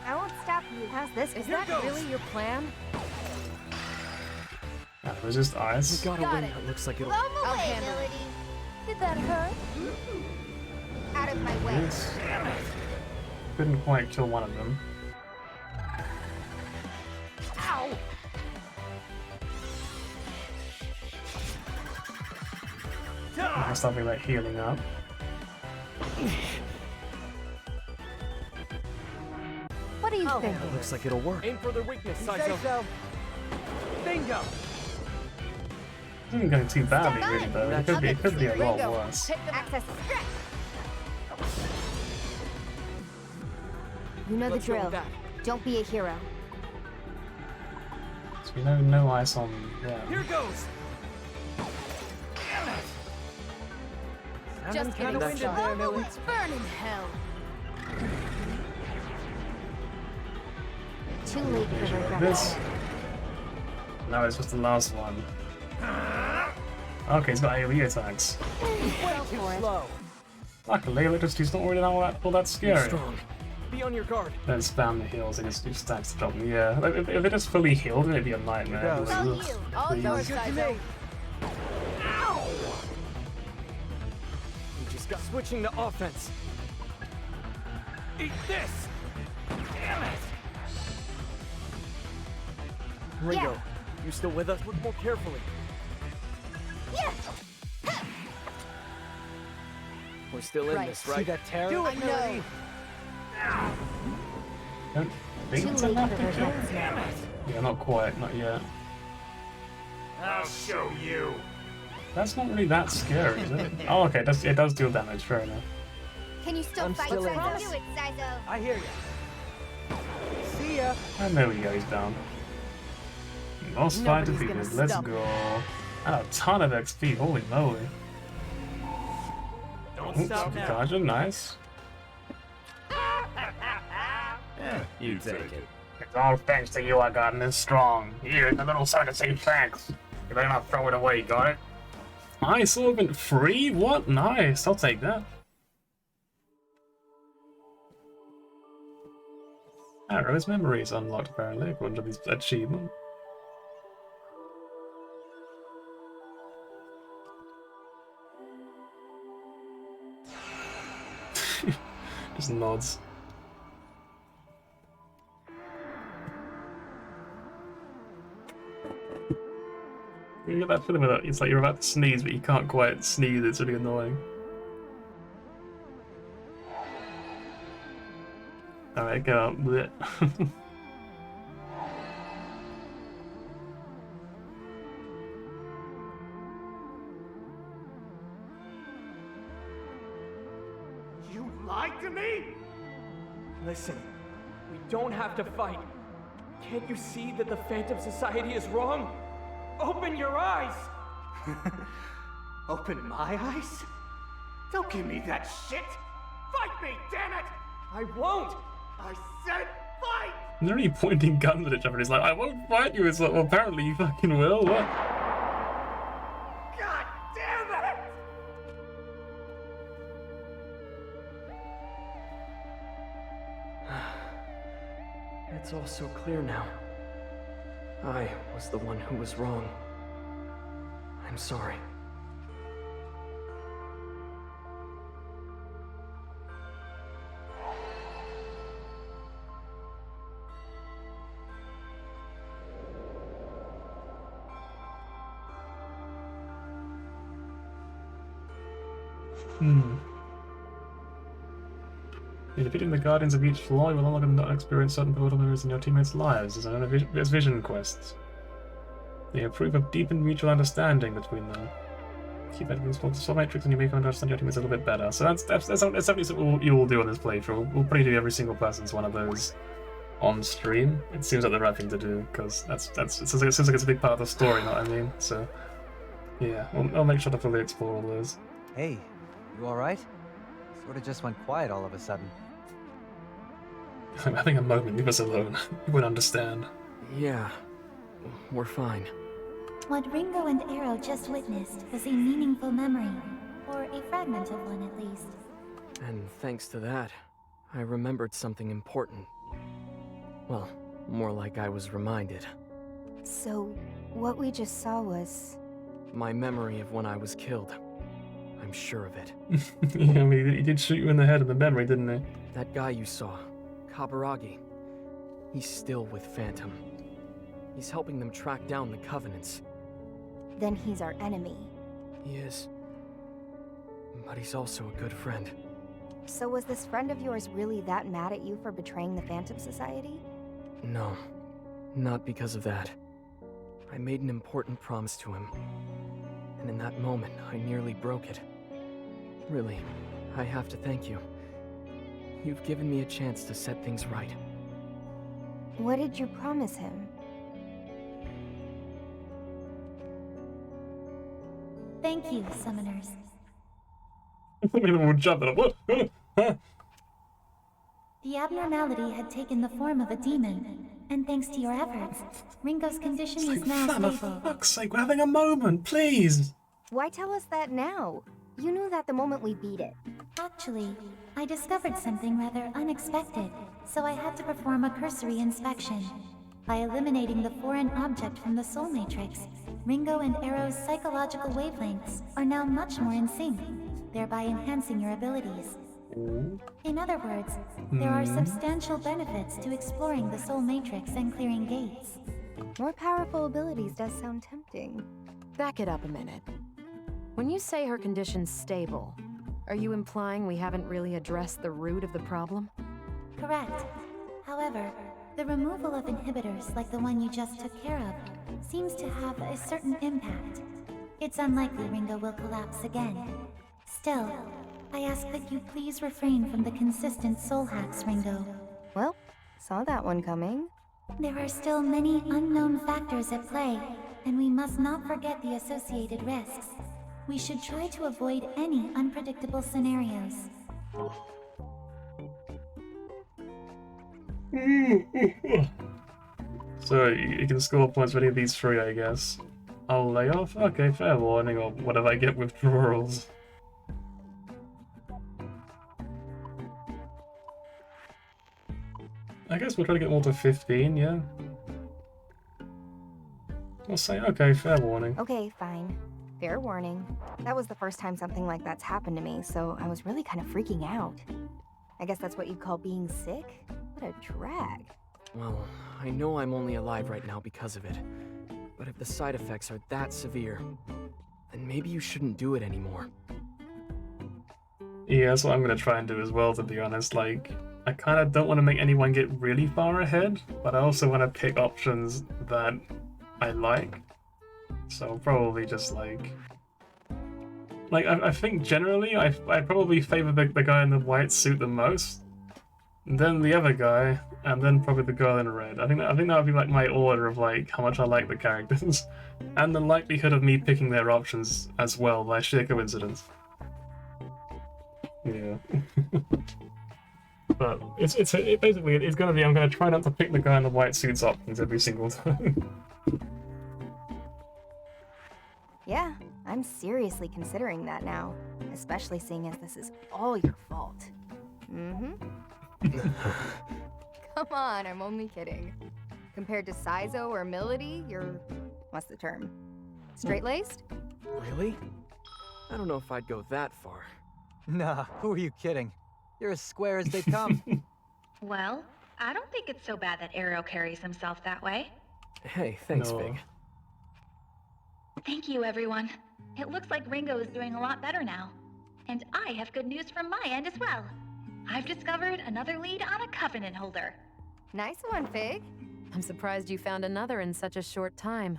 I won't stop you. How's this? Is Here that goes. really your plan? Resist ice. We got a Got win it. that looks like it'll... Blow I'll away, handle it. ability. Did that hurt? Out of my way. Yes. Couldn't quite kill one of them. Ow! There's something like healing up. What do you think? It looks like it'll work. Aim for the weakness, Sizo. Bingo. It isn't going too badly, really, though. It could be a lot Ringo, worse. Access stretch. You know Let's the go drill. with that. Don't be a hero. So we know no ice on them. Here goes. Just kind getting of winded started. there, Millie. Let's burn in hell. Too late for regrets. This. No, it's just the last one. Okay, he's got AoE attacks. Way too slow. Luckily, electricity's not really all that You're scary. strong. Be on your guard. Then spam the heals and just do stacks to drop them. Yeah, like, if they're just fully healed, it'd be a nightmare. It's Like, all ugh, you. All please. yours, Saizo. We just got switching to offense. Eat this! Damn it! Ringo, you still with us? Look more carefully. Yeah. We're still in this, right? See that terror? Do I it, know. Melody. Don't think Too it's late enough for to those kill. weapons now. Yeah, not quite, not yet. I'll show you. That's not really that scary, is it? Oh, okay, it does deal damage, fair enough. Can you still I'm fight, still in Saizo? this. Do it, Saizo. I hear you. See ya. And there we go, he's down. Boss fight Nobody's defeated, gonna let's stop go. And a ton of XP, holy moly. Don't Oops, stop now. Kaja, nice. Yeah, you take it. It's all thanks to you I gotten this strong. Here's a little sign to say thanks. You better not throw it away, got it? Nice, orbit free? What? Nice, I'll take that. Arrow's memory is unlocked apparently, according to this achievement. Just nods. You get that feeling with it. It's like you're about to sneeze, but you can't quite sneeze. It's really annoying. Alright, go up. Blech. You lied to me? Listen, we don't have to fight. Can't you see that the Phantom Society is wrong? Open your eyes! Open my eyes? Don't give me that shit! Fight me, damn it! I won't! I said fight! They're only pointing guns at each other. He's like, I won't fight you. It's like, well, apparently you fucking will. What? God damn it! It's all so clear now. I was the one who was wrong. I'm sorry. In defeating the guardians of each floor, you will no longer not experience certain pivotal memories in your teammates' lives as vision quests. They have proof of deepened mutual understanding between them. Keep that response to matrix and you may come to understand your teammates a little bit better. So that's definitely something you will do on this playthrough. We'll probably do every single person's one of those on stream. It seems like the right thing to do, because it seems like it's a big part of the story, you know what I mean? So, yeah, I'll make sure to fully explore all those. Hey, you alright? Sort of just went quiet all of a sudden. I'm having a moment, leave us alone. You won't understand. Yeah, we're fine. What Ringo and Arrow just witnessed was a meaningful memory, or a fragment of one at least. And thanks to that, I remembered something important. Well, more like I was reminded. So, what we just saw was... My memory of when I was killed. I'm sure of it. Yeah, I mean, he did shoot you in the head in the memory, didn't he? That guy you saw, Kaburagi, he's still with Phantom. He's helping them track down the Covenants. Then he's our enemy. He is. But he's also a good friend. So was this friend of yours really that mad at you for betraying the Phantom Society? No, not because of that. I made an important promise to him. And in that moment, I nearly broke it. Really, I have to thank you. You've given me a chance to set things right. What did you promise him? Thank you, summoners. We'll jump it up. The abnormality had taken the form of a demon, and thanks to your efforts, Ringo's condition is now For stable. fuck's sake, we're having a moment, please! Why tell us that now? You knew that the moment we beat it. Actually, I discovered something rather unexpected, so I had to perform a cursory inspection. By eliminating the foreign object from the soul matrix, Ringo and Arrow's psychological wavelengths are now much more in sync, thereby enhancing your abilities. In other words, there are substantial benefits to exploring the soul matrix and clearing gates. More powerful abilities does sound tempting. Back it up a minute. When you say her condition's stable, are you implying we haven't really addressed the root of the problem? Correct. However, the removal of inhibitors like the one you just took care of seems to have a certain impact. It's unlikely Ringo will collapse again. Still, I ask that you please refrain from the consistent soul hacks, Ringo. Well, saw that one coming. There are still many unknown factors at play, and we must not forget the associated risks. We should try to avoid any unpredictable scenarios. So you can score points for any of these three, I guess. I'll lay off? Okay, fair warning, or whatever I get withdrawals. I guess we'll try to get more to 15, yeah? I'll say, okay, fair warning. Okay, fine. Fair warning. That was the first time something like that's happened to me, so I was really kind of freaking out. I guess that's what you'd call being sick? What a drag. Well, I know I'm only alive right now because of it. But if the side effects are that severe, then maybe you shouldn't do it anymore. Yeah, that's what I'm gonna try and do as well, to be honest. Like, I kind of don't want to make anyone get really far ahead, but I also want to pick options that I like. So I'll probably just like I think generally I probably favor the guy in the white suit the most, and then the other guy, and then probably the girl in red. I think that would be like my order of like how much I like the characters, and the likelihood of me picking their options as well by sheer coincidence. Yeah. But basically it's gonna be I'm gonna try not to pick the guy in the white suit's options every single time. Yeah, I'm seriously considering that now, especially seeing as this is all your fault. Come on, I'm only kidding. Compared to Saizo or Melody, you're... what's the term? Straight-laced? Really? I don't know if I'd go that far. Nah, who are you kidding? You're as square as they come. Well, I don't think it's so bad that Arrow carries himself that way. Hey, thanks, No. Fig. Thank you, everyone. It looks like Ringo is doing a lot better now. And I have good news from my end as well. I've discovered another lead on a Covenant holder. Nice one, Fig. I'm surprised you found another in such a short time.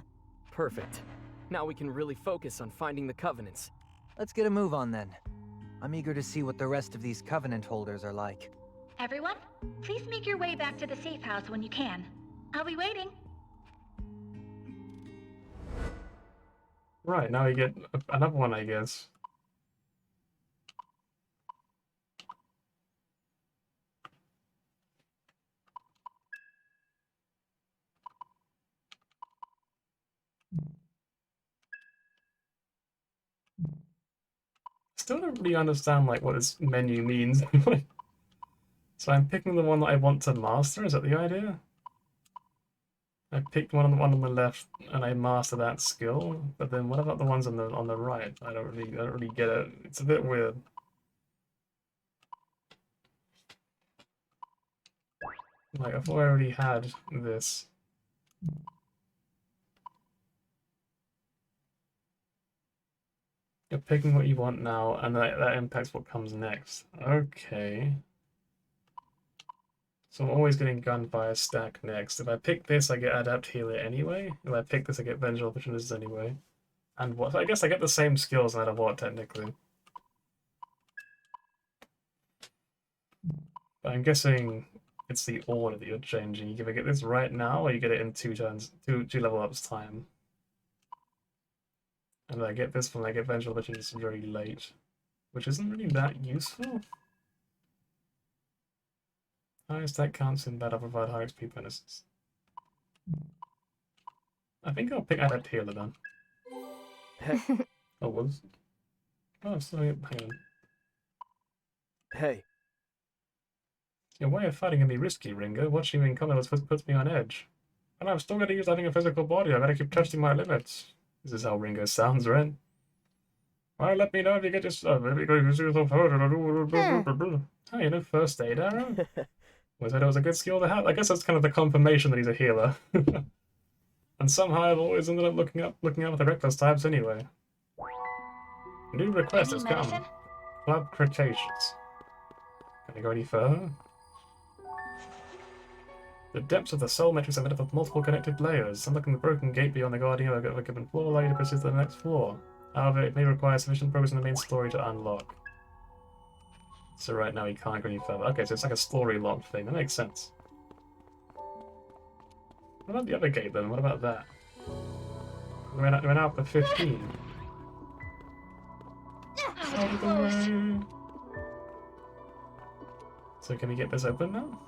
Perfect. Now we can really focus on finding the Covenants. Let's get a move on then. I'm eager to see what the rest of these Covenant holders are like. Everyone, please make your way back to the safe house when you can. I'll be waiting. Right, now you get another one, I guess. Still don't really understand like what this menu means. So I'm picking the one that I want to master, is that the idea? I picked one on the left and I master that skill, but then what about the ones on the right? I don't really get it. It's a bit weird. Like I thought I already had this. You're picking what you want now, and that impacts what comes next. Okay. So I'm always getting gunned by a stack next. If I pick this, I get Adapt Healer anyway. If I pick this, I get Vengeful Opportunities anyway. And what? I guess I get the same skills no matter what, technically. But I'm guessing it's the order that you're changing. You either get this right now, or you get it in two level ups time. And I get this one, I get Vengeful Opportunities very late, which isn't really that useful. Higher stack counts in battle provide higher XP bonuses. I think I'll pick Adapt Healer then. I was. Oh, so hang on. Hey. Your way of fighting can be risky, Ringo. Watching you in combat puts me on edge. And I'm still gonna use having a physical body. I gotta keep testing my limits. This is how Ringo sounds, right? Well, let me know if you get yourself. Oh, you know first aid, Arrow? Was it was a good skill to have? I guess that's kind of the confirmation that he's a healer. And somehow I've always ended up looking out with the reckless types anyway. A new request has come. Club Cretaceous. Can I go any further? The depths of the soul matrix are made up of multiple connected layers. Unlocking the broken gate beyond the guardian of a given floor allows you to proceed to the next floor. However, it may require sufficient progress in the main story to unlock. So right now he can't go any further. Okay, so it's like a story lock thing. That makes sense. What about the other gate then? What about that? We're now up to 15. Out of the way. So can we get this open now?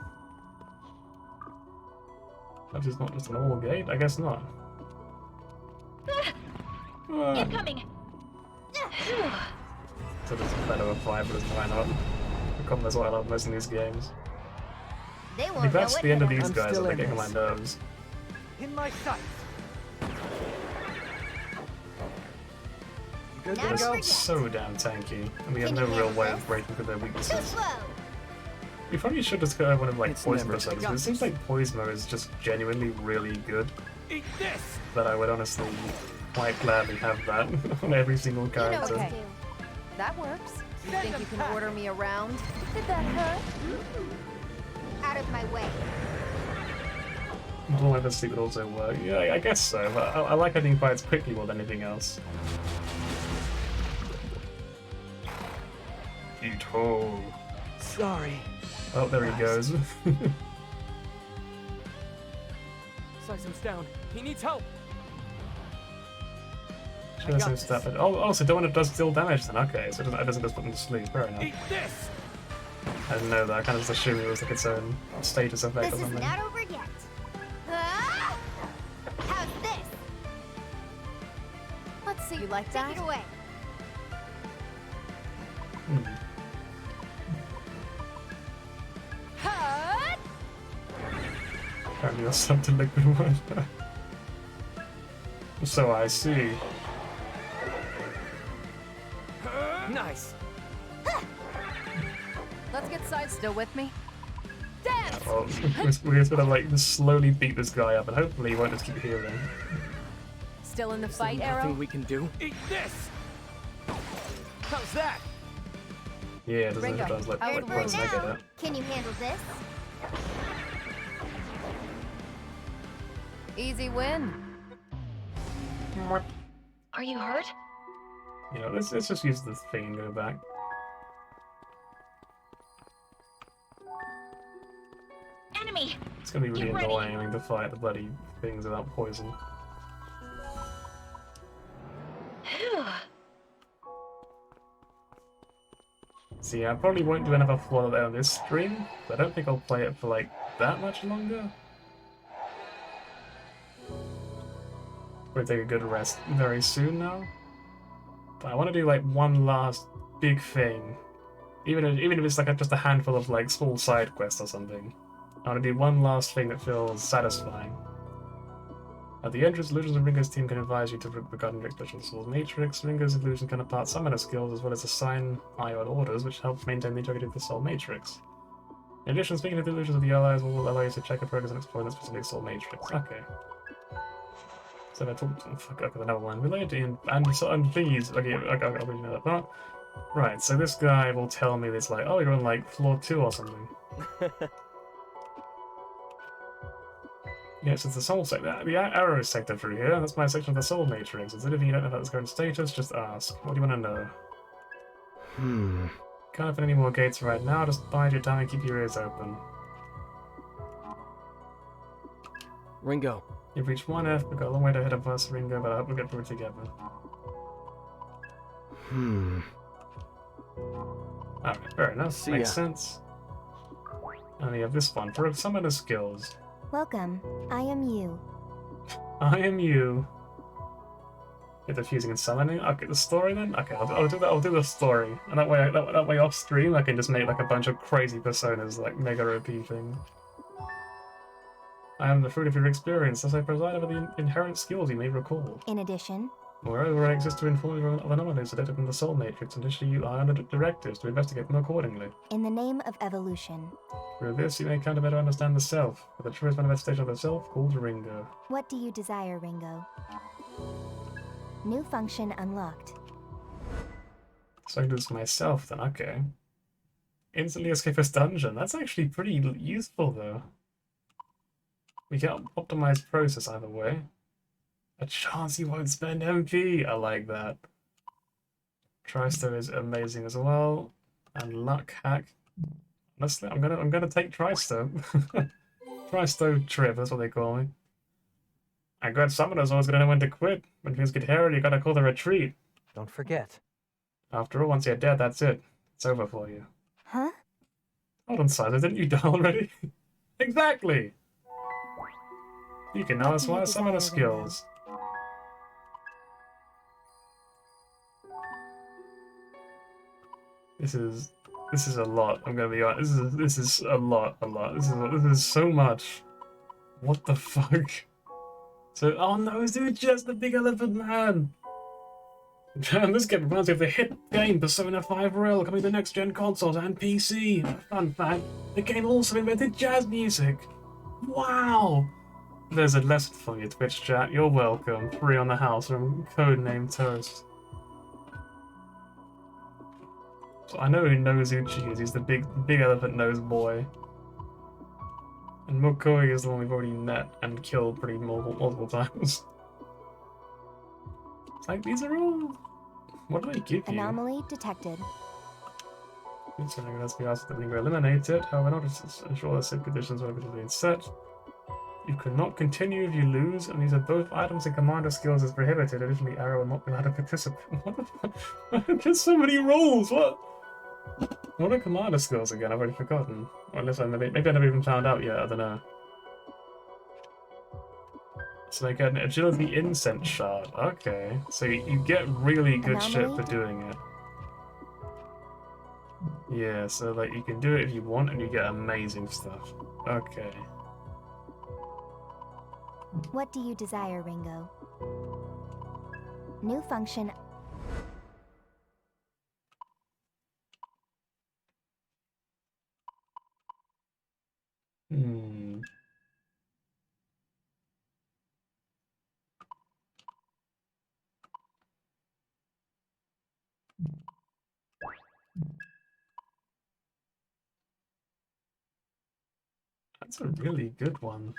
That is not just a normal gate? I guess not. Incoming! So there's a better of a fight, but it's why not? The problem is what I love most in these games. They I won't think that's know the end of it. these guys that are getting on my nerves. In my sights. They're so damn tanky, and we have no real way of breaking through their weaknesses. We probably should just go one of like Poison personas, but it seems like Poismo is just genuinely really good. Eat this. That I would honestly quite gladly have that on every single character. Okay. That works. You think you can order me around? Did that hurt? Out of my way. All of this would also work. Yeah, I guess so, but I like ending fights quickly more than anything else. Beautiful. Sorry. Oh, there he goes. Sisem's down. He needs help. Should have some stuff. Oh, so don't want to deal damage then. Okay, so it doesn't just put him to sleep. Fair enough. Eat this. I didn't know that. I kind of just assumed it was like its own status effect or This is something. not over yet. Ah! How's this? Let's see. You like that? Take it away. Hut! Apparently that's something liquid one. So I see. Nice. Let's get Side still with me. Dance! Well, we're just gonna like just slowly beat this guy up, and hopefully he won't just keep healing. Still in the fight, Nothing Arrow? we can do. Eat this. How's that? Yeah, it doesn't Ringo, like out what I get it. Can you handle this? Easy win. Are you hurt? You know, let's just use this thing and go back. Enemy! It's gonna be really Get ready. annoying having to fight the bloody things without poison. See, I probably won't do another floor on this stream, but I don't think I'll play it for like that much longer. We'll take a good rest very soon now. But I want to do like one last big thing, even if it's like just a handful of like small side quests or something. I want to do one last thing that feels satisfying. At the entrance, Illusions of Ringo's team can advise you to regarding your exploration of the Soul's Matrix. Ringo's illusion can impart summoner skills as well as assign ion orders, which help maintain the integrity of the Soul Matrix. In addition, speaking of the illusions of the allies will allow you to check a progress and explore the specific Soul Matrix. Okay. So if I talk, fuck, okay, another one. Related and please, okay, I already know that part. Right, so this guy will tell me this like, oh, you're on like floor 2 or something. Yes, it's the Soul sector. The Arrow sector through here. That's my section of the Soul Matrix. Instead of you don't know about its current status, just ask. What do you want to know? Can't open any more gates right now. Just bide your time and keep your ears open. Ringo. You've reached 1F. We've got a long way ahead of us, Ringo, but I hope we'll get through it together. Okay, fair enough. Makes sense. And we have this one. For summoner skills. Welcome. I am you. I am you. You're diffusing and summoning. Okay, the story then. Okay, I'll do that. I'll do the story, and that way off stream I can just make like a bunch of crazy personas, like mega OP things. I am the fruit of your experience, as I preside over the inherent skills you may recall. In addition, Moreover, I exist to inform you of anomalies detected in the soul matrix and issue you under directives to investigate them accordingly. in the name of evolution, Through this, you may come to better understand the self, for the truest manifestation of the self called Ringo. what do you desire, Ringo? New function unlocked. So I can do this for myself then, okay. Instantly escape this dungeon. That's actually pretty useful though. We get optimized process either way. A chance you won't spend MP. I like that. Tristo is amazing as well. And luck hack. Honestly, I'm gonna take Tristo. Tristo trip, that's what they call me. A good summoner's always gonna know when to quit. When things get hairy, you gotta call the retreat. Don't forget. After all, once you're dead, that's it. It's over for you. Huh? Hold on, Sizer, didn't you die already? Exactly! You can now acquire summoner skills. This is a lot. I'm gonna be honest. This is a lot. This is so much. What the fuck? So, oh no, is it just the big elephant man? Damn, this game reminds me of the hit game Persona 5 Royal coming to next-gen consoles and PC. Fun fact, the game also invented jazz music. Wow! There's a lesson for you, Twitch chat. You're welcome. Free on the house from Codename Toast. So I know who Nozuchi is. He's the big elephant nose boy. And Mokoi is the one we've already met and killed pretty multiple times. It's like, these are all... What do they give you? Anomaly detected. Considering let's be asked that we eliminate it, however, not to ensure that safe conditions are being set. You cannot continue if you lose, and these are both items and commander skills is prohibited. Additionally, Arrow will not be allowed to participate. What the fuck? There's so many rules, what? What are commander skills again? I've already forgotten. Or unless maybe I never even found out yet, I don't know. So they get an agility incense shard. Okay. So you get really good shit for doing it. Yeah, so like you can do it if you want and you get amazing stuff. Okay. What do you desire, Ringo? New function. That's a really good one.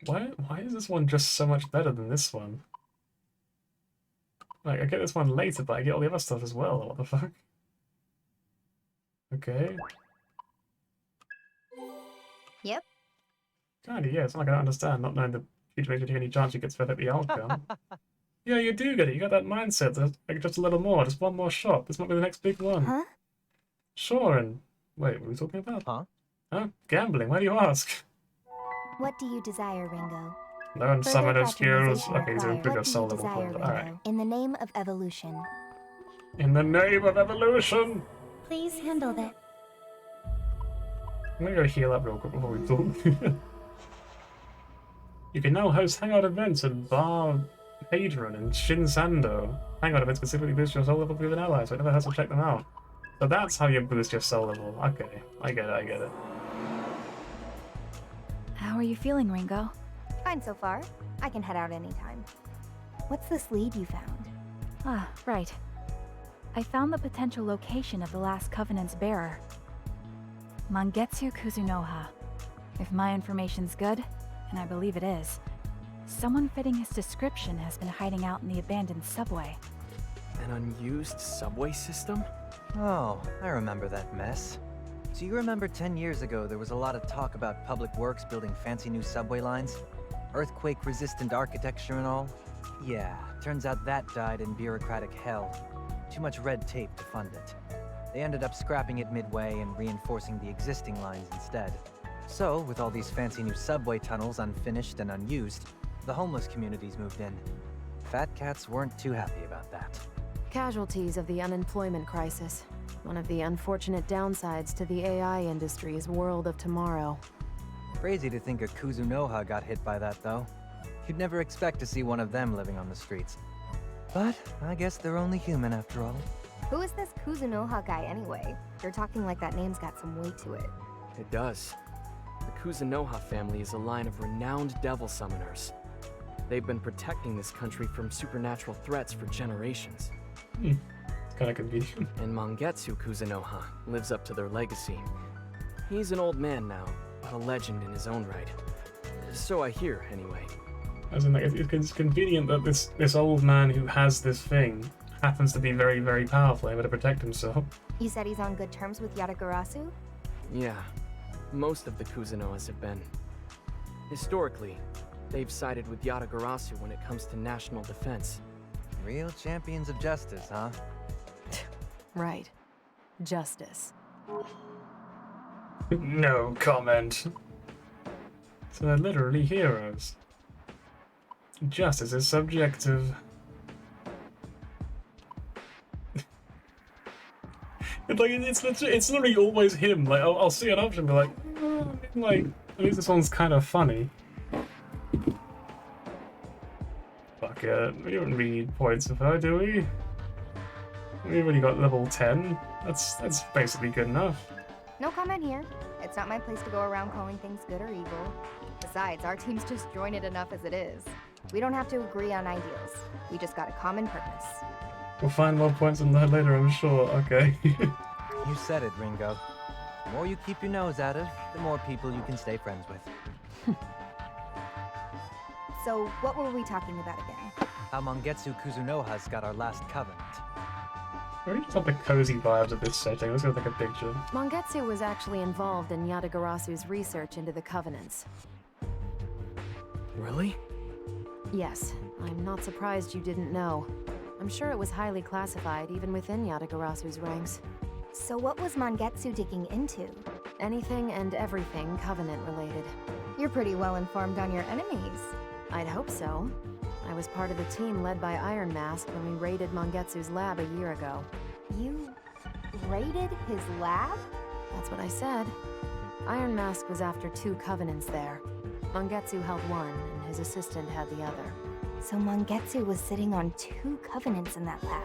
Why is this one just so much better than this one? Like, I get this one later, but I get all the other stuff as well. What the fuck? Okay. Yep. Kinda, yeah. It's not like I don't understand, not knowing the future makes you take any chance you get to perfect the outcome. Yeah, you do get it. You got that mindset. There's, like, just a little more. Just one more shot. This might be the next big one. Huh? Sure, and... Wait, what are we talking about? Huh? Huh? Gambling. Why do you ask? What do you desire, Ringo? Learn summoner skills. Optimization Okay, so required. improve your What do soul you level. desire, Alright. Ringo? In the name of evolution. In the name of evolution! Please handle that. I'm gonna go heal up real quick before we talk. You can now host hangout events at Bar Hadron and Shinsando. Hangout events specifically boost your soul level with an ally, so it never has to check them out. So that's how you boost your soul level. Okay, I get it. How are you feeling, Ringo? Fine so far. I can head out anytime. What's this lead you found? Ah, right. I found the potential location of the last Covenant's bearer. Mangetsu Kuzunoha. If my information's good, and I believe it is, someone fitting his description has been hiding out in the abandoned subway. An unused subway system? Oh, I remember that mess. So you remember 10 years ago there was a lot of talk about public works building fancy new subway lines? Earthquake-resistant architecture and all? Yeah, turns out that died in bureaucratic hell. Too much red tape to fund it. They ended up scrapping it midway and reinforcing the existing lines instead. So, with all these fancy new subway tunnels unfinished and unused, the homeless communities moved in. Fat cats weren't too happy about that. Casualties of the unemployment crisis. One of the unfortunate downsides to the AI industry's world of tomorrow. Crazy to think a Kuzunoha got hit by that, though. You'd never expect to see one of them living on the streets. But I guess they're only human after all. Who is this Kuzunoha guy anyway? You're talking like that name's got some weight to it. It does. The Kuzunoha family is a line of renowned devil summoners. They've been protecting this country from supernatural threats for generations. It's kind of convenient. And Mangetsu Kuzunoha lives up to their legacy. He's an old man now, but a legend in his own right. So I hear, anyway. As in, like, it's convenient that this old man who has this thing happens to be very, very powerful, able to protect himself. You said he's on good terms with Yatagarasu? Yeah, most of the Kuzunohas have been. Historically, they've sided with Yatagarasu when it comes to national defense. Real champions of justice, huh? Right. Justice. No comment. So they're literally heroes. Justice is subjective. It's literally always him. Like I'll see an option, and be like, oh, I mean, like at least this one's kind of funny. Fuck it, we don't really need points of her, do we? We've already got level 10. That's basically good enough. No comment here. It's not my place to go around calling things good or evil. Besides, our team's just jointed enough as it is. We don't have to agree on ideals. We just got a common purpose. We'll find more points on that later, I'm sure. Okay. You said it, Ringo. The more you keep your nose out of, the more people you can stay friends with. So, what were we talking about again? How Mangetsu Kuzunoha's got our last covenant. I really just have the cozy vibes of this setting. Let's go take a picture. Mangetsu was actually involved in Yatagarasu's research into the Covenants. Really? Yes, I'm not surprised you didn't know. I'm sure it was highly classified even within Yatagarasu's ranks. So what was Mangetsu digging into? Anything and everything Covenant related. You're pretty well informed on your enemies. I'd hope so. I was part of the team led by Iron Mask when we raided Mangetsu's lab a year ago. You raided his lab? That's what I said. Iron Mask was after 2 Covenants there. Mangetsu held one, and his assistant had the other. So Mangetsu was sitting on 2 Covenants in that lab.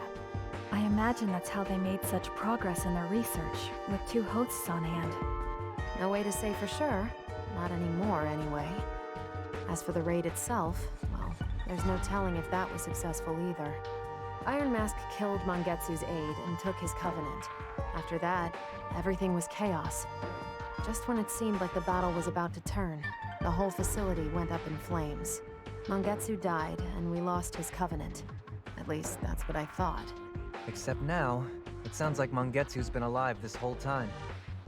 I imagine that's how they made such progress in their research, with 2 hosts on hand. No way to say for sure. Not anymore, anyway. As for the raid itself, well, there's no telling if that was successful either. Iron Mask killed Mangetsu's aide and took his Covenant. After that, everything was chaos. Just when it seemed like the battle was about to turn, the whole facility went up in flames. Mangetsu died, and we lost his Covenant. At least, that's what I thought. Except now, it sounds like Mangetsu's been alive this whole time.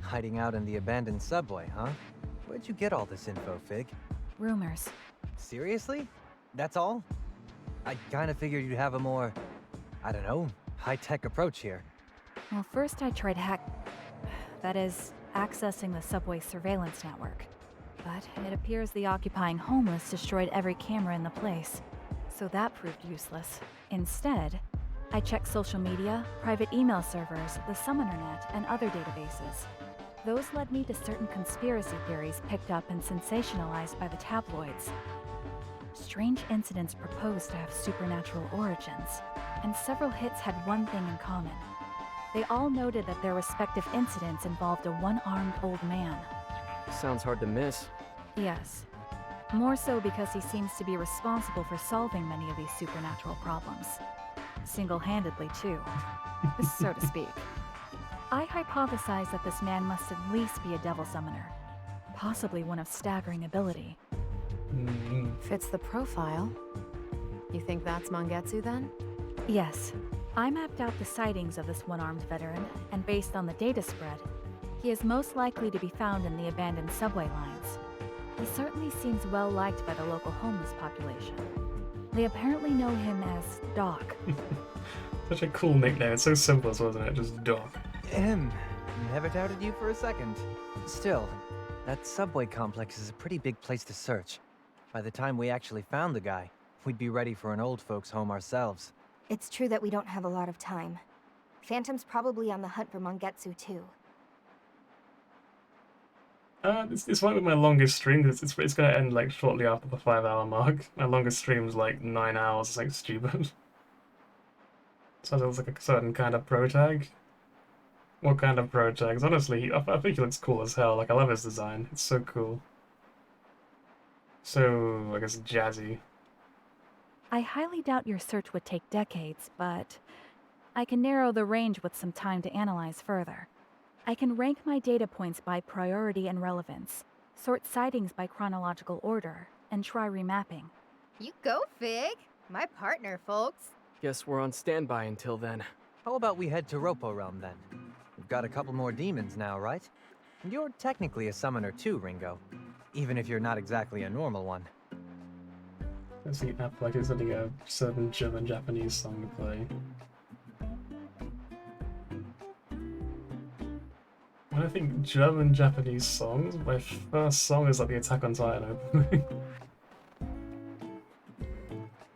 Hiding out in the abandoned subway, huh? Where'd you get all this info, Fig? Rumors. Seriously? That's all? I kinda figured you'd have a more, I don't know, high-tech approach here. Well, first I tried that is, accessing the subway surveillance network. But it appears the occupying homeless destroyed every camera in the place, so that proved useless. Instead, I checked social media, private email servers, the Summoner Net, and other databases. Those led me to certain conspiracy theories picked up and sensationalized by the tabloids. Strange incidents proposed to have supernatural origins, and several hits had one thing in common. They all noted that their respective incidents involved a one-armed old man. Sounds hard to miss. Yes. More so because he seems to be responsible for solving many of these supernatural problems. Single-handedly, too, so to speak. I hypothesize that this man must at least be a devil summoner, possibly one of staggering ability. Fits the profile. You think that's Mangetsu, then? Yes. I mapped out the sightings of this one-armed veteran, and based on the data spread, he is most likely to be found in the abandoned subway lines. He certainly seems well-liked by the local homeless population. They apparently know him as Doc. Such a cool nickname. It's so simple, wasn't it? Just Doc. Never doubted you for a second. Still, that subway complex is a pretty big place to search. By the time we actually found the guy, we'd be ready for an old folks' home ourselves. It's true that we don't have a lot of time. Phantom's probably on the hunt for Mongetsu too. It's like with my longest stream, it's gonna end like shortly after the 5-hour mark. My longest stream was like 9 hours, it's like stupid. So there was like a certain kind of pro tag. What kind of pro tags? Honestly, I think he looks cool as hell. Like, I love his design. It's so cool. So, I guess jazzy. I highly doubt your search would take decades, but I can narrow the range with some time to analyze further. I can rank my data points by priority and relevance, sort sightings by chronological order, and try remapping. You go, Fig. My partner, folks. Guess we're on standby until then. How about we head to Ropo Realm then? We've got a couple more demons now, right? And you're technically a summoner too, Ringo. Even if you're not exactly a normal one. Let's see, app like it's something a certain German-Japanese song to play. When I think German-Japanese songs, my first song is like the Attack on Titan opening.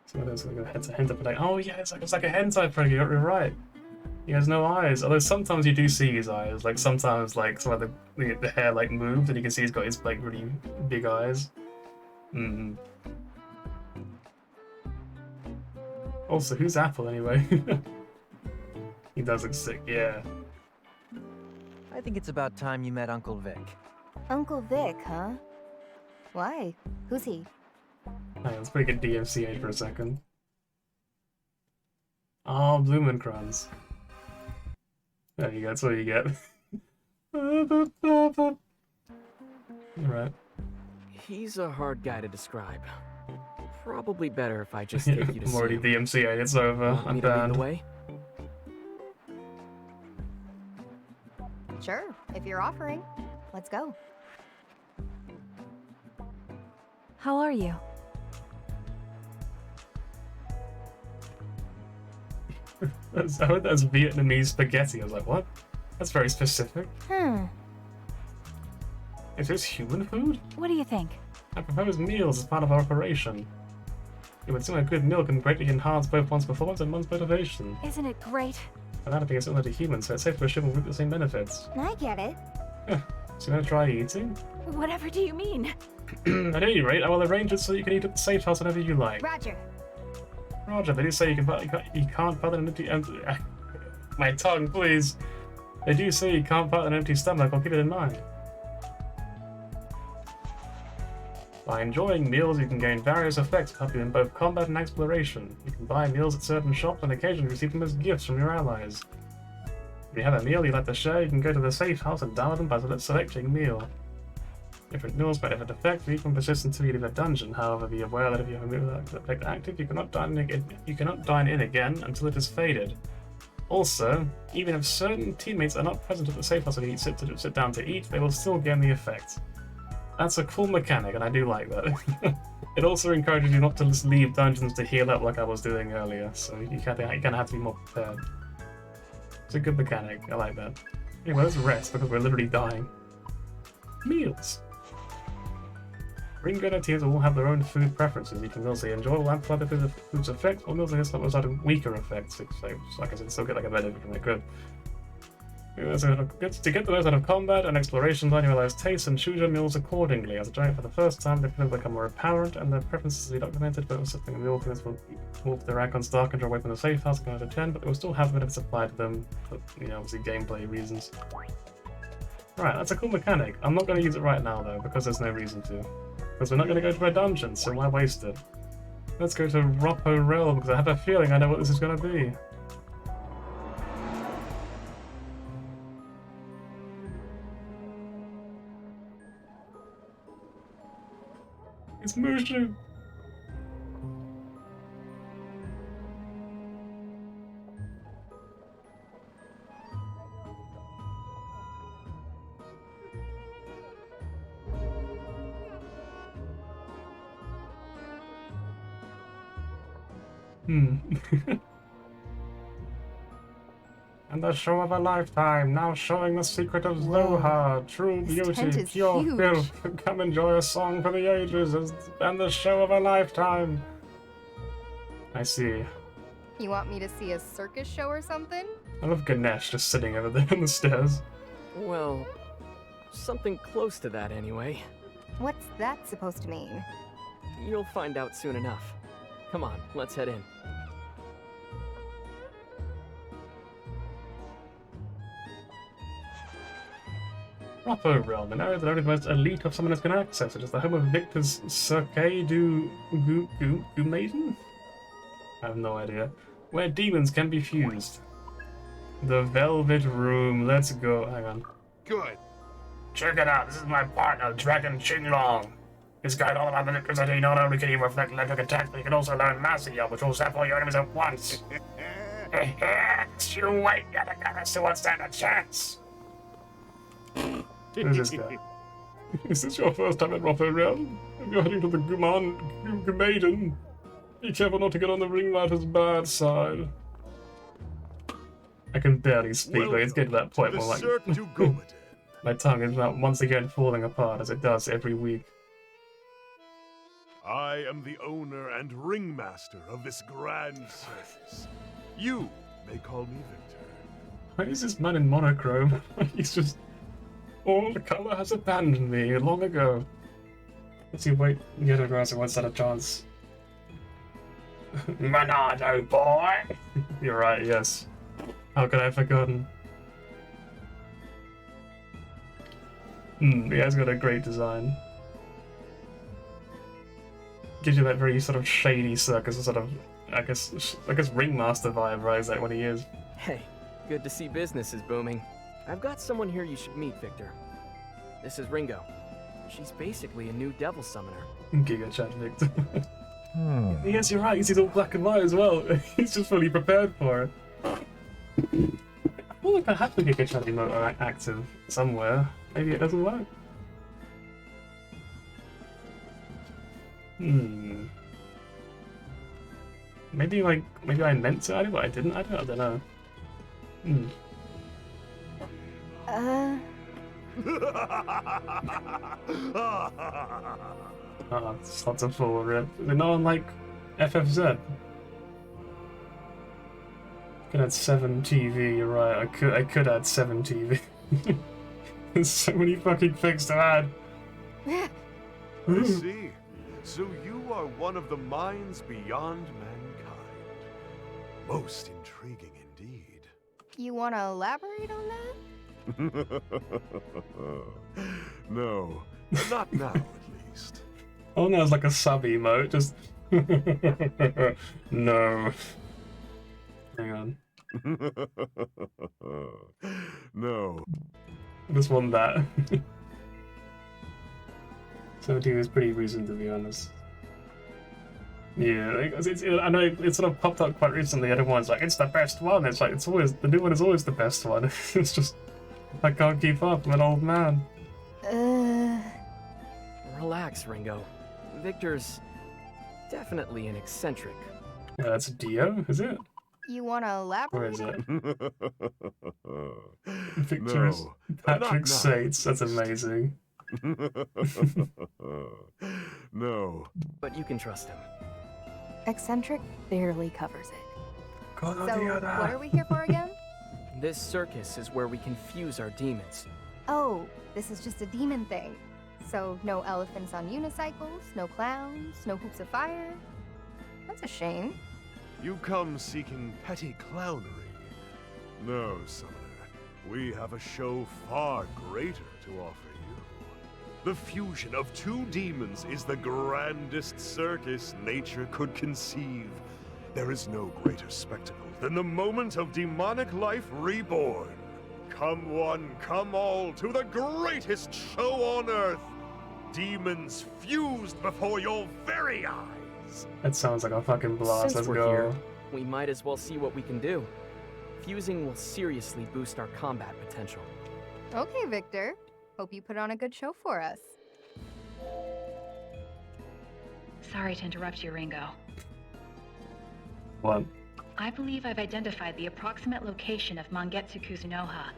So there's like a hentai like, oh yeah, it's like a hentai program, you're right. He has no eyes. Although sometimes you do see his eyes. Like sometimes like some of the hair like moves and you can see he's got his like really big eyes. Also, who's Apple anyway? He does look sick, yeah. I think it's about time you met Uncle Vic. Uncle Vic, huh? Why? Who's he? Hey, let's break a DMCA for a second. Oh, Blumenkranz. There you go, that's what you get. Alright. He's a hard guy to describe. Probably better if I just take you to I'm see already him. DMCA, it's over. Want I'm me to lead banned. the way? Sure, if you're offering. Let's go. How are you? I heard that's Vietnamese spaghetti. I was like, what? That's very specific. Is this human food? What do you think? I propose meals as part of our operation. It would seem a good meal can greatly enhance both one's performance and one's motivation. Isn't it great? Anatomy is similar to humans, so it's safe to assume we'll reap the same benefits. I get it. So you want to try eating? Whatever do you mean? At any rate, I will arrange it so you can eat at the safe house whenever you like. Roger. Roger, they do say you can't part an empty... my tongue, please. They do say you can't part an empty stomach, I'll keep it in mind. By enjoying meals, you can gain various effects that help you in both combat and exploration. You can buy meals at certain shops and occasionally receive them as gifts from your allies. If you have a meal you'd like to share, you can go to the safe house and download them by selecting meal. Different meals may have an effect, but can persist until you leave a dungeon. However, be aware that if you have a meal with that effect active, you cannot dine in again until it has faded. Also, even if certain teammates are not present at the safe house when you sit down to eat, they will still gain the effect. That's a cool mechanic, and I do like that. It also encourages you not to just leave dungeons to heal up like I was doing earlier, so you kind of have to be more prepared. It's a good mechanic, I like that. Anyway, let's rest because we're literally dying. Meals. Ringo and teams will all have their own food preferences. You can also enjoy or amplify the food's effects, or meals against some sort of weaker effects. So, like I said, still get like a benefit from it. Good. To get the most out of combat and exploration, learn your allies' tastes and choose your meals accordingly. As a giant for the first time, they can become more apparent and their preferences will be documented, but also something the ultimates will move their icons dark and draw away from the safe house going to 10, but they will still have benefits applied to them for, obviously gameplay reasons. Right, that's a cool mechanic. I'm not going to use it right now though, because there's no reason to. Because we're not going to go to a dungeon, so why waste it? Let's go to Ropo Realm, because I have a feeling I know what this is going to be. It's Mushu! And the show of a lifetime, now showing the secret of Zohar, true beauty, tent pure is huge. filth. Come enjoy a song for the ages and the show of a lifetime. I see. You want me to see a circus show or something? I love Ganesh just sitting over there on the stairs. Well, something close to that anyway. What's that supposed to mean? You'll find out soon enough. Come on, let's head in. Proper realm, an area that only the most elite of summoners can access, such as the home of Victor's Cirque du Maiden? I have no idea. Where demons can be fused. The Velvet Room, let's go. Hang on. Good. Check it out, this is my partner, Dragon Qinglong. This guide all about the electricity. Not only can he reflect electric attacks, but he can also learn Masia, which will zap all your enemies at once. You wait, you're the guy that still won't stand a chance. Who's this guy? Is this your first time at Rougher Realm? If you're heading to the Maiden, be careful not to get on the ringwriter's bad side. I can barely speak, but it's getting to that point where like my tongue is now once again falling apart as it does every week. I am the owner and ringmaster of this grand circus. You may call me Victor. Why is this man in monochrome? He's just... All the colour has abandoned me long ago. Let's see, wait, the other guys won't stand a chance. Monado, boy! You're right, yes. How could I have forgotten? He has got a great design. Gives you that very sort of shady circus, sort of, I guess ringmaster vibe, right? Is that what he is? Hey, good to see business is booming. I've got someone here you should meet, Victor. This is Ringo. She's basically a new devil summoner. Giga chat, Victor. Yes, you're right. He's all black and white as well. He's just fully prepared for it. I feel like I have the Giga chat emote active somewhere. Maybe it doesn't work. Maybe I meant to add it, but I didn't. I don't know. It's lots of full rip. They're not on like FFZ. Could add 7 TV. You're right. I could add 7 TV. There's so many fucking things to add. I see. So you are one of the minds beyond mankind. Most intriguing indeed. You want to elaborate on that? No, not now at least. Oh no, it's like a sub emote, just... No. Hang on. No. I just want that. 17 is pretty recent, to be honest. Yeah, I know it sort of popped up quite recently. Everyone's like, it's the best one. It's like, it's always, the new one is always the best one. It's just, I can't keep up. I'm an old man. Relax, Ringo. Victor's definitely an eccentric. Yeah, that's Dio, is it? You want to elaborate? Where is it? Victor's Patrick Sates. That's amazing. No. But you can trust him. Eccentric barely covers it. So, what are we here for again? This circus is where we can fuse our demons. Oh, this is just a demon thing. So, no elephants on unicycles, no clowns, no hoops of fire. That's a shame. You come seeking petty clownery. No, Summoner. We have a show far greater to offer you. The fusion of 2 demons is the grandest circus nature could conceive. There is no greater spectacle than the moment of demonic life reborn. Come one, come all, to the greatest show on Earth! Demons fused before your very eyes! That sounds like a fucking blast. Since Let's we're go. here, we might as well see what we can do. Fusing will seriously boost our combat potential. Okay, Victor. Hope you put on a good show for us. Sorry to interrupt you, Ringo. What? I believe I've identified the approximate location of Mangetsu Kuzunoha,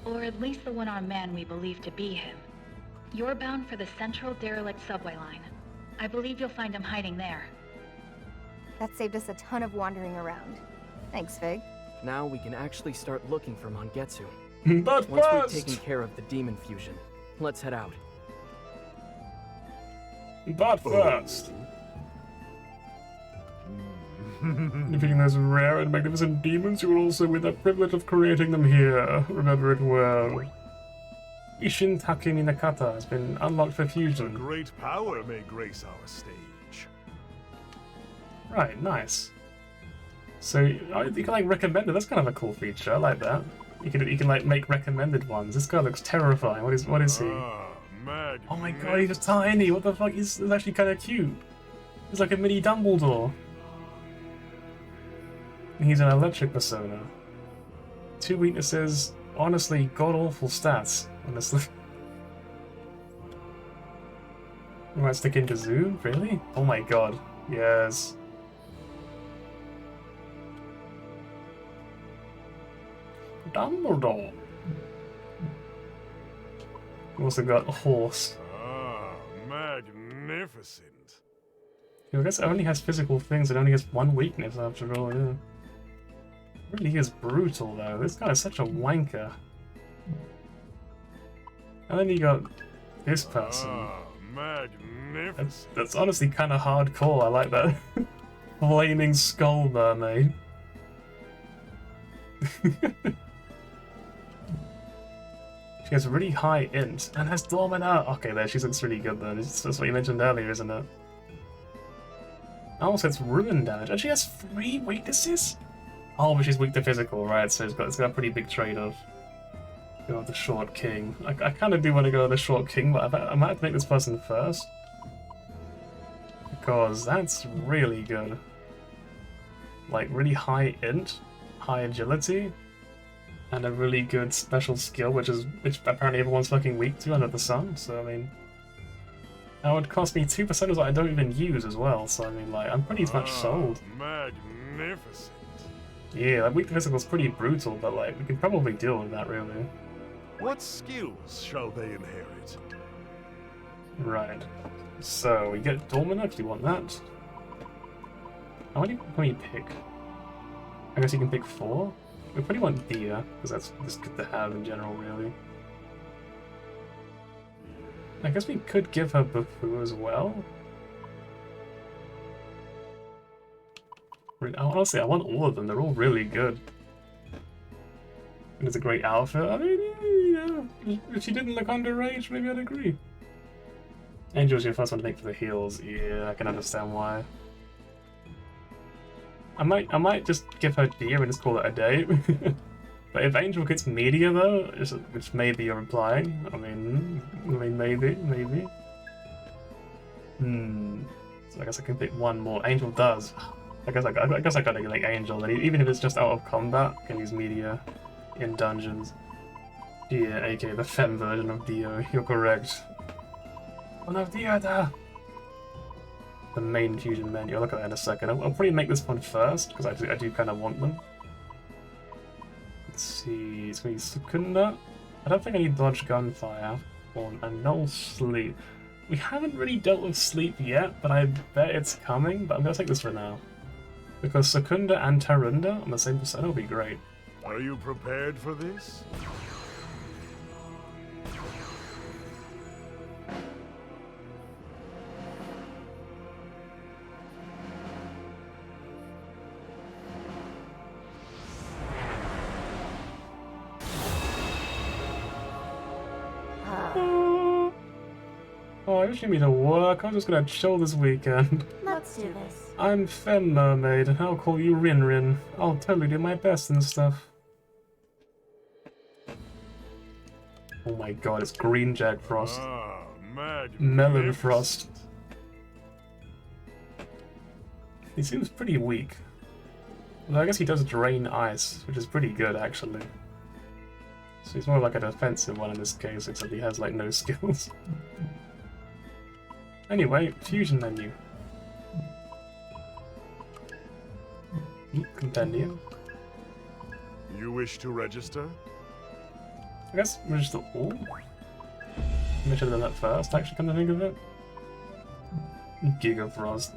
or at least the one-armed man we believe to be him. You're bound for the central derelict subway line. I believe you'll find him hiding there. That saved us a ton of wandering around. Thanks, Fig. Now we can actually start looking for Mangetsu. But once first, we've taken care of the demon fusion, let's head out. But first, defeating those rare and magnificent demons, you will also win the privilege of creating them here. Remember it well. Ishin Takumi Nakata has been unlocked for fusion. Great power may grace our stage. Right, nice. So you can like recommend it. That's kind of a cool feature. I like that. You can like make recommended ones. This guy looks terrifying. What is he? Oh my god, he's just tiny. What the fuck? He's actually kind of cute. He's like a mini Dumbledore. He's an electric persona. 2 weaknesses. Honestly, god-awful stats. Honestly. You might stick into Zoo? Really? Oh my god. Yes. Dumbledore. We also got a horse. Ah, magnificent. I guess it only has physical things, it only has one weakness after all, yeah. It really is brutal though, this guy is such a wanker. And then you got this person. Ah, magnificent. That's honestly kind of hardcore, I like that. Flaming skull mermaid. She has really high int and has Dormina. Okay, there, she looks really good though. That's what you mentioned earlier, isn't it? Also, it's ruin damage. And she has 3 weaknesses? Oh, but she's weak to physical, right? So it's got a pretty big trade-off. Go with the short king. I kind of do want to go with the short king, but I might have to make this person first. Because that's really good. Like, really high int, high agility, and a really good special skill, which apparently everyone's fucking weak to under the sun, so I mean... That would cost me 2% of that I don't even use as well, so I mean, like, I'm pretty much sold. Magnificent. Yeah, like, weak to physical is pretty brutal, but like, we can probably deal with that, really. What skills shall they inherit? Right. So, we get Dormina if you want that. How many can we pick? I guess you can pick 4? We probably want Dia, because that's just good to have in general, really. I guess we could give her Bufu as well. Honestly, I want all of them. They're all really good. And it's a great outfit. I mean, yeah, if she didn't look underage, maybe I'd agree. Angel's your first one to make for the heals. Yeah, I can understand why. I might just give her Dia and just call it a day. But if Angel gets Media though, which maybe you're implying, I mean maybe. So I guess I can pick one more. Angel does. I guess I gotta get like Angel. That even if it's just out of combat, I can use Media in dungeons. Dia, aka the femme version of Dio. You're correct. One of Dia. The main fusion menu. I'll look at that in a second. I'll probably make this one first because I do kind of want them. Let's see, it's going to be Secunda. I don't think I need Dodge Gunfire or Null Sleep. We haven't really dealt with Sleep yet, but I bet it's coming, but I'm going to take this for now. Because Secunda and Tarunda on the same percent will be great. Are you prepared for this? Oh, you should me to work. I'm just gonna chill this weekend. Let's do this. I'm Femme Mermaid, and I'll call you Rin Rin. I'll totally do my best and stuff. Oh my god, it's Green Jack Frost. Melon Frost. He seems pretty weak. Well, I guess he does drain ice, which is pretty good actually. So he's more like a defensive one in this case, except he has like no skills. Anyway, fusion menu. Compendium. You wish to register? I guess register all? Maybe I should have done that first, actually, come to think of it. Gigafrost.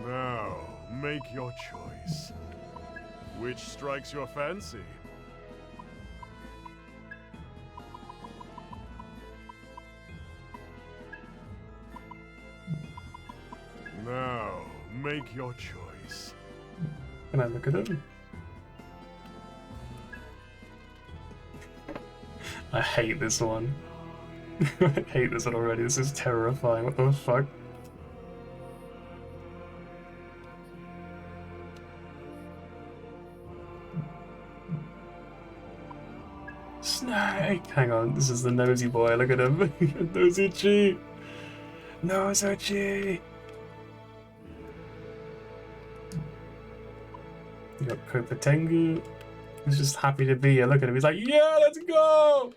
Now, make your choice. Which strikes your fancy? Now, make your choice. Can I look at him? I hate this one. I hate this one already. This is terrifying. What the fuck? Snake! Hang on, this is the nosy boy. Look at him. Nosy. Nosy. You got Kopatengu. He's just happy to be here. Look at him. He's like, yeah, let's go!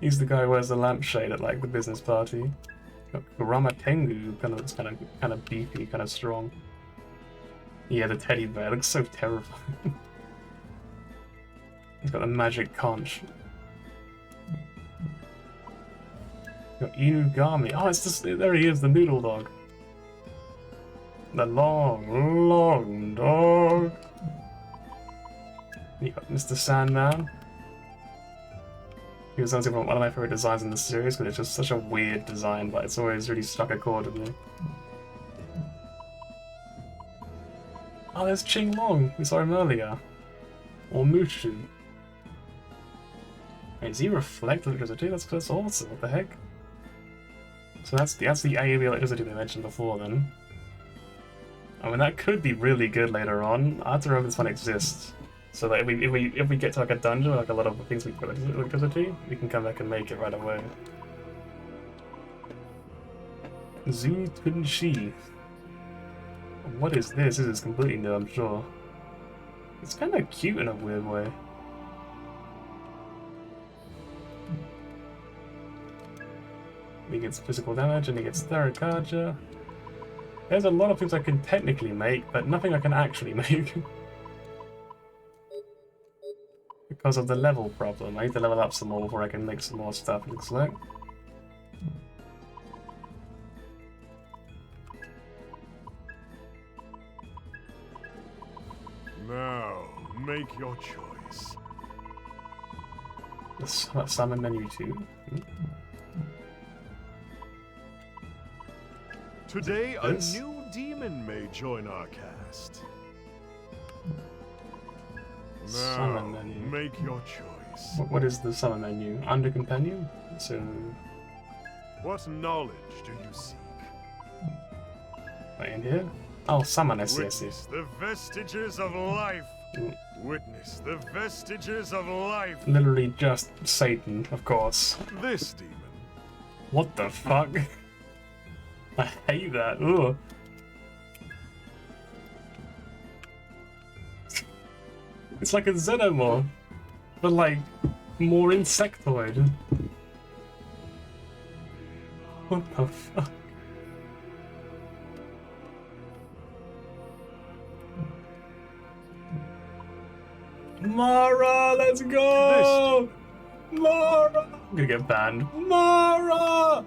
He's the guy who wears the lampshade at like the business party. Ramatengu kind of beefy, kind of strong. Yeah, the teddy bear looks so terrifying. He's got a magic conch. Got Inugami. Oh, it's just there he is, the noodle dog. The long dog. You got Mr. Sandman. He was honestly one of my favorite designs in the series because it's just such a weird design, but it's always really struck a chord with me. Oh, there's Ching Long. We saw him earlier. Or Mushu. Wait, does he reflect electricity? That's awesome. What the heck? So that's the AoE electricity they mentioned before, then. I mean, that could be really good later on. I have to remember this one exists. So that if we get to like a dungeon with like a lot of things we put electricity, we can come back and make it right away. Zhu Tunshi. What is this? This is completely new, I'm sure. It's kind of cute in a weird way. He gets physical damage and he gets Therakaja. There's a lot of things I can technically make, but nothing I can actually make. Because of the level problem. I need to level up some more before I can make some more stuff, looks like. Now, make your choice. The summon menu too. Today, a new demon may join our cast. Now, Summon menu. make your choice. What is the summon menu? Under companion? So. What knowledge do you seek? Right in here? Oh, summon Witness the vestiges of life. Witness the vestiges of life. Literally just Satan, of course. This demon. What the fuck? I hate that. Ugh. It's like a xenomorph, but like more insectoid. What the fuck? Mara, let's go! Mara! I'm gonna get banned. Mara!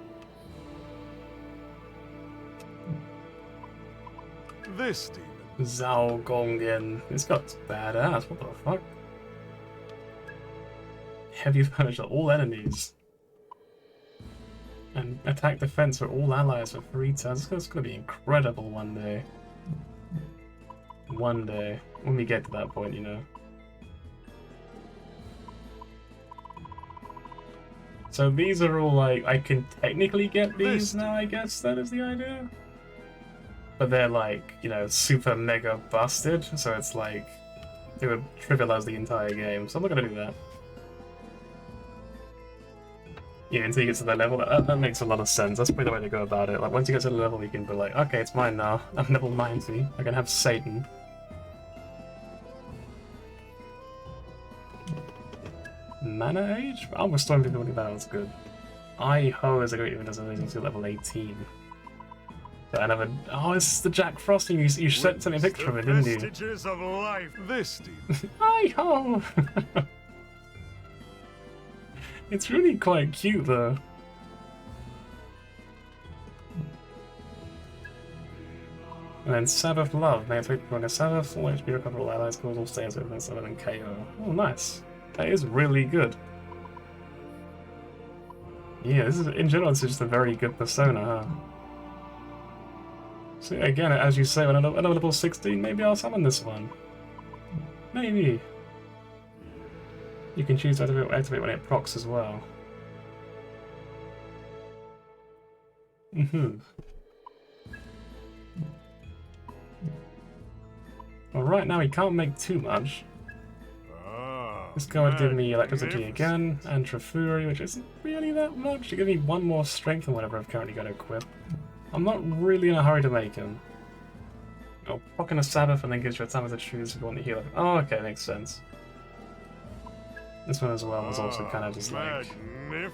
This demon. Zhao Gongen. This guy's badass. What the fuck? Heavy damage to all enemies. And attack defense for all allies for 3 turns. It's gonna be incredible one day. One day. When we get to that point, you know. So these are all like, I can technically get these now, I guess that is the idea. But they're like, you know, super mega busted, so it's like, it would trivialize the entire game, so I'm not gonna do that. Yeah, until you get to that level, that makes a lot of sense. That's probably the way to go about it. Like, once you get to the level, you can be like, okay, it's mine now. I'm level 90. I can have Satan. Mana Age? Oh, we're starting to do that. That's good. I-Ho is a great even doesn't until level 18. But I never. Oh, it's the Jack Frost thing. You sent me a picture of it, didn't you? Vestiges of life. This demon. I-Ho! It's really quite cute though. And then Sabbath Love. May I take a Sabbath, all HP recover all allies, cause all stays within 7 and KO. Oh, nice. That is really good. Yeah, this is, in general, it's just a very good persona, huh? So again, as you say, when I'm level 16, maybe I'll summon this one. Maybe. You can choose to activate when it procs as well. Well, right now he can't make too much. This guy would give me electricity again, and Trifuri, which isn't really that much. To give me one more strength than whatever I've currently got equipped. I'm not really in a hurry to make him. Oh, proc in a Sabbath and then gives you a time to choose if you want to heal. Oh, okay, makes sense. This one as well was also kind of just like,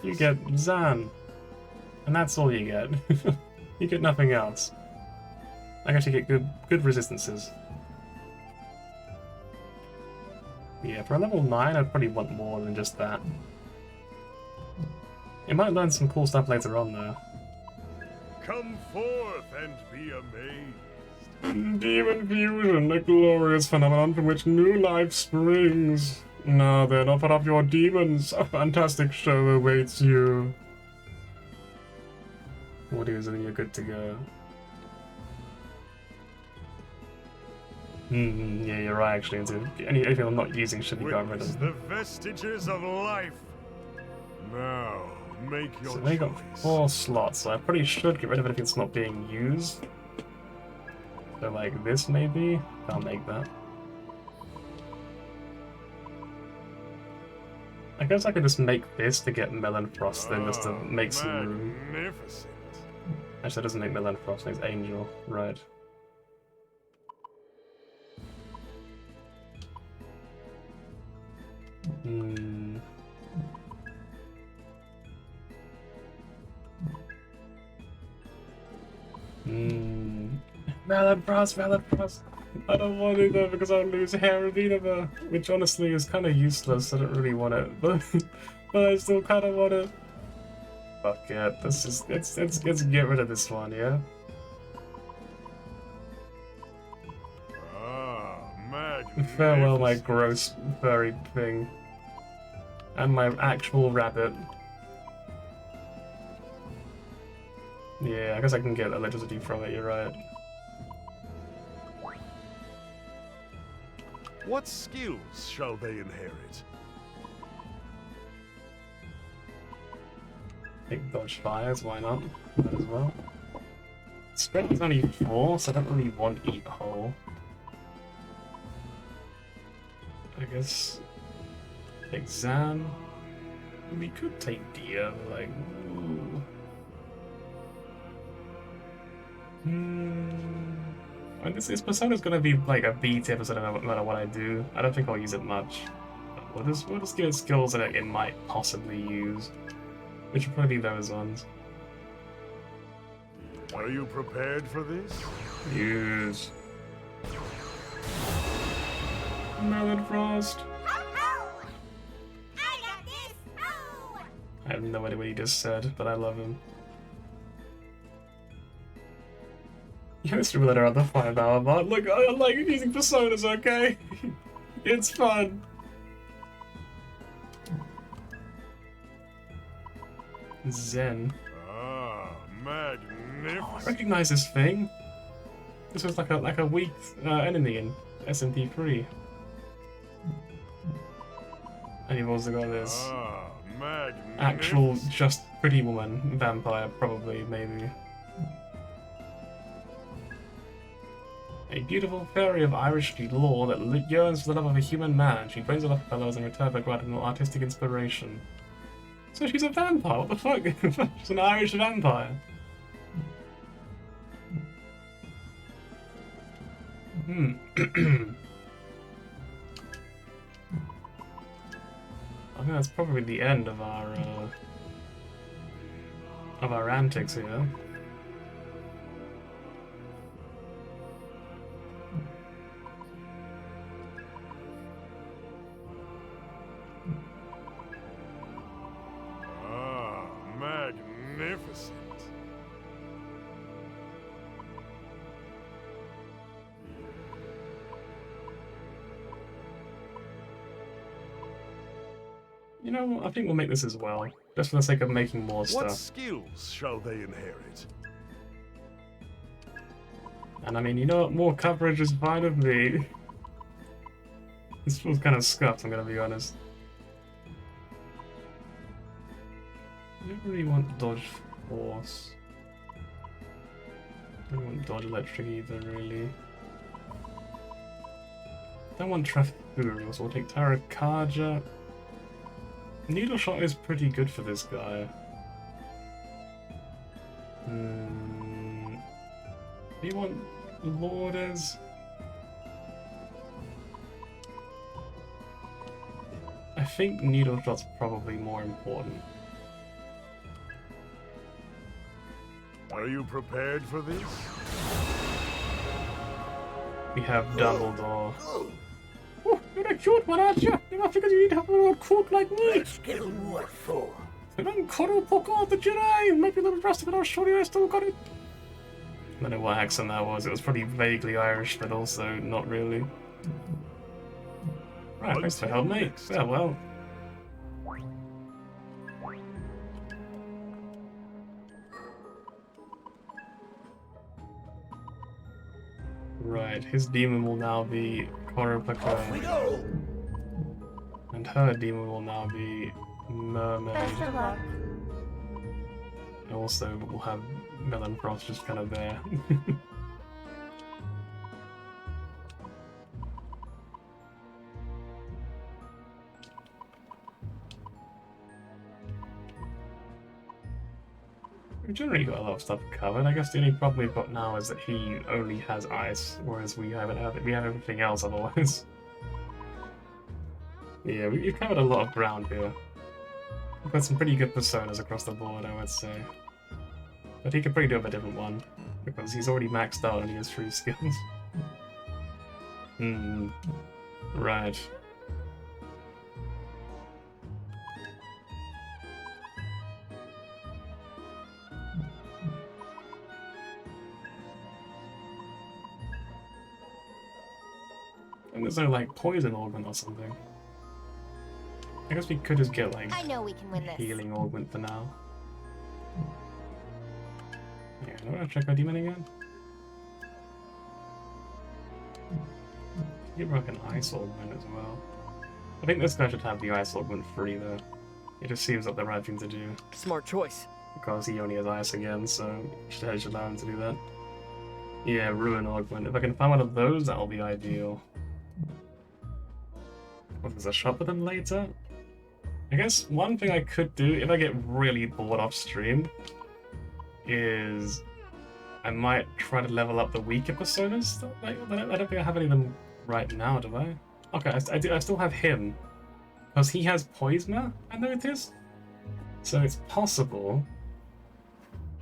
you get Zan, and that's all you get. You get nothing else. I guess you get good resistances. Yeah, for a level 9, I'd probably want more than just that. You might learn some cool stuff later on, though. Come forth and be amazed. Demon fusion, a glorious phenomenon from which new life springs. Now then, offer up your demons. A fantastic show awaits you. What is it? You're good to go. Yeah, you're right, actually. Anything I'm not using should be gotten rid of. The vestiges of life. Now, make your So they got 4 slots, so I probably should get rid of anything that's not being used. So like this, maybe? Can't make that. I guess I could just make this to get Melon Frost, then just to make some room. Magnificent. Actually, that doesn't make Melon Frost, it makes Angel. Right. Melon Frost, Melon Frost. I don't want it though because I'll lose Harabinova, which honestly is kind of useless. I don't really want it, but I still kind of want it. Fuck it. Let's get rid of this one, yeah. Farewell, my gross furry thing, and my actual rabbit. Yeah, I guess I can get electricity from it. You're right. What skills shall they inherit? Take dodge fires, why not? Might as well. Strength is only 4, so I don't really want eat whole. I guess take Zan. We could take Dia, but like, ooh. And this Persona's gonna be like a B tier episode no matter what I do. I don't think I'll use it much. We'll just give it skills that it might possibly use. Which will probably be those ones. Are you prepared for this? Yes. Melon Frost. I have no idea what he just said, but I love him. Yeah, let's do another 5 hour mod. Look, I like using personas, okay? It's fun. Zen. Magnificent. Oh, I recognize this thing. This was like a weak enemy in SMT-3. And you've also got this actual just pretty woman vampire, probably, maybe. A beautiful fairy of Irish lore that yearns for the love of a human man. She brings her fellows in return for granting artistic inspiration. So she's a vampire, what the fuck? She's an Irish vampire. I think that's probably the end of our of our antics here. Ah, magnificent. You know, I think we'll make this as well, just for the sake of making more What stuff. skills shall they inherit? And I mean, you know what? More coverage is fine with me. This feels kind of scuffed, I'm gonna be honest. I don't really want dodge force. I don't want dodge electric either, really. I don't want traffic burial, so we'll take Tarakaja. Needle shot is pretty good for this guy. Do you want Lourdes? I think needle shot's probably more important. Are you prepared for this? We have Dumbledore. Oh, you're a cute one, aren't you? I figured you'd have a little coat like me. Skill what for? I don't poke out the Jedi. Maybe the rest of it I'll show you I still got it. I don't know what accent that was. It was pretty vaguely Irish, but also not really. Right, thanks for helping me. Farewell. Right, his demon will now be Korapaka. And her demon will now be Mermaid. Best of luck. And also, we'll have Melon Frost just kind of there. We've generally got a lot of stuff covered. I guess the only problem we've got now is that he only has ice, whereas we have everything else otherwise. Yeah, we've covered a lot of ground here. We've got some pretty good personas across the board, I would say. But he could probably do a different one, because he's already maxed out and he has 3 skills. Right. And there's no, like, poison augment or something. I guess we could just get, like, I know we can win this. healing augment for now. Yeah, I want to check our demon again. Give her like an ice augment as well. I think this guy should have the ice augment free though. It just seems like the right thing to do. Smart choice. Because he only has ice again, so I should allow him to do that. Yeah, ruin augment. If I can find one of those, that'll be ideal. What, there's a shop with them later? I guess one thing I could do, if I get really bored off stream, is I might try to level up the weaker personas. I don't think I have any of them right now, do I? Okay, I still have him. Because he has Poisma, I noticed. So it's possible,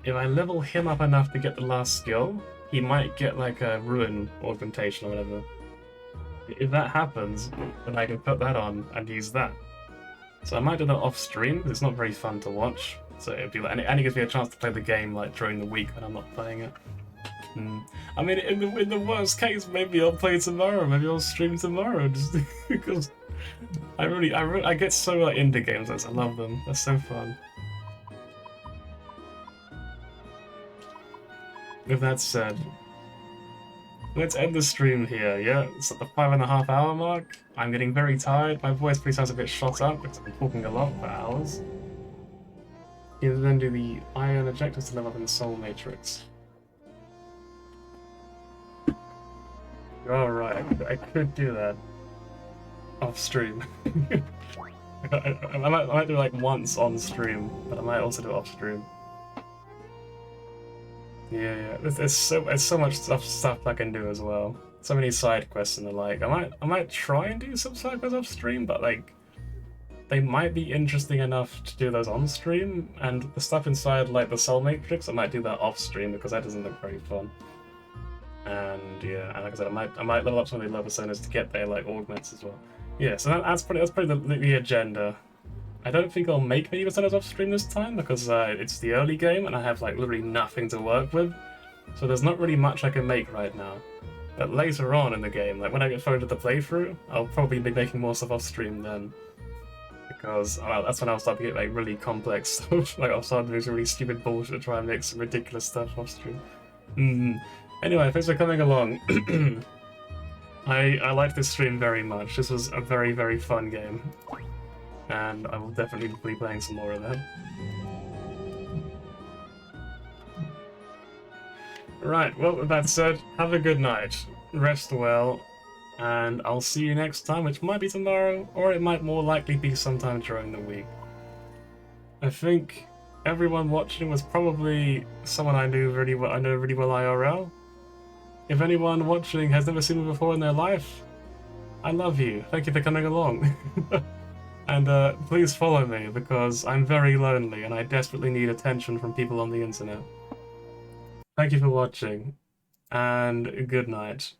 if I level him up enough to get the last skill, he might get like a ruin augmentation or whatever. If that happens, then I can put that on and use that. So I might do that off stream, it's not very fun to watch. So it'd be like, and it gives me a chance to play the game like during the week when I'm not playing it. I mean, in the worst case, maybe I'll play tomorrow. Maybe I'll stream tomorrow, just because I get so like into games. I love them. They're so fun. With that said, let's end the stream here. Yeah, it's at the 5.5 hour mark. I'm getting very tired. My voice probably sounds a bit shot up because I'm talking a lot for hours. You then do the iron ejectors to level up in the soul matrix. You're alright, I could do that off stream. I might do it like once on stream, but I might also do it off stream. Yeah. There's so much stuff I can do as well. So many side quests and the like. I might try and do some side quests off stream, but like they might be interesting enough to do those on stream, and the stuff inside, like the Soul Matrix, I might do that off stream because that doesn't look very fun. And yeah, and like I said, I might level up some of the lower personas to get their like augments as well. Yeah, so that's probably the agenda. I don't think I'll make medieval personas off stream this time because it's the early game and I have like literally nothing to work with, so there's not really much I can make right now. But later on in the game, like when I get further to the playthrough, I'll probably be making more stuff off stream then. Because well, that's when I'll start to get like really complex stuff. Like I'll start doing some really stupid bullshit to try and make some ridiculous stuff off stream. Anyway, thanks for coming along. I liked this stream very much. This was a very, very fun game. And I will definitely be playing some more of that. Right, well, with that said, have a good night, rest well, and I'll see you next time, which might be tomorrow, or it might more likely be sometime during the week. I think everyone watching was probably someone I know really well IRL. If anyone watching has never seen me before in their life, I love you. Thank you for coming along. And please follow me, because I'm very lonely and I desperately need attention from people on the internet. Thank you for watching, and good night.